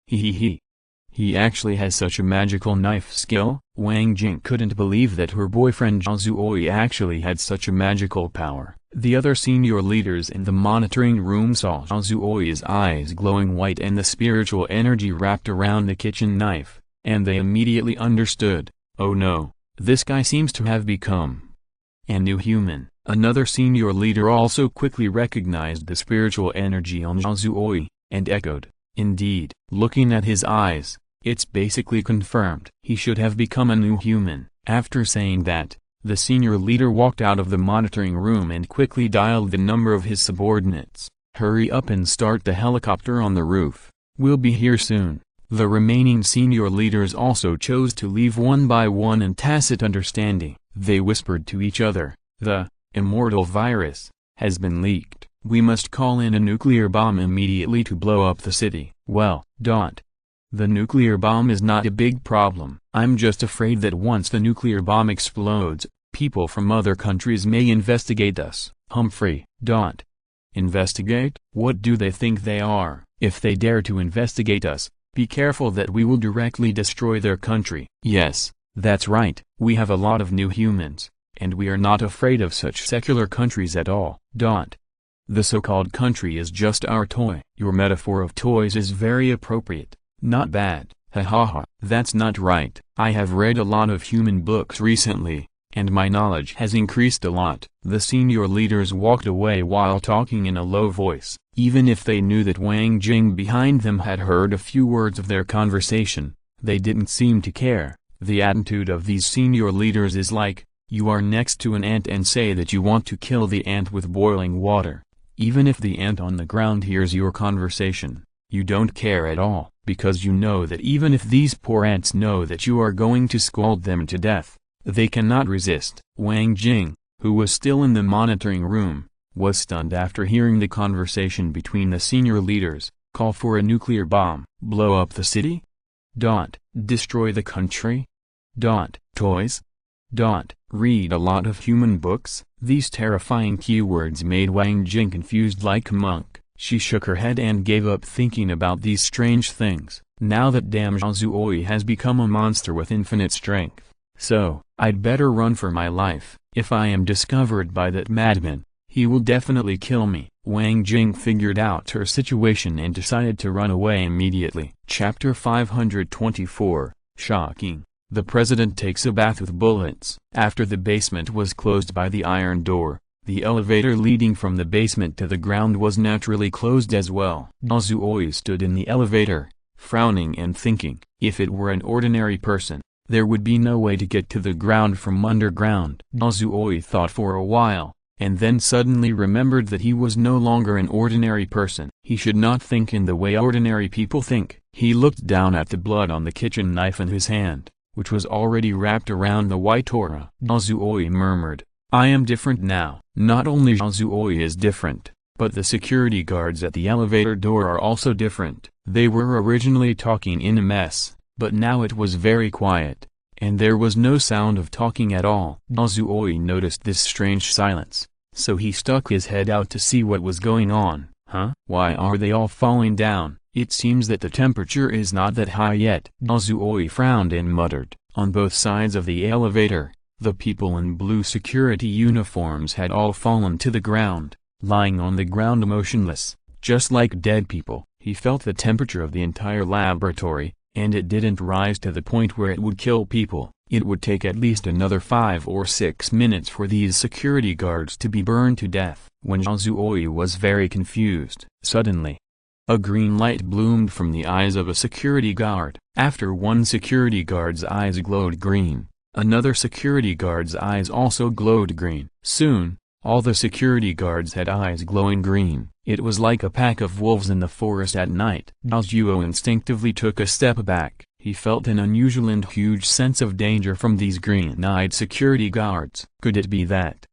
He actually has such a magical knife skill? Wang Jing couldn't believe that her boyfriend Dazuoi actually had such a magical power. The other senior leaders in the monitoring room saw Dazuoi's eyes glowing white and the spiritual energy wrapped around the kitchen knife, and they immediately understood. Oh no, this guy seems to have become a new human. Another senior leader also quickly recognized the spiritual energy on Dazuoi, and echoed, indeed. Looking at his eyes, it's basically confirmed. He should have become a new human. After saying that, the senior leader walked out of the monitoring room and quickly dialed the number of his subordinates. Hurry up and start the helicopter on the roof. We'll be here soon. The remaining senior leaders also chose to leave one by one in tacit understanding. They whispered to each other, the immortal virus has been leaked. We must call in a nuclear bomb immediately to blow up the city. Well, the nuclear bomb is not a big problem. I'm just afraid that once the nuclear bomb explodes, people from other countries may investigate us. Humphrey. Investigate? What do they think they are? If they dare to investigate us, be careful that we will directly destroy their country. Yes, that's right. We have a lot of new humans, and we are not afraid of such secular countries at all. The so-called country is just our toy. Your metaphor of toys is very appropriate. Not bad. That's not right. I have read a lot of human books recently, and my knowledge has increased a lot. The senior leaders walked away while talking in a low voice. Even if they knew that Wang Jing behind them had heard a few words of their conversation, they didn't seem to care. The attitude of these senior leaders is like, you are next to an ant and say that you want to kill the ant with boiling water. Even if the ant on the ground hears your conversation, you don't care at all, because you know that even if these poor ants know that you are going to scald them to death, they cannot resist. Wang Jing, who was still in the monitoring room, was stunned after hearing the conversation between the senior leaders. Call for a nuclear bomb. Blow up the city? Destroy the country? Toys? Read a lot of human books? These terrifying keywords made Wang Jing confused like a monk. She shook her head and gave up thinking about these strange things. Now that damn Dazuoi has become a monster with infinite strength. So, I'd better run for my life. If I am discovered by that madman, he will definitely kill me. Wang Jing figured out her situation and decided to run away immediately. Chapter 524, Shocking. The president takes a bath with bullets. After the basement was closed by the iron door, the elevator leading from the basement to the ground was naturally closed as well. Dazuoi stood in the elevator, frowning and thinking. If it were an ordinary person, there would be no way to get to the ground from underground. Kazuoi thought for a while, and then suddenly remembered that he was no longer an ordinary person. He should not think in the way ordinary people think. He looked down at the blood on the kitchen knife in his hand, which was already wrapped around the white aura. Kazuoi murmured, "I am different now." Not only Kazuoi is different, but the security guards at the elevator door are also different. They were originally talking in a mess, but now it was very quiet, and there was no sound of talking at all. Kazuoi noticed this strange silence, so he stuck his head out to see what was going on. Huh? Why are they all falling down? It seems that the temperature is not that high yet. Kazuoi frowned and muttered. On both sides of the elevator, the people in blue security uniforms had all fallen to the ground, lying on the ground motionless, just like dead people. He felt the temperature of the entire laboratory, and it didn't rise to the point where it would kill people. It would take at least another 5 or 6 minutes for these security guards to be burned to death. When Kazuoi was very confused, suddenly, a green light bloomed from the eyes of a security guard. After one security guard's eyes glowed green, another security guard's eyes also glowed green. Soon, all the security guards had eyes glowing green. It was like a pack of wolves in the forest at night. Kazuo instinctively took a step back. He felt an unusual and huge sense of danger from these green-eyed security guards. Could it be that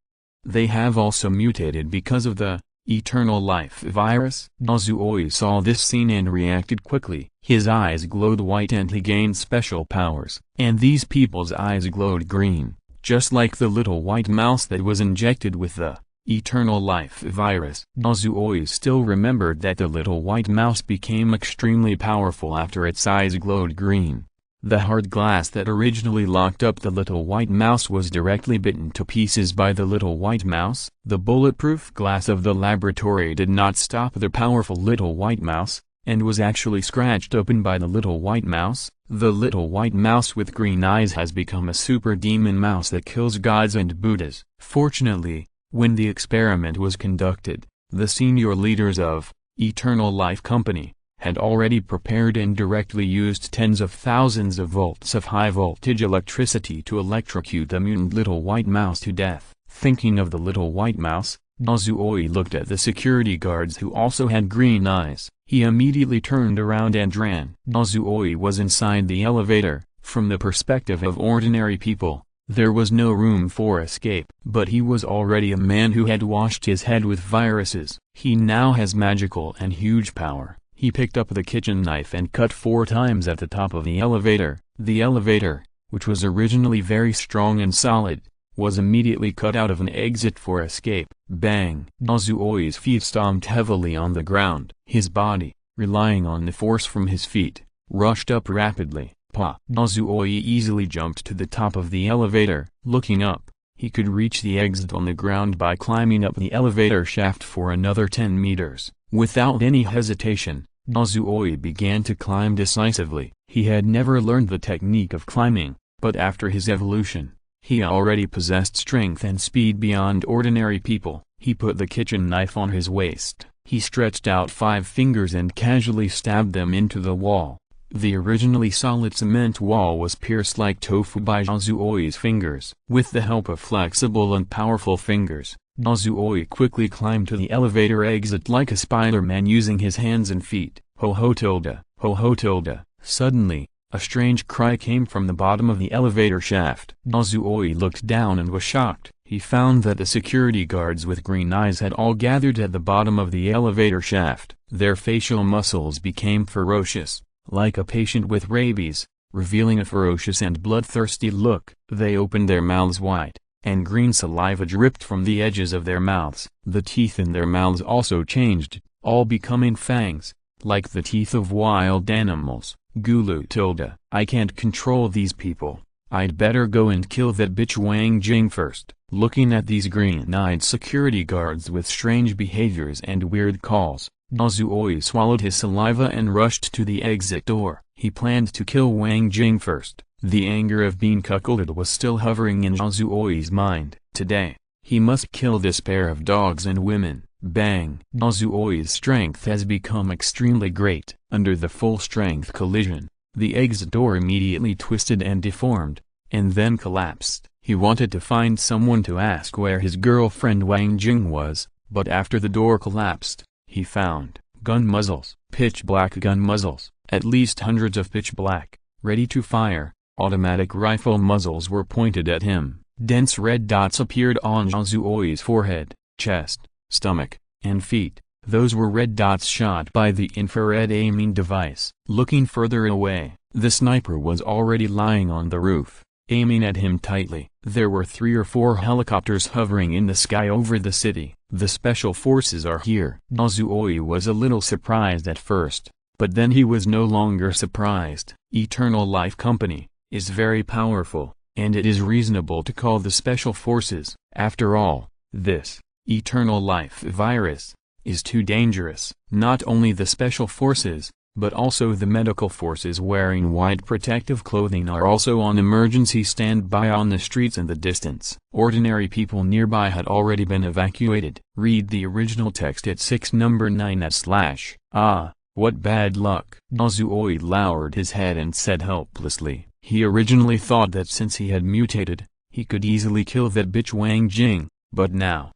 they have also mutated because of the eternal life virus? Kazuoi saw this scene and reacted quickly. His eyes glowed white and he gained special powers. And these people's eyes glowed green, just like the little white mouse that was injected with the eternal life virus. Kazuoi still remembered that the little white mouse became extremely powerful after its eyes glowed green. The hard glass that originally locked up the little white mouse was directly bitten to pieces by the little white mouse. The bulletproof glass of the laboratory did not stop the powerful little white mouse, and was actually scratched open by the little white mouse. The little white mouse with green eyes has become a super demon mouse that kills gods and Buddhas. Fortunately, when the experiment was conducted, the senior leaders of Eternal Life Company had already prepared and directly used tens of thousands of volts of high-voltage electricity to electrocute the mutant little white mouse to death. Thinking of the little white mouse, Kazuoi looked at the security guards who also had green eyes. He immediately turned around and ran. Kazuoi was inside the elevator. From the perspective of ordinary people, there was no room for escape. But he was already a man who had washed his head with viruses. He now has magical and huge power. He picked up the kitchen knife and cut 4 times at the top of the elevator. The elevator, which was originally very strong and solid, was immediately cut out of an exit for escape. Bang! Kazuoi's feet stomped heavily on the ground. His body, relying on the force from his feet, rushed up rapidly. Pa! Kazuoi easily jumped to the top of the elevator. Looking up, he could reach the exit on the ground by climbing up the elevator shaft for another 10 meters. Without any hesitation, Kazuoi began to climb decisively. He had never learned the technique of climbing, but after his evolution, he already possessed strength and speed beyond ordinary people. He put the kitchen knife on his waist. He stretched out 5 fingers and casually stabbed them into the wall. The originally solid cement wall was pierced like tofu by Kazuoi's fingers. With the help of flexible and powerful fingers, Kazuoi quickly climbed to the elevator exit like a Spider-Man using his hands and feet. Ho ho tilde, ho ho tilde. Suddenly, a strange cry came from the bottom of the elevator shaft. Kazuoi looked down and was shocked. He found that the security guards with green eyes had all gathered at the bottom of the elevator shaft. Their facial muscles became ferocious, like a patient with rabies, revealing a ferocious and bloodthirsty look. They opened their mouths wide, and green saliva dripped from the edges of their mouths. The teeth in their mouths also changed, all becoming fangs, like the teeth of wild animals. Gulu tilde. I can't control these people. I'd better go and kill that bitch Wang Jing first. Looking at these green-eyed security guards with strange behaviors and weird calls, Kazuoi swallowed his saliva and rushed to the exit door. He planned to kill Wang Jing first. The anger of being cuckolded was still hovering in Kazuoi's mind. Today, he must kill this pair of dogs and women. Bang! Kazuoi's strength has become extremely great. Under the full-strength collision, The exit door immediately twisted and deformed, and then collapsed. He wanted to find someone to ask where his girlfriend Wang Jing was, but after the door collapsed, he found gun muzzles, pitch black gun muzzles, at least hundreds of pitch black, ready to fire, automatic rifle muzzles were pointed at him. Dense red dots appeared on Zhao Zuoyi's forehead, chest, stomach, and feet. Those were red dots shot by the infrared aiming device. Looking further away, the sniper was already lying on the roof, aiming at him tightly. There were 3 or 4 helicopters hovering in the sky over the city. The special forces are here. Zhao Zuoyi was a little surprised at first, but then he was no longer surprised. Eternal Life Company is very powerful, and it is reasonable to call the special forces. After all, this Eternal Life virus is too dangerous. Not only the special forces, but also the medical forces wearing white protective clothing are also on emergency standby on the streets in the distance. Ordinary people nearby had already been evacuated. Read the original text at 6 number 9 / Ah, what bad luck. Zhao Zuoyi lowered his head and said helplessly. He originally thought that since he had mutated, he could easily kill that bitch Wang Jing, but now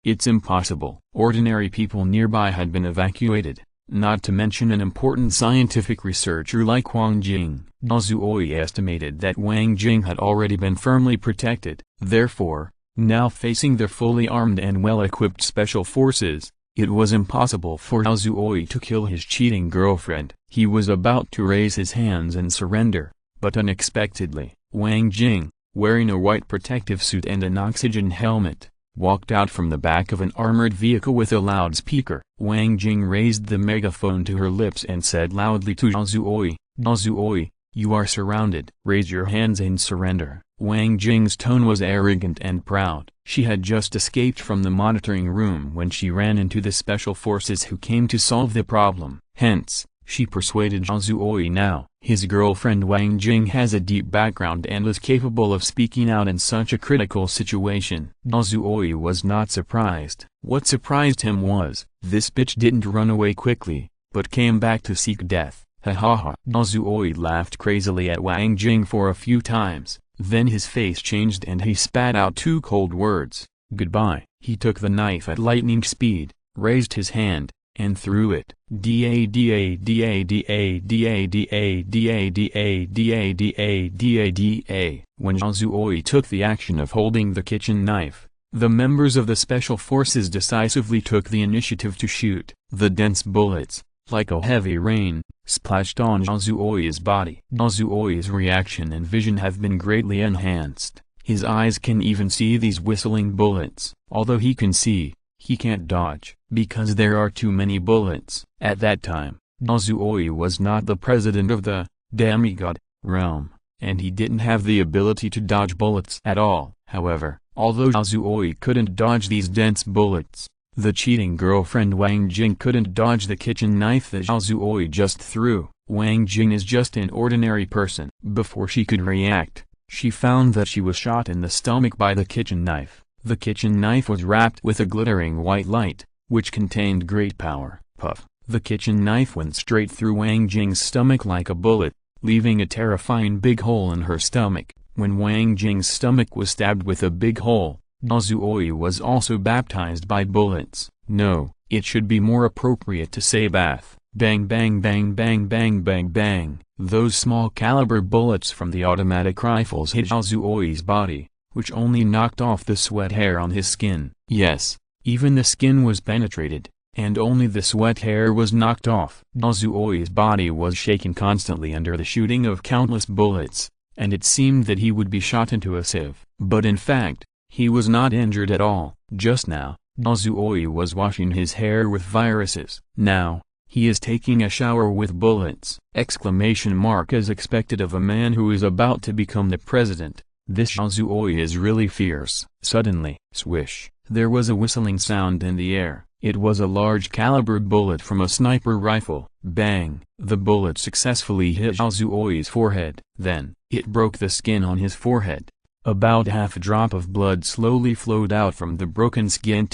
it's impossible. Ordinary people nearby had been evacuated, not to mention an important scientific researcher like Wang Jing. Zhao Zuoyi estimated that Wang Jing had already been firmly protected. Therefore, now facing the fully armed and well-equipped special forces, it was impossible for Zhao Zuoyi to kill his cheating girlfriend. He was about to raise his hands and surrender, but unexpectedly, Wang Jing, wearing a white protective suit and an oxygen helmet, walked out from the back of an armored vehicle with a loudspeaker. Wang Jing raised the megaphone to her lips and said loudly to Zhao Zuoyi, "Zhao Zuoyi, you are surrounded. Raise your hands and surrender." Wang Jing's tone was arrogant and proud. She had just escaped from the monitoring room when she ran into the special forces who came to solve the problem. Hence, she persuaded Zhao Zuoyi now. His girlfriend Wang Jing has a deep background and is capable of speaking out in such a critical situation. Zhao Zuoyi was not surprised. What surprised him was, this bitch didn't run away quickly, but came back to seek death. Ha ha ha. Zhao Zuoyi laughed crazily at Wang Jing for a few times, then his face changed and he spat out 2 cold words. Goodbye. He took the knife at lightning speed, raised his hand, and threw it. Da-da-da-da-da-da-da-da-da-da-da-da-da. When Zhao Zuoyi took the action of holding the kitchen knife, the members of the special forces decisively took the initiative to shoot. The dense bullets, like a heavy rain, splashed on Zhao Zuoyi's body. Zhao Zuoyi's reaction and vision have been greatly enhanced. His eyes can even see these whistling bullets. Although he can see, he can't dodge, because there are too many bullets. At that time, Zhao Zuoyi was not the president of the demigod realm, and he didn't have the ability to dodge bullets at all. However, although Zhao Zuoyi couldn't dodge these dense bullets, the cheating girlfriend Wang Jing couldn't dodge the kitchen knife that Zhao Zuoyi just threw. Wang Jing is just an ordinary person. Before she could react, she found that she was shot in the stomach by the kitchen knife. The kitchen knife was wrapped with a glittering white light, which contained great power. Puff! The kitchen knife went straight through Wang Jing's stomach like a bullet, leaving a terrifying big hole in her stomach. When Wang Jing's stomach was stabbed with a big hole, Zhao Zuoyi was also baptized by bullets. No, it should be more appropriate to say bath. Bang bang bang bang bang bang bang. Those small caliber bullets from the automatic rifles hit Zhao Zuoyi's body, which only knocked off the sweat hair on his skin. Yes, even the skin was penetrated, and only the sweat hair was knocked off. Zhao Zuoyi's body was shaken constantly under the shooting of countless bullets, and it seemed that he would be shot into a sieve. But in fact, he was not injured at all. Just now, Zhao Zuoyi was washing his hair with viruses. Now, he is taking a shower with bullets! Exclamation mark as expected of a man who is about to become the president. This Zhao Zuoyi is really fierce. Suddenly, swish, there was a whistling sound in the air. It was a large caliber bullet from a sniper rifle. Bang! The bullet successfully hit Zhao Zuoyi's forehead. Then, it broke the skin on his forehead. About half a drop of blood slowly flowed out from the broken skin.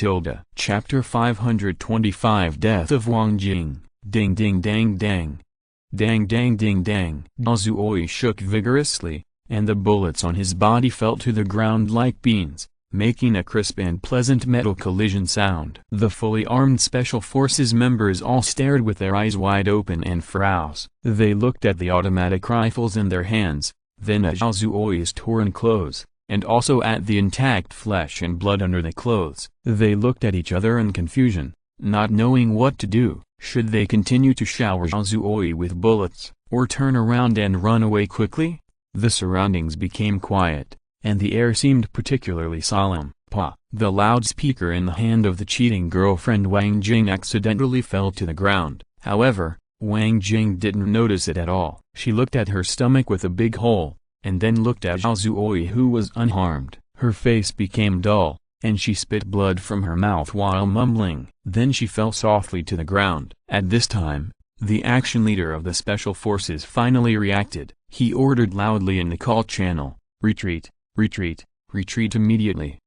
Chapter 525 Death of Wang Jing. Ding ding dang dang. Dang dang ding dang. Azuoi shook vigorously, and the bullets on his body fell to the ground like beans, making a crisp and pleasant metal collision sound. The fully armed Special Forces members all stared with their eyes wide open and froze. They looked at the automatic rifles in their hands, then at Azuoi's torn clothes, and also at the intact flesh and blood under the clothes. They looked at each other in confusion, not knowing what to do. Should they continue to shower Azuoi with bullets, or turn around and run away quickly? The surroundings became quiet, and the air seemed particularly solemn. Pa! The loudspeaker in the hand of the cheating girlfriend Wang Jing accidentally fell to the ground. However, Wang Jing didn't notice it at all. She looked at her stomach with a big hole, and then looked at Azuoi who was unharmed. Her face became dull, and she spit blood from her mouth while mumbling. Then she fell softly to the ground. At this time, the action leader of the Special Forces finally reacted. He ordered loudly in the call channel, "Retreat, retreat, retreat immediately."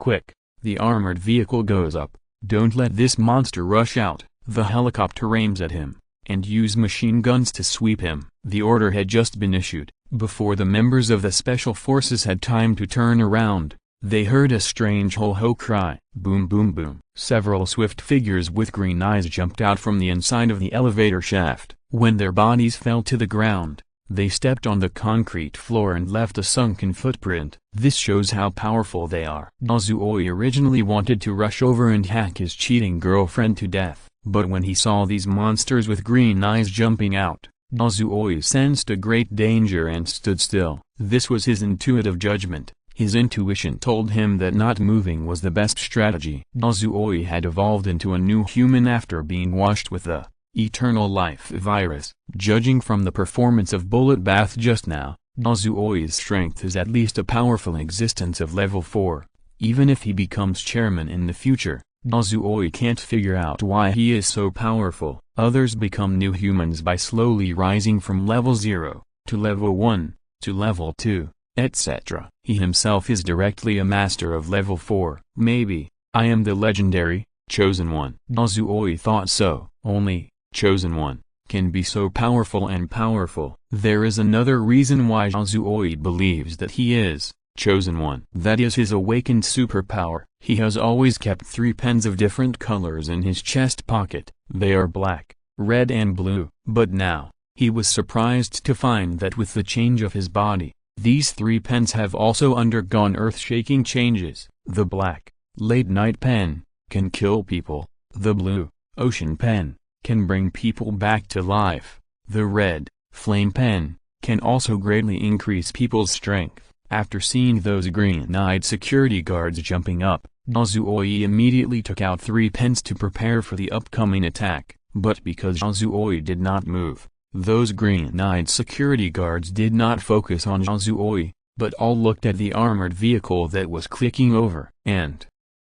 Quick, the armored vehicle goes up. Don't let this monster rush out. The helicopter aims at him, and use machine guns to sweep him. The order had just been issued. Before the members of the Special Forces had time to turn around, they heard a strange ho-ho cry. Boom boom boom. Several swift figures with green eyes jumped out from the inside of the elevator shaft. When their bodies fell to the ground, they stepped on the concrete floor and left a sunken footprint. This shows how powerful they are. Azuoi originally wanted to rush over and hack his cheating girlfriend to death, but when he saw these monsters with green eyes jumping out, Azuoi sensed a great danger and stood still. This was his intuitive judgment. His intuition told him that not moving was the best strategy. Azuoi had evolved into a new human after being washed with the eternal life virus. Judging from the performance of Bullet Bath just now, Azuoi's strength is at least a powerful existence of level 4. Even if he becomes chairman in the future, Azuoi can't figure out why he is so powerful. Others become new humans by slowly rising from level 0, to level 1, to level 2, etc. He himself is directly a master of level 4. Maybe, I am the legendary, chosen one. Azuoi thought so. Only, chosen one, can be so powerful and powerful. There is another reason why Azuoi believes that he is chosen one. That is his awakened superpower. He has always kept 3 pens of different colors in his chest pocket. They are black, red and blue. But now, he was surprised to find that with the change of his body, these 3 pens have also undergone earth-shaking changes. The black, late night pen, can kill people. The blue, ocean pen, can bring people back to life. The red, flame pen, can also greatly increase people's strength. After seeing those green-eyed security guards jumping up, Azuoi immediately took out 3 pens to prepare for the upcoming attack. But because Azuoi did not move, those green-eyed security guards did not focus on Azuoi, but all looked at the armored vehicle that was clicking over. And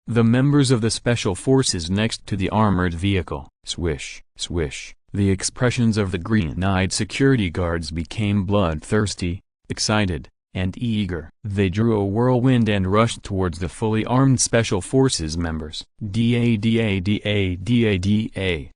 the members of the Special Forces next to the armored vehicle. Swish, swish. The expressions of the green-eyed security guards became bloodthirsty, excited, and eager. They drew a whirlwind and rushed towards the fully armed Special Forces members. Da-da-da-da-da-da.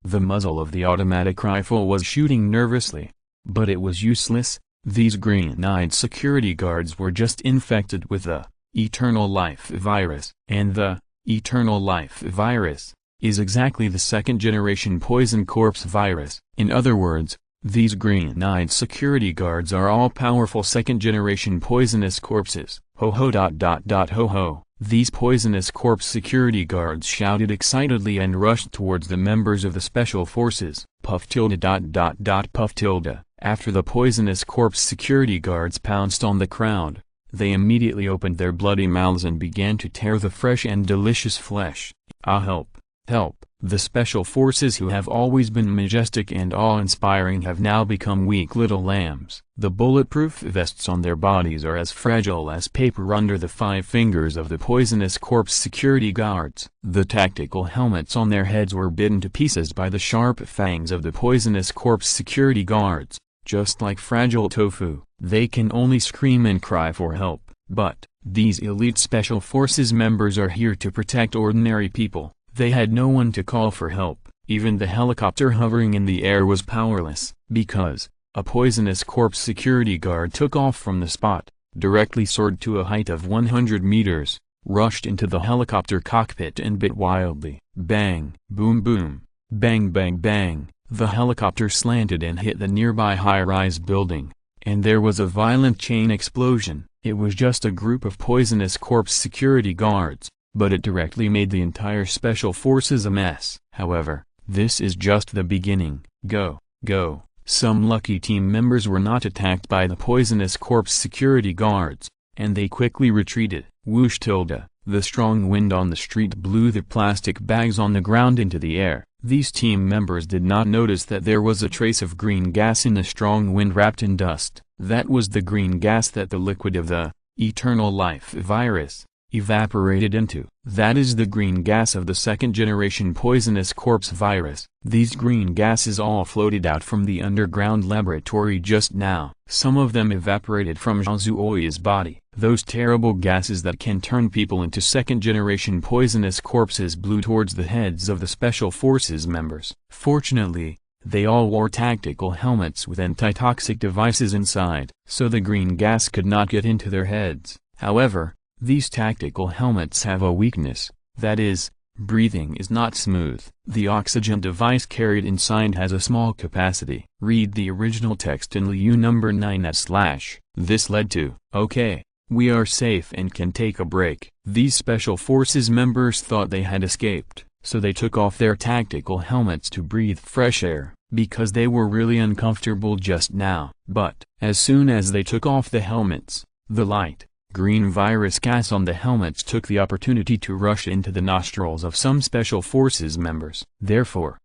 The muzzle of the automatic rifle was shooting nervously, but it was useless. These green-eyed security guards were just infected with the eternal life virus. And the eternal life virus is exactly the second-generation poison corpse virus. In other words, these green-eyed security guards are all powerful second-generation poisonous corpses. Ho ho dot dot dot ho ho. These poisonous corpse security guards shouted excitedly and rushed towards the members of the Special Forces. Puff tilde dot dot dot puff tilde. After the poisonous corpse security guards pounced on the crowd, they immediately opened their bloody mouths and began to tear the fresh and delicious flesh. Ah, help, help. The Special Forces, who have always been majestic and awe-inspiring, have now become weak little lambs. The bulletproof vests on their bodies are as fragile as paper under the 5 fingers of the poisonous corpse security guards. The tactical helmets on their heads were bitten to pieces by the sharp fangs of the poisonous corpse security guards. Just like fragile tofu, they can only scream and cry for help. But these elite Special Forces members are here to protect ordinary people. They had no one to call for help. Even the helicopter hovering in the air was powerless, because a poisonous corpse security guard took off from the spot, directly soared to a height of 100 meters, rushed into the helicopter cockpit and bit wildly. Bang! Boom boom! Bang bang bang! The helicopter slanted and hit the nearby high-rise building, and there was a violent chain explosion. It was just a group of poisonous corpse security guards, but it directly made the entire Special Forces a mess. However, this is just the beginning. Go, go! Some lucky team members were not attacked by the poisonous corpse security guards, and they quickly retreated. Whoosh tilde, the strong wind on the street blew the plastic bags on the ground into the air. These team members did not notice that there was a trace of green gas in the strong wind wrapped in dust. That was the green gas that the liquid of the eternal life virus evaporated into. That is the green gas of the second-generation poisonous corpse virus. These green gases all floated out from the underground laboratory just now. Some of them evaporated from Zhuoi's body. Those terrible gases that can turn people into second-generation poisonous corpses blew towards the heads of the Special Forces members. Fortunately, they all wore tactical helmets with antitoxic devices inside, so the green gas could not get into their heads. However, these tactical helmets have a weakness, that is, breathing is not smooth. The oxygen device carried inside has a small capacity. Read the original text in Liu number 9/. This led to, okay, we are safe and can take a break. These Special Forces members thought they had escaped, so they took off their tactical helmets to breathe fresh air, because they were really uncomfortable just now. But, as soon as they took off the helmets, the light green virus gas on the helmets took the opportunity to rush into the nostrils of some Special Forces members. Therefore,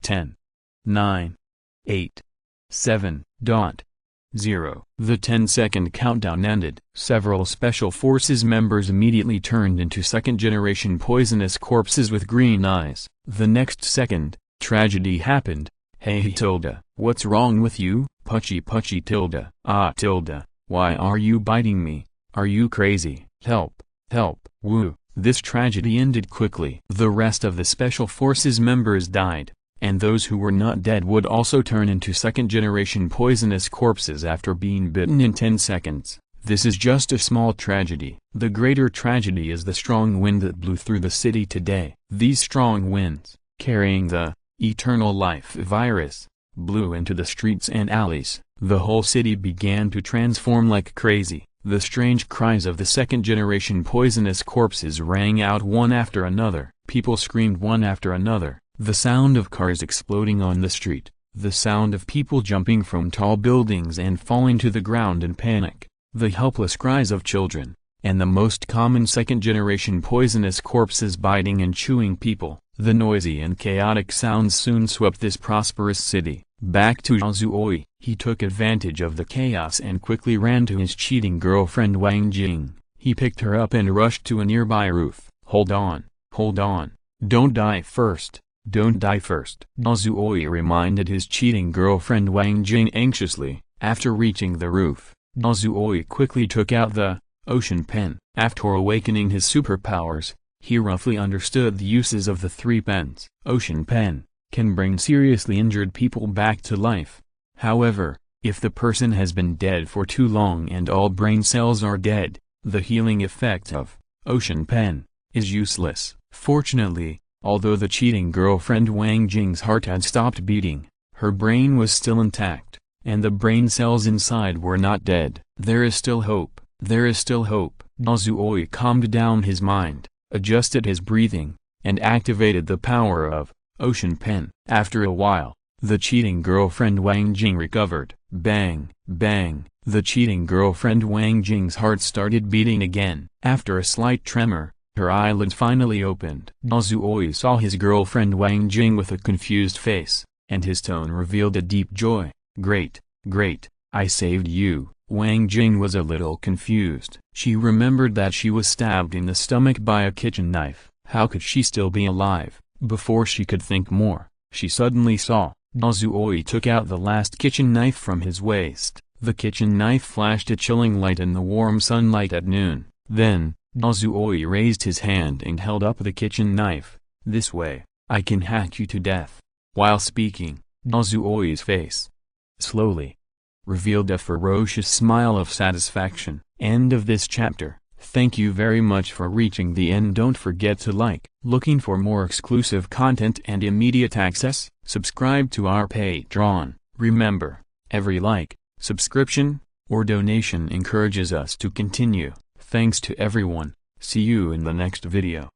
10, 9, 8, 7, 0. The 10-second countdown ended. Several Special Forces members immediately turned into second-generation poisonous corpses with green eyes. The next second, tragedy happened. Hey tilde, what's wrong with you? Puchy puchy tilde. Ah tilde, why are you biting me? Are you crazy? Help, help, woo. This tragedy ended quickly. The rest of the Special Forces members died, and those who were not dead would also turn into second-generation poisonous corpses after being bitten in 10 seconds. This is just a small tragedy. The greater tragedy is the strong wind that blew through the city today. These strong winds, carrying the eternal life virus, blew into the streets and alleys. The whole city began to transform like crazy. The strange cries of the second-generation poisonous corpses rang out one after another. People screamed one after another. The sound of cars exploding on the street, the sound of people jumping from tall buildings and falling to the ground in panic, the helpless cries of children, and the most common second-generation poisonous corpses biting and chewing people. The noisy and chaotic sounds soon swept this prosperous city. Back to Zhuoi, he took advantage of the chaos and quickly ran to his cheating girlfriend Wang Jing. He picked her up and rushed to a nearby roof. Hold on, don't die first, don't die first. Zhuoi reminded his cheating girlfriend Wang Jing anxiously. After reaching the roof, Zhuoi quickly took out the ocean pen. After awakening his superpowers, he roughly understood the uses of the 3 pens. Ocean pen can bring seriously injured people back to life. However, if the person has been dead for too long and all brain cells are dead, the healing effect of ocean pen is useless. Fortunately, although the cheating girlfriend Wang Jing's heart had stopped beating, her brain was still intact, and the brain cells inside were not dead. There is still hope. There is still hope. Zhuoi calmed down his mind, adjusted his breathing, and activated the power of ocean pen. After a while, the cheating girlfriend Wang Jing recovered. Bang, bang. The cheating girlfriend Wang Jing's heart started beating again. After a slight tremor, her eyelids finally opened. Zhuoi saw his girlfriend Wang Jing with a confused face, and his tone revealed a deep joy. Great, great, I saved you. Wang Jing was a little confused. She remembered that she was stabbed in the stomach by a kitchen knife. How could she still be alive? Before she could think more, she suddenly saw. Zhuoi took out the last kitchen knife from his waist. The kitchen knife flashed a chilling light in the warm sunlight at noon. Then, Zhuoi raised his hand and held up the kitchen knife. This way, I can hack you to death. While speaking, Dazuoi's face slowly revealed a ferocious smile of satisfaction. End of this chapter. Thank you very much for reaching the end. Don't forget to like. Looking for more exclusive content and immediate access? Subscribe to our Patreon. Remember, every like, subscription, or donation encourages us to continue. Thanks to everyone. See you in the next video.